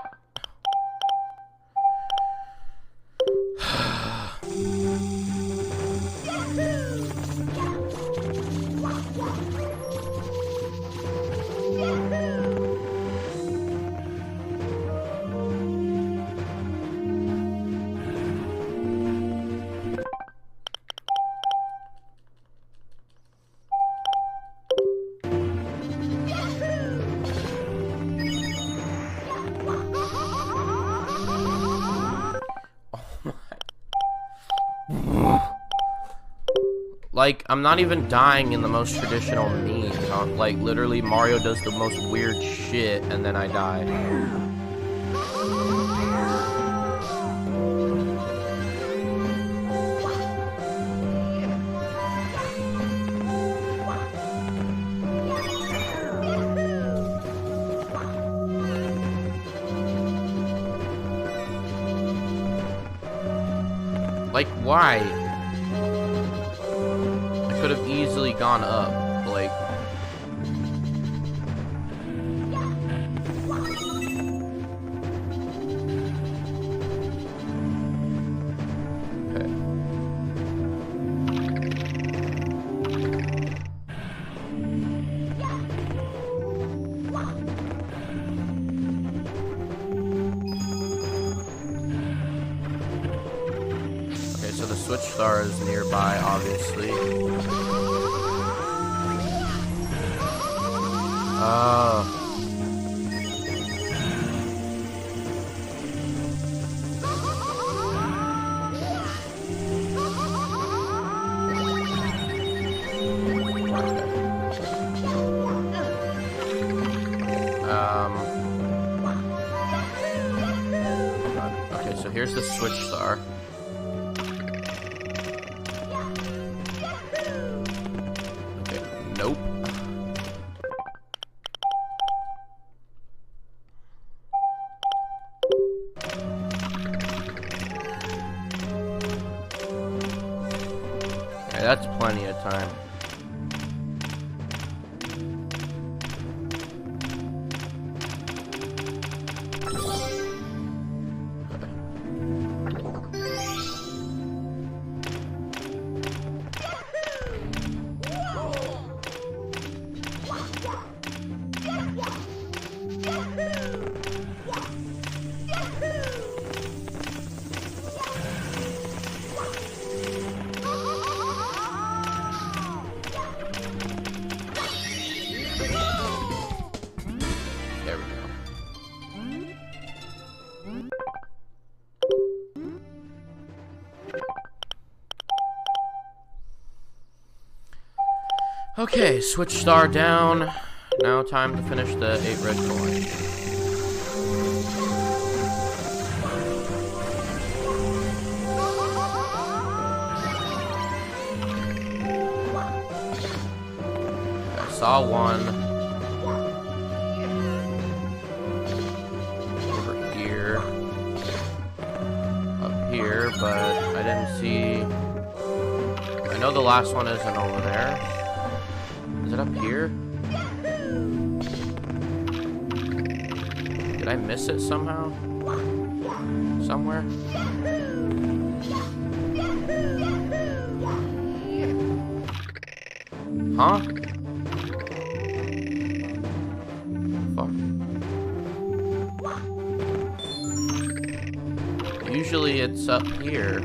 Like, I'm not even dying in the most traditional means. Like, literally, Mario does the most weird shit, and then I die. Like, why? Could have easily gone up, like. Okay. Okay, so the Switch Star is nearby, obviously. Okay, so here's the Switch Star. Okay, nope. that's plenty of time. There we go. Okay, switch star down. Now time to finish the 8 red coins. I saw one over here, up here, but I didn't see. I know the last one isn't over there. Is it up here? Did I miss it somehow? Somewhere? Huh? Fuck. Usually it's up here.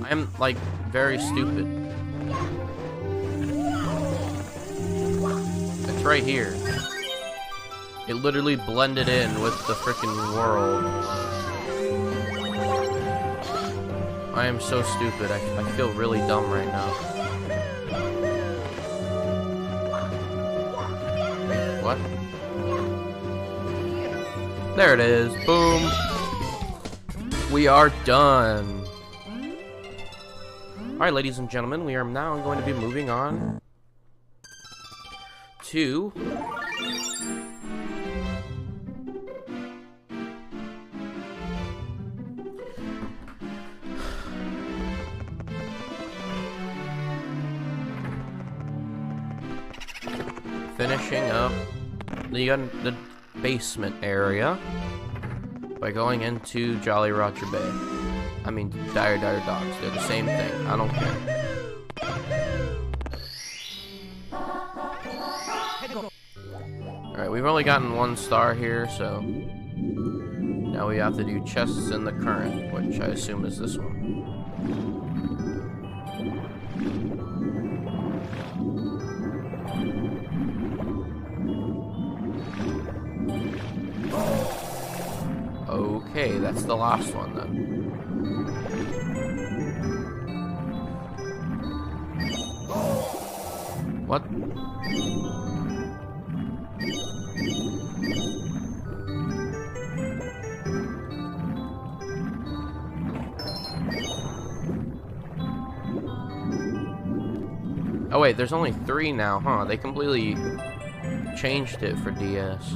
I'm like very stupid. It's right here. It literally blended in with the freaking world. I am so stupid. I feel really dumb right now. What? There it is. Boom. We are done. Alright, ladies and gentlemen, we are now going to be moving on to finishing up the basement area by going into Jolly Roger Bay. I mean, Dire Docks. They're the same thing. I don't care. Alright, we've only gotten 1 star here, so now we have to do chests in the current, which I assume is this one. Okay, that's the last one then. What? Oh wait, there's only 3 now, huh? They completely changed it for DS.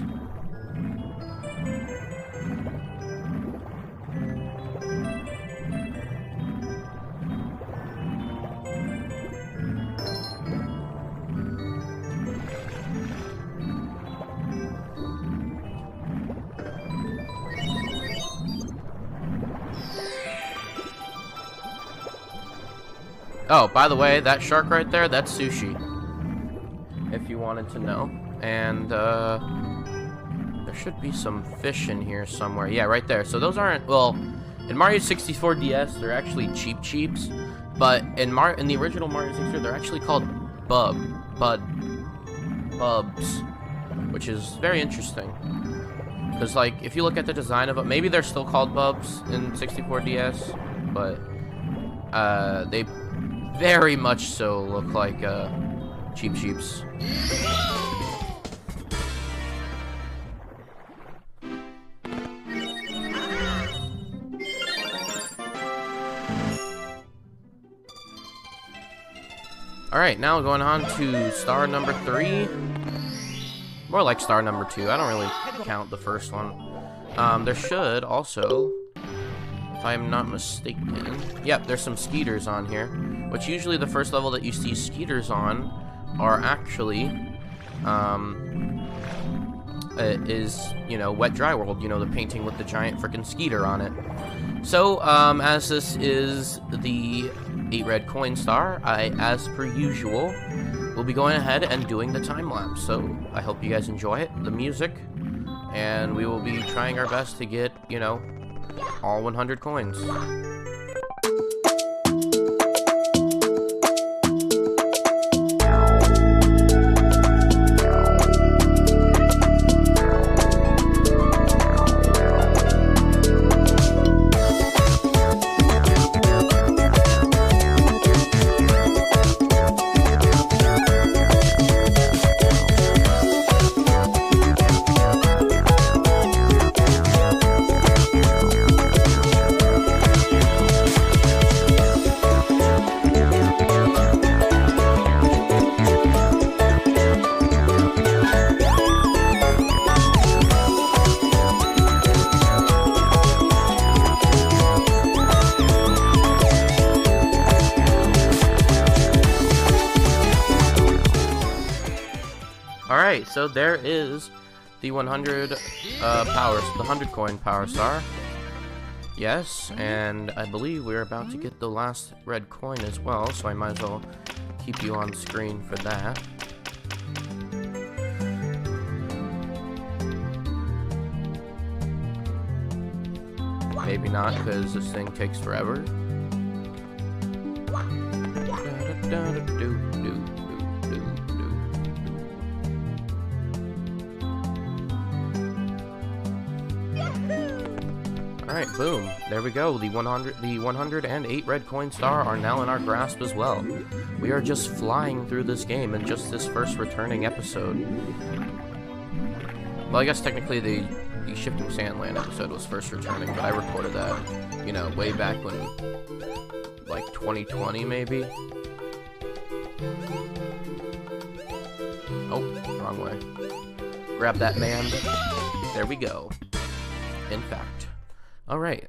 Oh, by the way, that shark right there, that's sushi. If you wanted to know. And, there should be some fish in here somewhere. Yeah, right there. So those aren't, well, in Mario 64 DS, they're actually Cheeps. But in the original Mario 64, they're actually called Bubs. Which is very interesting. Because, like, if you look at the design of it, maybe they're still called Bubs in 64 DS. But, they very much so look like Cheeps. Alright, now going on to star number 3. More like star number 2. I don't really count the first one. There should also, if I'm not mistaken, yep, there's some Skeeters on here, which usually the first level that you see Skeeters on are actually, is, you know, Wet Dry World, you know, the painting with the giant freaking Skeeter on it. So, as this is the 8 red coin star, I, as per usual, will be going ahead and doing the time lapse. So, I hope you guys enjoy it, the music, and we will be trying our best to get, you know, all 100 coins. Alright, so there is the 100 the 100 coin power star. Yes, and I believe we're about to get the last red coin as well, so I might as well keep you on screen for that. Maybe not, because this thing takes forever. Alright, boom. There we go. The 108 red coin star are now in our grasp as well. We are just flying through this game in just this first returning episode. Well, I guess technically the Shifting Sandland episode was first returning, but I recorded that, you know, way back when, like, 2020 maybe? Oh, wrong way. Grab that, man. There we go. In fact. Alright.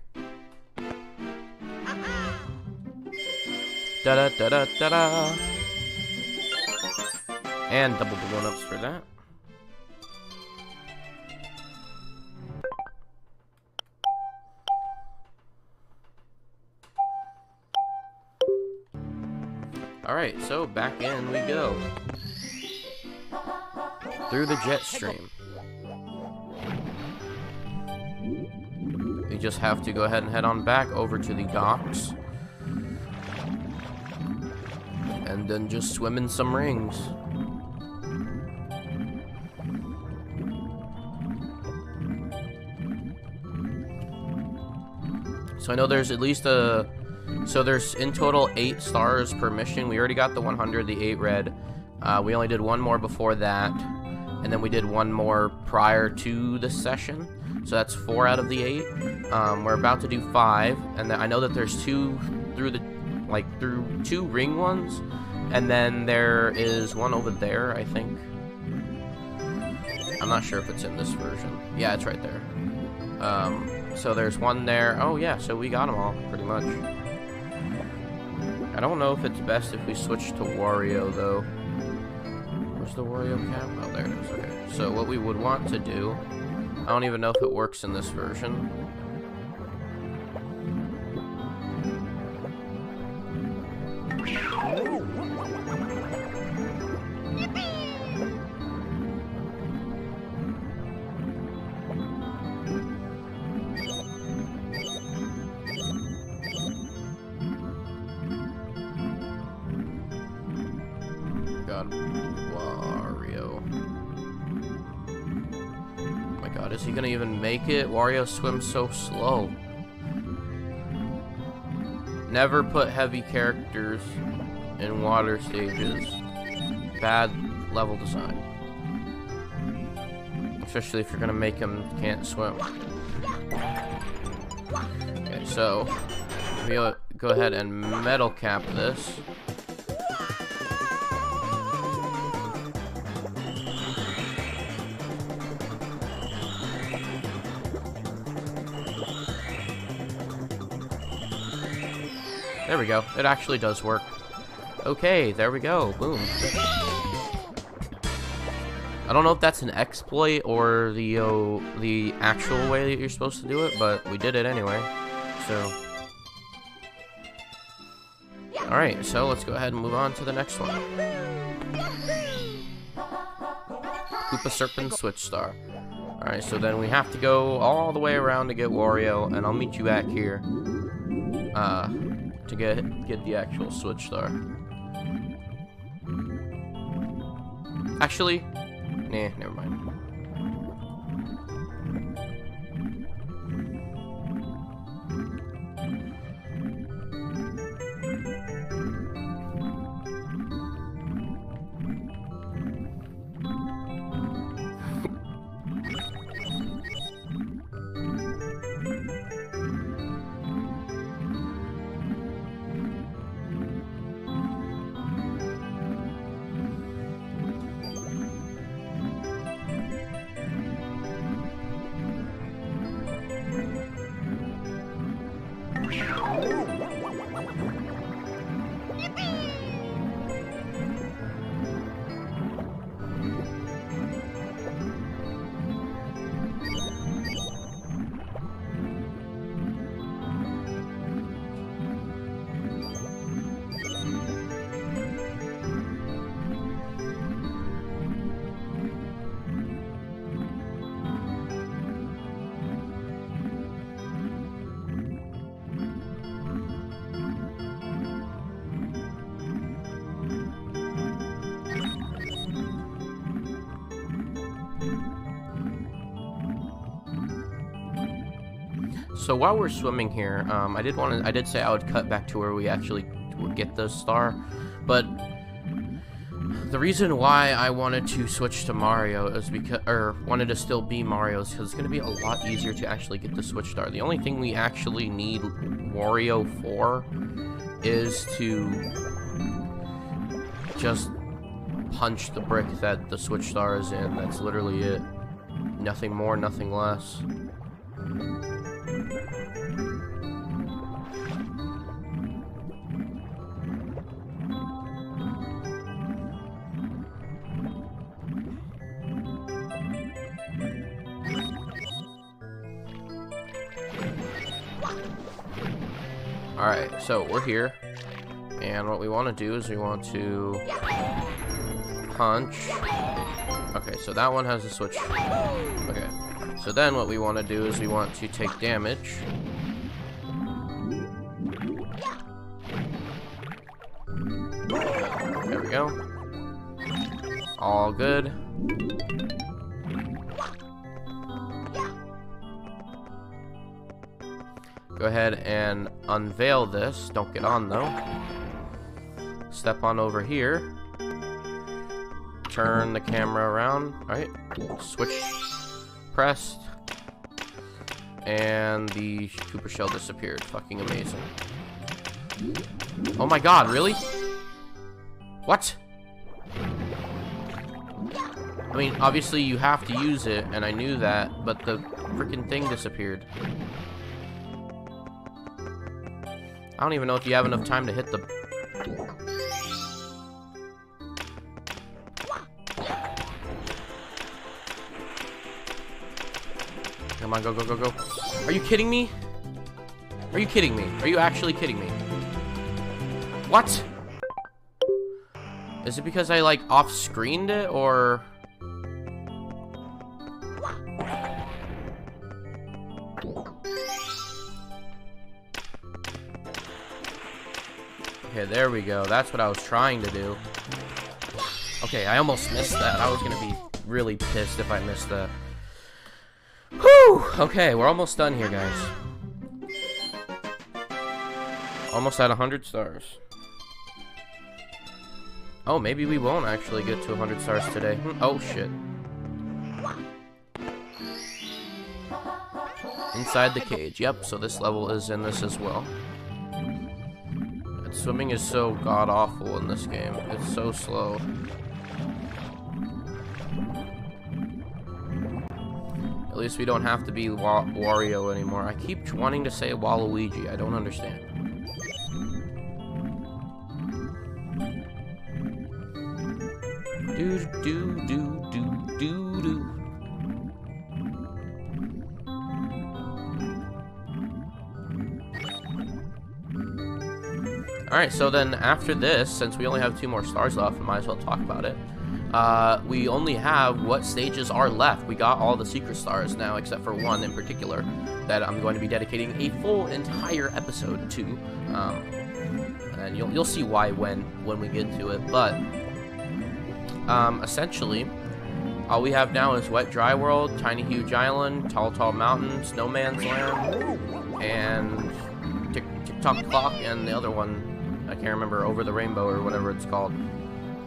Da-da-da-da-da-da. And double the one-ups for that. Alright, so back in we go. Through the jet stream. You just have to go ahead and head on back over to the docks. And then just swim in some rings. So I know there's at least a... So there's in total 8 stars per mission. We already got the 100, the 8 red. We only did one more before that. And then we did one more prior to the session. So that's 4 out of the 8. We're about to do 5. And I know that there's 2 through the... Like, through 2 ring ones. And then there is one over there, I think. I'm not sure if it's in this version. Yeah, it's right there. So there's one there. Oh, yeah, so we got them all, pretty much. I don't know if it's best if we switch to Wario, though. Where's the Wario cap? Oh, there it is. Okay. So what we would want to do... I don't even know if it works in this version. God, Wario. Oh my god, is he gonna even make it? Wario swims so slow. Never put heavy characters in water stages. Bad level design. Especially if you're gonna make him can't swim. Okay, so we'll go ahead and metal cap this. There we go. It actually does work. Okay, there we go. Boom. I don't know if that's an exploit or the actual way that you're supposed to do it, but we did it anyway. So, all right. So let's go ahead and move on to the next one. Koopa Serpent Switch Star. All right. So then we have to go all the way around to get Wario, and I'll meet you back here to get the actual Switch Star. Actually. Nah, never mind. So while we're swimming here, I did say I would cut back to where we actually would get the star, but the reason why I wanted to switch to Mario is because, or wanted to still be Mario, is because it's going to be a lot easier to actually get the Switch Star. The only thing we actually need Wario for is to just punch the brick that the Switch Star is in. That's literally it. Nothing more, nothing less. Alright, so we're here, and what we want to do is we want to punch. Okay, so that one has a switch. Okay, so then what we want to do is we want to take damage. There we go. All good. Go ahead and unveil this. Don't get on though. Step on over here. Turn the camera around. Alright. Switch pressed. And the Koopa shell disappeared. Fucking amazing. Oh my god, really? What? I mean, obviously you have to use it, and I knew that, but the freaking thing disappeared. I don't even know if you have enough time to hit the... Come on, go, go, go, go. Are you kidding me? Are you kidding me? Are you actually kidding me? What? Is it because I, like, off-screened it, or... Okay, there we go. That's what I was trying to do. Okay, I almost missed that. I was gonna be really pissed if I missed that. Whew! Okay, we're almost done here, guys. Almost at 100 stars. Oh, maybe we won't actually get to 100 stars today. Oh, shit. Inside the cage. Yep, so this level is in this as well. Swimming is so god-awful in this game. It's so slow. At least we don't have to be Wario anymore. I keep wanting to say Waluigi. I don't understand. Do do do do do do. Alright, so then after this, since we only have 2 more stars left, we might as well talk about it. We only have what stages are left. We got all the secret stars now, except for one in particular that I'm going to be dedicating a full entire episode to. And you'll see why when we get to it. But essentially, all we have now is Wet Dry World, Tiny Huge Island, Tall Tall Mountain, Snowman's Land, and Tick Tock Clock, and the other one, I can't remember, Over the Rainbow or whatever it's called.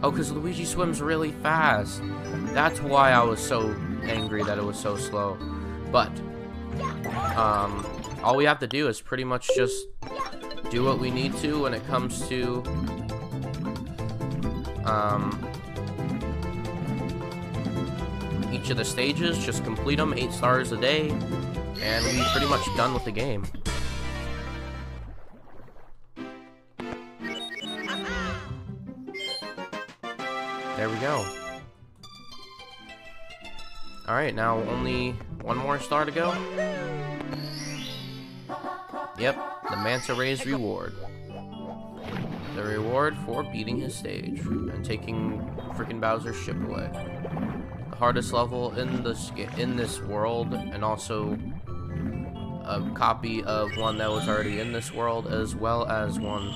Oh, because Luigi swims really fast. That's why I was so angry that it was so slow. But all we have to do is pretty much just do what we need to when it comes to each of the stages. Just complete them, 8 stars a day, and we're pretty much done with the game. There we go. Alright, now only 1 more star to go. Yep, the Manta Ray's reward. The reward for beating his stage and taking freaking Bowser's ship away. The hardest level in this world, and also a copy of one that was already in this world, as well as one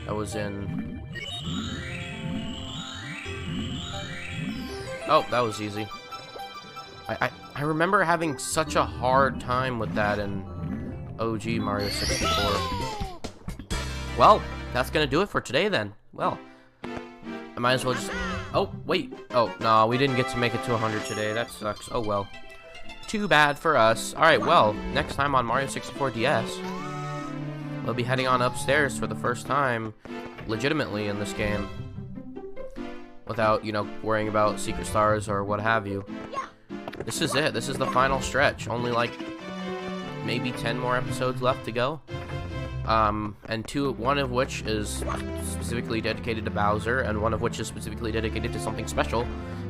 that was in... Oh, that was easy. I remember having such a hard time with that in OG Mario 64. Well, that's gonna do it for today then. Well, I might as well just... Oh, wait. Oh, no, we didn't get to make it to 100 today. That sucks. Oh, well. Too bad for us. Alright, well, next time on Mario 64 DS, we'll be heading on upstairs for the first time legitimately in this game. Without, you know, worrying about secret stars or what have you. This is it. This is the final stretch. Only like maybe 10 more episodes left to go. And one of which is specifically dedicated to Bowser, and one of which is specifically dedicated to something special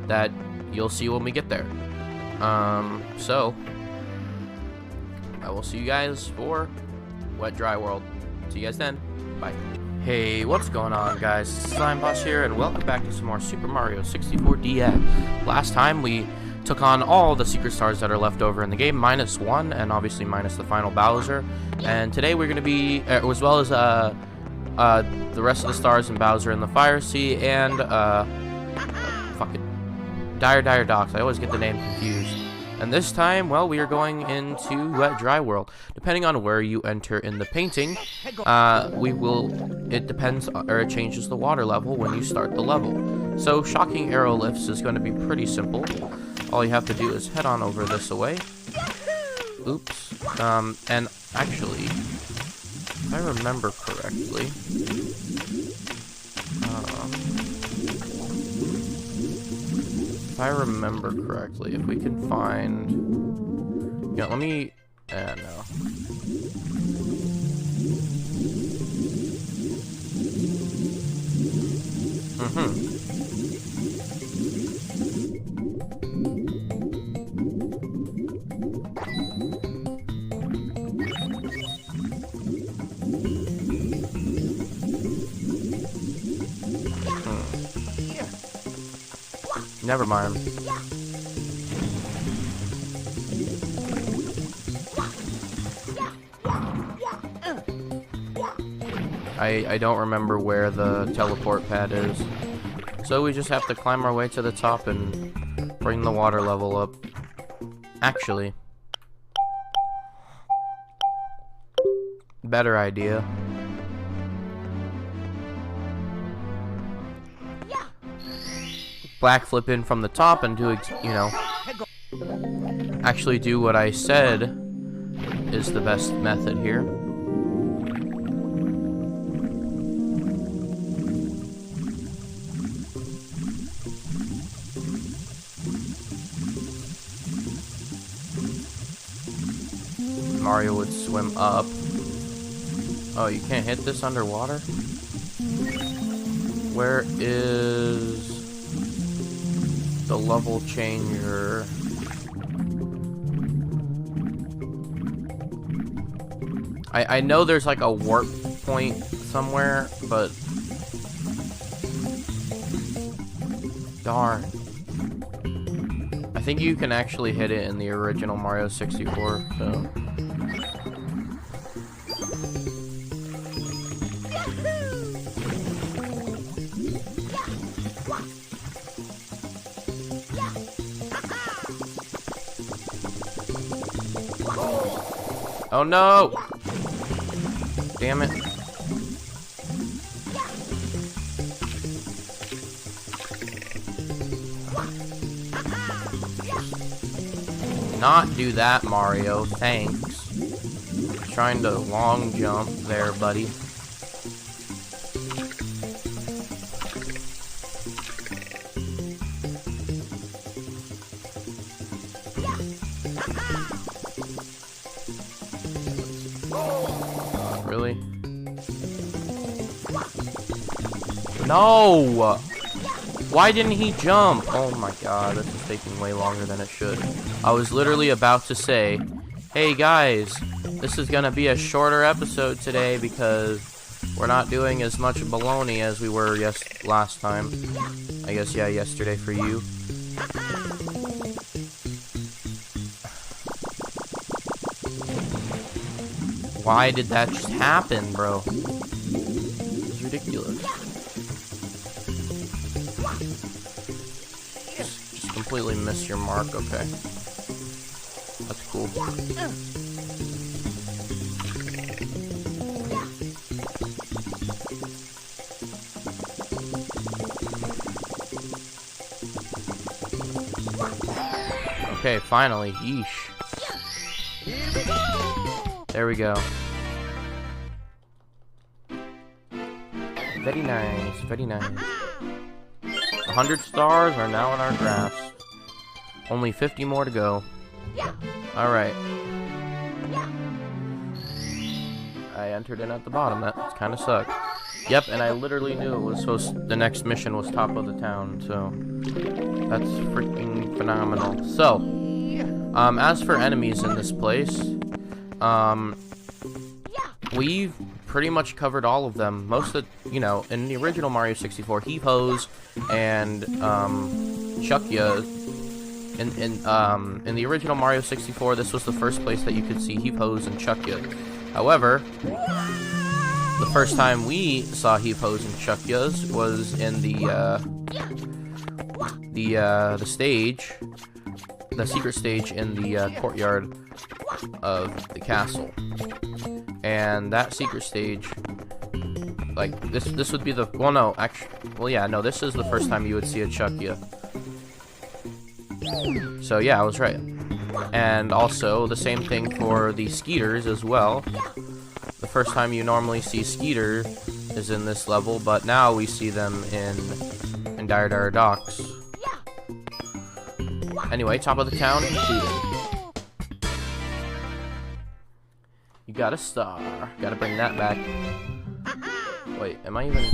that you'll see when we get there. So I will see you guys for Wet Dry World. See you guys then. Bye. Hey, what's going on, guys? Slime Boss here, and welcome back to some more Super Mario 64 DS. Last time we took on all the secret stars that are left over in the game, minus 1, and obviously minus the final Bowser. And today we're going to be, as well as the rest of the stars in Bowser in the Fire Sea, and Dire Docks. I always get the name confused. And this time, well, we are going into Wet Dry World. Depending on where you enter in the painting, it depends, or it changes the water level when you start the level. So, Shocking Arrow Lifts is going to be pretty simple. All you have to do is head on over this away. Oops. And actually, if I remember correctly, if we can find... Yeah, let me... no. Never mind. I don't remember where the teleport pad is. So we just have to climb our way to the top and bring the water level up. Actually, better idea. Backflip in from the top and do, you know, actually do what I said is the best method here. Mario would swim up. Oh, you can't hit this underwater? Where is... the level changer. I know there's like a warp point somewhere, but darn. I think you can actually hit it in the original Mario 64, so. Oh no! Damn it. Not do that, Mario. Thanks. Trying to long jump there, buddy. Really? No! Why didn't he jump? Oh my god, this is taking way longer than it should. I was literally about to say, hey guys, this is gonna be a shorter episode today because we're not doing as much baloney as we were last time. I guess, yeah, yesterday for you. Why did that just happen, bro? It's ridiculous. Just completely missed your mark, okay. That's cool. Okay, finally. Yeesh. There we go. Very nice, very nice. 100 stars are now in our grasp. Only 50 more to go. Alright. I entered in at the bottom. That kind of sucked. Yep, and I literally knew it was the next mission was top of the town, so that's freaking phenomenal. So, as for enemies in this place, we've pretty much covered all of them. Most of, you know, in the original Mario 64, Heave-Hos and Chuckya. In the original Mario 64, this was the first place that you could see Heave-Hos and Chuckya. However, the first time we saw Heave-Hos and Chuckyas was in the stage, the secret stage in the courtyard of the castle. And that secret stage, like, this would be the, well, no, actually, well, yeah, no, this is the first time you would see a Chuckya. So, yeah, I was right. And also, the same thing for the Skeeters as well. The first time you normally see Skeeter is in this level, but now we see them in Dire Dire Docks. Anyway, top of the town, completed. You got a star. Gotta bring that back. Wait, am I even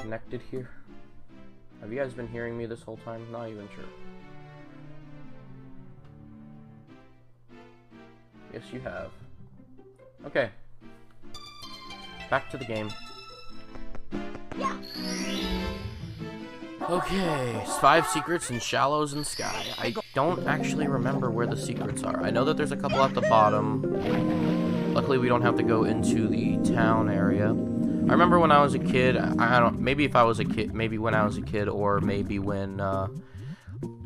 connected here? Have you guys been hearing me this whole time? Not even sure. Yes, you have. Okay. Back to the game. Okay, 5 secrets in Shallows and Sky. I don't actually remember where the secrets are. I know that there's a couple at the bottom. Luckily, we don't have to go into the town area. I remember when I was a kid, I don't, maybe if I was a kid, maybe when I was a kid, or maybe when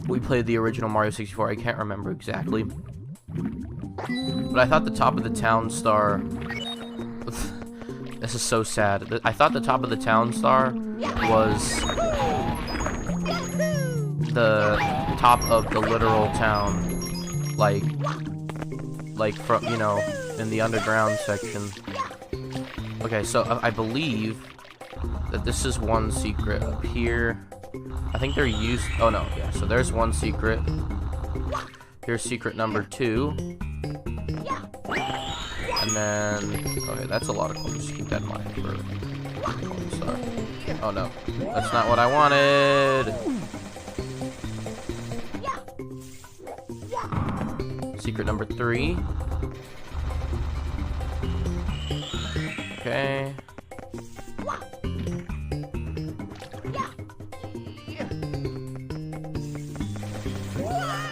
we played the original Mario 64, I can't remember exactly. But I thought the top of the town star, this is so sad, I thought the top of the town star was the top of the literal town, like from, you know, in the underground section. Okay, so I believe that this is one secret up here. I think they're used, oh no, yeah, so there's one secret. Here's secret number 2. And then, okay, that's a lot of coins. Just keep that in mind for coin star. Oh no, that's not what I wanted. secret number 3. Okay.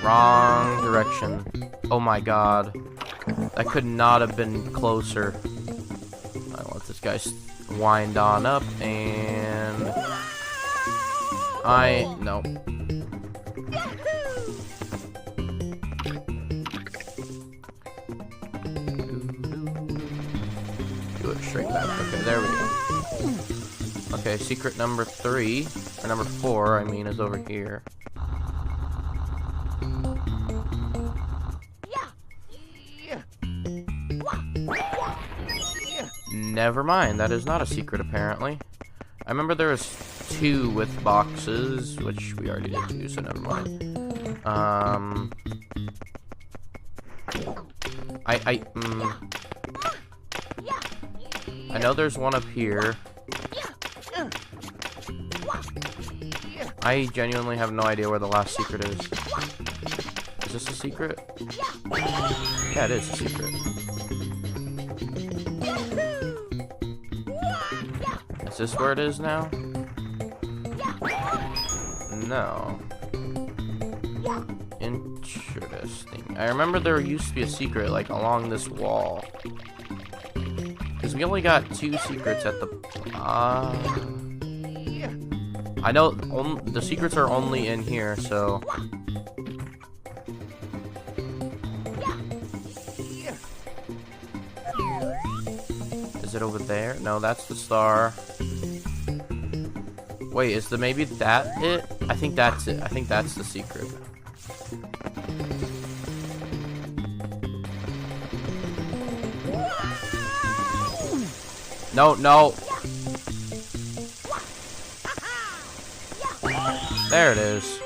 Wrong direction. Oh my god. That could not have been closer. I let this guy wind on up and... No. Do it straight back. Okay, there we go. Okay, secret number 3, or number 4, I mean, is over here. Never mind, that is not a secret apparently. I remember there was 2 with boxes, which we already did 2, so never mind. I know there's one up here. I genuinely have no idea where the last secret is. Is this a secret? Yeah, it is a secret. Is this where it is now? No. Interesting. I remember there used to be a secret, like, along this wall. Because we only got 2 secrets at the... I know the secrets are only in here, so... Is it over there? No, that's the star. Wait, is maybe that it? I think that's it. I think that's the secret. No, no. There it is.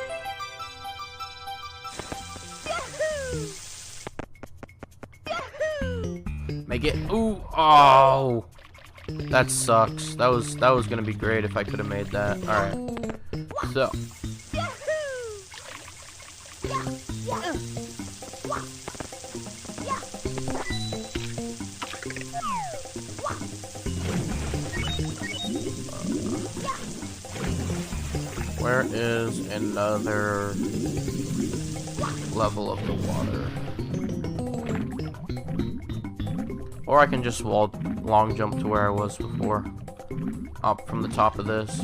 Make it. Ooh. Oh. That sucks. That was gonna be great if I could have made that. All right. So. Where is another level of the water? Or I can just long jump to where I was before. Up from the top of this.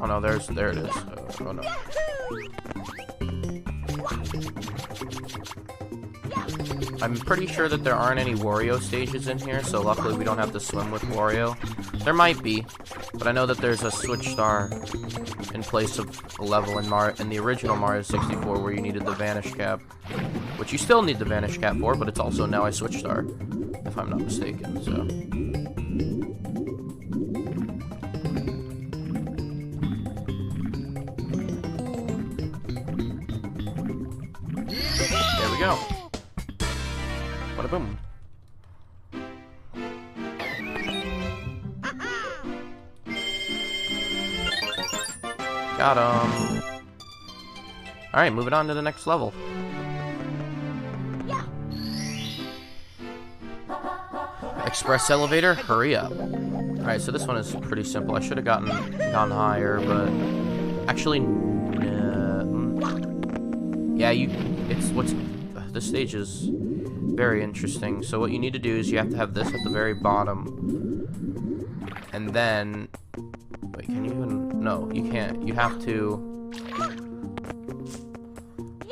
Oh no, there it is. Oh no. I'm pretty sure that there aren't any Wario stages in here, so luckily we don't have to swim with Wario. There might be, but I know that there's a Switch Star in place of a level in the original Mario 64 where you needed the Vanish Cap, which you still need the Vanish Cap for, but it's also now a Switch Star, if I'm not mistaken, so... There we go. Bada boom. Got him. Alright, moving on to the next level. Express elevator, hurry up. Alright, so this one is pretty simple. I should have gone higher, but actually, yeah, this stage is very interesting. So what you need to do is you have to have this at the very bottom, and then wait, can you even? No, you can't. You have to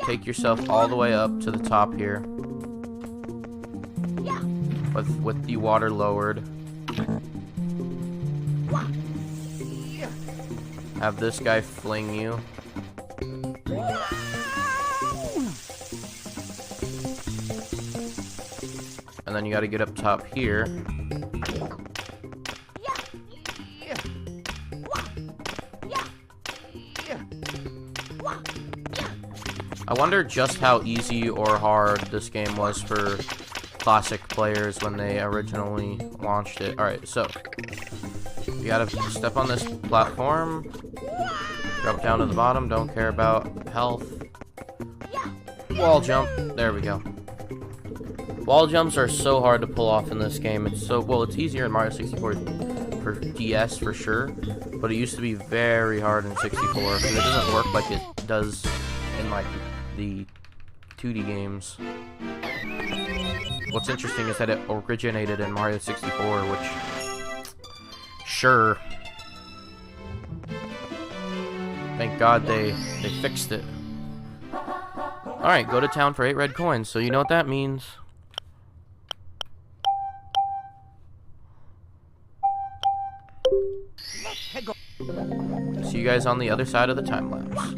take yourself all the way up to the top here, with the water lowered. Have this guy fling you. And then you gotta get up top here. I wonder just how easy or hard this game was for classic players when they originally launched it. Alright, so you gotta step on this platform, drop down to the bottom, don't care about health. Wall jump. There we go. Wall jumps are so hard to pull off in this game. It's so, well, it's easier in Mario 64 for DS for sure, but it used to be very hard in 64 because it doesn't work like it does in like the 2D games. What's interesting is that it originated in Mario 64, which, sure. Thank God they fixed it. Alright, go to town for 8 red coins, so you know what that means. See you guys on the other side of the time lapse.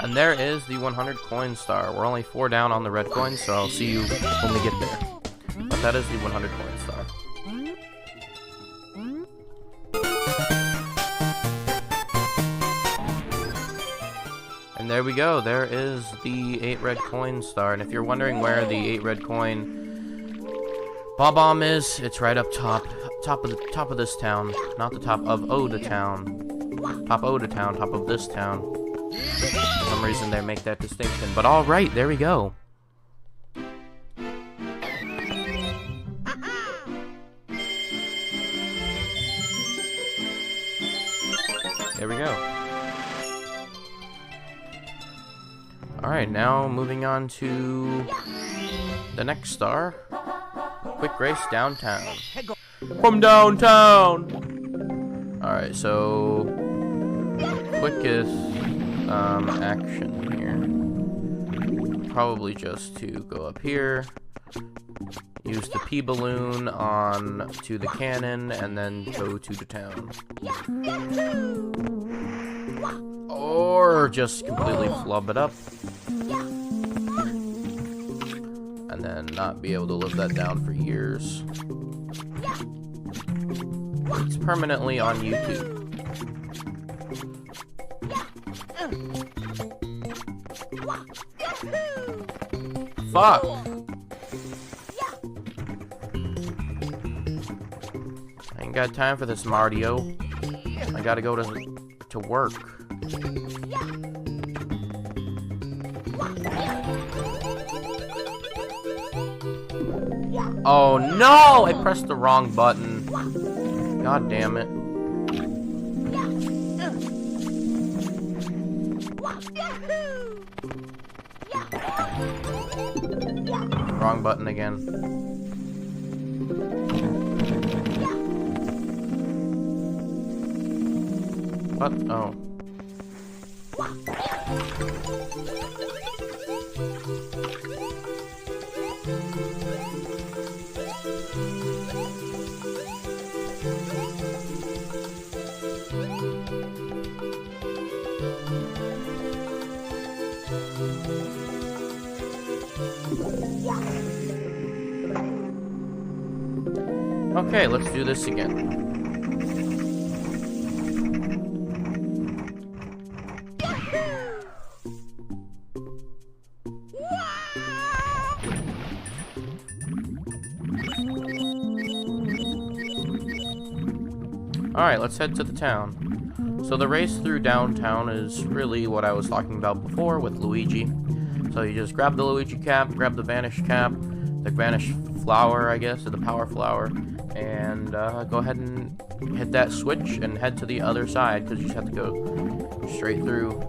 And there is the 100 coin star. We're only 4 down on the red coins, so I'll see you when we get there. But that is the 100 coin star. And there we go. There is the 8 red coin star. And if you're wondering where the 8 red coin Bob-omb is, it's right up top. Top of this town. Not the top of Oda town. Top Oda town, top of this town. For some reason they make that distinction. But alright, there we go. There we go. Alright, now moving on to the next star. Quick race downtown. From downtown! Alright, so quickest action here. Probably just to go up here, use the P-balloon on to the cannon, and then go to the town. Or just completely flub it up. And then not be able to live that down for years. It's permanently on YouTube. Fuck! I ain't got time for this, Mario. I gotta go to work. Oh no! I pressed the wrong button. God damn it. Wrong button again. What? Oh. Okay, let's do this again. Alright, let's head to the town. So the race through downtown is really what I was talking about before with Luigi. So you just grab the Luigi cap, grab the Vanish cap, the Vanish flower, I guess, or the power flower, and go ahead and hit that switch and head to the other side, because you just have to go straight through.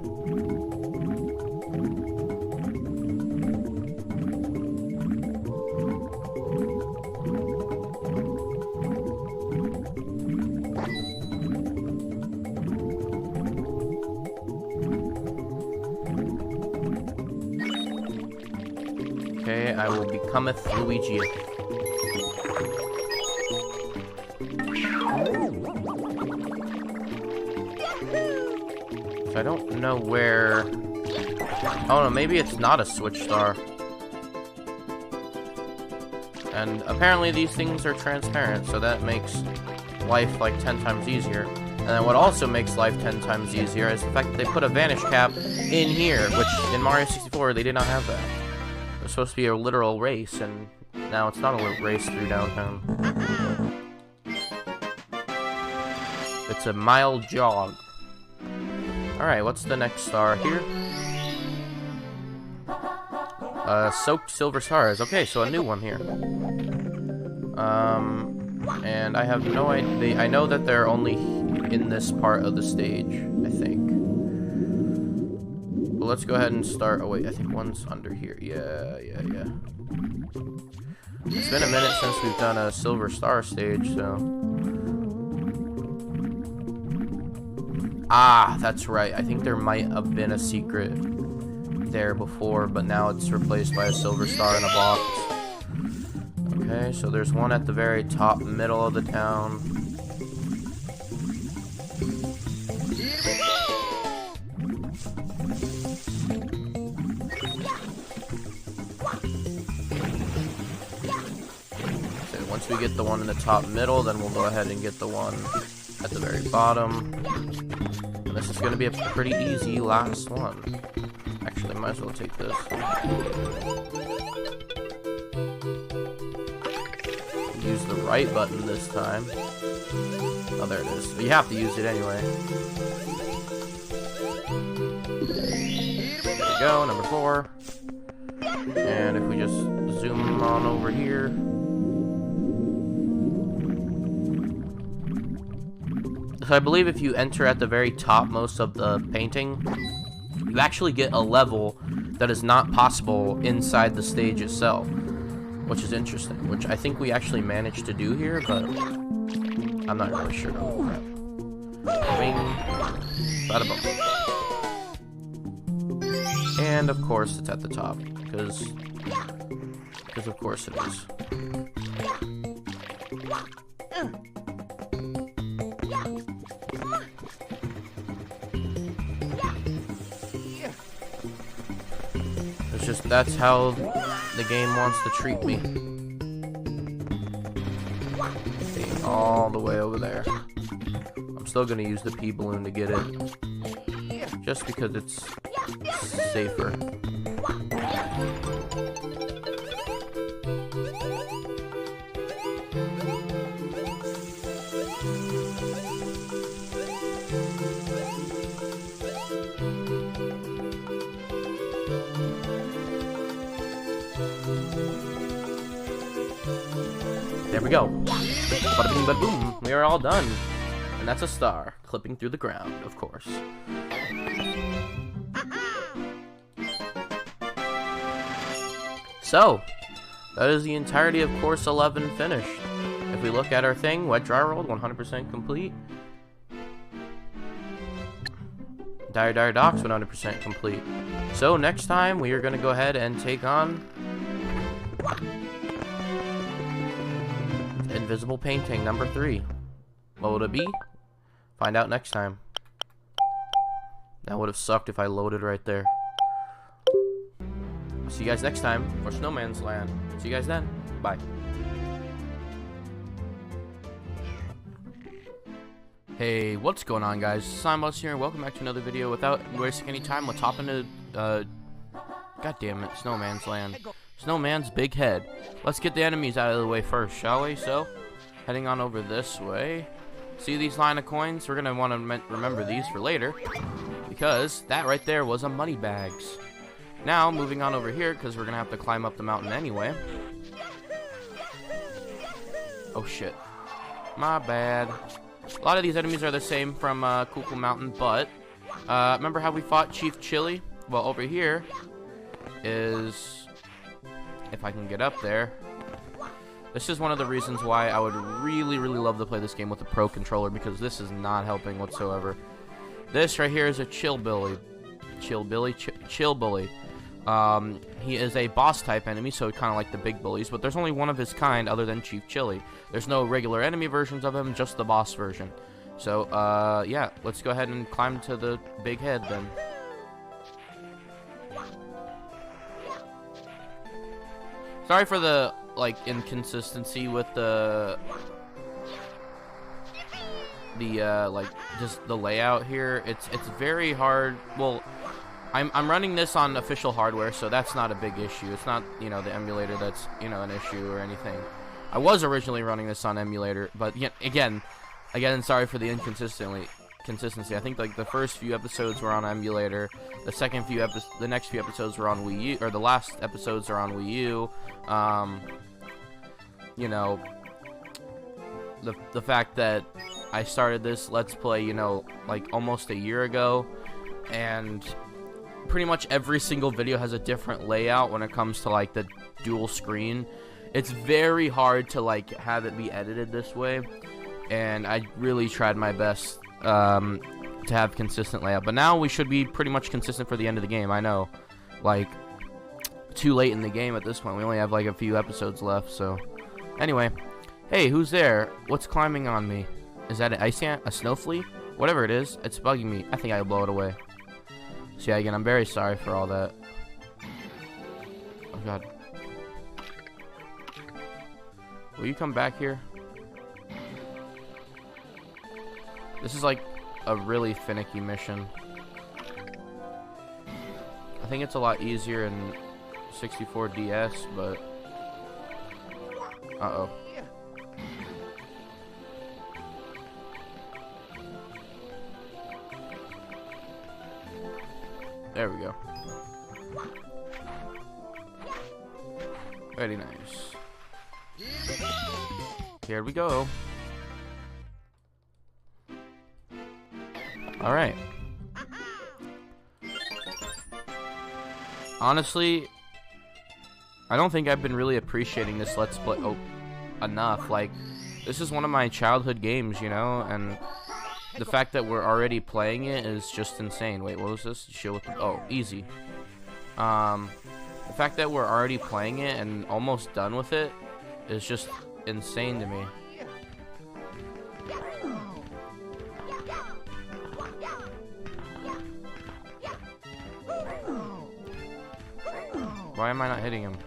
Okay, I will becometh Luigi. So I don't know where Oh no, maybe it's not a switch star. And apparently these things are transparent, so that makes life like 10 times easier. And then what also makes life 10 times easier is the fact that they put a vanish cap in here, which in Mario 64 they did not have that. It was supposed to be a literal race, and now it's not a race through downtown. It's a mild jog. Alright, what's the next star here? Soaked silver stars. Okay, so a new one here. And I have no idea. I know that they're only in this part of the stage, I think. Well, let's go ahead and start. Oh, wait, I think one's under here. Yeah. It's been a minute since we've done a silver star stage, so. Ah, that's right. I think there might have been a secret there before, but now it's replaced by a silver star in a box. Okay, so there's one at the very top middle of the town. So once we get the one in the top middle, then we'll go ahead and get the one at the very bottom. And this is going to be a pretty easy last one. Actually, might as well take this. Use the right button this time. Oh, there it is. You have to use it anyway. There we go, number 4. And if we just zoom on over here. So I believe if you enter at the very topmost of the painting, you actually get a level that is not possible inside the stage itself, which is interesting, which I think we actually managed to do here, but I'm not really sure. Oh, crap. Bing. Bada boom. And of course it's at the top, because of course it is. It's just, that's how the game wants to treat me. Being all the way over there. I'm still gonna use the P balloon to get it. Just because it's safer. There we go. Bada bing, bada boom. We are all done. And that's a star, clipping through the ground, of course. So, that is the entirety of Course 11 finished. If we look at our thing, Wet Dry World, 100% complete. Dire Dire Docks, 100% complete. So, next time, we are going to go ahead and take on Invisible Painting number 3. What would it be? Find out next time. That would have sucked if I loaded right there. See you guys next time for Snowman's Land. See you guys then. Bye. Hey, what's going on, guys? Simonbus here, and welcome back to another video. Without wasting any time, let's hop into, God damn it, Snowman's Land. Snowman's big head. Let's get the enemies out of the way first, shall we? So, heading on over this way. See these line of coins? We're gonna want to remember these for later, because that right there was a money bags. Now, moving on over here, because we're gonna have to climb up the mountain anyway. Oh shit. My bad. A lot of these enemies are the same from Cuckoo Mountain, but remember how we fought Chief Chili? Well, over here is, if I can get up there, this is one of the reasons why I would really, really love to play this game with a pro controller, because this is not helping whatsoever. This right here is a Chillbilly. Chillbilly. He is a boss type enemy, so kind of like the big bullies, but there's only one of his kind other than Chief Chili. There's no regular enemy versions of him, just the boss version. So, yeah, let's go ahead and climb to the big head then. Sorry for the, like, inconsistency with the like, just the layout here. It's very hard. Well, I'm running this on official hardware, so that's not a big issue. It's not, you know, the emulator that's, you know, an issue or anything. I was originally running this on emulator, but yeah, again, sorry for the consistency. I think like the first few episodes were on emulator. The next few episodes were on Wii U, or the last episodes are on Wii U. You know, the fact that I started this Let's Play, you know, like almost a year ago, and pretty much every single video has a different layout when it comes to like the dual screen. It's very hard to like have it be edited this way, and I really tried my best to have consistent layout. But now we should be pretty much consistent for the end of the game. I know, like, too late in the game at this point. We only have like a few episodes left. So anyway, hey, who's there? What's climbing on me? Is that an ice ant? A snow flea? Whatever it is, it's bugging me. I think I'll blow it away. So yeah, again, I'm very sorry for all that. Oh god. Will you come back here? This is like a really finicky mission. I think it's a lot easier in 64 DS, but uh-oh. There we go. Very nice. Here we go. Alright. Honestly, I don't think I've been really appreciating this Let's Play enough. Like, this is one of my childhood games, you know, and the fact that we're already playing it is just insane. Wait, what was this? Show with the, oh, easy. The fact that we're already playing it and almost done with it is just insane to me. Why am I not hitting him?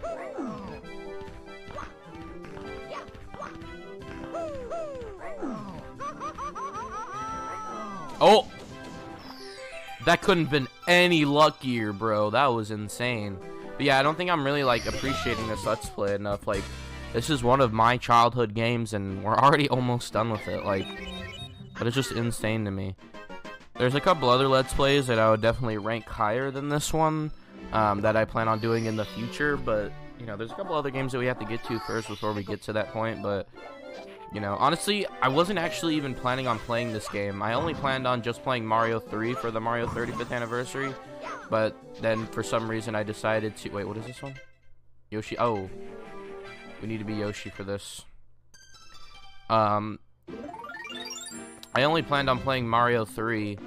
Oh! That couldn't have been any luckier, bro. That was insane. But yeah, I don't think I'm really, like, appreciating this Let's Play enough. Like, this is one of my childhood games, and we're already almost done with it. Like, but it's just insane to me. There's a couple other Let's Plays that I would definitely rank higher than this one, that I plan on doing in the future. But, you know, there's a couple other games that we have to get to first before we get to that point. But, you know, honestly, I wasn't actually even planning on playing this game. I only planned on just playing Mario 3 for the Mario 35th anniversary. But then, for some reason, I decided to... Wait, what is this one? Yoshi... Oh. We need to be Yoshi for this. I only planned on playing Mario 3.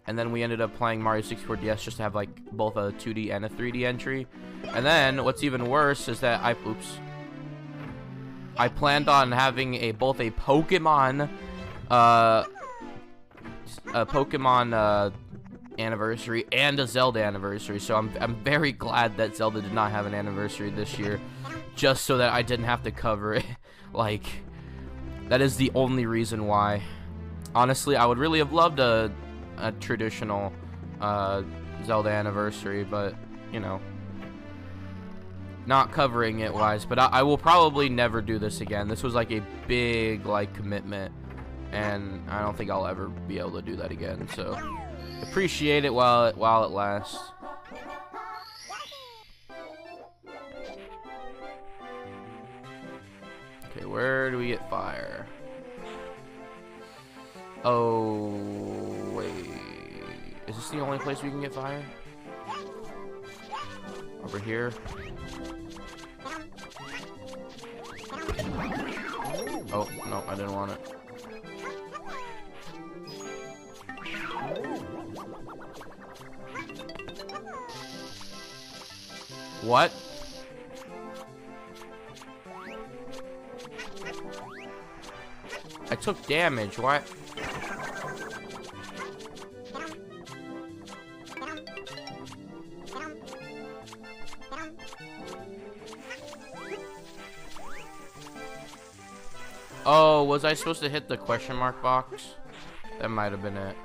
And then we ended up playing Mario 64 DS just to have, like, both a 2D and a 3D entry. And then, what's even worse is that I... Oops. I planned on having both a Pokemon... anniversary and a Zelda anniversary, so I'm very glad that Zelda did not have an anniversary this year, just so that I didn't have to cover it. Like, that is the only reason why. Honestly, I would really have loved a traditional Zelda anniversary, but you know, not covering it wise. But I will probably never do this again. This was like a big like commitment, and I don't think I'll ever be able to do that again. So appreciate it while it lasts. Okay, where do we get fire? Oh, wait. Is this the only place we can get fire? Over here? Oh, no, I didn't want it. What? I took damage. Why? Oh, was I supposed to hit the question mark box? That might have been it.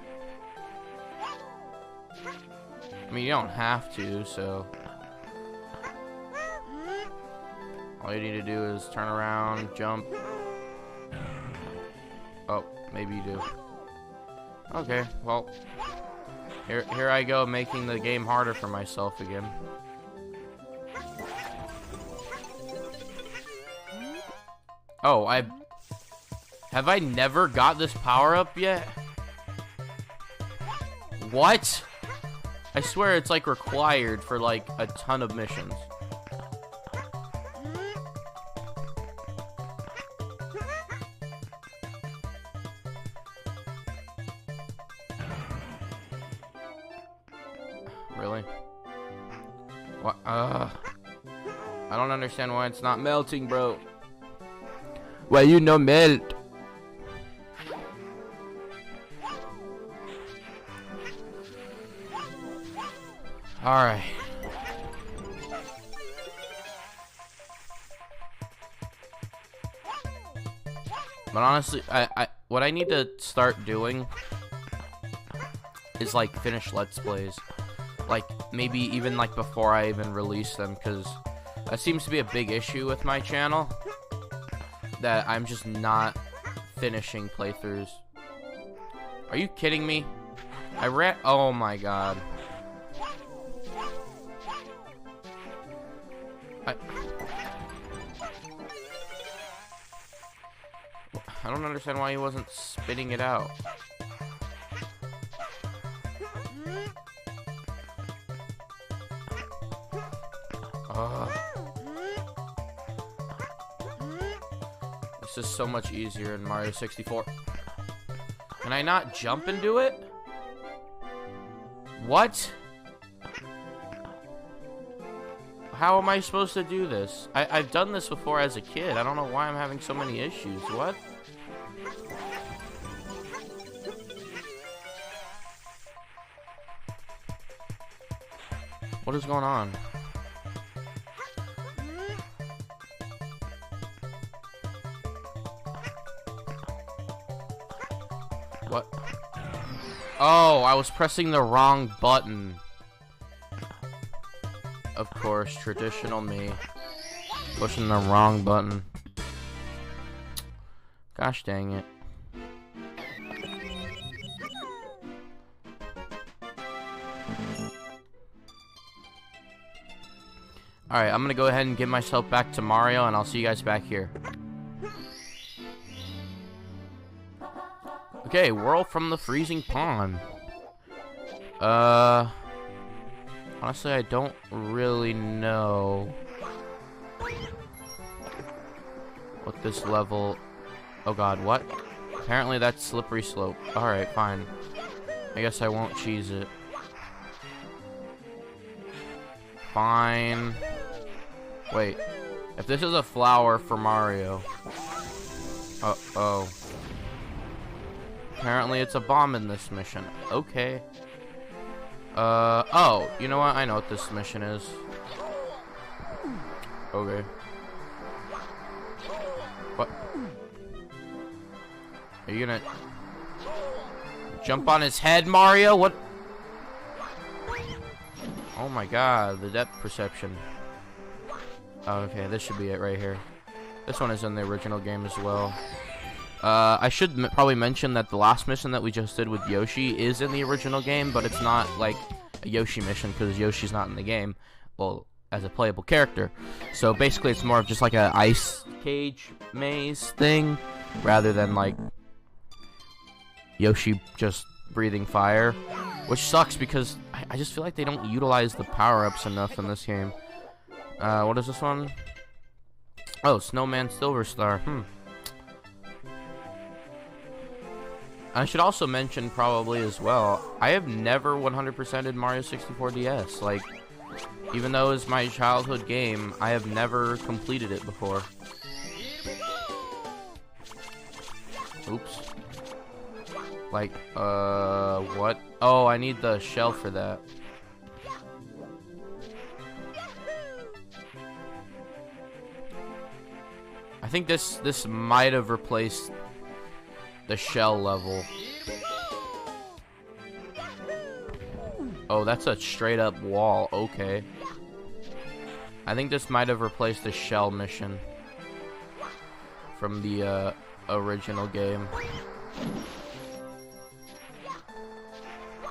I mean, you don't have to, so... All you need to do is turn around, jump. Oh, maybe you do. Okay, well... Here I go, making the game harder for myself again. Oh, have I never got this power up yet? What? I swear it's like required for like a ton of missions. Really? What? I don't understand why it's not melting, bro. Why you no melt? Alright. But honestly, what I need to start doing is like finish Let's Plays. Like maybe even like before I even release them, because that seems to be a big issue with my channel. That I'm just not finishing playthroughs. Are you kidding me? Oh my god. I don't understand why he wasn't spitting it out. This is so much easier in Mario 64. Can I not jump and do it? What? How am I supposed to do this? I've done this before as a kid. I don't know why I'm having so many issues. What? What is going on? What? Oh, I was pressing the wrong button. Of course, traditional me. Pushing the wrong button. Gosh dang it. Alright, I'm gonna go ahead and get myself back to Mario, and I'll see you guys back here. Okay, Whirl from the Freezing Pond. Honestly, I don't really know what this level... Oh god, what? Apparently that's Slippery Slope. Alright, fine. I guess I won't cheese it. Fine. Wait. If this is a flower for Mario... Uh-oh. Apparently it's a bomb in this mission. Okay. Oh, you know what? I know what this mission is. Okay. What? Are you gonna jump on his head, Mario? What? Oh my god, the depth perception. Oh, okay, this should be it right here. This one is in the original game as well. I should probably mention that the last mission that we just did with Yoshi is in the original game, but it's not like a Yoshi mission because Yoshi's not in the game, well, as a playable character. So basically it's more of just like a ice cage maze thing, rather than like Yoshi just breathing fire, which sucks because I just feel like they don't utilize the power-ups enough in this game. What is this one? Oh, Snowman Silver Star. I should also mention probably as well, I have never 100%ed Mario 64 DS. Like, even though it's my childhood game, I have never completed it before. Oops. Like, what? Oh, I need the shell for that. I think this might have replaced the shell level. Oh, that's a straight up wall. Okay. I think this might have replaced the shell mission from the original game.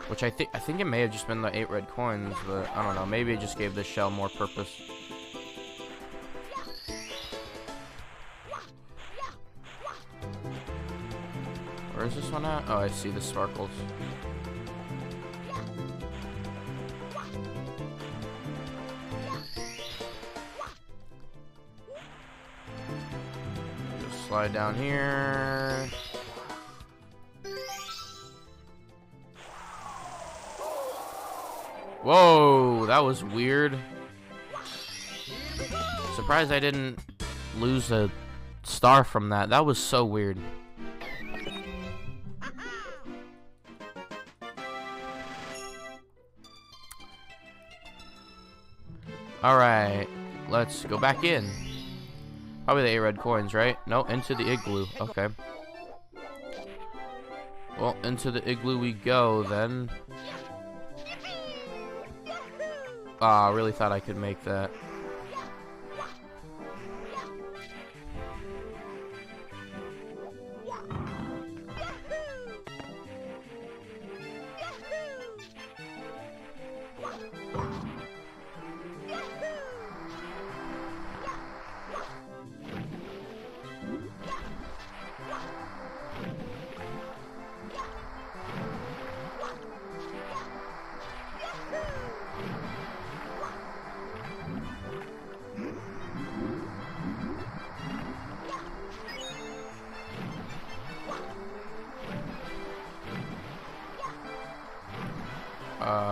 Which I think it may have just been the 8 red coins, but I don't know. Maybe it just gave the shell more purpose. Where is this one at? Oh, I see the sparkles. Just slide down here. Whoa, that was weird. Surprised I didn't lose a star from that. That was so weird. Alright, let's go back in. Probably the 8 red coins, right? No, into the igloo. Okay. Well, into the igloo we go then. Ah, I really thought I could make that.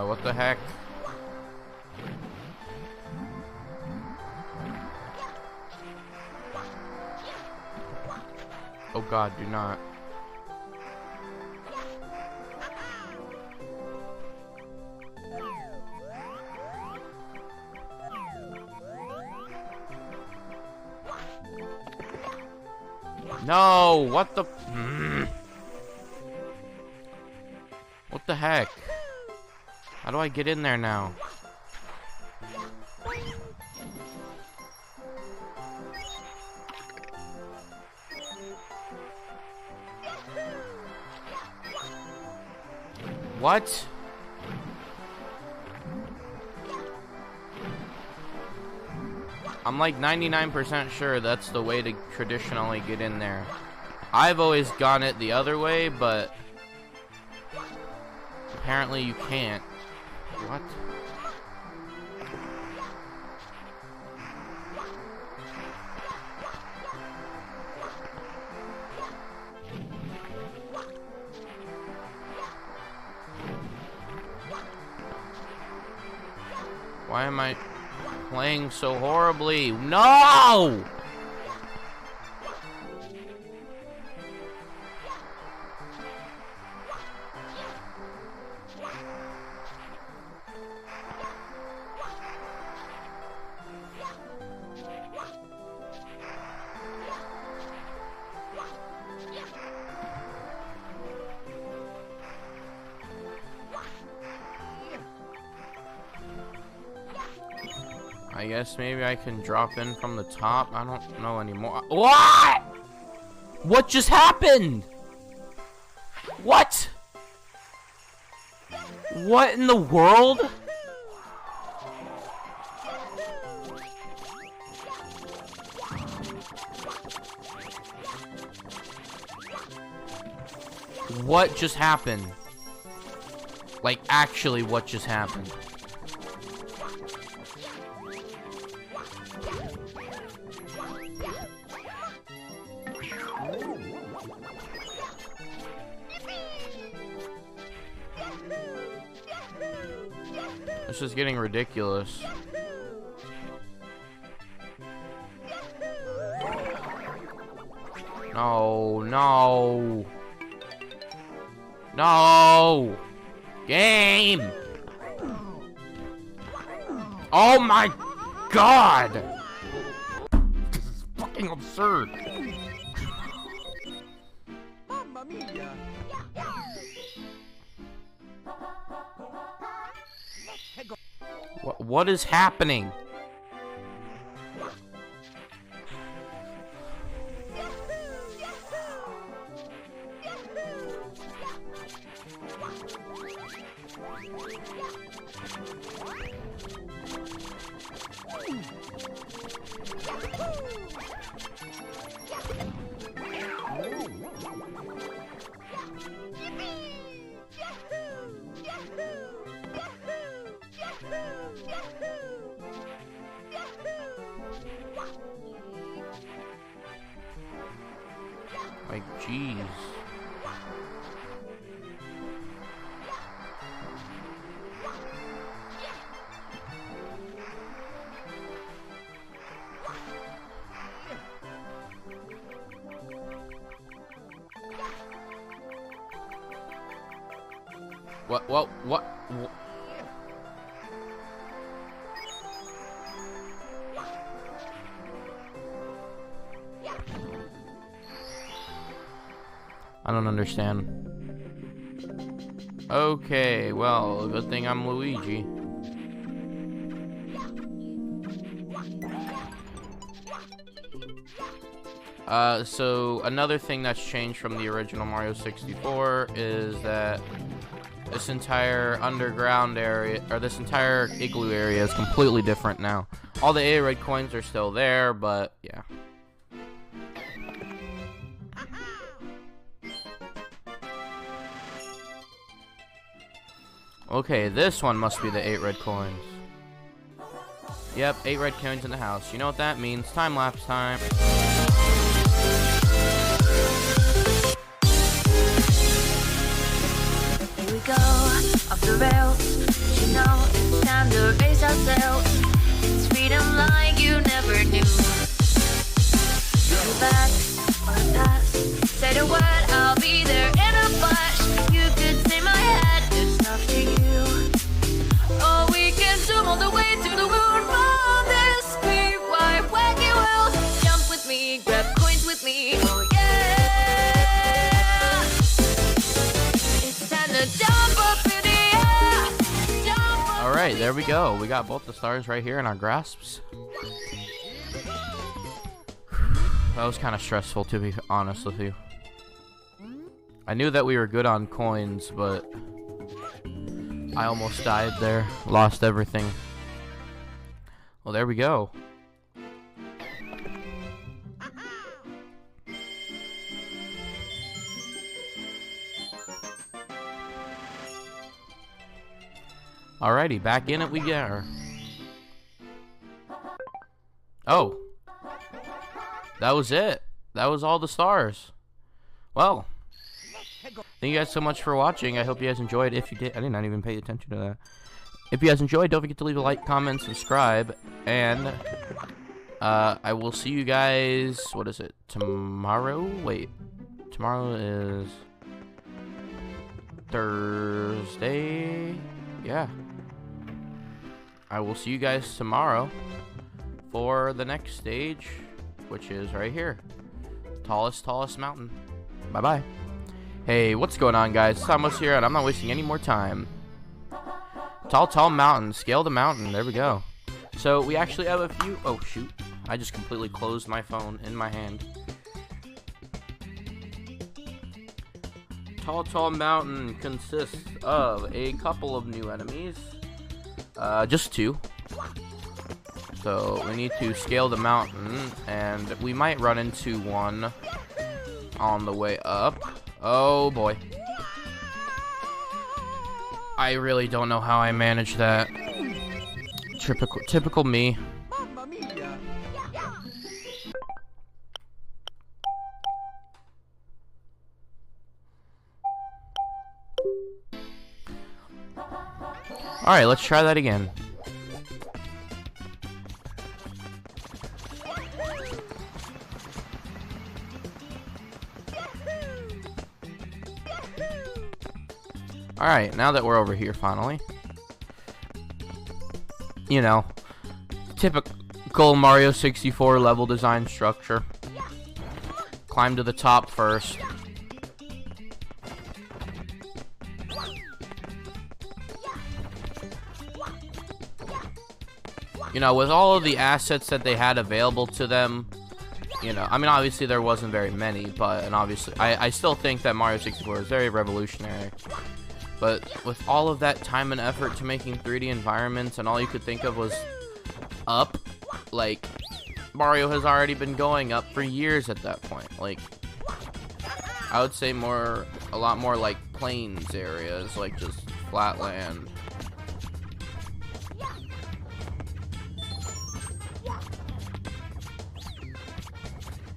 What the heck? Oh God, do not. No, what the? What the heck? How do I get in there now? What? I'm like 99% sure that's the way to traditionally get in there. I've always gone it the other way, but apparently you can't. What? Why am I playing so horribly? No! I guess maybe I can drop in from the top. I don't know anymore. What? What just happened? What? What in the world? What just happened? Like, actually, what just happened? This is getting ridiculous. No, no. No! Game! Oh my God! This is fucking fucking absurd. Mamma mia! What is happening? Like, jeez. What? I don't understand. Okay, well, good thing I'm Luigi. So another thing that's changed from the original Mario 64 is that this entire underground area, or this entire igloo area, is completely different now. All the 8 red coins are still there, but yeah. Okay, this one must be the 8 red coins. Yep, 8 red coins in the house. You know what that means? Time lapse time. Here we go, off the rails. You know it's time to raise ourselves. It's freedom like you never knew. Go back or pass. Say the word, I'll be there in a flash. You could say my head, it's up to you. Oh, we can zoom all the way to the moon from this speed. Why wacky world? Jump with me, grab coins with me. Oh yeah. It's time to jump up in the air. Jump up. All right, there we go. We got both the stars right here in our grasps. That was kind of stressful, to be honest with you. I knew that we were good on coins, but I almost died there. Lost everything. Well, there we go. Alrighty, back in it we go. Oh. That was it. That was all the stars. Well, thank you guys so much for watching. I hope you guys enjoyed. If you did, I did not even pay attention to that. If you guys enjoyed, don't forget to leave a like, comment, subscribe, and I will see you guys. What is it? Tomorrow? Wait, tomorrow is Thursday. Yeah. I will see you guys tomorrow for the next stage, which is right here. Tallest mountain. Bye-bye. Hey, what's going on, guys? It's almost here, and I'm not wasting any more time. Tall mountain. Scale the mountain. There we go. So, we actually have a few... Oh, shoot. I just completely closed my phone in my hand. Tall mountain consists of a couple of new enemies. Just 2. So we need to scale the mountain, and we might run into one on the way up. Oh boy. I really don't know how I managed that. Typical me. Mamma mia! Alright, let's try that again. Alright, now that we're over here finally. You know, Typical Mario 64 level design structure. Climb to the top first. You know, with all of the assets that they had available to them, you know, I mean, obviously there wasn't very many, but, and obviously, I still think that Mario 64 is very revolutionary. But with all of that time and effort to making 3D environments, and all you could think of was up, like, Mario has already been going up for years at that point. Like, I would say a lot more like plains areas, like just flat land.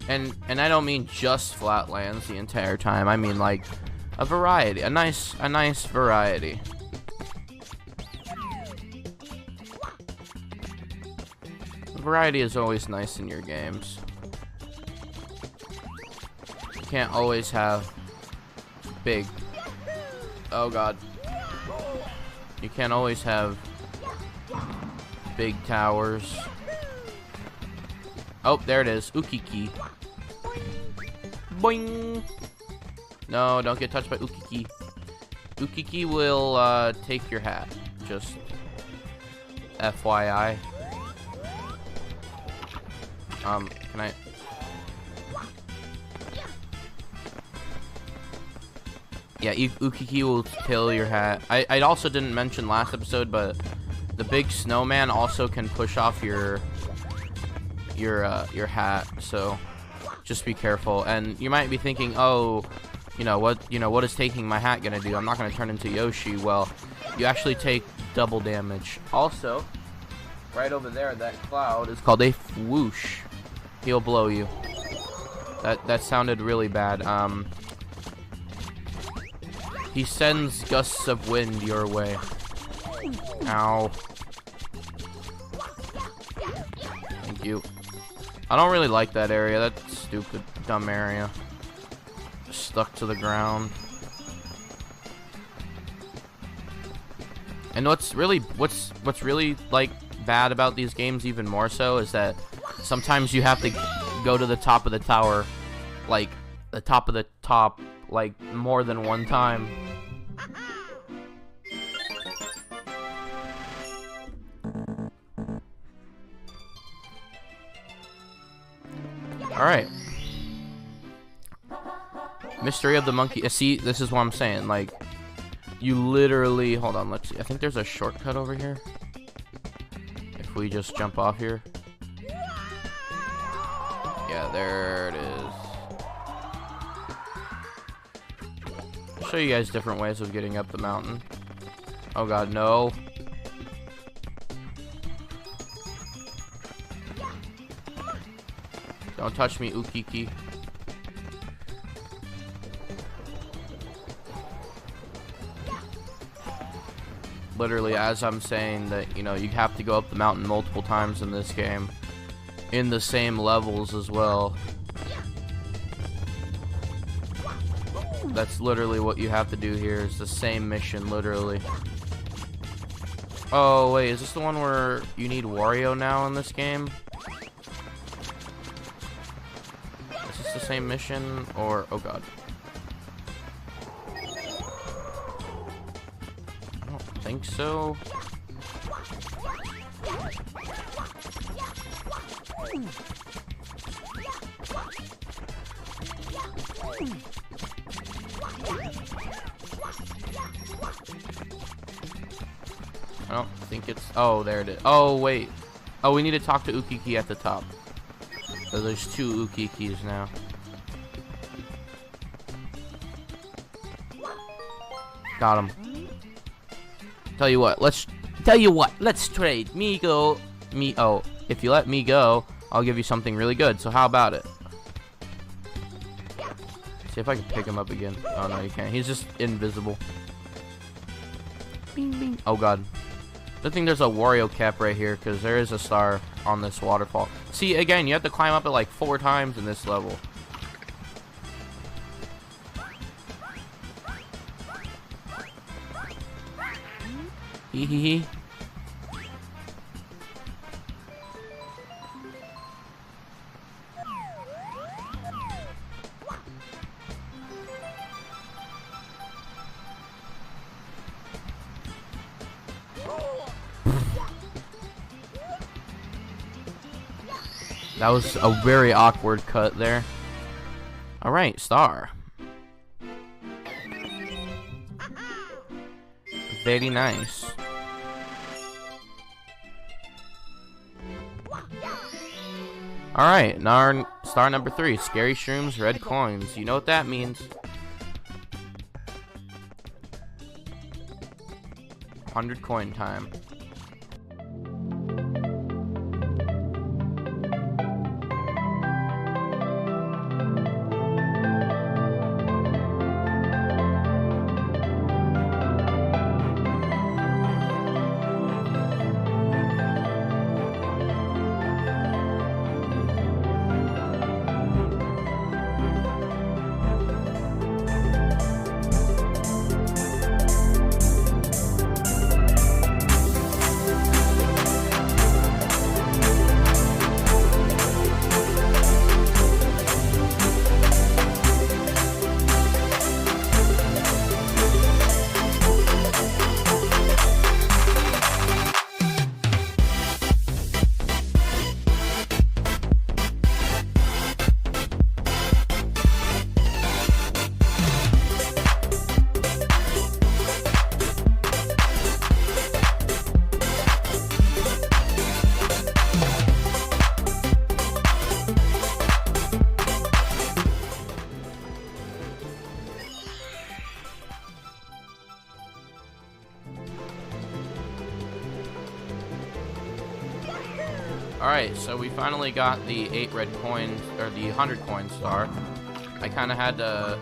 And I don't mean just flatlands the entire time. I mean like a variety, a nice variety. Variety is always nice in your games. You can't always have big. Oh god. You can't always have big towers. Oh, there it is. Ukiki. Boing! No, don't get touched by Ukiki. Ukiki will take your hat. Just FYI. Can I? Yeah, Ukiki will steal your hat. I also didn't mention last episode, but the big snowman also can push off your hat, so just be careful. And you might be thinking, oh, what is taking my hat gonna do? I'm not gonna turn into Yoshi. Well, you actually take double damage. Also, right over there, that cloud is called a whoosh. He'll blow you. That sounded really bad. He sends gusts of wind your way. Ow. Thank you. I don't really like that area. That stupid, dumb area. Stuck to the ground. And what's really like bad about these games even more so is that sometimes you have to go to the top of the tower, like the top of the top, like more than one time. Alright. Mystery of the Monkey. See, this is what I'm saying. Like, you literally... Hold on, let's see. I think there's a shortcut over here. If we just jump off here. Yeah, there it is. I'll show you guys different ways of getting up the mountain. Oh god, no. Don't touch me, Ukiki. Literally, as I'm saying that, you have to go up the mountain multiple times in this game. In the same levels as well. That's literally what you have to do here. Is the same mission, literally. Oh, wait, is this the one where you need Wario now in this game? Is this the same mission, or... Oh, God. I don't think so. I don't think it's... Oh, there it is. Oh, wait. Oh, we need to talk to Ukiki at the top. So there's two Ukikis now. Got him. Tell you what, let's trade. Oh, if you let me go, I'll give you something really good. So how about it? See if I can pick him up again. Oh, no, you can't. He's just invisible. Bing, bing. Oh, God. Good thing there's a Wario cap right here, because there is a star on this waterfall. See, again, you have to climb up it like 4 times in this level. Hee hee hee. That was a very awkward cut there. Alright, star. Very nice. Alright, now star number 3. Scary shrooms, red coins. You know what that means. 100 coin time. Alright, so we finally got the 8 red coins, or the 100 coin star. I kind of had to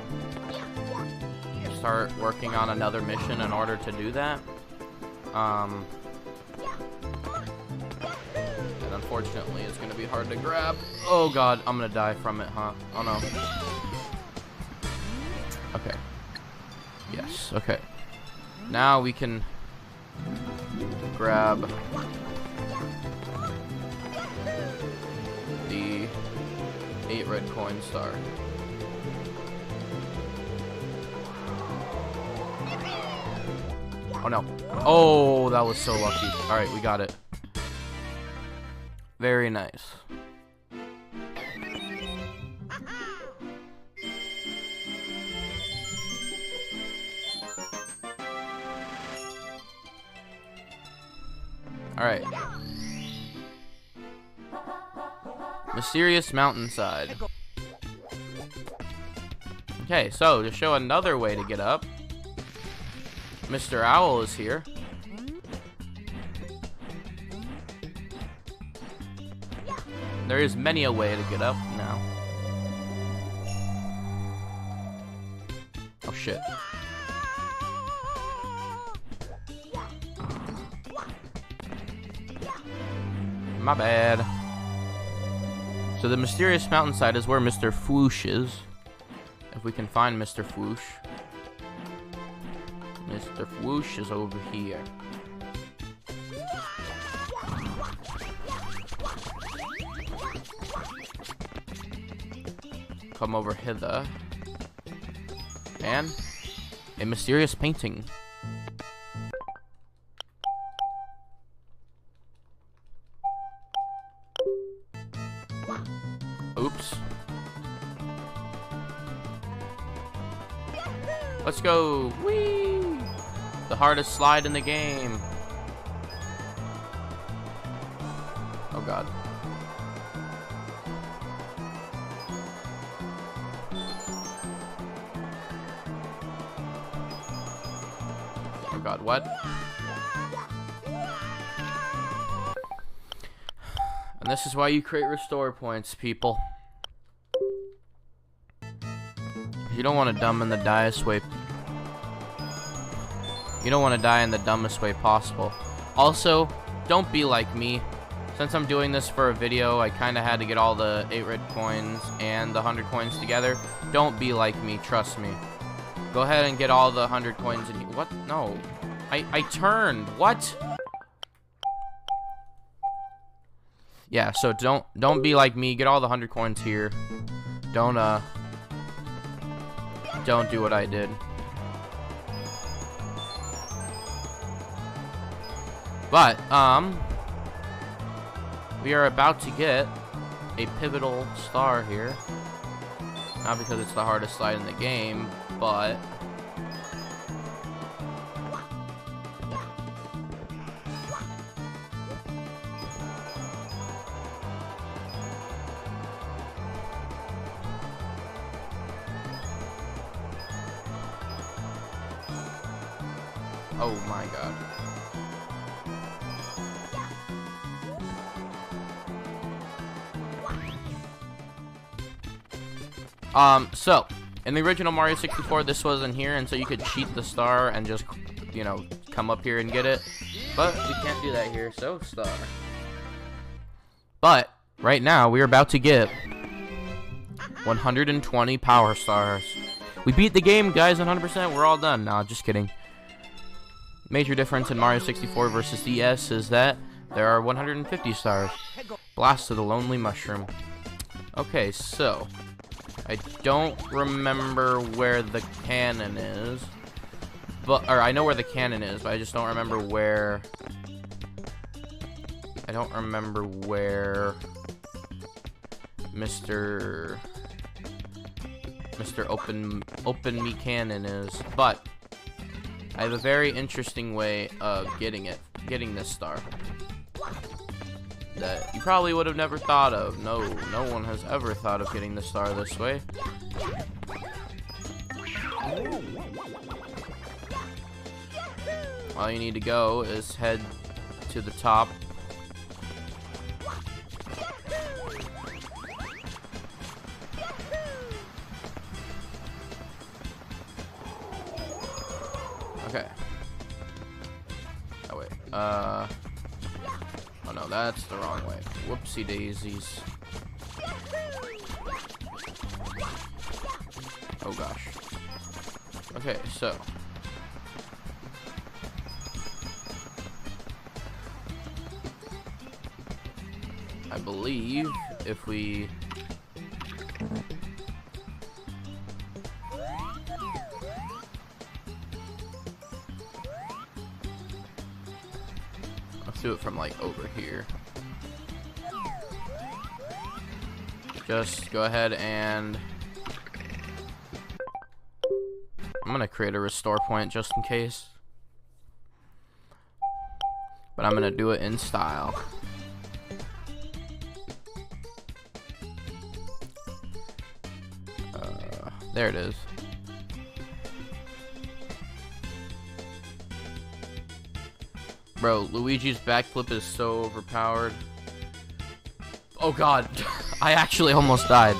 start working on another mission in order to do that. And unfortunately, it's going to be hard to grab. Oh god, I'm going to die from it, huh? Oh no. Okay. Yes, okay. Now we can grab the 8 red coin star. Oh no. Oh, that was so lucky. Alright, we got it. Very nice. Alright. Mysterious mountainside. Okay, so to show another way to get up, Mr. Owl is here. There is many a way to get up now. Oh shit. My bad. So the mysterious mountainside is where Mr. Fwoosh is. If we can find Mr. Fwoosh. Mr. Fwoosh is over here. Come over hither. And a mysterious painting. Oops. Let's go. Whee! The hardest slide in the game. Oh god. Oh god, what? And this is why you create restore points, people. You don't want to die in the dumbest way. You don't want to die in the dumbest way possible. Also, don't be like me. Since I'm doing this for a video, I kind of had to get all the 8 red coins and the 100 coins together. Don't be like me, trust me. Go ahead and get all the 100 coins and what? No. I turned. What? Yeah, so don't be like me. Get all the 100 coins here. Don't do what I did. But we are about to get a pivotal star here. Not because it's the hardest slide in the game, but oh my god. So, in the original Mario 64, this wasn't here, and so you could cheat the star and just, you know, come up here and get it. But we can't do that here, so star. But, right now, we're about to get 120 power stars. We beat the game, guys, 100%. We're all done. Nah, just kidding. Major difference in Mario 64 versus DS is that there are 150 stars. Blast to the Lonely Mushroom. Okay, so I don't remember where the cannon is, but I know where the cannon is, but I just don't remember where. I don't remember where Mr. Open Me Cannon is, but I have a very interesting way of getting this star that you probably would have never thought of. No one has ever thought of getting the star this way. All you need to go is head to the top. Okay. Oh wait. Oh no, that's the wrong way. Whoopsie daisies. Oh gosh. Okay, so I believe if we do it from like over here. Just go ahead and I'm gonna create a restore point just in case, but I'm gonna do it in style. There it is. Bro, Luigi's backflip is so overpowered. Oh god, I actually almost died.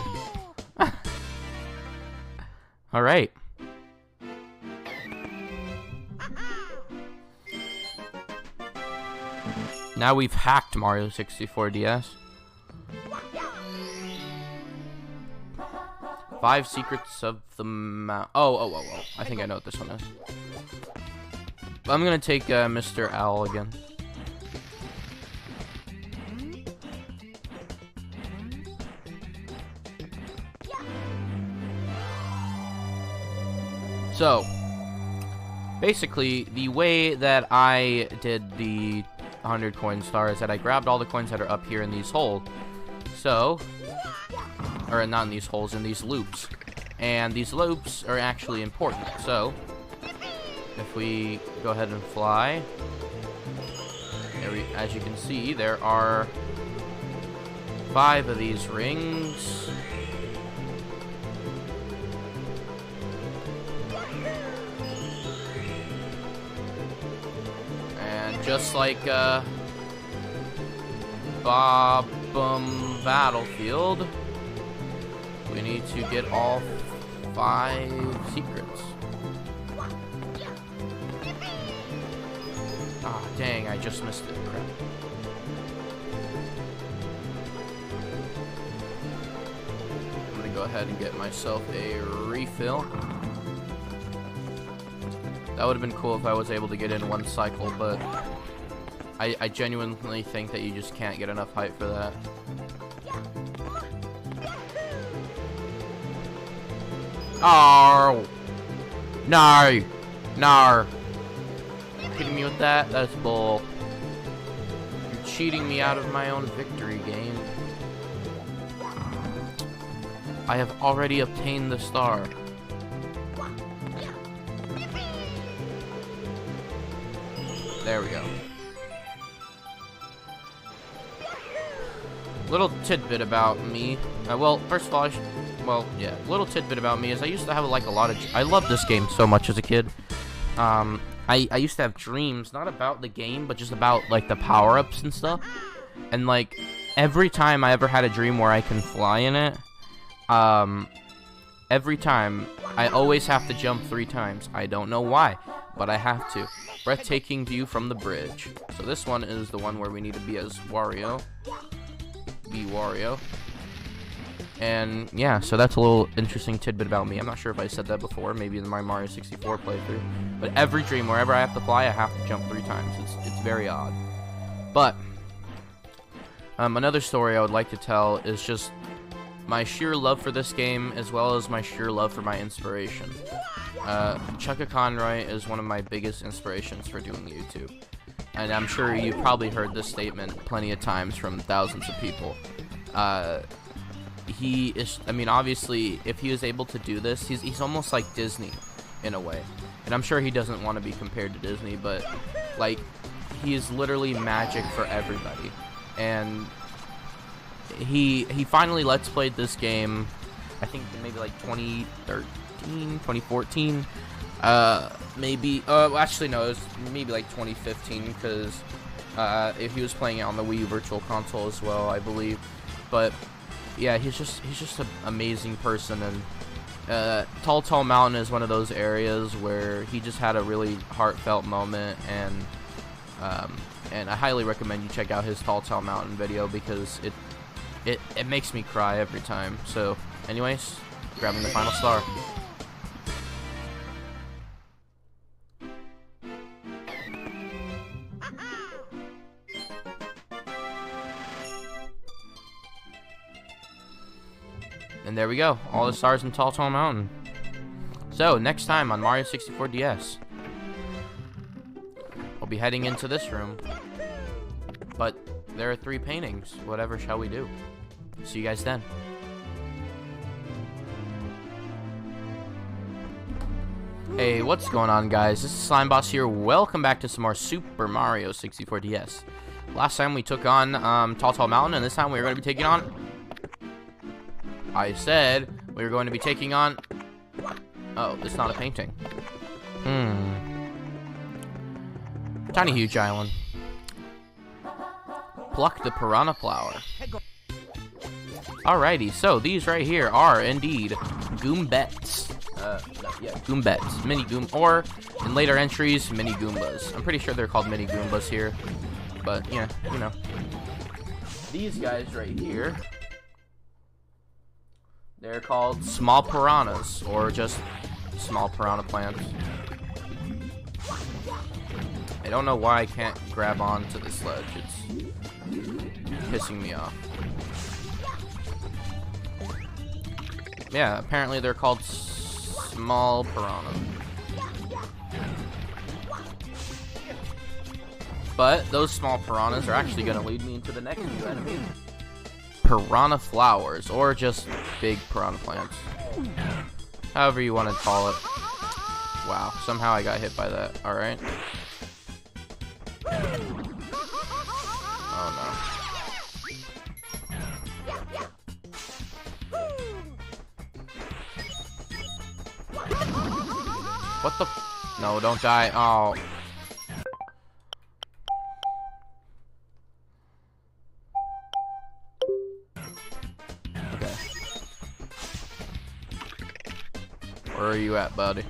Alright. Now we've hacked Mario 64 DS. 5 Secrets of the Mount. Oh. I think I know what this one is. I'm gonna take Mr. Owl again. So, basically, the way that I did the 100 coin star is that I grabbed all the coins that are up here in these holes. So, or not in these holes, in these loops. And these loops are actually important. So, if we go ahead and fly, as you can see, there are 5 of these rings. And just like Bob Battlefield, we need to get all 5 secrets. Ah, dang, I just missed it. Crap. I'm gonna go ahead and get myself a refill. That would have been cool if I was able to get in one cycle, but I genuinely think that you just can't get enough height for that. Oh! No! No! Kidding me with that? That's bull. You're cheating me out of my own victory game. I have already obtained the star. There we go. Little tidbit about me. Well, first of all, little tidbit about me is I used to have like a lot of. I loved this game so much as a kid. I used to have dreams not about the game, but just about like the power-ups and stuff. And like every time I ever had a dream where I can fly in it, every time I always have to jump 3 times. I don't know why, but I have to. Breathtaking view from the bridge. So this one is the one where we need to be as Wario. Be Wario. And yeah, so that's a little interesting tidbit about me. I'm not sure if I said that before, maybe in my Mario 64 playthrough. But every dream, wherever I have to fly, I have to jump 3 times. It's very odd. But another story I would like to tell is just my sheer love for this game, as well as my sheer love for my inspiration. Chukka Conroy is one of my biggest inspirations for doing YouTube. And I'm sure you've probably heard this statement plenty of times from thousands of people. He is, I mean, obviously, if he was able to do this, he's almost like Disney, in a way. And I'm sure he doesn't want to be compared to Disney, but, like, he is literally magic for everybody. And he finally Let's Played this game, I think maybe like 2013, 2014, maybe, actually no, it was maybe like 2015, because if he was playing it on the Wii Virtual Console as well, I believe. But yeah, he's just an amazing person. And Tall Mountain is one of those areas where he just had a really heartfelt moment, and I highly recommend you check out his Tall Mountain video, because it makes me cry every time. So anyways, grabbing the final star. And there we go, all the stars in Tall Mountain. So, next time on Mario 64 DS, we'll be heading into this room. But there are 3 paintings. Whatever shall we do? See you guys then. Hey, what's going on, guys? This is Slimeboss here. Welcome back to some more Super Mario 64 DS. Last time we took on Tall Mountain, and this time we are going to be taking on... I said we were going to be taking on... Oh, it's not a painting. Tiny Huge Island. Pluck the Piranha Flower. Alrighty, so these right here are indeed Goombets. Goombets. Mini Goom, or in later entries, Mini Goombas. I'm pretty sure they're called Mini Goombas here. But yeah, you know. These guys right here, they're called small piranhas, or just small piranha plants. I don't know why I can't grab onto this ledge. It's pissing me off. Yeah, apparently they're called small piranha. But those small piranhas are actually going to lead me into the next new enemy. Piranha flowers, or just big piranha plants. However you want to call it. Wow, somehow I got hit by that. Alright. Oh no. What the f— No, don't die. Oh. Where are you at, buddy?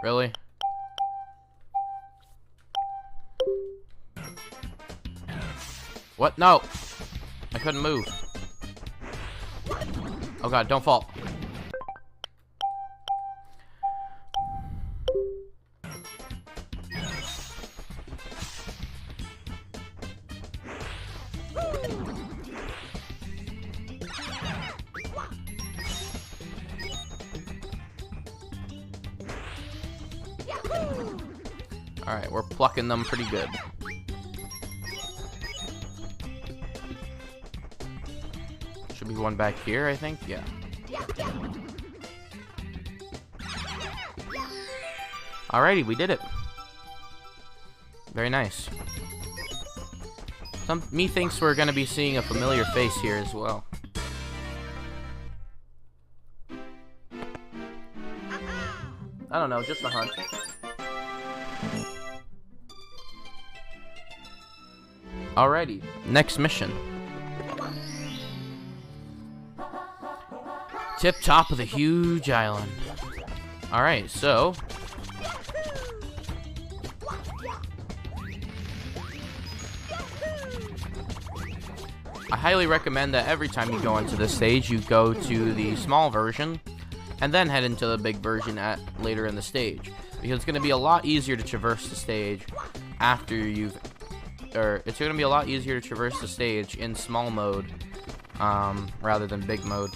Really? What? No! I couldn't move. Oh god, don't fall. Alright, we're plucking them pretty good. Should be one back here, I think. Yeah. Alrighty, we did it. Very nice. Me thinks we're gonna be seeing a familiar face here as well. I don't know, just a hunch. Alrighty, next mission. Tip top of the huge island. Alright, so I highly recommend that every time you go into this stage, you go to the small version and then head into the big version later in the stage, because it's going to be a lot easier to traverse the stage after you've, or it's going to be a lot easier to traverse the stage in small mode rather than big mode.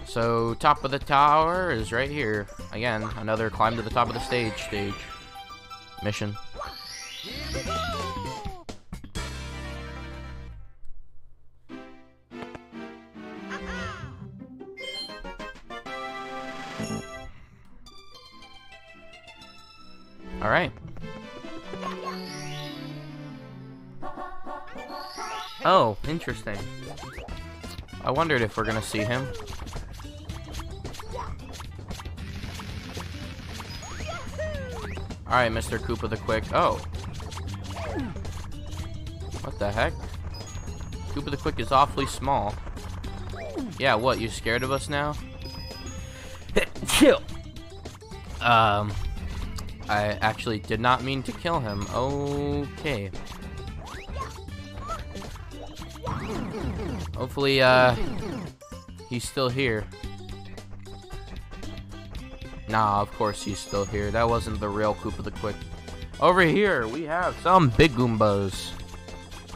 So top of the tower is right here. Again, another climb to the top of the stage mission. All right. Oh, interesting. I wondered if we're gonna see him. All right, Mr. Koopa the Quick. Oh. What the heck? Koopa the Quick is awfully small. Yeah, what? You scared of us now? Chill. I actually did not mean to kill him. Okay. Hopefully, he's still here. Nah, of course he's still here. That wasn't the real Koopa the Quick. Over here, we have some big Goombas.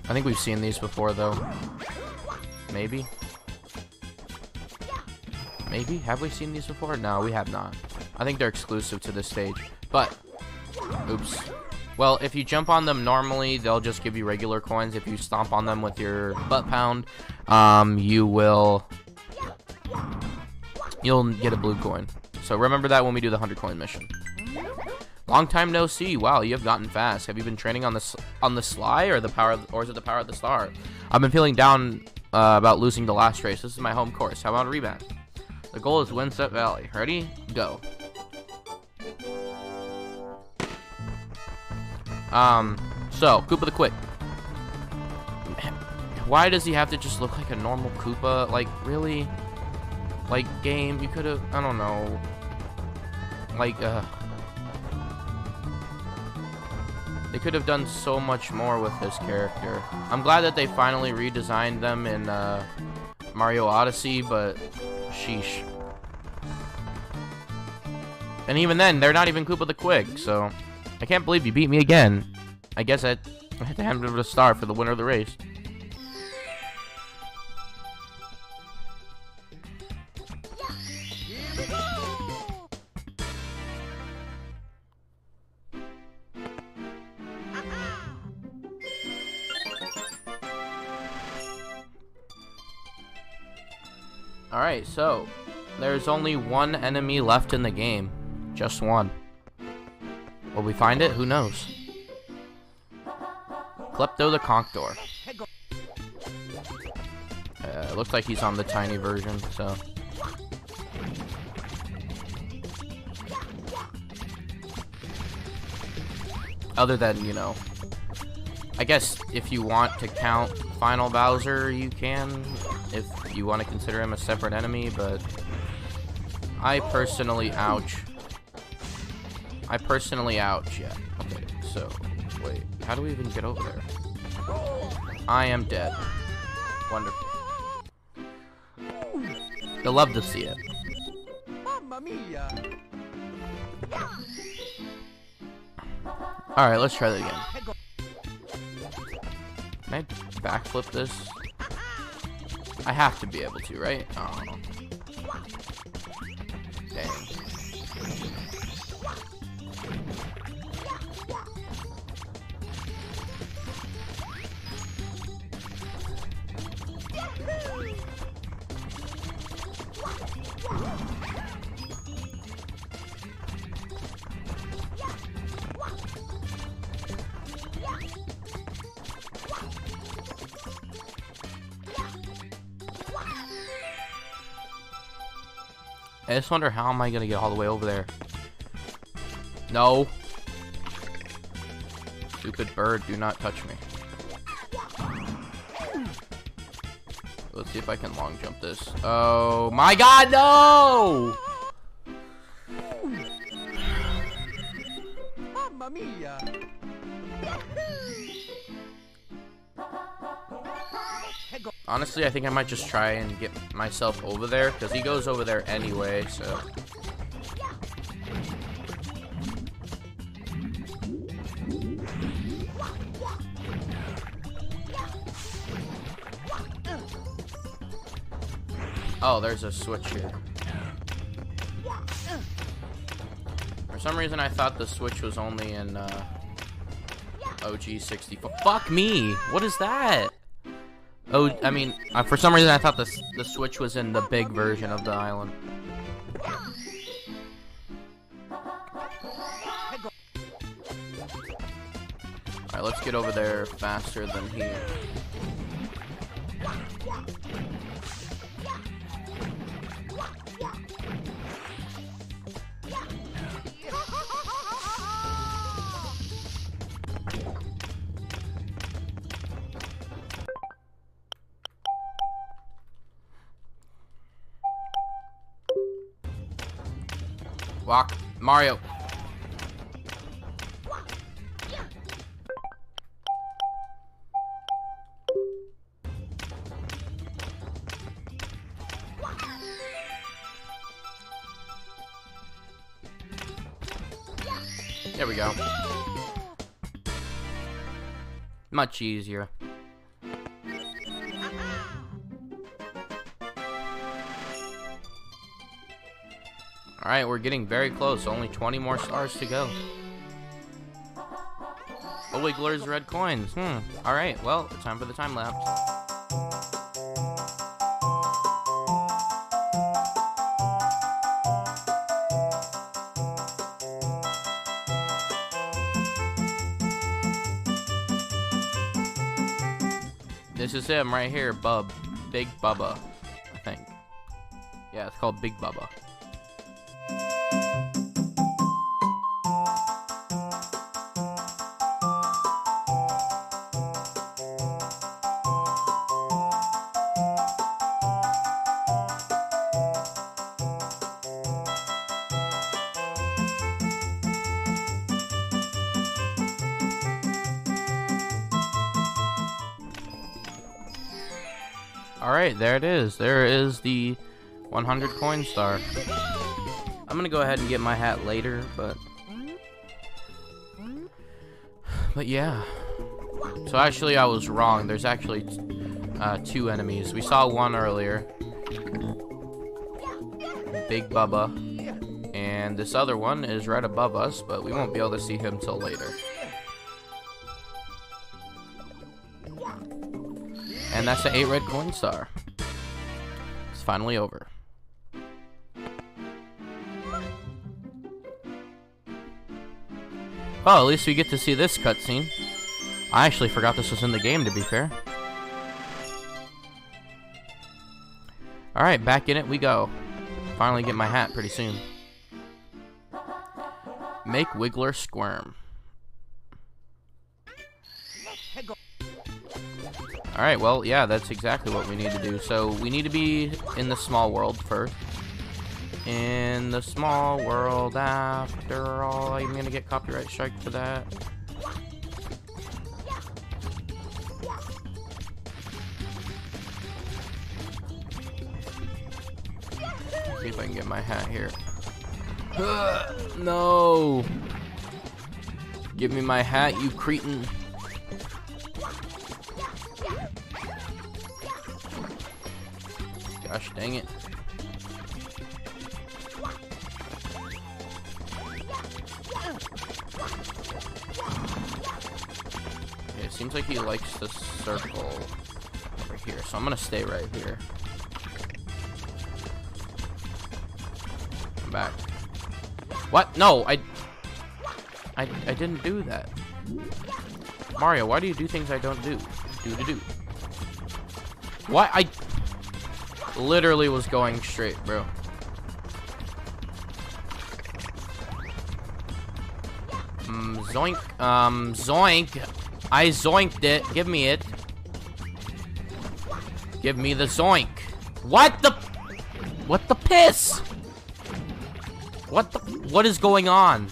I think we've seen these before, though. Maybe? Maybe? Have we seen these before? No, we have not. I think they're exclusive to this stage. But, oops. Well, if you jump on them normally, they'll just give you regular coins. If you stomp on them with your butt pound, you'll get a blue coin. So remember that when we do the 100 coin mission. Long time no see. Wow, you have gotten fast. Have you been training on the Sly or the power, or is it the Power of the Star? I've been feeling down about losing the last race. This is my home course. How about a rematch? The goal is Windset Valley. Ready? Go. So, Koopa the Quick. Why does he have to just look like a normal Koopa? Like, really? Like, game, you could've, I don't know. Like, they could have done so much more with this character. I'm glad that they finally redesigned them in, Mario Odyssey, but sheesh. And even then, they're not even Koopa the Quick, so I can't believe you beat me again. I guess I had to hand over the star for the winner of the race. Alright, so there's only one enemy left in the game. Just one. Will we find it? Who knows? Klepto the Conqueror. Looks like he's on the tiny version, so. Other than, you know, I guess if you want to count Final Bowser, you can, if you want to consider him a separate enemy, but I personally ouch. Yeah. Okay, so, wait, how do we even get over there? I am dead. Wonderful. You'll love to see it. Mamma mia! Alright, let's try that again. Can I backflip this? I have to be able to, right? Oh. Dang. I just wonder how am I gonna get all the way over there? No. Stupid bird, do not touch me. Let's see if I can long jump this. Oh my god, no! Mamma mia! Honestly, I think I might just try and get myself over there, because he goes over there anyway, so... Oh, there's a switch here. For some reason, I thought the switch was only in, OG 64. Fuck me! What is that? Oh, I mean, for some reason, I thought the switch was in the big version of the island. Alright, let's get over there faster than he... Walk, Mario. There we go. Much easier. Alright, we're getting very close. Only 20 more stars to go. Oh, Wiggler's red coins. Alright, well, it's time for the time lapse. This is him right here, Bub. Big Bubba, I think. Yeah, it's called Big Bubba. Alright, there it is. There is the 100 coin star. I'm gonna go ahead and get my hat later, but yeah. So actually I was wrong. There's actually 2 enemies. We saw one earlier. Big Bubba. And this other one is right above us, but we won't be able to see him till later. And that's the 8 red coin star. It's finally over. Oh, at least we get to see this cutscene. I actually forgot this was in the game, to be fair. Alright, back in it we go. Finally get my hat pretty soon. Make Wiggler squirm. Alright, well, yeah, that's exactly what we need to do. So, we need to be in the small world first. In the small world, after all, I'm gonna get copyright strike for that. See if I can get my hat here. No! Give me my hat, you cretin. Gosh dang it. Okay, it seems like he likes the circle over here, so I'm gonna stay right here. Come back. What? No, I didn't do that. Mario, why do you do things I don't do? Do. What? I literally was going straight, bro. Zoink. Zoink. I zoinked it. Give me it. Give me the zoink. What the piss? What is going on?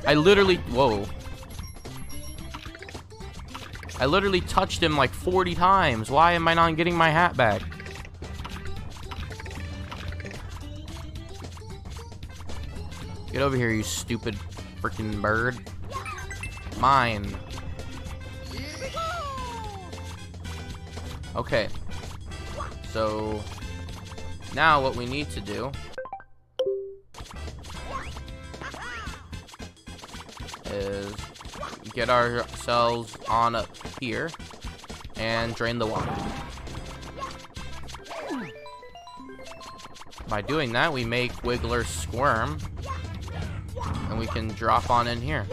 I literally, whoa. I literally touched him like 40 times. Why am I not getting my hat back? Get over here, you stupid freaking bird. Mine. Okay. So, now what we need to do is get ourselves on up here and drain the water. By doing that, we make Wiggler squirm, and we can drop on in here.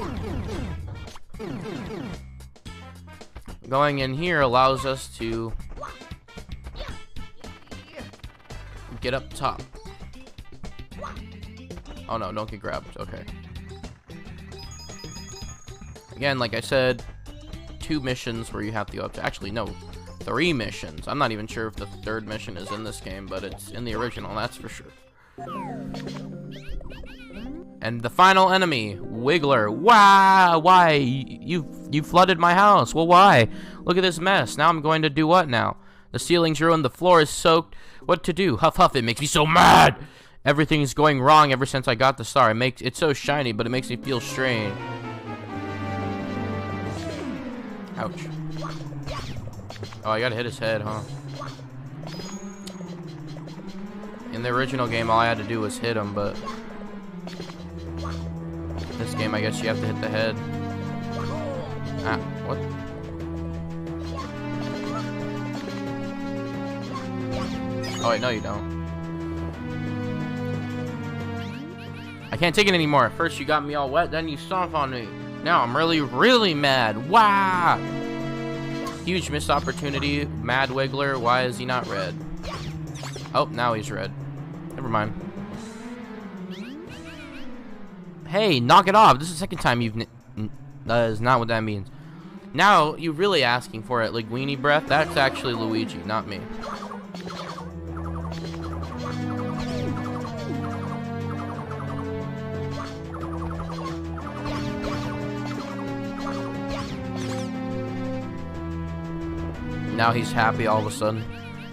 Going in here allows us to get up top. Oh no, don't get grabbed. Okay. Again, like I said, 2 missions where you have to go up to. Actually, no, 3 missions. I'm not even sure if the 3rd mission is in this game, but it's in the original, that's for sure. And the final enemy, Wiggler. Wow, why? You flooded my house. Well, why? Look at this mess. Now I'm going to do what now? The ceiling's ruined, the floor is soaked. What to do? Huff, huff, it makes me so mad. Everything's going wrong ever since I got the star. It's so shiny, but it makes me feel strange. Ouch. Oh, I gotta hit his head, huh? In the original game, all I had to do was hit him, but this game, I guess you have to hit the head. Ah, what? Oh, wait, no, you don't. I can't take it anymore. First, you got me all wet, then you stomp on me. Now, I'm really, really mad. Wow! Huge missed opportunity. Mad Wiggler. Why is he not red? Oh, now he's red. Never mind. Hey, knock it off. This is the second time you've... That is not what that means. Now, you're really asking for it. Linguini breath? That's actually Luigi, not me. Now he's happy all of a sudden.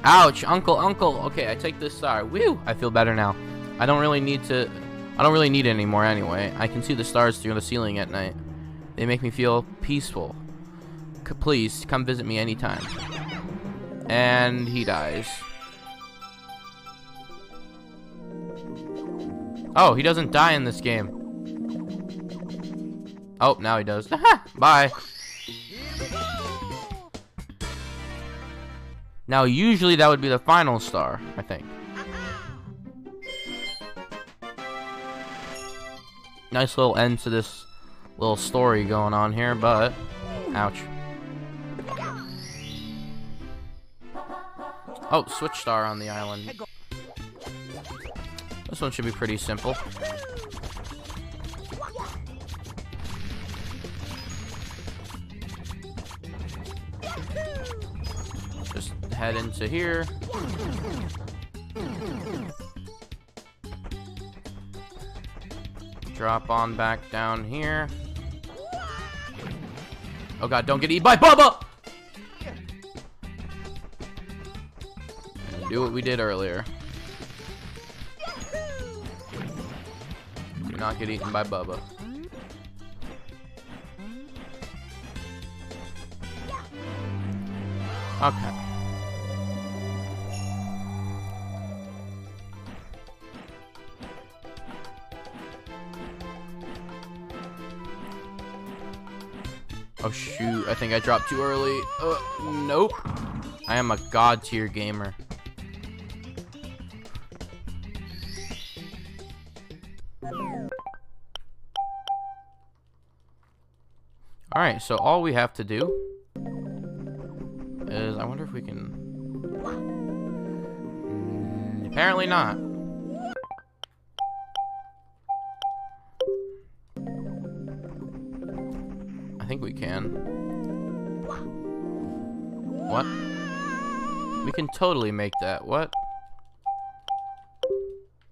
Ouch, uncle. Okay, I take this star. Woo! I feel better now. I don't really need it anymore anyway. I can see the stars through the ceiling at night. They make me feel peaceful. Please, come visit me anytime. And he dies. Oh, he doesn't die in this game. Oh, now he does. Bye. Now, usually that would be the final star, I think. Nice little end to this little story going on here, but... Ouch. Oh, switch star on the island. This one should be pretty simple. Just head into here. Drop on back down here. Oh god, don't get eaten by Bubba! And do what we did earlier. Do not get eaten by Bubba. Okay. Oh shoot, I think I dropped too early. Nope. I am a god tier gamer. Alright, so all we have to do is, I wonder if we can... Apparently not. think we can. What? We can totally make that. What?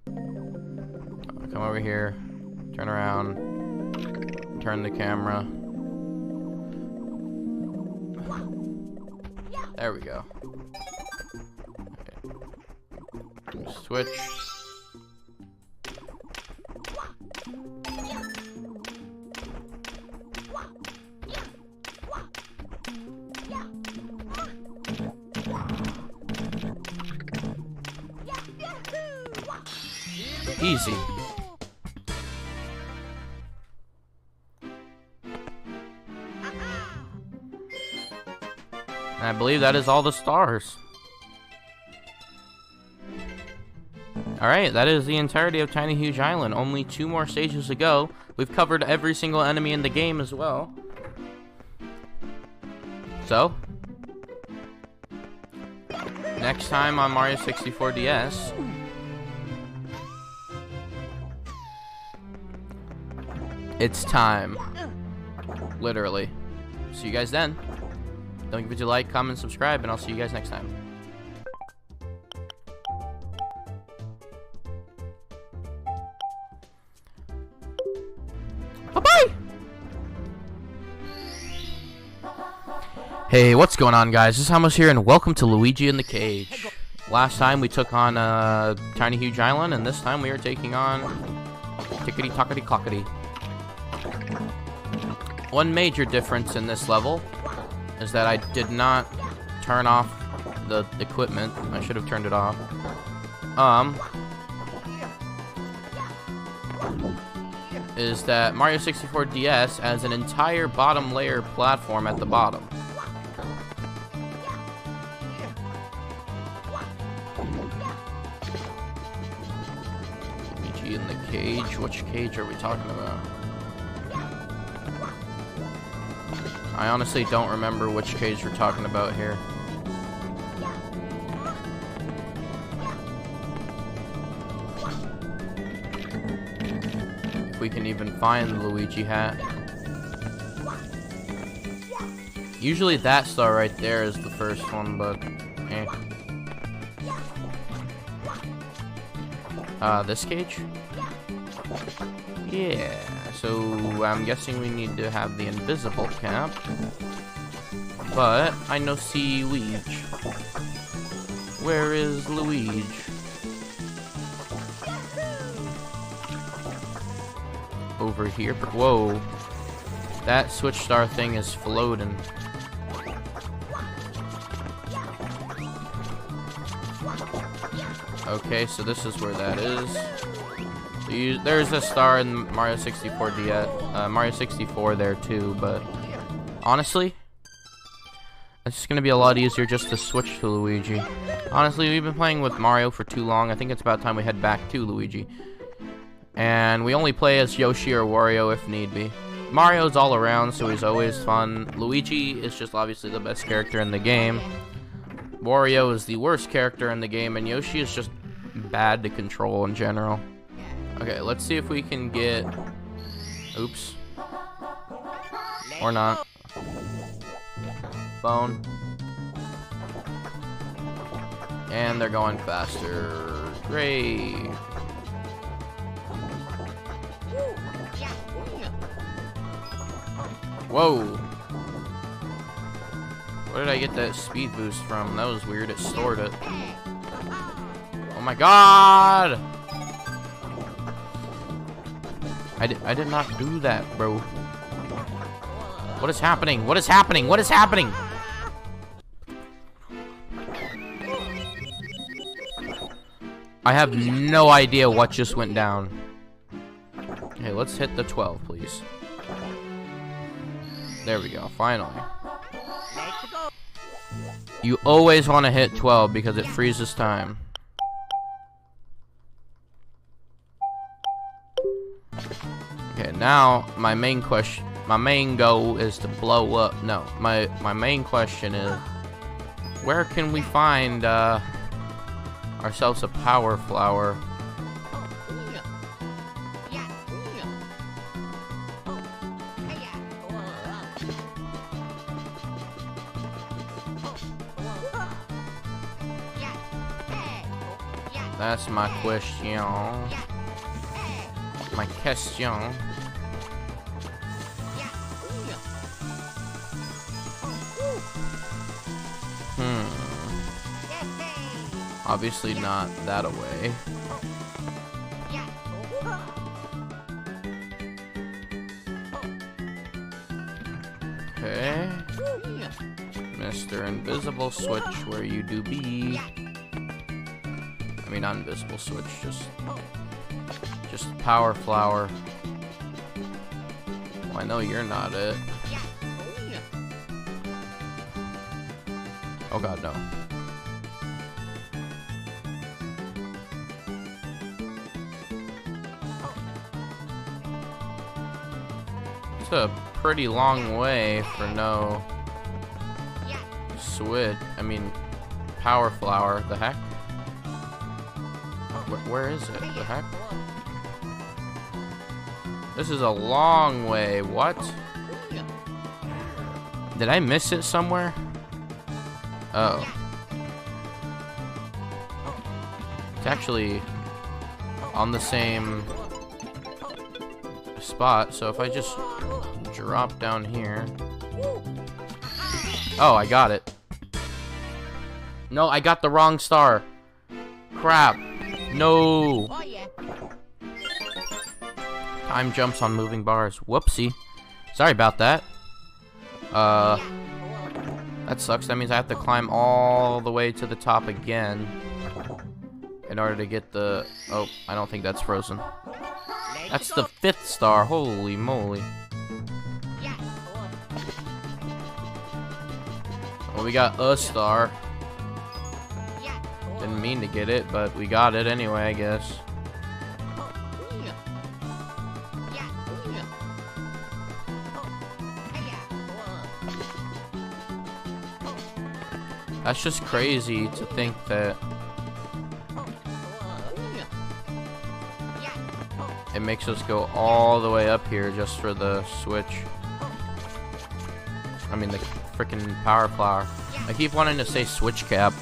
Come over here. Turn around. Turn the camera. There we go. Okay. Switch. Easy. And I believe that is all the stars. Alright, that is the entirety of Tiny Huge Island. Only 2 more stages to go. We've covered every single enemy in the game as well. So, next time on Mario 64 DS, it's time. Literally. See you guys then. Don't forget to like, comment, subscribe, and I'll see you guys next time. Bye-bye! Hey, what's going on, guys? This is Hamos here, and welcome to Luigi in the Cage. Last time we took on Tiny Huge Island, and this time we are taking on Tickety-Tockety-Clockety. One major difference in this level is that I did not turn off the equipment. I should have turned it off. Is that Mario 64 DS has an entire bottom layer platform at the bottom. Luigi in the cage? Which cage are we talking about? I honestly don't remember which cage we're talking about here. If we can even find the Luigi hat. Usually that star right there is the first one, but this cage? Yeah. So I'm guessing we need to have the invisible cap, but I know see Luigi. Where is Luigi? Over here. Whoa, that switch star thing is floating. Okay, so this is where that is. There's a star in Mario 64 DS, Mario 64 there too, but honestly, it's just gonna be a lot easier just to switch to Luigi. Honestly, we've been playing with Mario for too long. I think it's about time we head back to Luigi. And we only play as Yoshi or Wario if need be. Mario's all around, so he's always fun. Luigi is just obviously the best character in the game. Wario is the worst character in the game, and Yoshi is just bad to control in general. Okay, let's see if we can get... Oops. Or not. Phone. And they're going faster. Great. Whoa. Where did I get that speed boost from? That was weird. It stored it. Oh my god! I did not do that, bro. What is happening? What is happening? What is happening? I have no idea what just went down. Okay, let's hit the 12, please. There we go, finally. You always want to hit 12 because it freezes time. Okay, now my main goal is to blow up. No, my main question is, where can we find ourselves a power flower? That's my question. My question. Obviously not that away. Okay. Mr. Invisible Switch, where you do be. I mean, not invisible switch, just power flower. Well, I know you're not it. Oh god, no. It's a pretty long way for no switch. I mean, power flower. The heck? Where is it? The heck? This is a long way. What? Did I miss it somewhere? Oh. It's actually on the same spot, so if I just drop down here. Oh, I got it. No, I got the wrong star. Crap. No. Time jumps on moving bars. Whoopsie. Sorry about that. That sucks. That means I have to climb all the way to the top again in order to get the... Oh, I don't think that's frozen. That's the 5th star. Holy moly. Well, we got a star. Didn't mean to get it, but we got it anyway, I guess. That's just crazy to think that it makes us go all the way up here just for the switch. I mean, the freaking power flower. I keep wanting to say switch cap.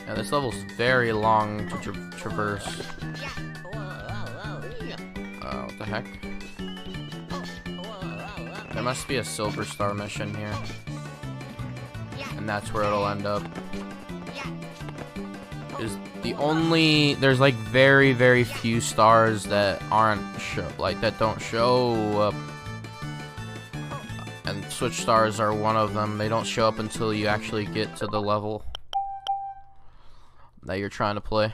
Yeah, this level's very long to traverse. What the heck? There must be a silver star mission here. And that's where it'll end up. Is the only... There's like very, very few stars that aren't that don't show up. And switch stars are one of them. They don't show up until you actually get to the level that you're trying to play.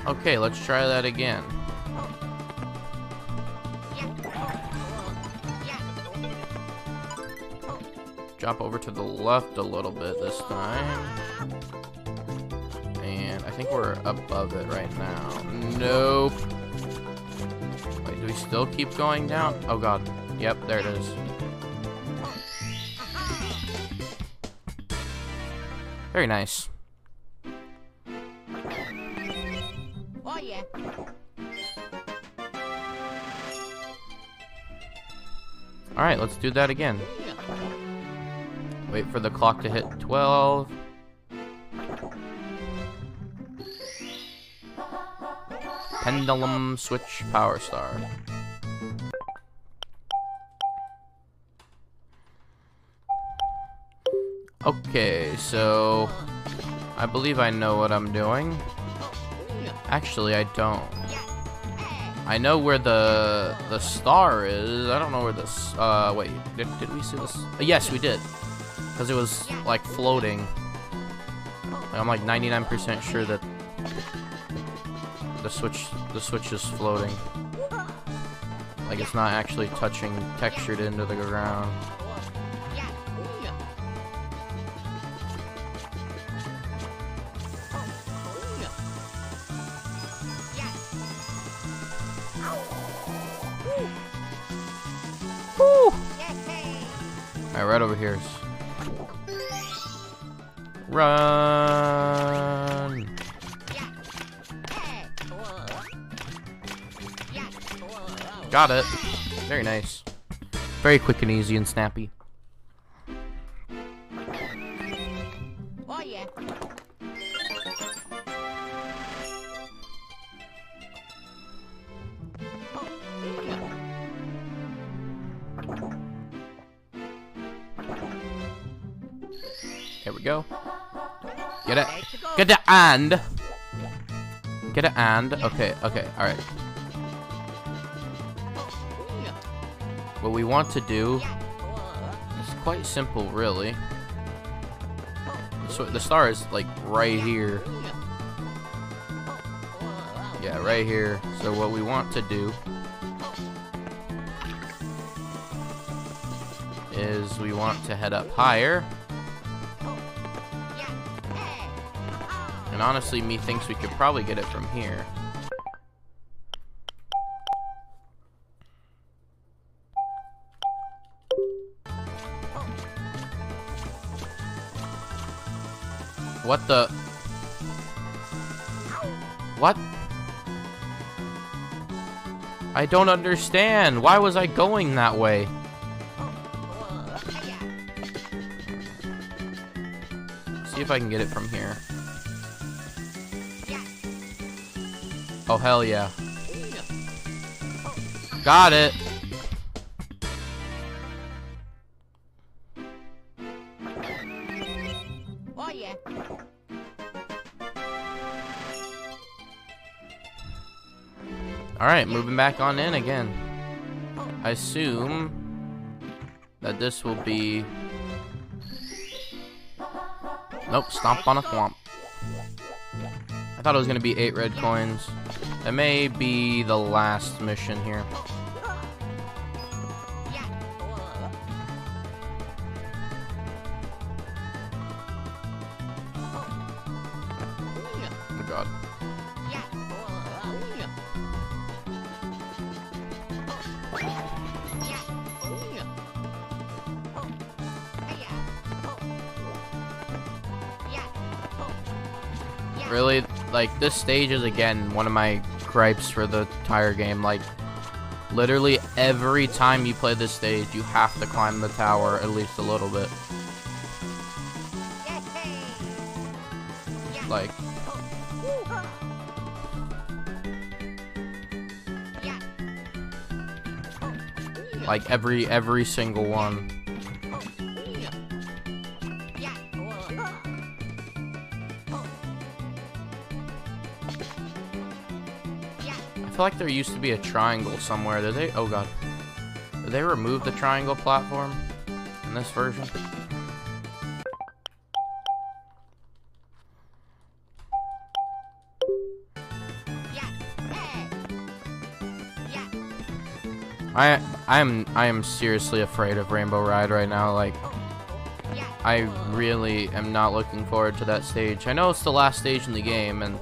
Okay, let's try that again. Drop over to the left a little bit this time. And I think we're above it right now. Nope. Wait, do we still keep going down? Oh god. Yep, there it is. Very nice. Alright, let's do that again. Wait for the clock to hit 12. Pendulum switch power star. Okay, so I believe I know what I'm doing. Actually, I don't. I know where the star is. I don't know where this. Wait, did we see this? Yes, we did, because it was like floating. I'm like 99% sure that the switch is floating. Like it's not actually touching textured into the ground. Alright, right over here. Run! Got it. Very nice. Very quick and easy and snappy. Oh yeah. Here we go. Get it. Get the and. Get it and. Okay, okay, alright. What we want to do is quite simple, really. So the star is like right here. Yeah, right here. So what we want to do is we want to head up higher. And honestly, me thinks we could probably get it from here. What the? What? I don't understand. Why was I going that way? See if I can get it from here. Oh, hell yeah. Got it. Oh yeah. Alright, moving back on in again. I assume that this will be... Nope, stomp on a thwomp. I thought it was going to be 8 red coins. That may be the last mission here. Oh god. Really, like, this stage is, again, one of my gripes for the entire game. Like, literally every time you play this stage, you have to climb the tower at least a little bit. Like, every single one. I feel like there used to be a triangle somewhere. Did they? Oh god. Did they remove the triangle platform in this version? I am seriously afraid of Rainbow Ride right now. Like, I really am not looking forward to that stage. I know it's the last stage in the game and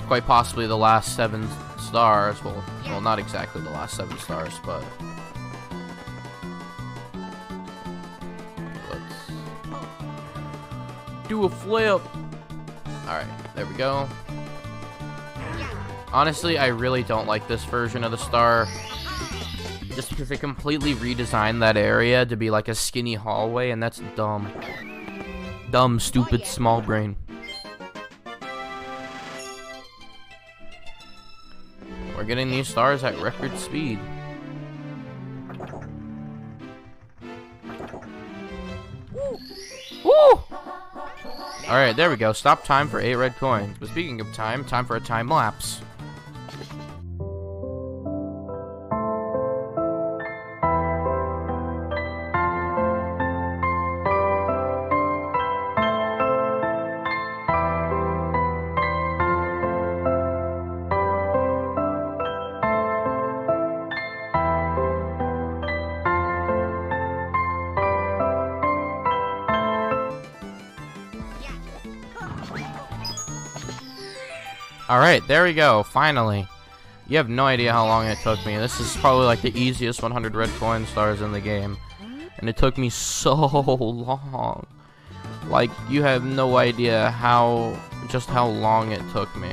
quite possibly the last 7 stars. Well, not exactly the last 7 stars, but let's do a flip. Alright, there we go. Honestly, I really don't like this version of the star. Just because they completely redesigned that area to be like a skinny hallway, and that's dumb. Dumb, stupid, small brain. We're getting these stars at record speed. Woo! Alright, there we go. Stop time for 8 red coins. But speaking of time, time for a time lapse. Alright, there we go, finally. You have no idea how long it took me. This is probably like the easiest 100 red coin stars in the game. And it took me so long. Like, you have no idea just how long it took me.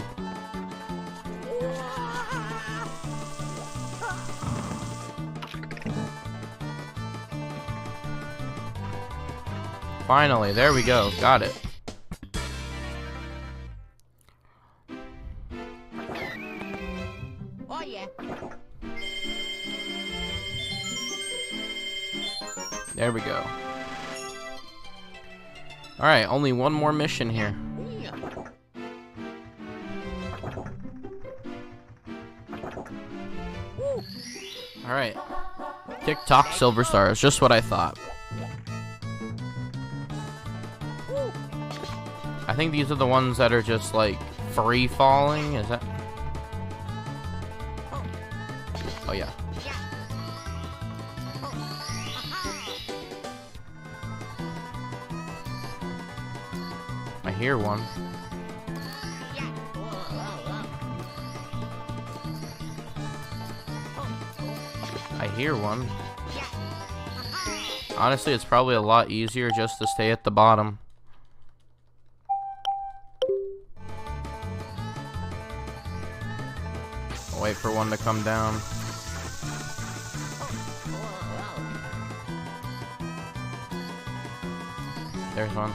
Finally, there we go, got it. Oh yeah. There we go. Alright, only one more mission here. Alright. TikTok Silver Stars, just what I thought. I think these are the ones that are just like free falling, is that? Oh yeah. I hear one. I hear one. Honestly, it's probably a lot easier just to stay at the bottom. I'll wait for one to come down. There's one.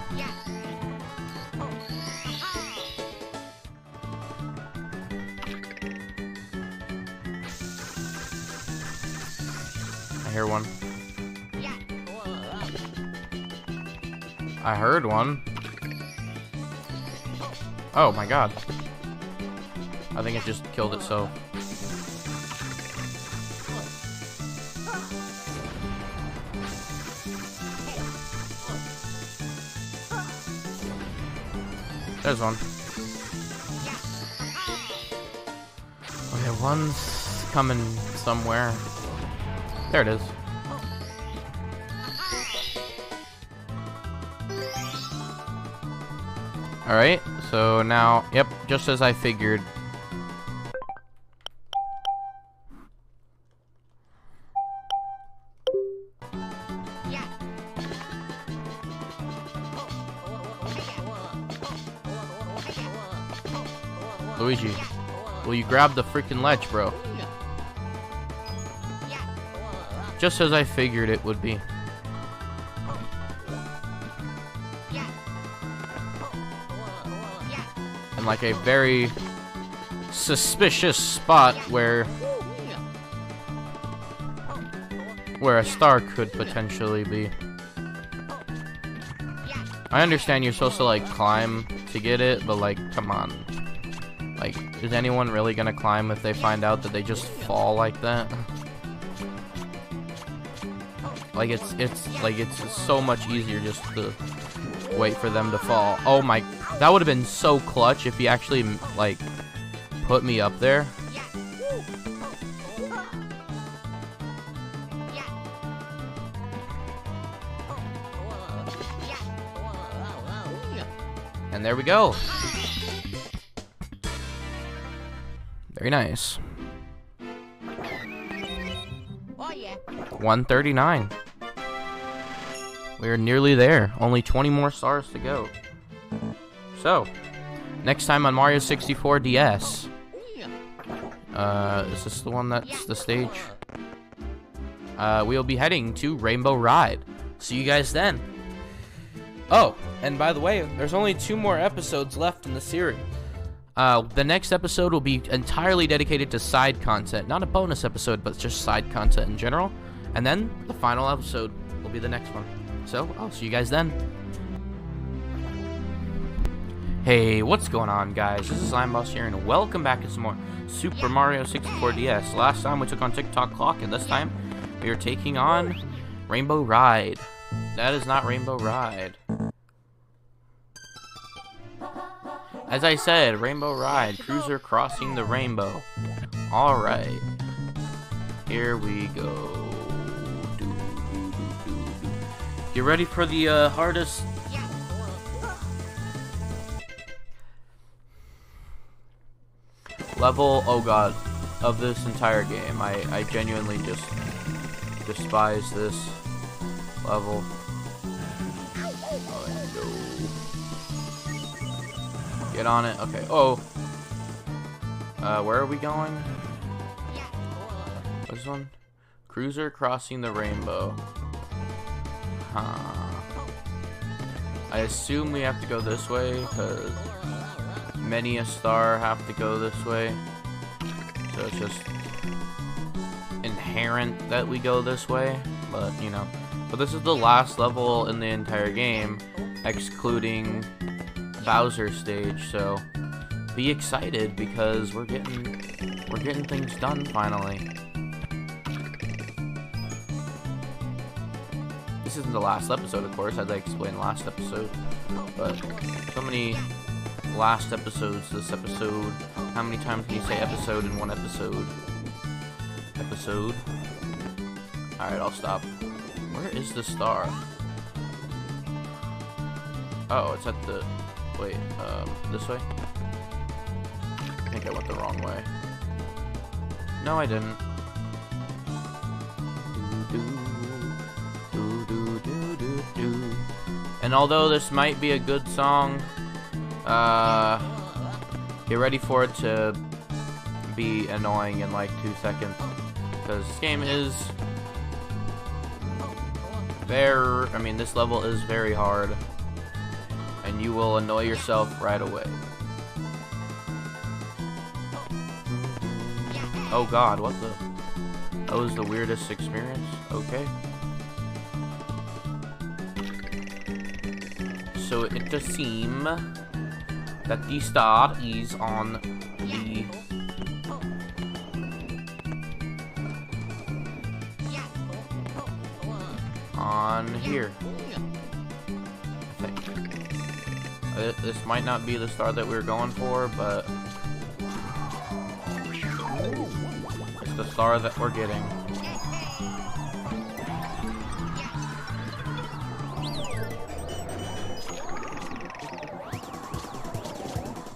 I hear one. I heard one. Oh my god. I think it just killed itself. There's one. Okay, one's coming somewhere. There it is. Alright, so now, yep, just as I figured. Luigi, will you grab the freaking ledge, bro? Just as I figured it would be. And like a very suspicious spot where a star could potentially be. I understand you're supposed to like climb to get it, but like, come on. Like, is anyone really gonna climb if they find out that they just fall like that? Like, it's so much easier just to wait for them to fall. Oh my, that would have been so clutch if he actually, like, put me up there. And there we go. Very nice. Oh yeah. 139. We're nearly there. Only 20 more stars to go. So, next time on Mario 64 DS. Is this the one that's the stage? We'll be heading to Rainbow Ride. See you guys then. Oh, and by the way, there's only 2 more episodes left in the series. The next episode will be entirely dedicated to side content. Not a bonus episode, but just side content in general. And then the final episode will be the next one. So, I'll see you guys then. Hey, what's going on, guys? This is Limeboss here, and welcome back to some more Super Mario 64 DS. Last time we took on TikTok Clock, and this time we are taking on Rainbow Ride. That is not Rainbow Ride. As I said, Rainbow Ride, Cruiser Crossing the Rainbow. Alright. Here we go. Get ready for the hardest... level, oh god, of this entire game. I genuinely just despise this level. Oh, no. Get on it. Okay. Oh. Where are we going? This one? Cruiser crossing the rainbow. Huh. I assume we have to go this way, because many a star have to go this way. So it's just inherent that we go this way, but you know. But this is the last level in the entire game, excluding Bowser stage, so be excited because we're getting things done finally. This isn't the last episode, of course. I'd like to explain last episode, but so many last episodes this episode. How many times can you say episode in one episode? Episode. Alright, I'll stop. Where is the star? Oh, it's at the... Wait, this way? I think I went the wrong way. No, I didn't. And although this might be a good song, get ready for it to be annoying in like 2 seconds. Because this game is this level is very hard. And you will annoy yourself right away. Oh god, what the? That was the weirdest experience? Okay. So it does seem that the star is on the... on here. I think. This might not be the star that we were going for, but... it's the star that we're getting.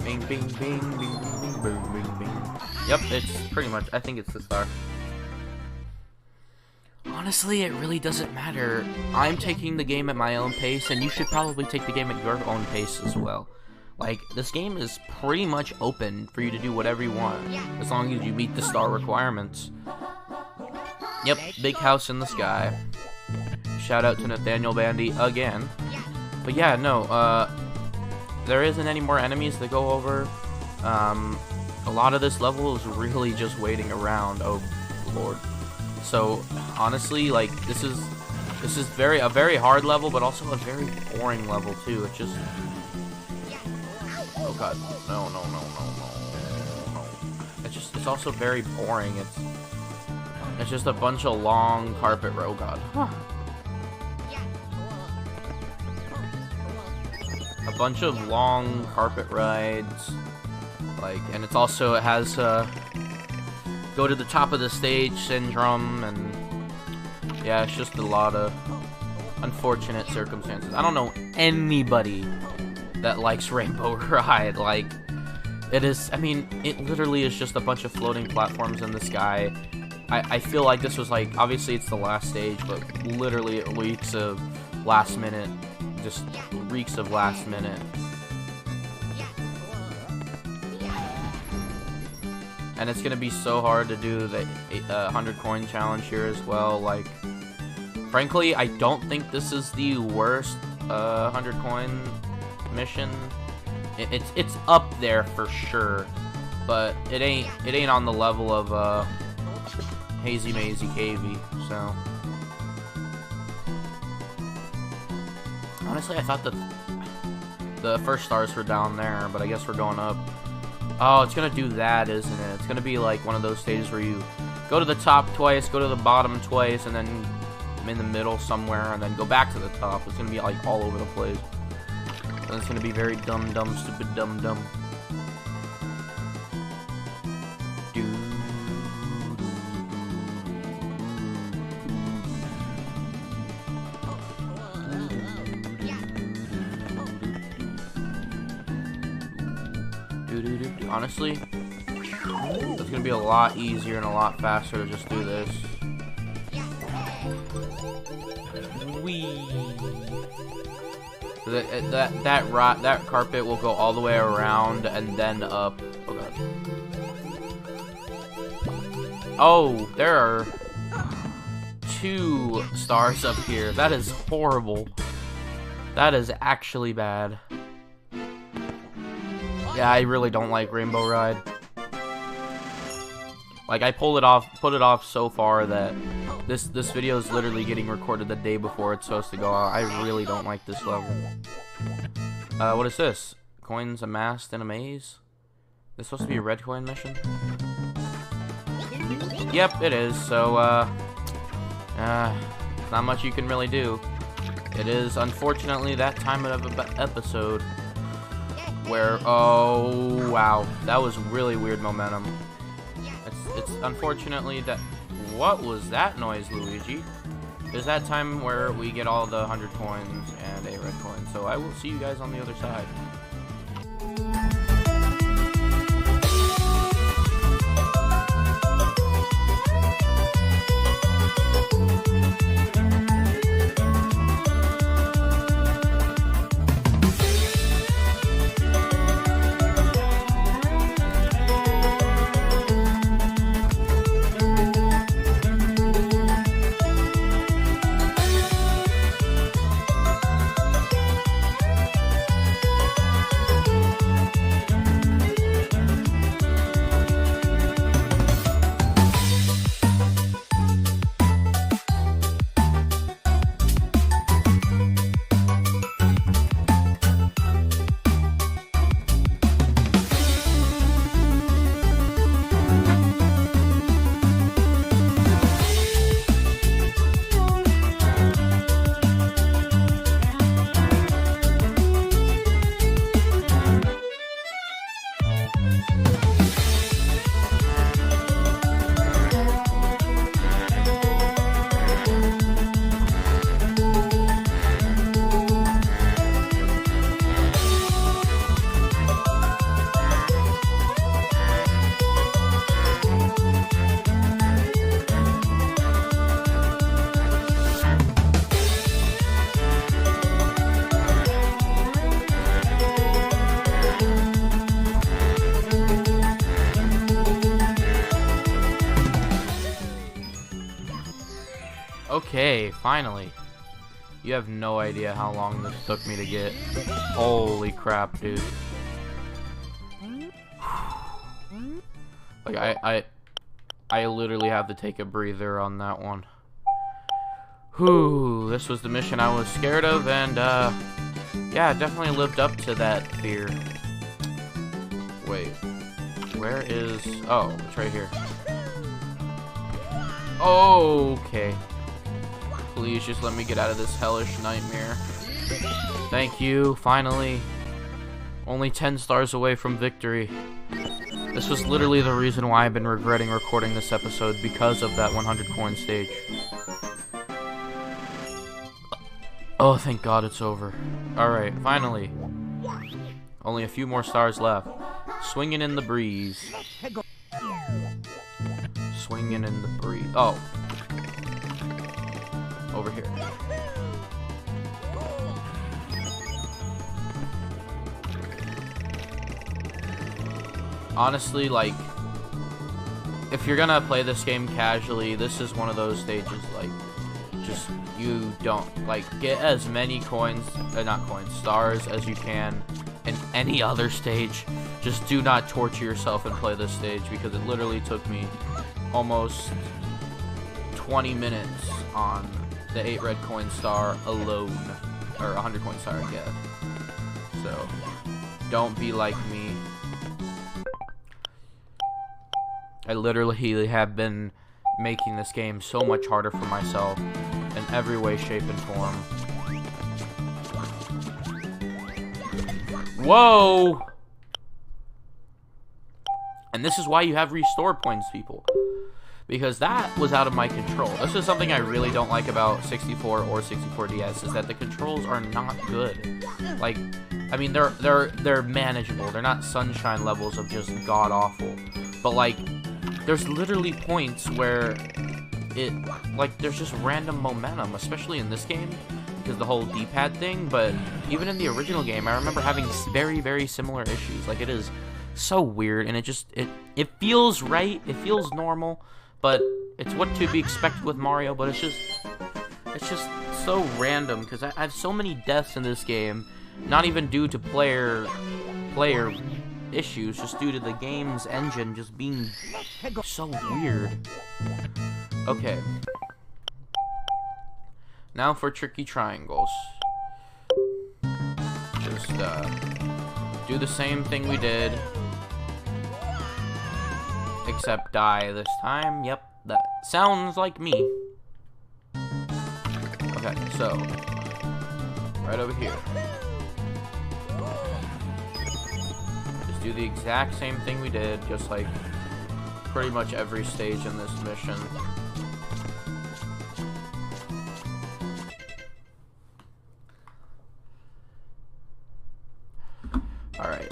Bing, bing, bing, bing, bing, bing, bing, bing. Yep, it's pretty much, I think it's the star. Honestly, it really doesn't matter. I'm taking the game at my own pace, and you should probably take the game at your own pace as well. Like, this game is pretty much open for you to do whatever you want, as long as you meet the star requirements. Yep, big house in the sky. Shout out to Nathaniel Bandy again. But yeah, no, there isn't any more enemies to go over. A lot of this level is really just waiting around, oh lord. So, honestly, like, this is a very hard level, but also a very boring level, too. It just... oh god, no. It's also very boring. It's just a bunch of long carpet road, god. A bunch of long carpet rides, like, and it has go to the top of the stage syndrome, and yeah, it's just a lot of unfortunate circumstances. I don't know anybody that likes Rainbow Ride. Like, it is, I mean, it literally is just a bunch of floating platforms in the sky. I feel like this was like, obviously it's the last stage, but literally it reeks of last minute, just reeks of last minute. And it's gonna be so hard to do the 100 coin challenge here as well. Like, frankly, I don't think this is the worst 100 coin mission. It's up there for sure, but it ain't on the level of Hazy Mazy Cavey. So honestly, I thought that the first stars were down there, but I guess we're going up. Oh, it's gonna do that, isn't it? It's gonna be like one of those stages where you go to the top twice, go to the bottom twice, and then in the middle somewhere, and then go back to the top. It's gonna be like all over the place. And it's gonna be very dumb, stupid, dumb. Honestly, It's gonna be a lot easier and a lot faster to just do this. Whee! That carpet will go all the way around and then up. Oh god. Oh, there are 2 stars up here. That is horrible. That is actually bad. Yeah, I really don't like Rainbow Ride. Like, I put it off so far that this video is literally getting recorded the day before it's supposed to go out. I really don't like this level. What is this? Coins amassed in a maze? This supposed to be a red coin mission? Yep, it is. So, not much you can really do. It is, unfortunately, that time of episode where, oh, wow. That was really weird momentum. It's unfortunately that... What was that noise, Luigi? It's that time where we get all the 100 coins and a red coin. So I will see you guys on the other side. Okay, finally. You have no idea how long this took me to get. Holy crap, dude. Like, I literally have to take a breather on that one. Whew, this was the mission I was scared of, and, yeah, it definitely lived up to that fear. Wait, where is... Oh, it's right here. Okay. Please just let me get out of this hellish nightmare. Thank you, finally. Only 10 stars away from victory. This was literally the reason why I've been regretting recording this episode, because of that 100 coin stage. Oh, thank God it's over. Alright, finally. Only a few more stars left. Swinging in the breeze. Swinging in the breeze. Oh. Over here. Honestly, like, if you're gonna play this game casually, this is one of those stages, like, just, you don't, like, get as many coins, not coins, stars as you can in any other stage. Just do not torture yourself and play this stage, because it literally took me almost 20 minutes on the 8 red coin star alone, or 100 coin star, I guess. So, don't be like me. I literally have been making this game so much harder for myself in every way, shape, and form. Whoa! And this is why you have restore points, people. Because that was out of my control. This is something I really don't like about 64 or 64DS, is that the controls are not good. Like, I mean, they're manageable. They're not Sunshine levels of just god-awful. but like, there's literally points where there's just random momentum, especially in this game, because the whole D-pad thing, but even in the original game, I remember having very, very similar issues. Like, it is so weird, and it feels right, it feels normal, but it's what to be expected with Mario, but it's just so random, because I have so many deaths in this game, not even due to player issues, just due to the game's engine just being so weird. Okay. Now for tricky triangles. Just do the same thing we did, except die this time. Yep, that sounds like me. Okay, so right over here. Just do the exact same thing we did, just like pretty much every stage in this mission. Alright.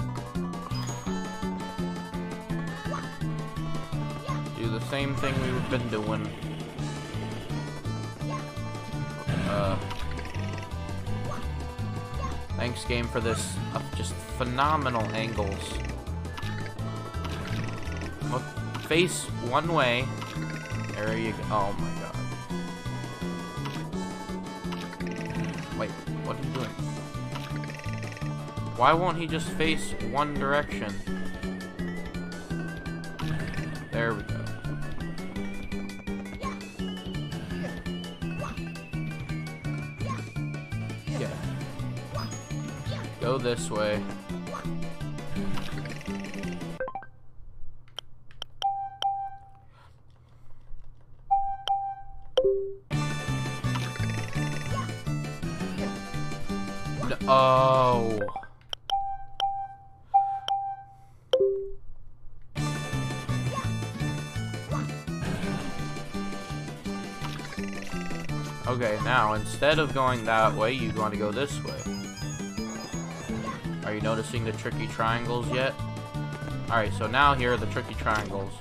Do the same thing we've been doing. Thanks, game, for this just phenomenal angles. Look, face one way. There you go. Oh my god. Wait, what are you doing? Why won't he just face one direction? There we go. Yeah. Go this way. Oh. Okay, now instead of going that way, you want to go this way. Are you noticing the tricky triangles yet? Alright, so now here are the tricky triangles.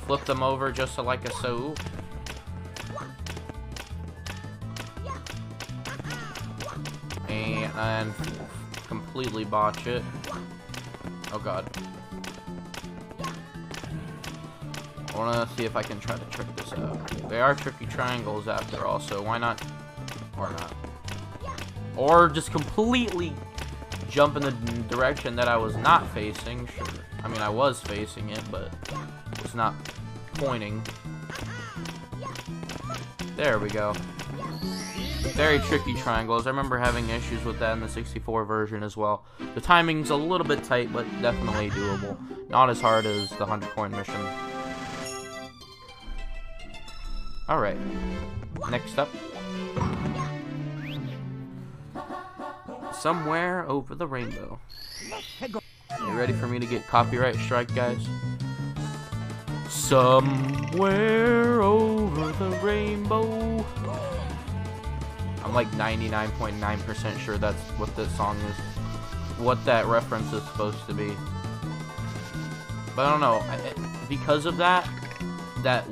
Flip them over just like a so. And completely botch it. Oh god. I want to see if I can try to trick this out. They are tricky triangles after all, so why not? Or not. Or just completely jump in the direction that I was not facing. Sure. I mean, I was facing it, but it's not pointing. There we go. Very tricky triangles. I remember having issues with that in the 64 version as well. The timing's a little bit tight, but definitely doable. Not as hard as the 100 coin mission. Alright. Next up. Somewhere over the rainbow. You ready for me to get copyright strike, guys? Somewhere over the rainbow. I'm like 99.9% sure that's what this song is. What that reference is supposed to be. But I don't know. Because of that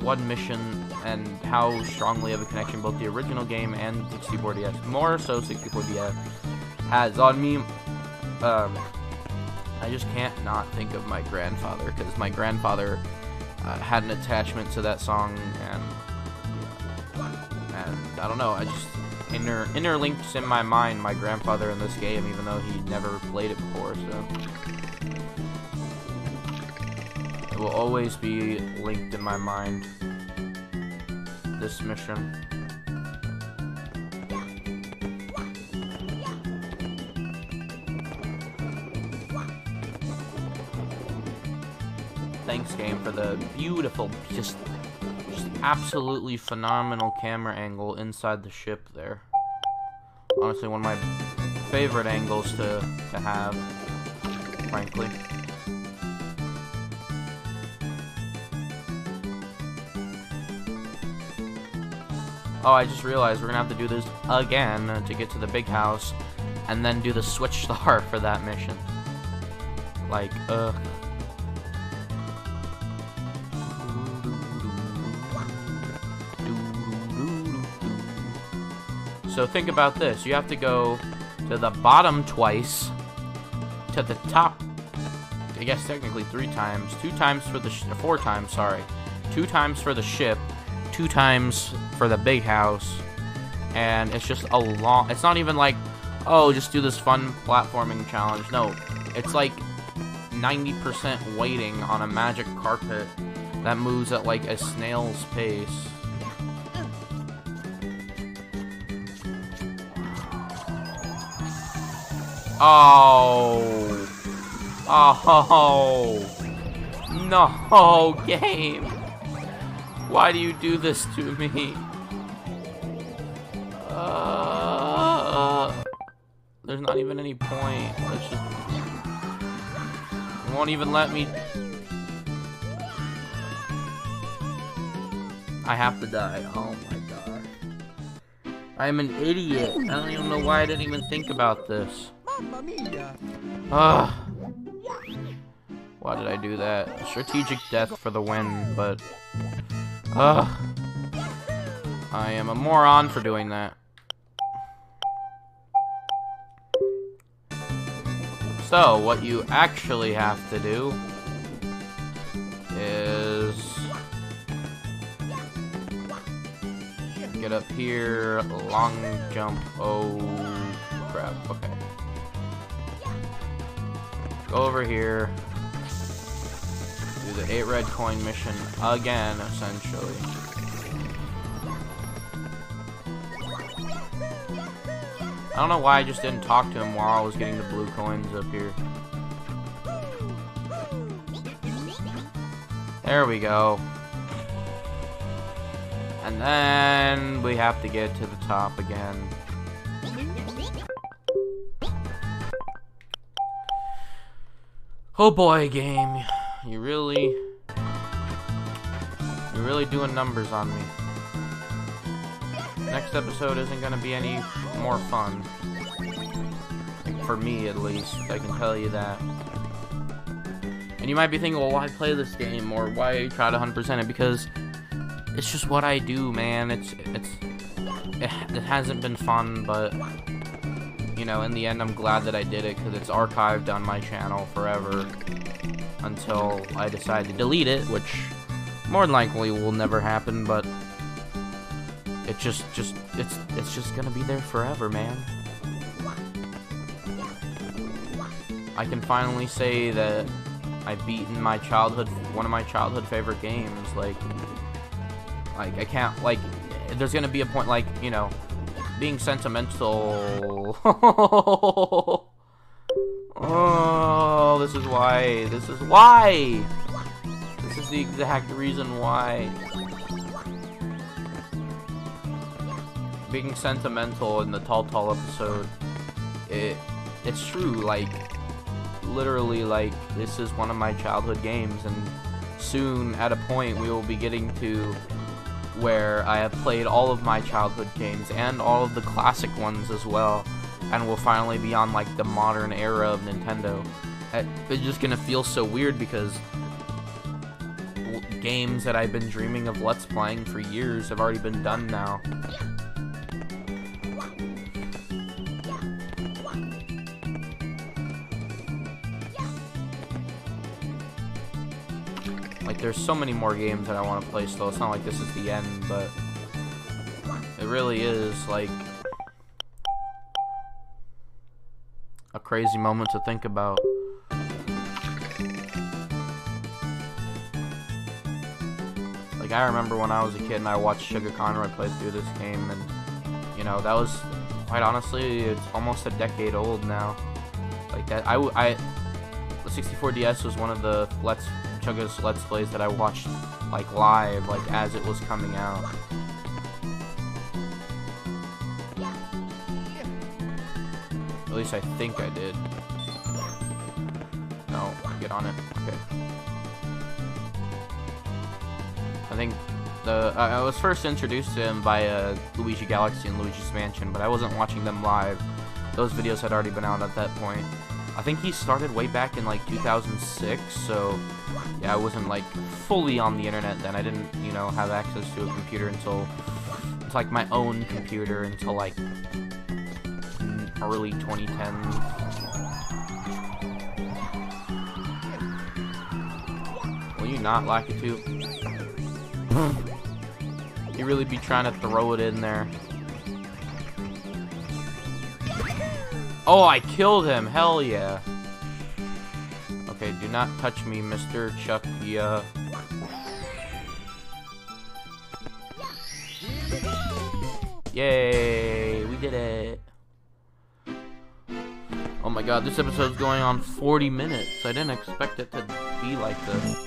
one mission and how strongly of a connection both the original game and 64DS, more so 64DS, has on me, I just can't not think of my grandfather, because my grandfather had an attachment to that song, and I don't know, I just interlinks in my mind my grandfather in this game, even though he never played it before, so it will always be linked in my mind, this mission. Thanks, game, for the beautiful, just absolutely phenomenal camera angle inside the ship there. Honestly, one of my favorite angles to have, frankly. Oh, I just realized we're gonna have to do this again to get to the big house, and then do the switch star for that mission. Like, So think about this. You have to go to the bottom twice, to the top, I guess technically 3 times. 2 times for the 4 times, sorry. 2 times for the ship, 2 times for the big house. And it's just a long, it's not even like, oh, just do this fun platforming challenge. No, it's like 90% waiting on a magic carpet that moves at like a snail's pace. Oh. Oh. No, game. Why do you do this to me? There's not even any point. Let's just... It won't even let me... I have to die. Oh my god. I'm an idiot. I don't even know why I didn't even think about this. Ugh. Why did I do that? Strategic death for the win, but... Ugh. I am a moron for doing that. So, what you actually have to do is get up here, long jump. Oh crap, okay. Go over here, do the 8 red coin mission again, essentially. I don't know why I just didn't talk to him while I was getting the blue coins up here. There we go. And then we have to get to the top again. Oh boy, game. You're really doing numbers on me. Next episode isn't gonna be any more fun. For me, at least. I can tell you that. And you might be thinking, well, why play this game? Or why try to 100% it? Because it's just what I do, man. It hasn't been fun, but... You know, in the end, I'm glad that I did it, because it's archived on my channel forever. Until I decide to delete it, which more than likely will never happen, but... It's just gonna be there forever, man. I can finally say that I've beaten my one of my childhood favorite games. Like I can't, like, there's gonna be a point, like, you know, being sentimental. Oh, this is why. This is the exact reason why. Being sentimental in the Tall episode, it's true, like, literally, like, this is one of my childhood games, and soon, at a point, we will be getting to where I have played all of my childhood games, and all of the classic ones as well, and will finally be on, like, the modern era of Nintendo. It's just gonna feel so weird, because games that I've been dreaming of Let's Playing for years have already been done now. Like, there's so many more games that I want to play still. It's not like this is the end, but it really is, like, a crazy moment to think about. Like, I remember when I was a kid and I watched Sugar Conroy play through this game, and, you know, that was, quite honestly, it's almost a decade old now. Like, that, the 64DS was one of the Chugga's Let's Plays that I watched, like, live, like, as it was coming out. At least I think I did. No, get on it. Okay. I think I was first introduced to him by Luigi Galaxy and Luigi's Mansion, but I wasn't watching them live. Those videos had already been out at that point. I think he started way back in like 2006, so yeah, I wasn't like fully on the internet then. I didn't, you know, have access to a computer until it's like my own computer until like early 2010s. Will you not like it too? You really be trying to throw it in there. Oh, I killed him! Hell yeah! Okay, do not touch me, Mr. Chuck. Yeah. Yay! We did it! Oh my god, this episode's going on 40 minutes. I didn't expect it to be like this.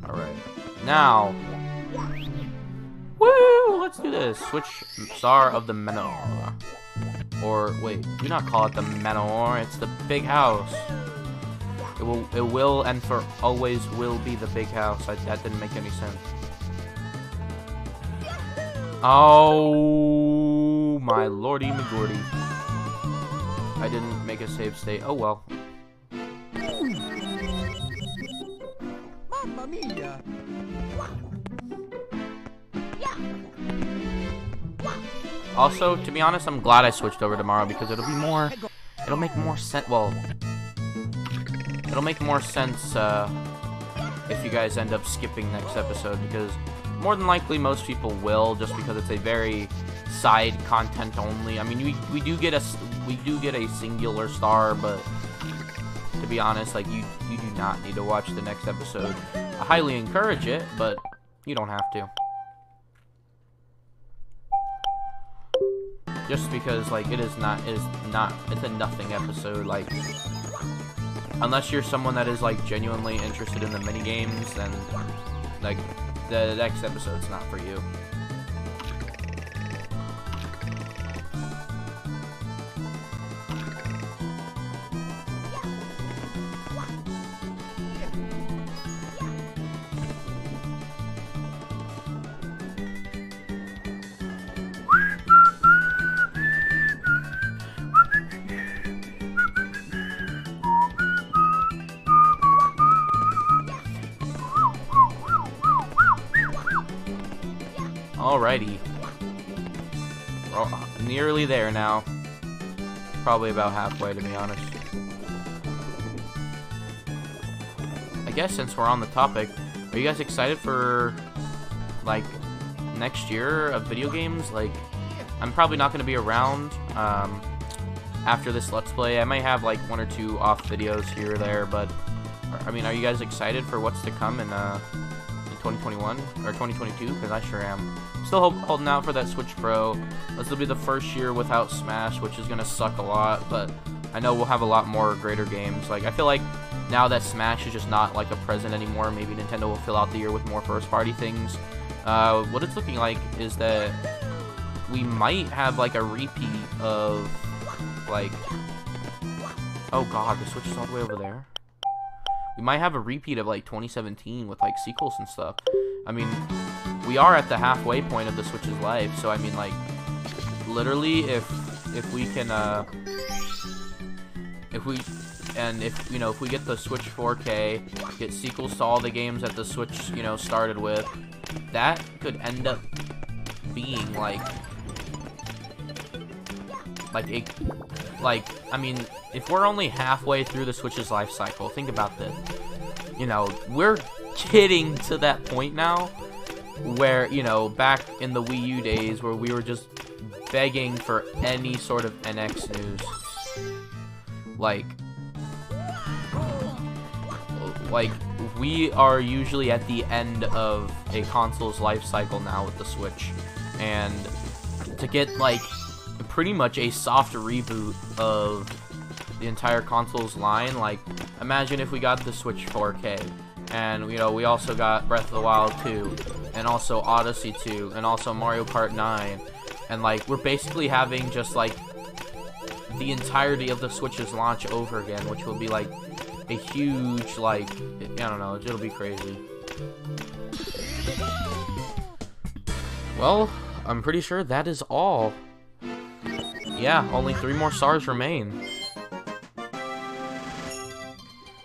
Alright. Now. Woo! Let's do this. Switch Star of the Manor. Or, wait, do not call it the Manor. It's the big house. It will, and for always will be the big house. That didn't make any sense. Oh, my lordy McGordy. I didn't make a save state. Oh, well. Mamma mia! Also, to be honest, I'm glad I switched over tomorrow because it'll make more sense. Well, it'll make more sense if you guys end up skipping next episode, because more than likely most people will, just because it's a very side content only. I mean, we do get a singular star, but to be honest, like you do not need to watch the next episode. I highly encourage it, but you don't have to. Just because, like, it's a nothing episode, like, unless you're someone that is, like, genuinely interested in the mini games, then, like, the next episode's not for you. Alrighty. We're nearly there now. Probably about halfway, to be honest. I guess since we're on the topic, are you guys excited for, like, next year of video games? Like, I'm probably not going to be around after this Let's Play. I might have, like, 1 or 2 off videos here or there, but, I mean, are you guys excited for what's to come in 2021 or 2022? Because I sure am. Still holding out for that Switch Pro. This will be the first year without Smash, which is gonna suck a lot, but I know we'll have a lot more greater games. Like, I feel like now that Smash is just not like a present anymore, maybe Nintendo will fill out the year with more first-party things. What it's looking like is that we might have like a repeat of, like, oh god, the Switch is all the way over there. We might have a repeat of, like, 2017 with, like, sequels and stuff. I mean, we are at the halfway point of the Switch's life, so, I mean, like, literally, if we can, if we get the Switch 4K, get sequels to all the games that the Switch, you know, started with, that could end up being, like, I mean, if we're only halfway through the Switch's life cycle, think about this. You know, we're getting to that point now where, you know, back in the Wii U days where we were just begging for any sort of NX news. Like, we are usually at the end of a console's life cycle now with the Switch. And to get, like, pretty much a soft reboot of the entire console's line, like, imagine if we got the Switch 4K, and, you know, we also got Breath of the Wild 2, and also Odyssey 2, and also Mario Kart 9, and, like, we're basically having just, like, the entirety of the Switch's launch over again, which will be, like, a huge, like, I don't know, it'll be crazy. Well, I'm pretty sure that is all. yeah, only 3 more stars remain.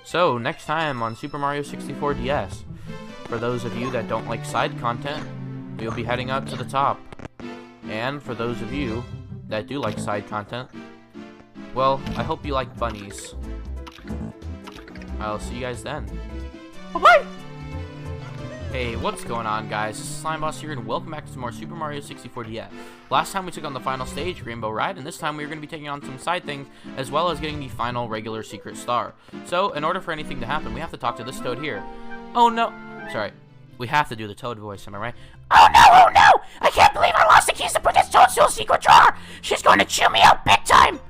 So, next time on Super Mario 64 DS, for those of you that don't like side content, we'll be heading up to the top. And for those of you that do like side content, well, I hope you like bunnies. I'll see you guys then. Bye-bye! Hey, what's going on, guys? This is Slime Boss here, and welcome back to some more Super Mario 64 DS. Last time we took on the final stage, Rainbow Ride, and this time we are going to be taking on some side things, as well as getting the final regular secret star. So, in order for anything to happen, we have to talk to this Toad here. Oh no! Sorry. We have to do the Toad voice, am I right? Oh no! I can't believe I lost the keys to Princess Toadstool's secret drawer! She's going to chew me out big time!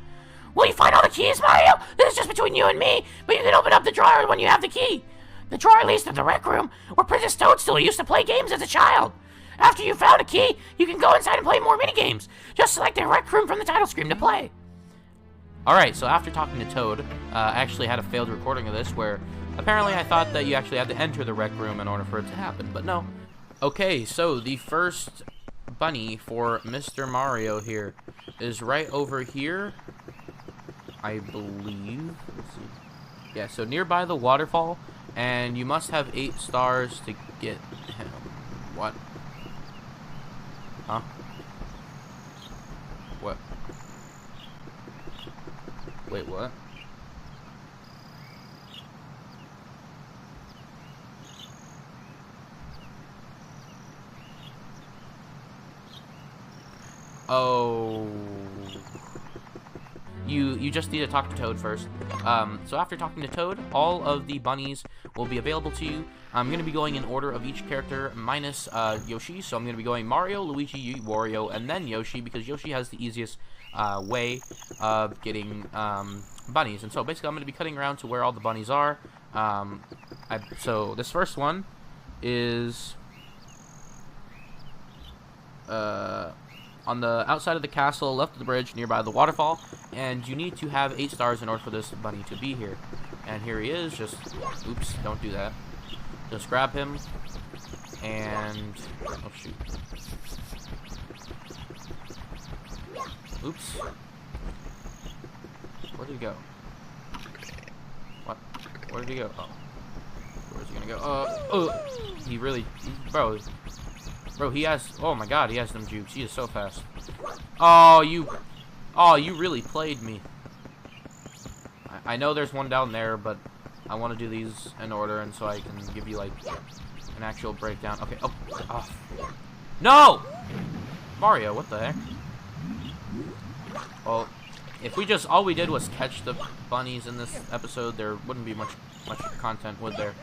Will you find all the keys, Mario? This is just between you and me, but you can open up the drawer when you have the key. The drawer leads to the rec room, where Princess Toadstool used to play games as a child. After you found a key, you can go inside and play more minigames. Just select the rec room from the title screen to play. Alright, so after talking to Toad, I actually had a failed recording of this, where apparently I thought that you actually had to enter the rec room in order for it to happen, but no. Okay, so the first bunny for Mr. Mario here is right over here, I believe. Let's see. Yeah, so nearby the waterfall. And you must have 8 stars to get him. What? Huh? What? Wait, what? Oh. You just need to talk to Toad first. So after talking to Toad, all of the bunnies will be available to you. I'm going to be going in order of each character minus Yoshi. So I'm going to be going Mario, Luigi, Wario, and then Yoshi, because Yoshi has the easiest way of getting bunnies. And so basically I'm going to be cutting around to where all the bunnies are. So this first one is on the outside of the castle, left of the bridge, nearby the waterfall, and you need to have 8 stars in order for this bunny to be here. And here he is, just, oops, don't do that. Just grab him, and, oh shoot. Oops. Where did he go? What? Where did he go? Oh. Where's he gonna go? He really, Bro, he has, oh my god, he has them jukes. He is so fast. Oh, you really played me. I know there's one down there, but I want to do these in order, and so I can give you, like, an actual breakdown. Okay, oh. No! Mario, what the heck? Well, if we just, all we did was catch the bunnies in this episode, there wouldn't be much content, would there?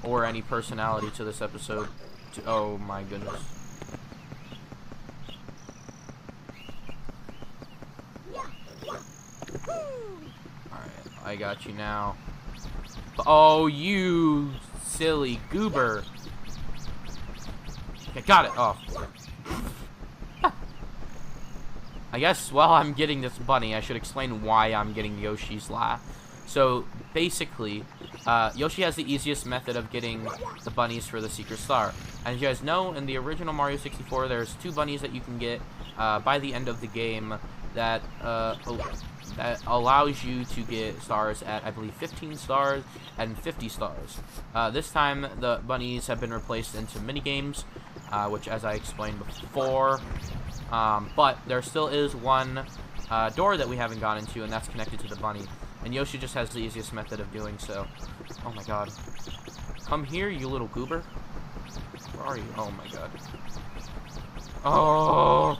Or any personality to this episode. Oh my goodness. Alright, I got you now. Oh, you silly goober. Okay, got it. Oh. I guess while I'm getting this bunny, I should explain why I'm getting Yoshi's laugh. So, basically, Yoshi has the easiest method of getting the bunnies for the secret star. As you guys know, in the original Mario 64, there's 2 bunnies that you can get by the end of the game that allows you to get stars at, I believe, 15 stars and 50 stars. This time, the bunnies have been replaced into minigames, which, as I explained before, but there still is one door that we haven't gone into, and that's connected to the bunny. And Yoshi just has the easiest method of doing so. Oh my god. Come here, you little goober. Where are you? Oh my god. Oh!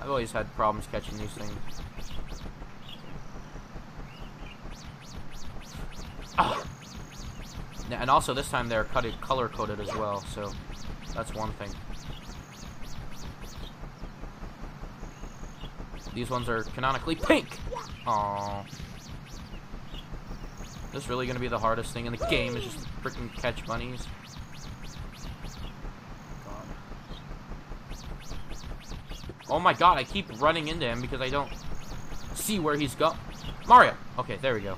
I've always had problems catching these things. Ah. And also this time they're color-coded as well, so that's one thing. These ones are canonically pink! Aww. This is really gonna be the hardest thing in the game, is just freaking catch bunnies. God. Oh my god, I keep running into him because I don't see where he's going. Mario! Okay, there we go.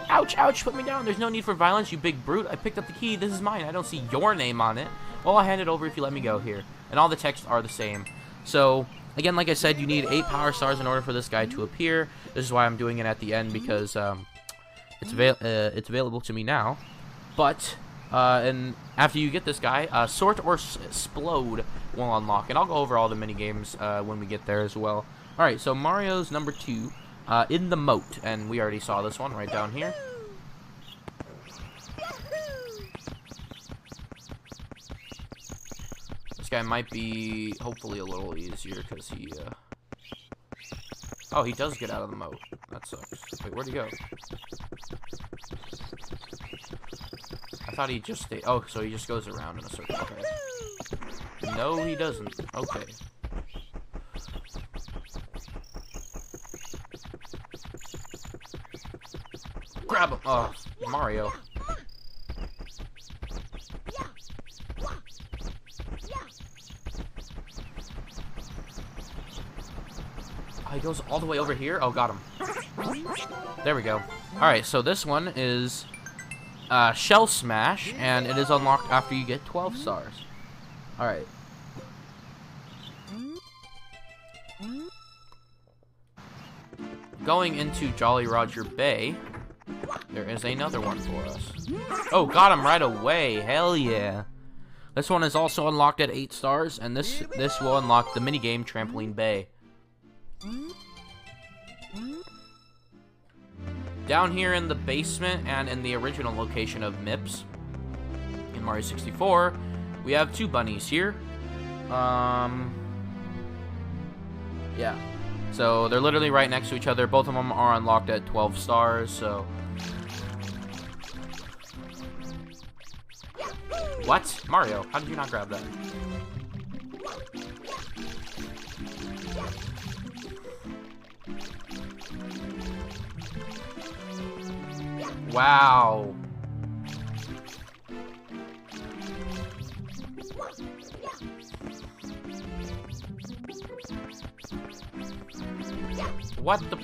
Ouch, ouch, put me down. There's no need for violence, you big brute. I picked up the key. This is mine. I don't see your name on it. Well, I'll hand it over if you let me go here. And all the texts are the same. So, again, like I said, you need 8 power stars in order for this guy to appear. This is why I'm doing it at the end, because it's available to me now. But, and after you get this guy, Sort or Splode will unlock. And I'll go over all the mini-games when we get there as well. Alright, so Mario's number 2, in the moat. And we already saw this one right down here. This guy might be, hopefully, a little easier, because he, oh, he does get out of the moat. That sucks. Wait, where'd he go? I thought he just stayed. Oh, so he just goes around in a circle. Okay. No, he doesn't. Okay. Grab him! Oh, Mario. Oh, he goes all the way over here? Oh, got him. There we go. Alright, so this one is Shell Smash, and it is unlocked after you get 12 stars. Alright. Going into Jolly Roger Bay, there is another one for us. Oh, got him right away. Hell yeah. This one is also unlocked at 8 stars, and this will unlock the minigame Trampoline Bay. Down here in the basement and in the original location of Mips in Mario 64, we have 2 bunnies here. Yeah. So they're literally right next to each other. Both of them are unlocked at 12 stars, so... What? Mario, how did you not grab that? Wow. What the...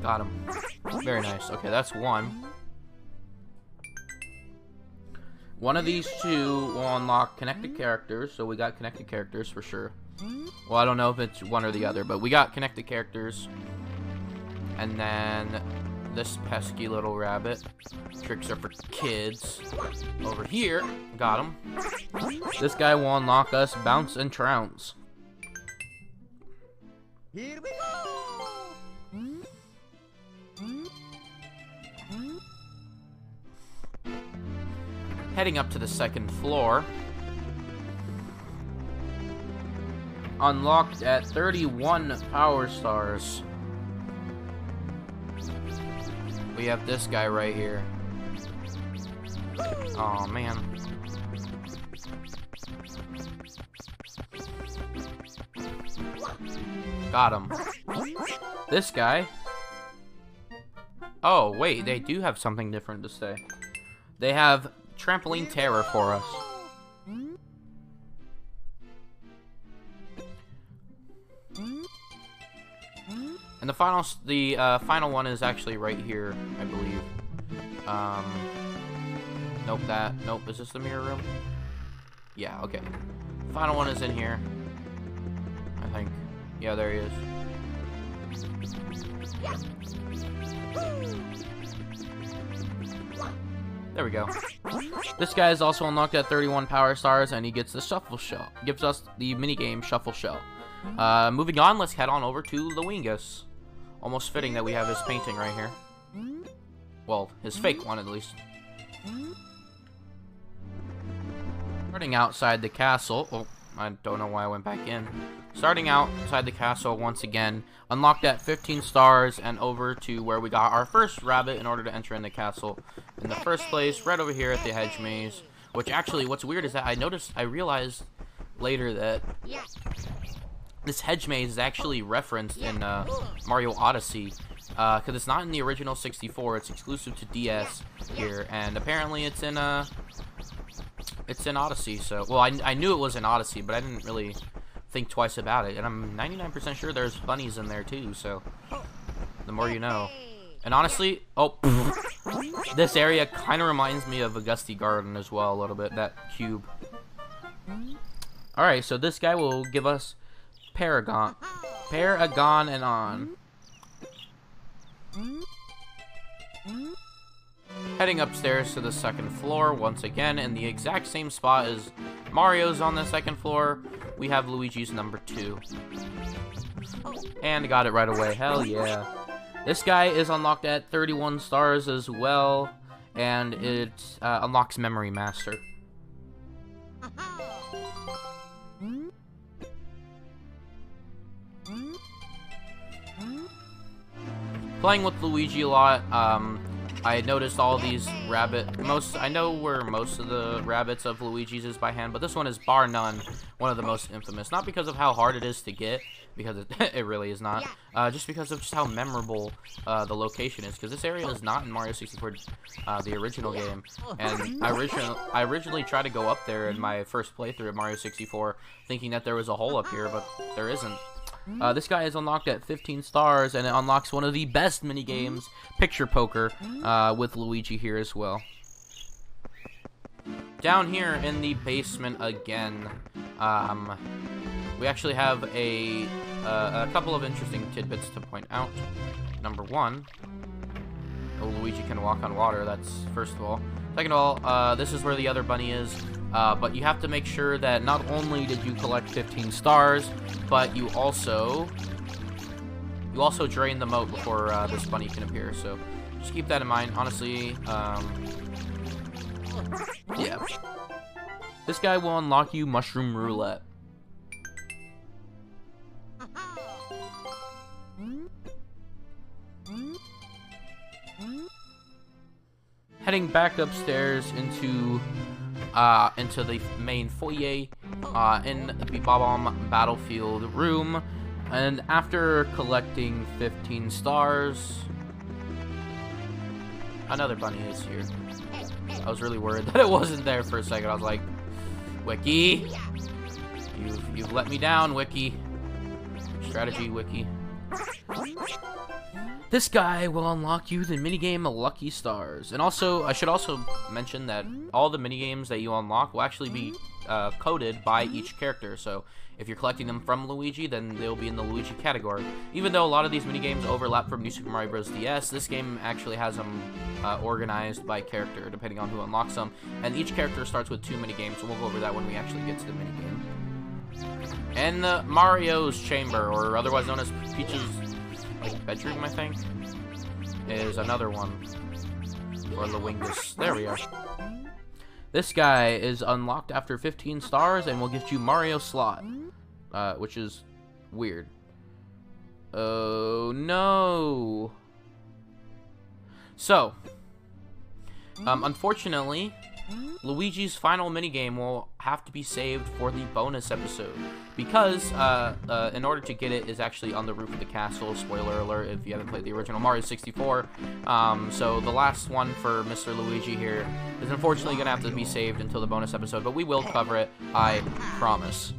Got him. Very nice. Okay, that's one. One of these 2 will unlock connected characters, so we got connected characters for sure. Well, I don't know if it's one or the other, but we got connected characters. And then this pesky little rabbit. Tricks are for kids. Over here, got him. This guy will unlock us Bounce and Trounce. Here we go! Heading up to the 2nd floor. Unlocked at 31 power stars. We have this guy right here. Oh man. Got him. This guy. Oh wait, they do have something different to say. They have Trampoline Terror for us. And the final one is actually right here, I believe. Nope, nope, is this the mirror room? Yeah, okay. Final one is in here, I think. Yeah, there he is. There we go. This guy is also unlocked at 31 power stars, and he gets the Shuffle Shell. Gives us the minigame Shuffle Shell. Moving on, let's head on over to Luingus. Almost fitting that we have his painting right here. Well, his fake one, at least. Starting outside the castle. Oh, I don't know why I went back in. Starting outside the castle once again. Unlocked at 15 stars and over to where we got our first rabbit in order to enter in the castle in the first place. Right over here at the hedge maze. Which actually, what's weird is that I realized later that this hedge maze is actually referenced in Mario Odyssey, because it's not in the original 64. It's exclusive to DS here, and apparently it's in Odyssey. So, well, I knew it was in Odyssey, but I didn't really think twice about it. And I'm 99% sure there's bunnies in there too. So, the more you know. And honestly, this area kind of reminds me of Augusti Garden as well, a little bit, that cube. Alright, so this guy will give us Paragon and on. Heading upstairs to the second floor, once again, in the exact same spot as Mario's on the second floor, we have Luigi's number 2. And got it right away, hell yeah. This guy is unlocked at 31 stars as well, and it unlocks Memory Master. Playing with Luigi a lot, I noticed all these I know where most of the rabbits of Luigi's is by hand, but this one is bar none one of the most infamous. Not because of how hard it is to get, because it really is not, just because of just how memorable the location is, because this area is not in Mario 64, the original game, and I originally tried to go up there in my first playthrough of Mario 64, thinking that there was a hole up here, but there isn't. This guy is unlocked at 15 stars, and it unlocks one of the best minigames, Picture Poker, with Luigi here as well. Down here in the basement again, we actually have a couple of interesting tidbits to point out. Number one, Luigi can walk on water, that's first of all. Second of all, this is where the other bunny is. But you have to make sure that not only did you collect 15 stars, but you also drain the moat before this bunny can appear. So just keep that in mind. Honestly, yeah. This guy will unlock you Mushroom Roulette. Heading back upstairs into the main foyer in the Bob-omb Battlefield room, and after collecting 15 stars, another bunny is here. I was really worried that it wasn't there for a second. I was like, Wiki, you've let me down, Wiki. Strategy, Wiki. This guy will unlock you the minigame Lucky Stars. And also, I should also mention that all the minigames that you unlock will actually be coded by each character. So if you're collecting them from Luigi, then they'll be in the Luigi category. Even though a lot of these minigames overlap from New Super Mario Bros. DS, this game actually has them organized by character, depending on who unlocks them. And each character starts with 2 minigames, so we'll go over that when we actually get to the minigame. And Mario's Chamber, or otherwise known as Peach's bedroom, I think, is another one. Or the Wingus. There we are. This guy is unlocked after 15 stars and will give you Mario Slot, which is weird. Oh no. So, unfortunately, Luigi's final minigame will have to be saved for the bonus episode, because in order to get it is actually on the roof of the castle. Spoiler alert if you haven't played the original Mario 64. So the last one for Mr. Luigi here is unfortunately going to have to be saved until the bonus episode, but we will cover it, I promise.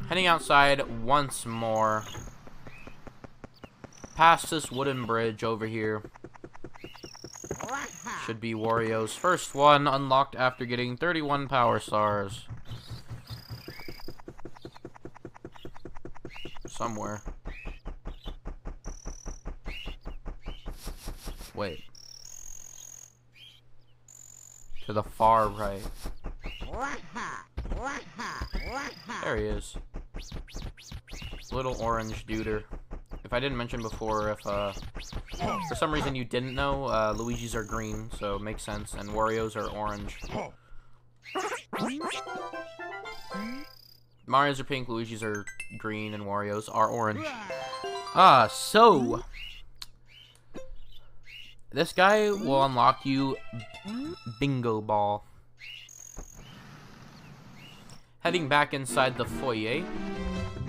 Heading outside once more, past this wooden bridge over here. Should be Wario's first one, unlocked after getting 31 power stars. Somewhere. Wait. To the far right. There he is. Little orange duder. If I didn't mention before, if for some reason you didn't know, Luigi's are green, so it makes sense, and Wario's are orange. Mario's are pink, Luigi's are green, and Wario's are orange. So this guy will unlock you Bingo Ball. Heading back inside the foyer,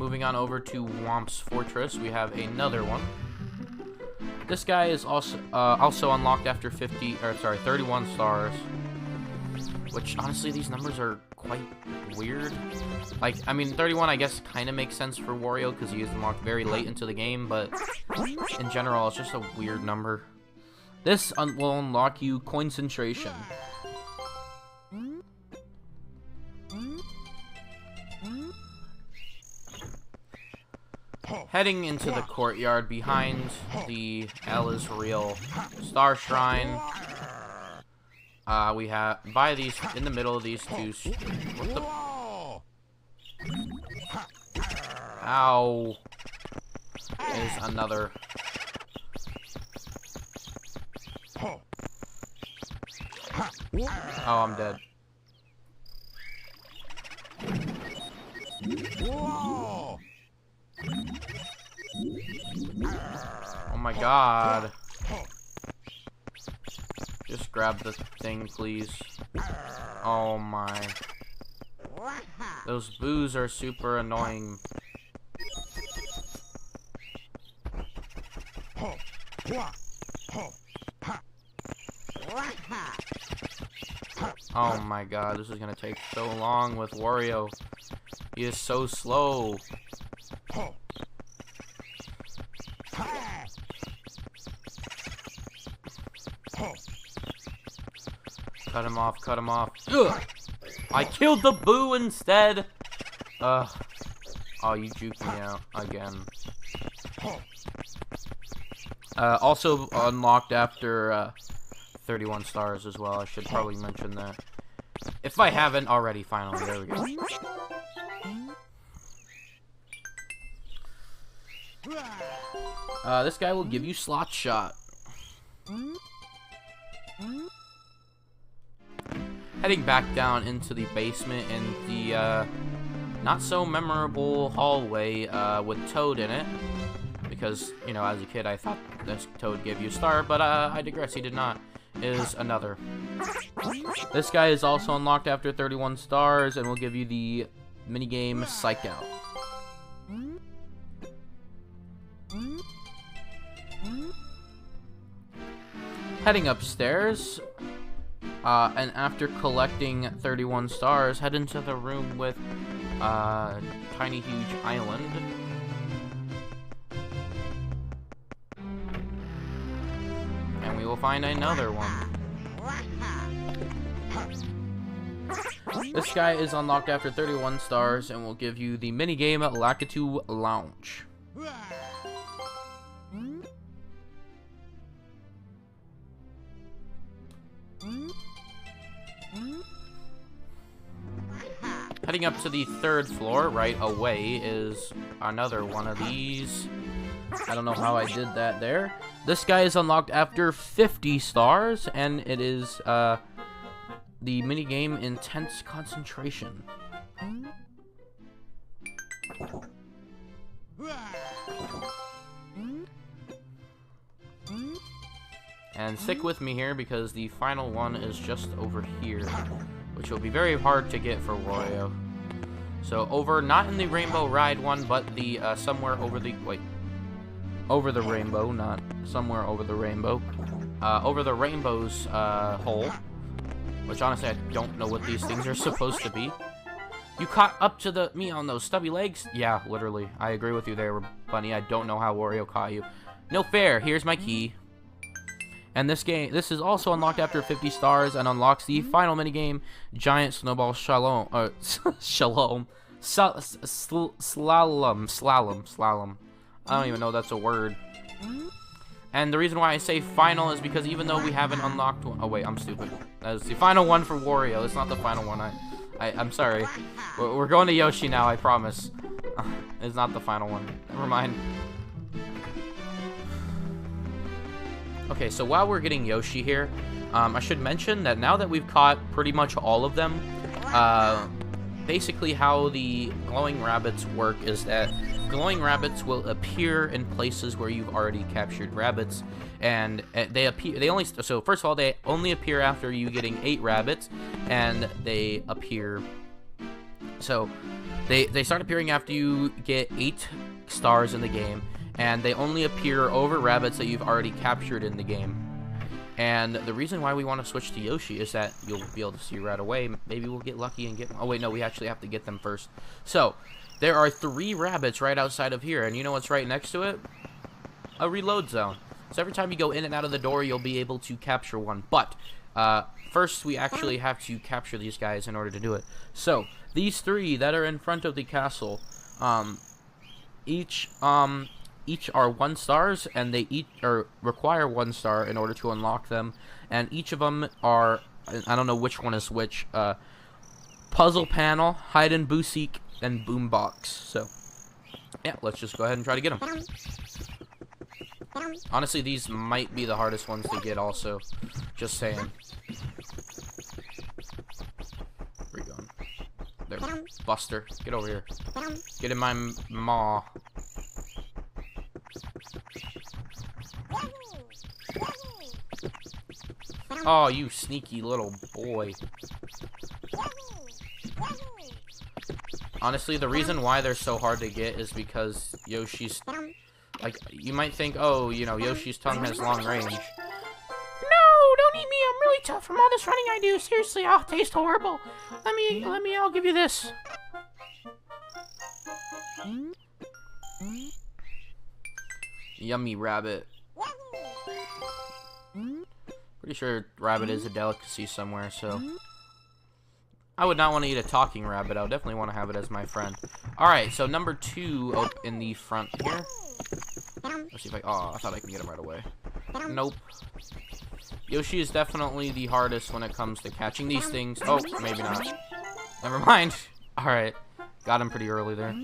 moving on over to Womp's Fortress, we have another one. This guy is also unlocked after 31 stars. Which, honestly, these numbers are quite weird. Like, I mean, 31, I guess, kind of makes sense for Wario, because he is unlocked very late into the game, but in general, it's just a weird number. This will unlock you Concentration. Heading into the courtyard behind the El Israel Star Shrine, we have in the middle of these two. What the? Ow! Is another. Oh, I'm dead. Oh my god. Just grab the thing, please. Oh my. Those boos are super annoying. Oh my god, this is gonna take so long with Wario. He is so slow. Cut him off, cut him off. Ugh! I killed the boo instead! Oh, you juked me out again. Also unlocked after 31 stars as well. I should probably mention that. If I haven't already, finally. There we go. This guy will give you Slot Shot. Heading back down into the basement in the not so memorable hallway with Toad in it. Because, you know, as a kid I thought this Toad gave you a star, but I digress, he did not. Is another. This guy is also unlocked after 31 stars and will give you the minigame Psych Out. Heading upstairs, and after collecting 31 stars, head into the room with Tiny Huge Island. And we will find another one. This guy is unlocked after 31 stars and will give you the minigame Lakitu Lounge. Heading up to the 3rd floor right away is another one of these. I don't know how I did that there. This guy is unlocked after 50 stars, and it is the minigame Intense Concentration. And stick with me here because the final one is just over here, which will be very hard to get for Wario. So over, not in the Rainbow Ride one, but the somewhere over the, over the rainbow, not somewhere over the rainbow. Over the rainbow's hole, which honestly I don't know what these things are supposed to be. You caught up to me on those stubby legs? Yeah, literally. I agree with you there, Bunny. I don't know how Wario caught you. No fair. Here's my key. And this is also unlocked after 50 stars and unlocks the final minigame, Giant Snowball Slalom. Slalom. I don't even know that's a word. And the reason why I say final is because even though we haven't unlocked one, oh wait, I'm stupid. That's the final one for Wario. It's not the final one. I'm sorry. We're going to Yoshi now. I promise. It's not the final one. Never mind. Okay, so while we're getting Yoshi here, I should mention that now that we've caught pretty much all of them, basically how the glowing rabbits work is that glowing rabbits will appear in places where you've already captured rabbits, and so first of all, they only appear after you getting 8 rabbits, and they appear, so They start appearing after you get 8 stars in the game, and they only appear over rabbits that you've already captured in the game. And the reason why we want to switch to Yoshi is that you'll be able to see right away. Maybe we'll get lucky and get... Oh, wait, no, we actually have to get them first. So, there are 3 rabbits right outside of here, and you know what's right next to it? A reload zone. So every time you go in and out of the door, you'll be able to capture one. But, first we actually have to capture these guys in order to do it. So, these 3 that are in front of the castle, each are 1 stars, and they each require 1 star in order to unlock them. And each of them are, I don't know which one is which, Puzzle Panel, Hide and Boutique, and Boombox. So, yeah, let's just go ahead and try to get them. Honestly, these might be the hardest ones to get also. Just saying. Where you going? There. Buster, get over here. Get in my maw. Oh, you sneaky little boy. Honestly, the reason why they're so hard to get is because Yoshi's... Like, you might think, oh, you know, Yoshi's tongue has long range. No, don't eat me. I'm really tough from all this running I do. Seriously, I'll taste horrible. I'll give you this. Yummy rabbit. Pretty sure rabbit is a delicacy somewhere, so... I would not want to eat a talking rabbit. I would definitely want to have it as my friend. Alright, so number 2 up in the front here. Let's see if I... Oh, I thought I could get him right away. Nope. Yoshi is definitely the hardest when it comes to catching these things. Oh, maybe not. Never mind. Alright. Got him pretty early there.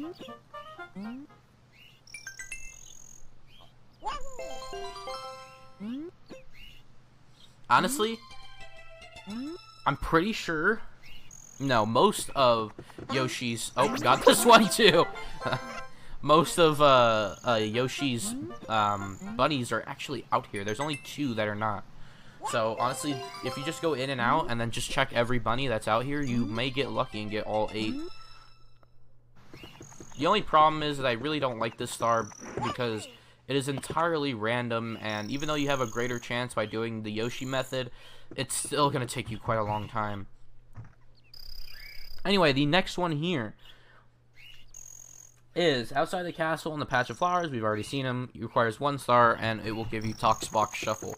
Honestly, I'm pretty sure... No, most of Yoshi's... Oh, got this one too! Most of Yoshi's bunnies are actually out here. There's only 2 that are not. So, honestly, if you just go in and out and then just check every bunny that's out here, you may get lucky and get all 8. The only problem is that I really don't like this star because it is entirely random, and even though you have a greater chance by doing the Yoshi method, it's still going to take you quite a long time. Anyway, the next one here is outside the castle in the patch of flowers. We've already seen him. He requires 1 star, and it will give you Toxbox Shuffle.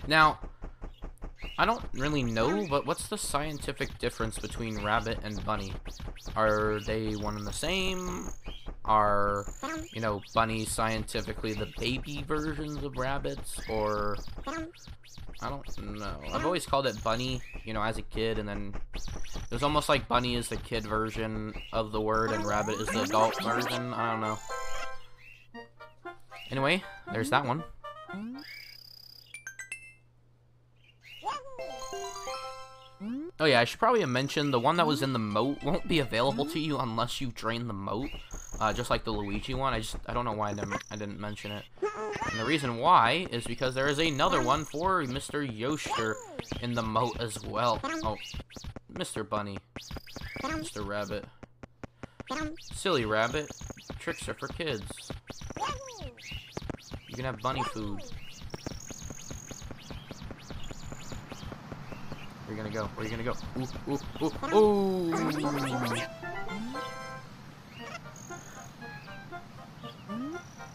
Now, I don't really know, but what's the scientific difference between rabbit and bunny? Are they one and the same? Are, you know, bunnies scientifically the baby versions of rabbits? Or, I don't know. I've always called it bunny, you know, as a kid, and then it was almost like bunny is the kid version of the word and rabbit is the adult version. I don't know. Anyway, there's that one. Oh yeah, I should probably have mentioned the one that was in the moat won't be available to you unless you drain the moat, just like the Luigi one. I don't know why I didn't mention it. And the reason why is because there is another one for Mr. Yoshter in the moat as well. Oh, Mr. Bunny, Mr. Rabbit, silly rabbit. Tricks are for kids. You can have bunny food. Where are you gonna go? Where are you gonna go? Ooh, ooh, ooh, ooh!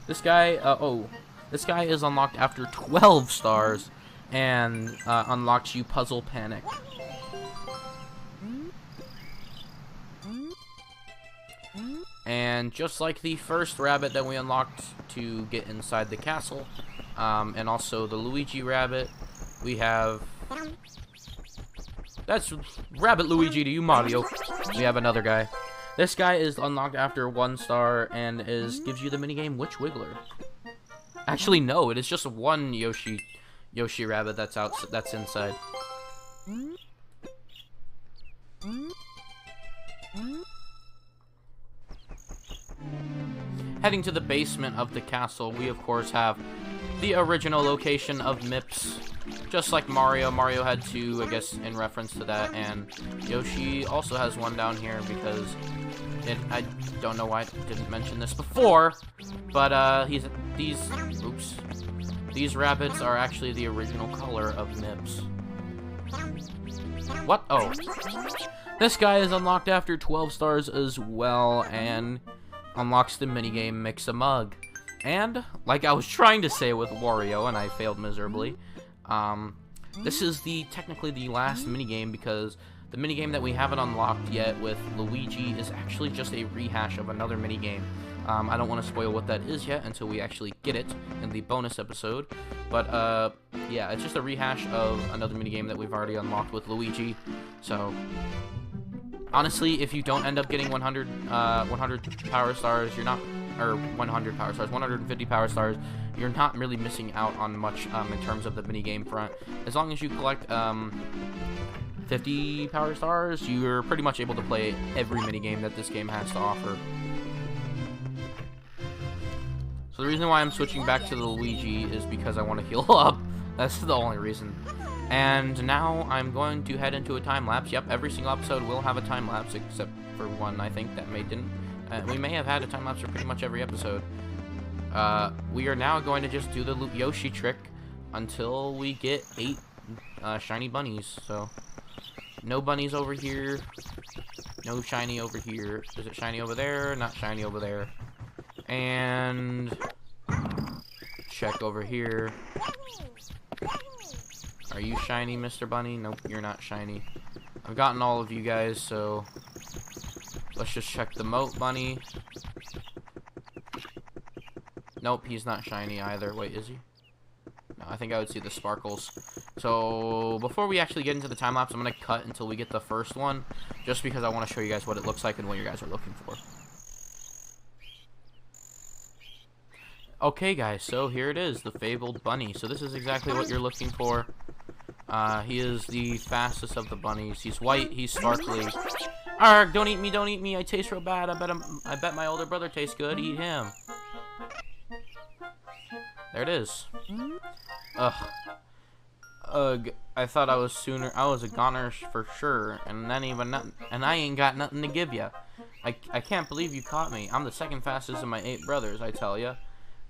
This guy, this guy is unlocked after 12 stars, and unlocks you Puzzle Panic. And just like the first rabbit that we unlocked to get inside the castle, and also the Luigi rabbit, we have... That's Rabbit Luigi to you, Mario. We have another guy. This guy is unlocked after 1 star and gives you the minigame Witch Wiggler. Actually, no, it is just 1 Yoshi rabbit that's inside. Heading to the basement of the castle, we of course have the original location of MIPS. Just like Mario, Mario had two, I guess, in reference to that, and Yoshi also has one down here because I don't know why I didn't mention this before, but these rabbits are actually the original color of MIPS. What? Oh. This guy is unlocked after 12 stars as well, and unlocks the minigame Mix-a-Mug. And, like I was trying to say with Wario, and I failed miserably, this is technically the last minigame because the minigame that we haven't unlocked yet with Luigi is actually just a rehash of another minigame. I don't want to spoil what that is yet until we actually get it in the bonus episode. But, yeah, it's just a rehash of another minigame that we've already unlocked with Luigi. So, honestly, if you don't end up getting 100 power stars, you're not, or 100 power stars, 150 power stars, you're not really missing out on much in terms of the minigame front. As long as you collect 50 power stars, you're pretty much able to play every minigame that this game has to offer. So the reason why I'm switching back to the Luigi is because I want to heal up. That's the only reason. And now I'm going to head into a time-lapse. Yep, every single episode will have a time-lapse, except for one, I think, that didn't. We may have had a time-lapse for pretty much every episode. We are now going to just do the Yoshi trick until we get 8 shiny bunnies. So, no bunnies over here. No shiny over here. Is it shiny over there? Not shiny over there. And check over here. Are you shiny, Mr. Bunny? Nope, you're not shiny. I've gotten all of you guys, so let's just check the Moat Bunny. Nope, he's not shiny either. Wait, is he? No, I think I would see the sparkles. So, before we actually get into the time-lapse, I'm going to cut until we get the first one, just because I want to show you guys what it looks like and what you guys are looking for. Okay, guys, so here it is, the Fabled Bunny. So this is exactly what you're looking for. He is the fastest of the bunnies. He's white, he's sparkly. Arrgh, don't eat me, I taste real bad. I bet my older brother tastes good, eat him. There it is. Ugh. Ugh, I thought I was a goner for sure, and I ain't got nothing to give ya. I can't believe you caught me. I'm the second fastest of my 8 brothers, I tell ya.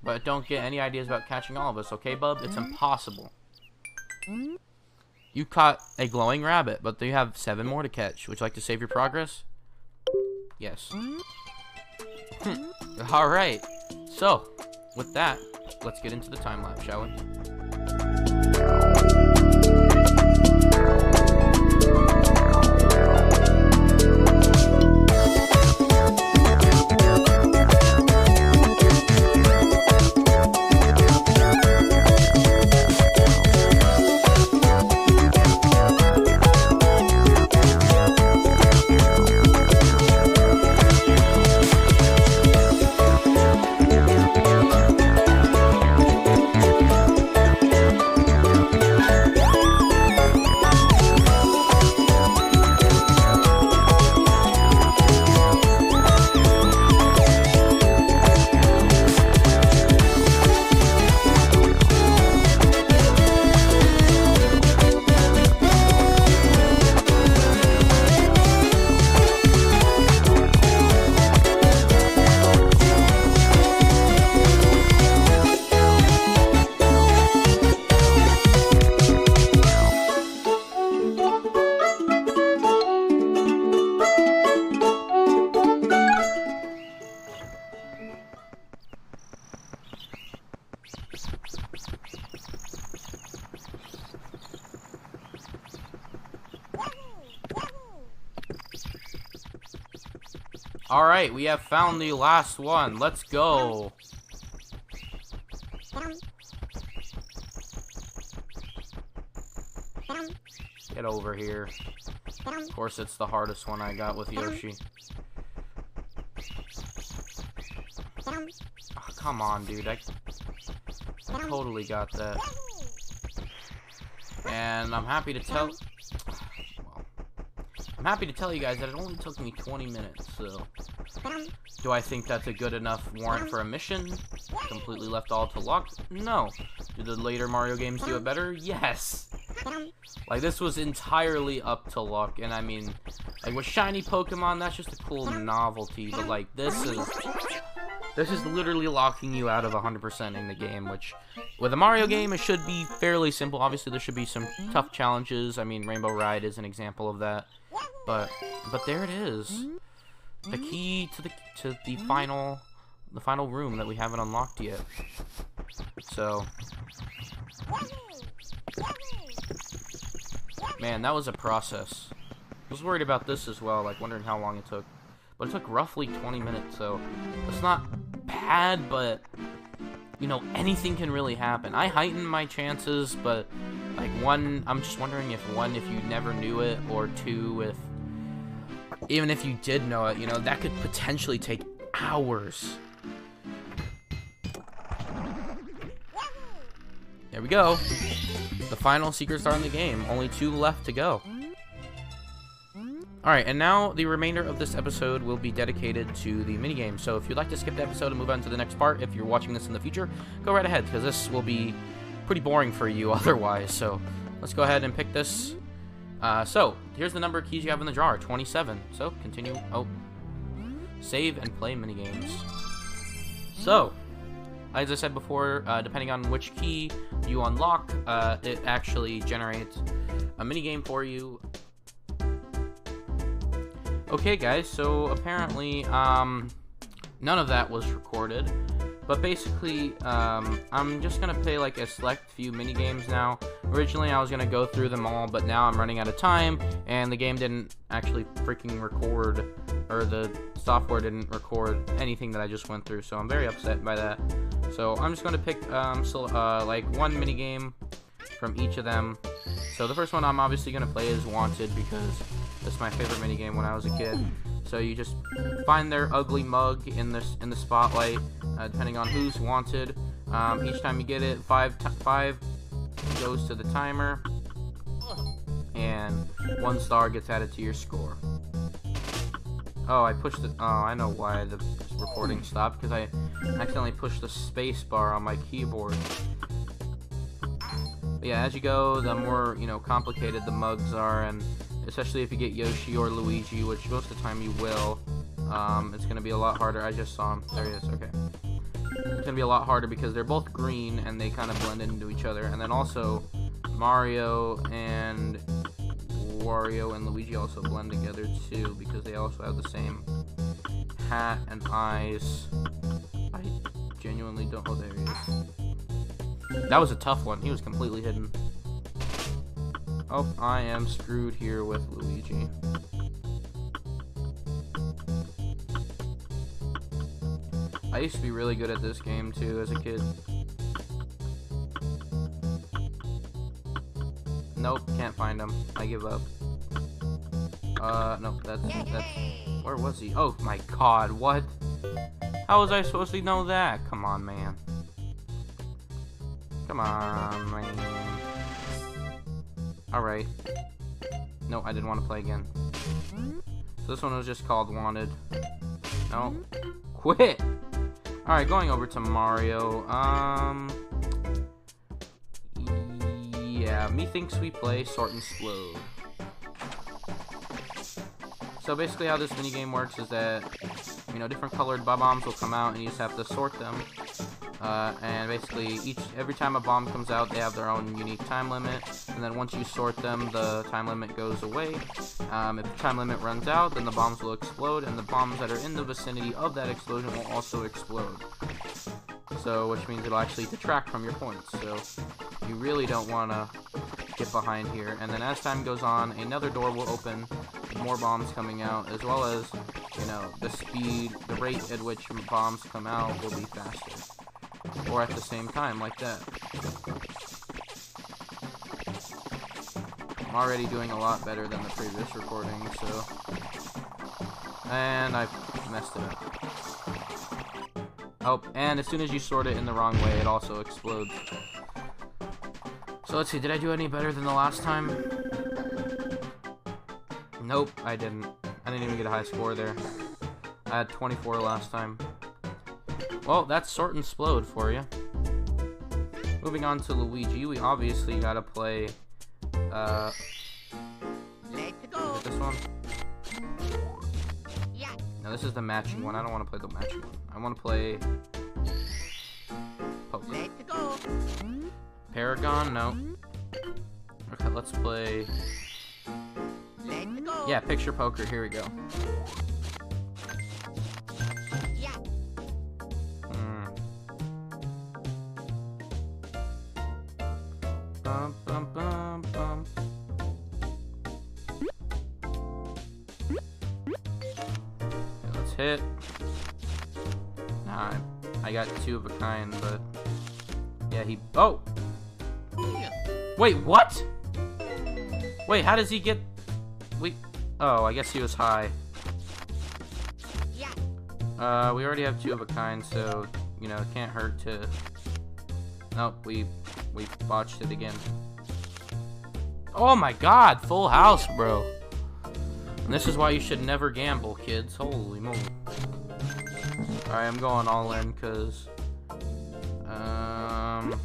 But don't get any ideas about catching all of us, okay, bub? It's impossible. You caught a glowing rabbit, but you have 7 more to catch. Would you like to save your progress? Yes. Alright. So, with that, let's get into the time-lapse, shall we? Alright, we have found the last one. Let's go. Get over here. Of course, it's the hardest one I got with Yoshi. Oh, come on, dude. I totally got that. And I'm happy to tell... I'm happy to tell you guys that it only took me 20 minutes, so... Do I think that's a good enough warrant for a mission? Completely left all to luck? No. Do the later Mario games do it better? Yes. Like, this was entirely up to luck, and I mean, like, with shiny Pokemon, that's just a cool novelty, but, like, this is literally locking you out of 100%ing the game, which, with a Mario game, it should be fairly simple. Obviously, there should be some tough challenges. I mean, Rainbow Ride is an example of that, but there it is. The key to the final room that we haven't unlocked yet. So, man, that was a process. I was worried about this as well, like wondering how long it took. But it took roughly 20 minutes, so it's not bad, but, you know, anything can really happen. I heightened my chances, but, like, one, I'm just wondering if one, if you never knew it, or two, if, even if you did know it, you know, that could potentially take hours. There we go. The final secret star in the game. Only 2 left to go. Alright, and now the remainder of this episode will be dedicated to the minigame. So if you'd like to skip the episode and move on to the next part, if you're watching this in the future, go right ahead, because this will be pretty boring for you otherwise. So let's go ahead and pick this. So here's the number of keys you have in the jar, 27. So continue. Oh, save and play minigames. So, as I said before, depending on which key you unlock, it actually generates a minigame for you. Okay, guys, so apparently, none of that was recorded, but basically, I'm just gonna play, like, a select few minigames now. Originally, I was gonna go through them all, but now I'm running out of time, and the game didn't actually freaking record, or the software didn't record anything that I just went through, so I'm very upset by that. So I'm just gonna pick, like, one minigame from each of them. So the first one I'm obviously gonna play is Wanted, because that's my favorite minigame when I was a kid. So you just find their ugly mug in the spotlight, depending on who's wanted. Each time you get it, 5 goes to the timer, and 1 star gets added to your score. Oh, I pushed it. Oh, I know why the recording stopped, because I accidentally pushed the space bar on my keyboard. But yeah, as you go, the more, you know, complicated the mugs are, and especially if you get Yoshi or Luigi, which most of the time you will, it's going to be a lot harder. I just saw him. There he is. Okay. It's going to be a lot harder because they're both green and they kind of blend into each other. And then also, Mario and Wario and Luigi also blend together too, because they also have the same hat and eyes. I genuinely don't... Oh, there he is. That was a tough one. He was completely hidden. Oh, I am screwed here with Luigi. I used to be really good at this game too as a kid. Nope, can't find him. I give up. Nope, that's... Where was he? Oh my god, what? How was I supposed to know that? Come on, man. Come on, man. Alright. No, I didn't want to play again. So this one was just called Wanted. No. Quit! Alright, going over to Mario. Yeah, methinks we play Sort and Explode. So basically how this minigame works is that, you know, different colored bombs will come out and you just have to sort them. And basically, every time a bomb comes out, they have their own unique time limit, and then once you sort them, the time limit goes away. If the time limit runs out, then the bombs will explode, and the bombs that are in the vicinity of that explosion will also explode. So, which means it'll actually detract from your points, so you really don't want to get behind here. And then as time goes on, another door will open, more bombs coming out, as well as, you know, the rate at which bombs come out will be faster. Or at the same time, like that. I'm already doing a lot better than the previous recording, so... And I messed it up. Oh, and as soon as you sort it in the wrong way, it also explodes. So let's see, did I do any better than the last time? Nope, I didn't. I didn't even get a high score there. I had 24 last time. Well, that's Sort and Splode for you. Moving on to Luigi, we obviously gotta play, Let's go. is it this one? Yeah. No, this is the matching one. I don't want to play the matching one. I want to play poker. Let's go. Paragon, no. Okay, let's play. Let's go. Yeah, picture poker. Here we go. Yeah. Bum, bum, bum, bum. Okay, let's hit. Nah, I got 2 of a kind, but yeah, he. Oh. Wait, what? Wait, how does he get? Wait. Oh, I guess he was high. Yeah. We already have 2 of a kind, so you know, it can't hurt to. Nope, we botched it again. Oh my God, full house, bro. And this is why you should never gamble, kids. Holy moly. Alright, I'm going all in, cause alright.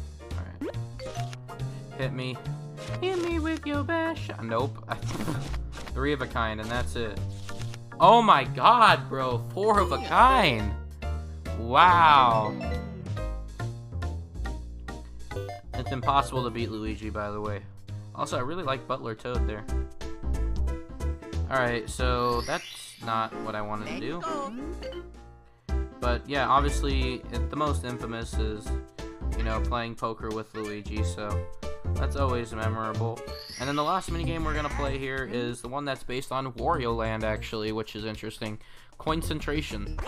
Hit me. Hit me with your best shot. Nope. 3 of a kind, and that's it. Oh my God, bro. 4 of a kind. Wow. It's impossible to beat Luigi, by the way. Also, I really like Butler Toad there. Alright, so that's not what I wanted to do. But yeah, obviously, the most infamous is, you know, playing poker with Luigi, so that's always memorable. And then the last minigame we're going to play here is the one that's based on Wario Land, actually, which is interesting. Coincentration.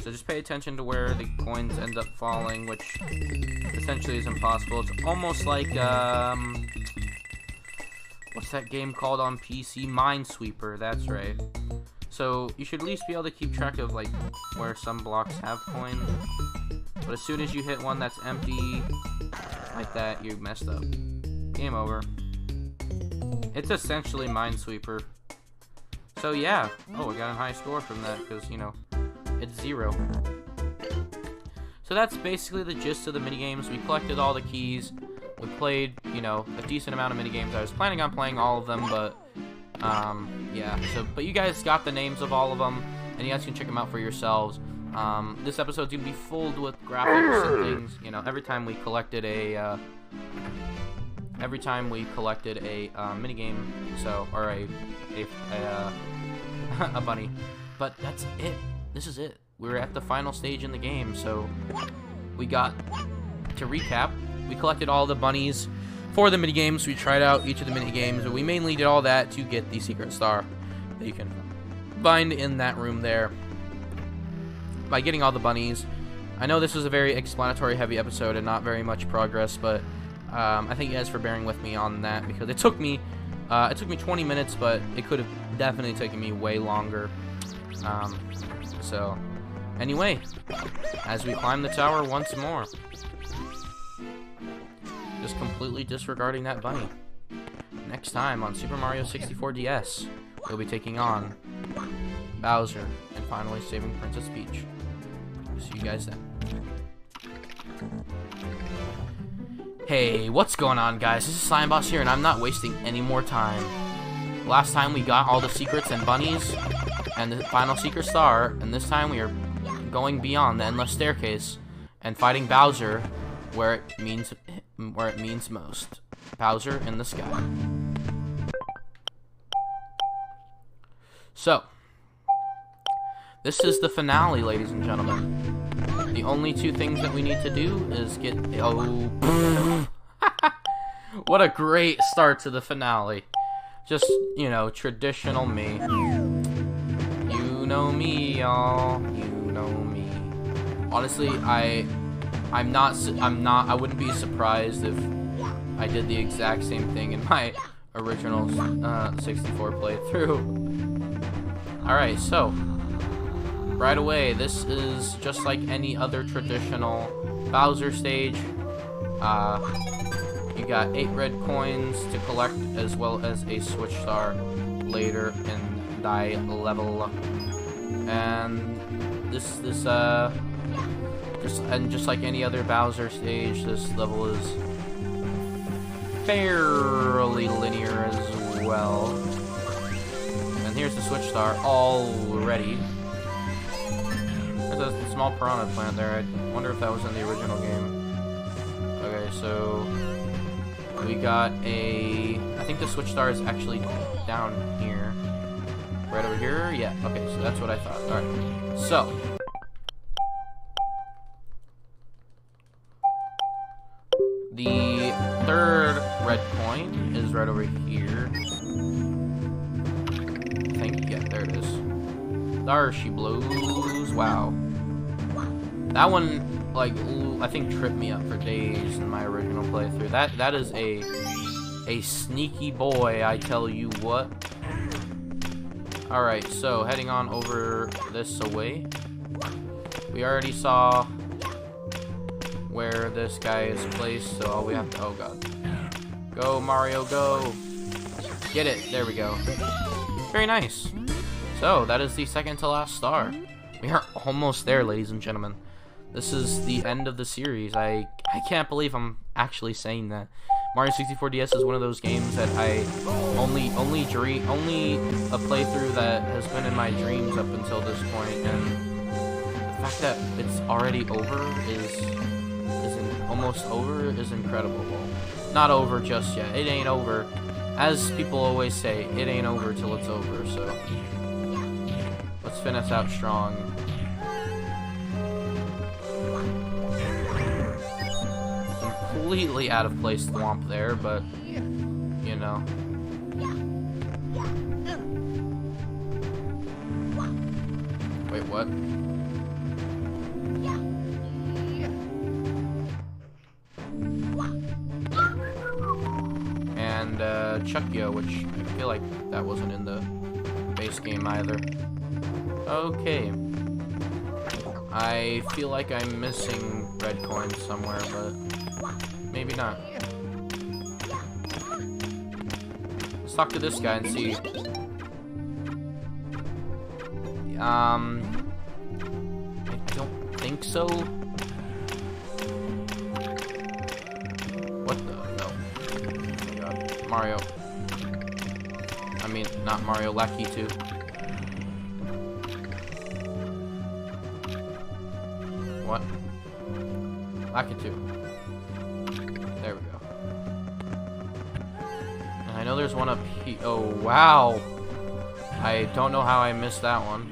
So just pay attention to where the coins end up falling, which essentially is impossible. It's almost like, what's that game called on PC? Minesweeper, that's right. So you should at least be able to keep track of, like, where some blocks have coins. But as soon as you hit one that's empty, like that, you messed up. Game over. It's essentially Minesweeper. So yeah. Oh, I got a high score from that, because, you know, it's 0. So that's basically the gist of the minigames. We collected all the keys. We played, you know, a decent amount of minigames. I was planning on playing all of them, but, yeah. So, but you guys got the names of all of them, and you guys can check them out for yourselves. This episode's gonna be full with graphics and things. You know, every time we collected a, minigame, so, or a bunny. But that's it. This is it. We're at the final stage in the game, so we got, to recap, we collected all the bunnies for the minigames. We tried out each of the minigames, but we mainly did all that to get the secret star that you can find in that room there. By getting all the bunnies. I know this was a very explanatory heavy episode and not very much progress, but I thank you guys for bearing with me on that, because it took me 20 minutes, but it could have definitely taken me way longer. So anyway, as we climb the tower once more, just completely disregarding that bunny. Next time on Super Mario 64 DS, we'll be taking on Bowser and finally saving Princess Peach. See you guys then. Hey, what's going on, guys? This is Slime Boss here, and I'm not wasting any more time. Last time we got all the secrets and bunnies and the final secret star, and this time we are going beyond the endless staircase and fighting Bowser where it means most. Bowser in the sky. So, this is the finale, ladies and gentlemen. The only 2 things that we need to do is get... Oh. What a great start to the finale. Just, you know, traditional me. You know me, y'all. You know me. Honestly, I wouldn't be surprised if I did the exact same thing in my original 64 playthrough. Alright, so right away, this is just like any other traditional Bowser stage. You got 8 red coins to collect, as well as a switch star later in die level. And just like any other Bowser stage, this level is fairly linear as well. And here's the Switch Star already. There's a small piranha plant there. I wonder if that was in the original game. Okay, so we got a... I think the Switch Star is actually down here. Right over here? Yeah, okay, so that's what I thought. Alright, so... the third red coin is right over here. I think, yeah, there it is. There she blows. Wow. That one, like, I think tripped me up for days in my original playthrough. That is a sneaky boy, I tell you what. Alright, so heading on over this away. We already saw where this guy is placed, so all we have to... oh god. Go, Mario, go! Get it! There we go. Very nice. So, that is the second to last star. We are almost there, ladies and gentlemen. This is the end of the series. I can't believe I'm actually saying that. Mario 64 DS is one of those games that I only a playthrough that has been in my dreams up until this point, and the fact that it's already over almost over is incredible. Well, not over just yet. It ain't over. As people always say, it ain't over till it's over, so let's finish out strong. Completely out of place thwomp there, but you know. Wait, what? And Chuckyo, which I feel like that wasn't in the base game either. Okay. I feel like I'm missing red coins somewhere, but maybe not. Let's talk to this guy and see. I don't think so. What the? No. Oh my god. Mario. I mean, not Mario, Lakitu. What? Lakitu. There we go. And I know there's one up here. Oh, wow. I don't know how I missed that one.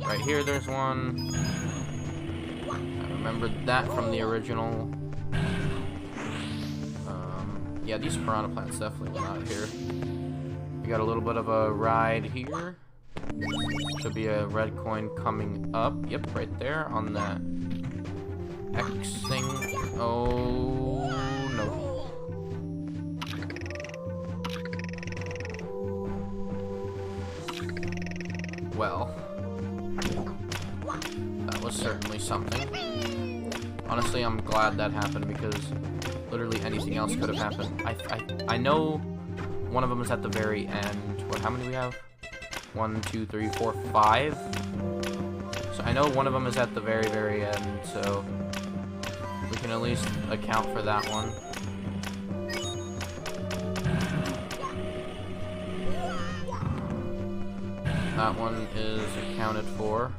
Right here, there's one. I remember that from the original. Yeah, these piranha plants definitely were not here. We got a little bit of a ride here. Should be a red coin coming up. Yep, right there on that X thing. Oh, no. Well, that was certainly something. Honestly, I'm glad that happened because literally anything else could have happened. I know one of them is at the very end. What? How many do we have? 1, 2, 3, 4, 5. So I know one of them is at the very, very end. So we can at least account for that one. That one is accounted for.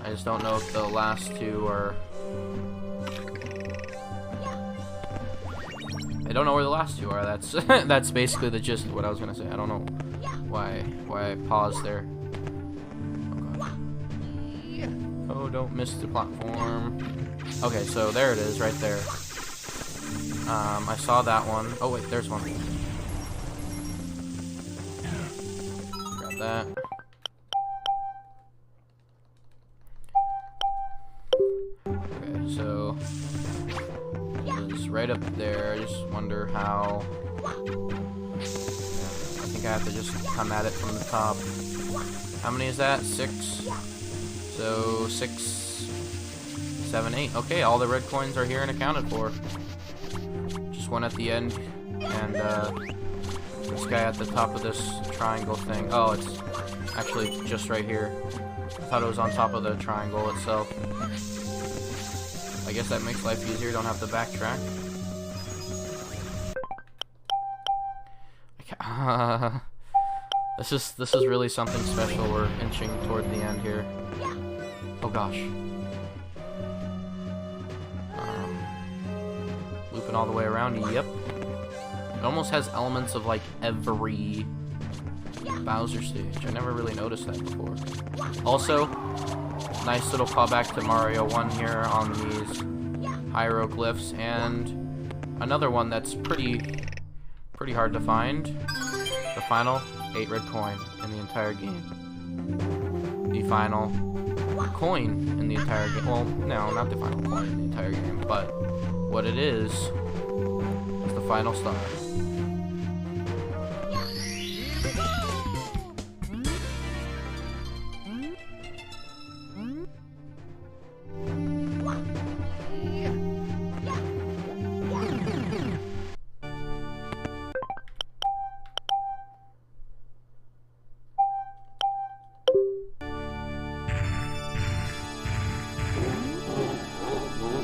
I just don't know if the last two are... I don't know where the last two are. That's that's basically the gist of what I was gonna say. I don't know why I paused there. Oh god. Oh, don't miss the platform. Okay, so there it is, right there. I saw that one. Oh wait, there's one. Grab that. Okay, so it's right up there. I just wonder how. Yeah, I think I have to just come at it from the top. How many is that? 6. So 6, 7, 8. Okay, all the red coins are here and accounted for. Just one at the end, and This guy at the top of this triangle thing. Oh, it's actually just right here. I thought it was on top of the triangle itself. I guess that makes life easier. Don't have to backtrack. This is really something special. We're inching toward the end here. Oh gosh. Looping all the way around. Yep. It almost has elements of like every Bowser stage. I never really noticed that before. Also, nice little callback to Mario 1 here on these hieroglyphs, and another one that's pretty hard to find. The final 8 red coin in the entire game. The final coin in the entire game. Well, no, not the final coin in the entire game, but what it is the final star.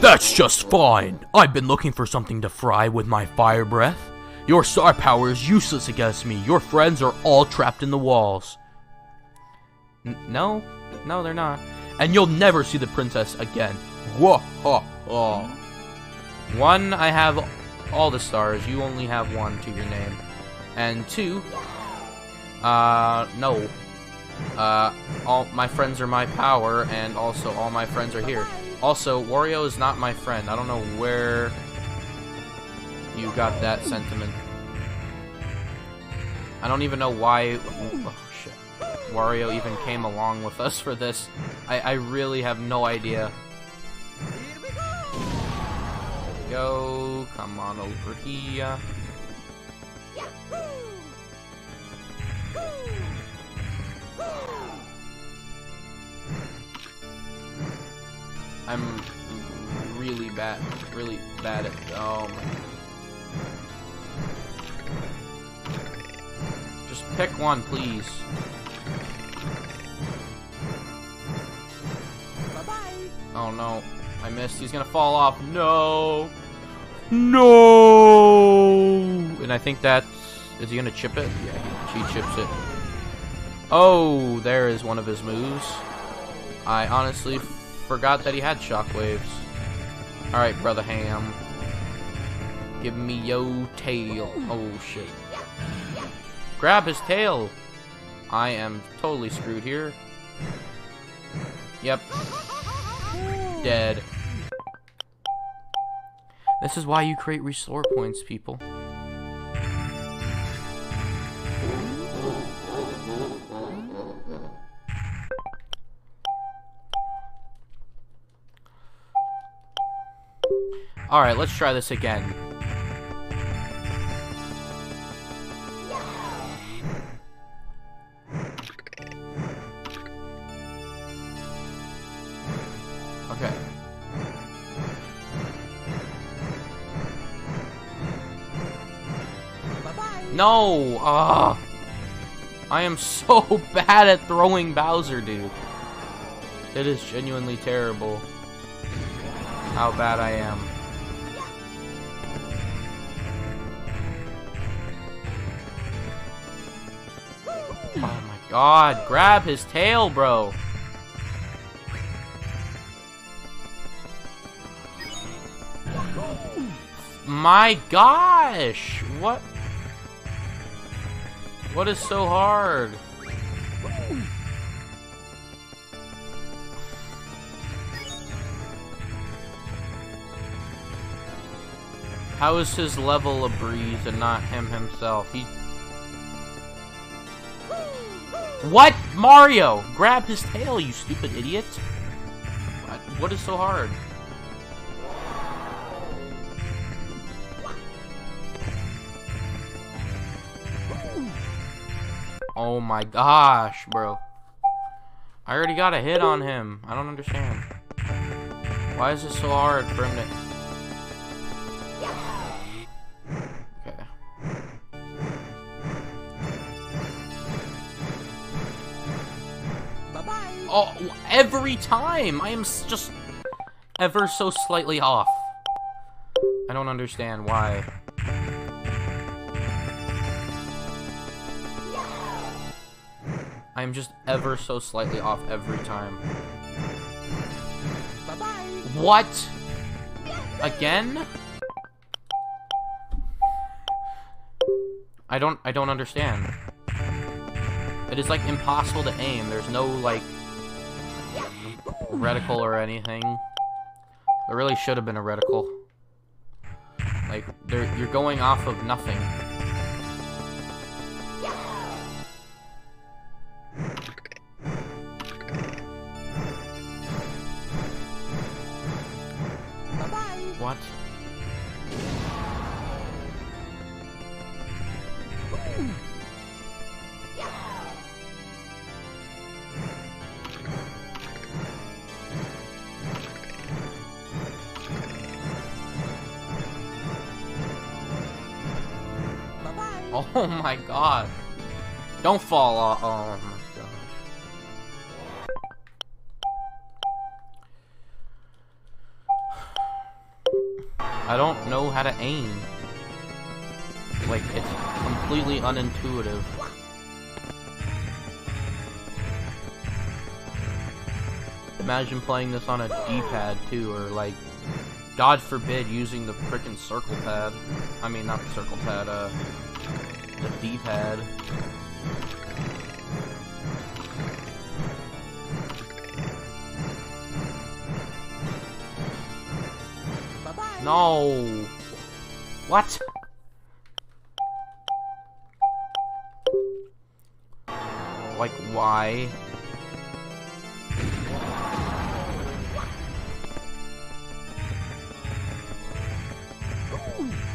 That's just fine. I've been looking for something to fry with my fire breath. Your star power is useless against me. Your friends are all trapped in the walls. No, they're not. And you'll never see the princess again. Whoa, ha, ha. 1, I have all the stars. You only have 1 to your name. And 2, no. All my friends are my power, and also all my friends are here. Also, Wario is not my friend. I don't know where you got that sentiment. I don't even know why shit, Wario even came along with us for this. I really have no idea. Go, come on over here. I'm really bad at, oh my. Just pick one, please. Bye-bye. Oh no, I missed. He's gonna fall off. No! No! And I think that's, is he gonna chip it? Yeah, he chips it. Oh, there is one of his moves. I honestly forgot that he had shockwaves. Alright, Brother Ham. Give me yo tail. Oh, shit. Grab his tail! I am totally screwed here. Yep. Dead. This is why you create restore points, people. Alright, let's try this again. Okay. Bye-bye. No! I am so bad at throwing Bowser, dude. It is genuinely terrible how bad I am. Oh my god, grab his tail, bro. My gosh, what is so hard? How is his level a breeze and not him himself? What? Mario! Grab his tail, you stupid idiot! What is so hard? Oh my gosh, bro. I already got a hit on him. I don't understand. Why is this so hard for him to... Okay. Oh, every time! I am just ever so slightly off. I don't understand why. I'm just ever so slightly off every time. Bye-bye. What? Again? I don't understand. It is like impossible to aim. There's no like reticle or anything. There really should have been a reticle. Like you're going off of nothing. What? Oh my god. Don't fall off. Oh my god. I don't know how to aim. Like, it's completely unintuitive. Imagine playing this on a D-pad too, or like, God forbid, using the frickin' circle pad. I mean, not the circle pad, the D-pad. Bye-bye. No! What? Like, why?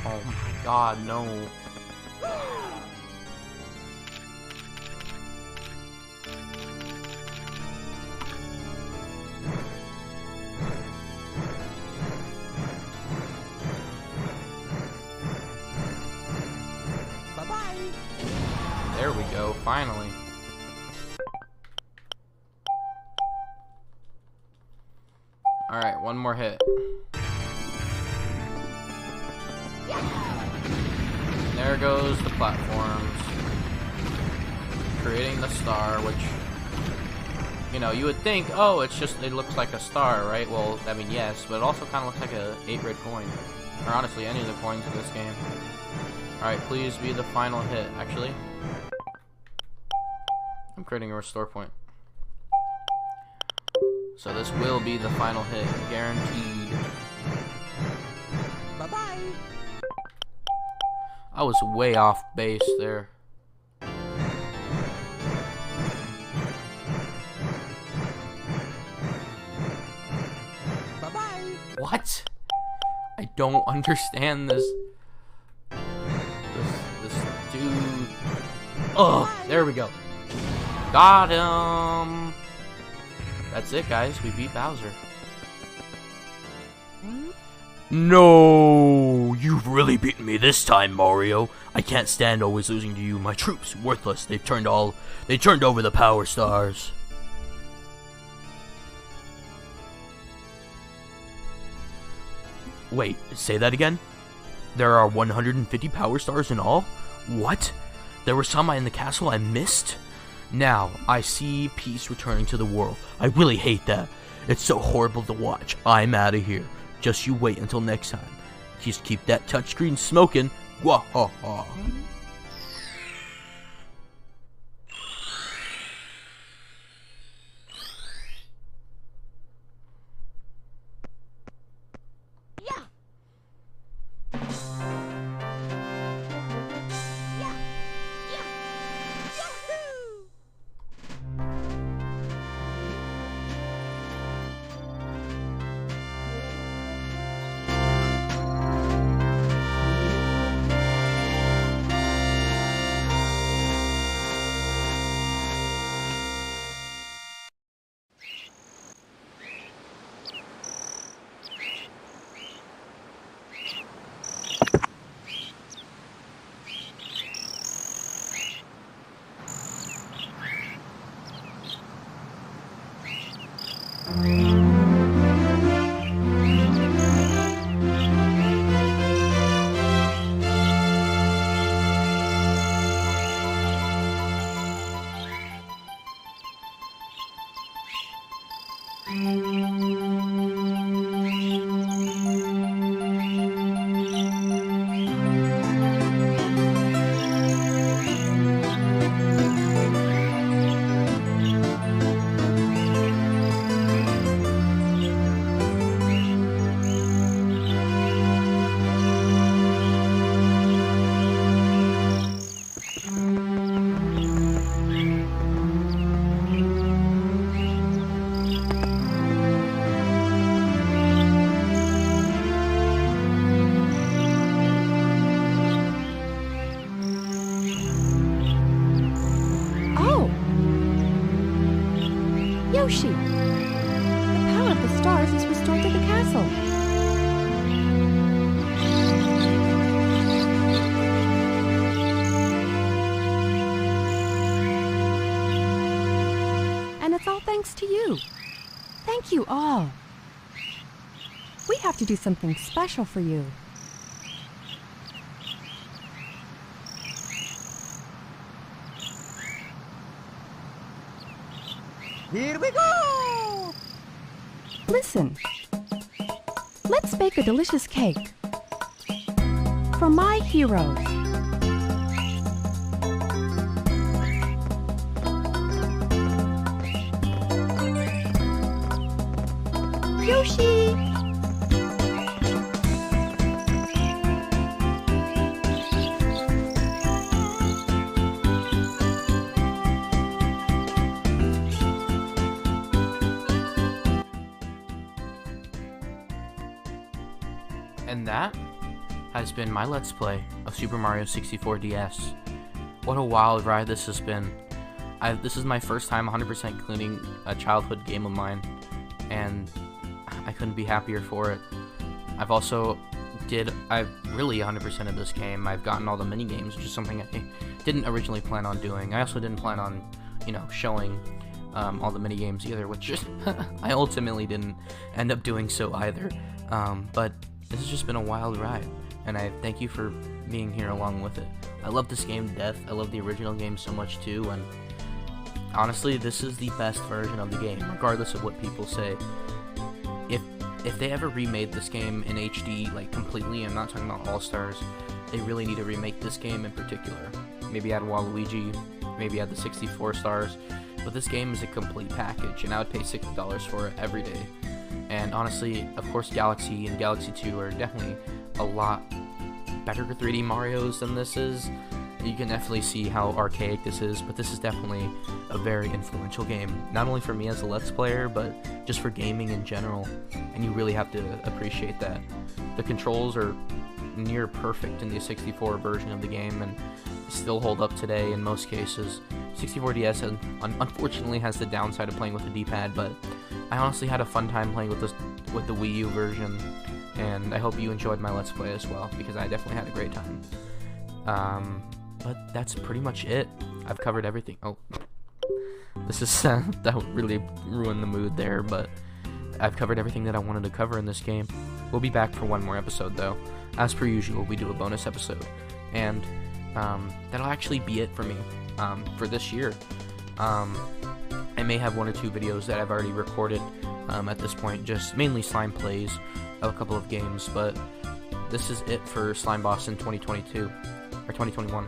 Oh my god, no. Bye-bye. There we go, finally. Alright, one more hit. There goes the platforms. Creating the star, which, you know, you would think, oh, it's just, it looks like a star, right? Well, I mean, yes, but it also kind of looks like a 8-red coin. Or honestly, any of the coins in this game. Alright, please be the final hit. Actually, I'm creating a restore point. So this will be the final hit, guaranteed. Bye-bye. I was way off base there. Bye-bye. What? I don't understand this. This dude. Oh, there we go. Got him. That's it, guys. We beat Bowser. No, you've really beaten me this time, Mario. I can't stand always losing to you. My troops, worthless. They turned over the Power Stars. Wait, say that again? There are 150 Power Stars in all? What? There were some in the castle I missed? Now, I see peace returning to the world. I really hate that. It's so horrible to watch. I'm out of here. Just you wait until next time. Just keep that touchscreen smoking. Wahaha. Oh! Yoshi! The power of the stars is restored to the castle. And it's all thanks to you. Thank you all. We have to do something special for you. Here we go! Listen. Let's bake a delicious cake. For my heroes. Yoshi! And that has been my Let's Play of Super Mario 64 DS. What a wild ride this has been. This is my first time 100% including a childhood game of mine, and I couldn't be happier for it. I've really 100% of this game. I've gotten all the mini games, which is something I didn't originally plan on doing. I also didn't plan on, showing all the mini games either, which I ultimately didn't end up doing so either. But this has just been a wild ride, and I thank you for being here along with it. I love this game to death. I love the original game so much too, and honestly, this is the best version of the game, regardless of what people say. If they ever remade this game in HD, like completely, I'm not talking about All-Stars, they really need to remake this game in particular. Maybe add Waluigi, maybe add the 64 stars, but this game is a complete package, and I would pay $60 for it every day. And honestly, of course, Galaxy and Galaxy 2 are definitely a lot better 3D Marios than this is. You can definitely see how archaic this is, but this is definitely a very influential game, not only for me as a Let's Player, but just for gaming in general, and you really have to appreciate that. The controls are near perfect in the 64 version of the game, and still hold up today in most cases. 64DS unfortunately has the downside of playing with the D-pad, but I honestly had a fun time playing with the Wii U version, and I hope you enjoyed my Let's Play as well, because I definitely had a great time. But that's pretty much it. I've covered everything. Oh, this is that really ruined the mood there, but I've covered everything that I wanted to cover in this game. We'll be back for one more episode though. As per usual, we do a bonus episode, and that'll actually be it for me for this year. I may have one or two videos that I've already recorded at this point, just mainly slime plays of a couple of games, but this is it for Slime Boss in 2022 or 2021.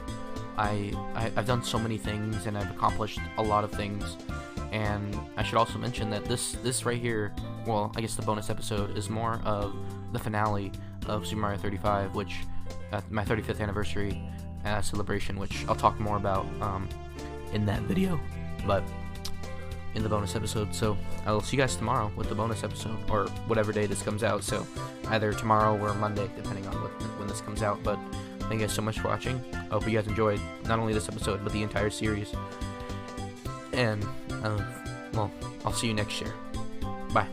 I've done so many things, and I've accomplished a lot of things, and I should also mention that this right here, well, I guess the bonus episode is more of the finale of Super Mario 35, which my 35th anniversary celebration, which I'll talk more about in that video, but in the bonus episode. So I'll see you guys tomorrow with the bonus episode, or whatever day this comes out, so either tomorrow or Monday, depending on when this comes out. But thank you guys so much for watching. I hope you guys enjoyed not only this episode, but the entire series. And, well, I'll see you next year. Bye.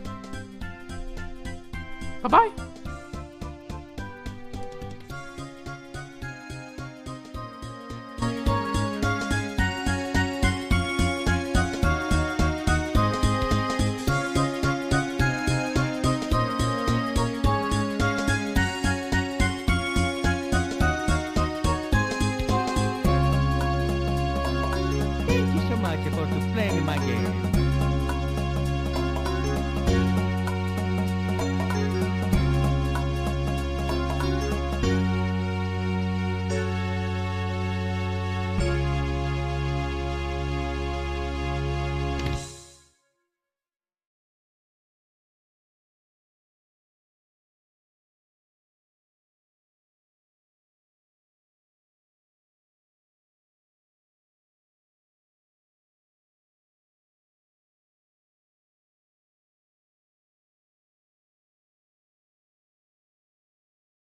Bye-bye! much for playing my game.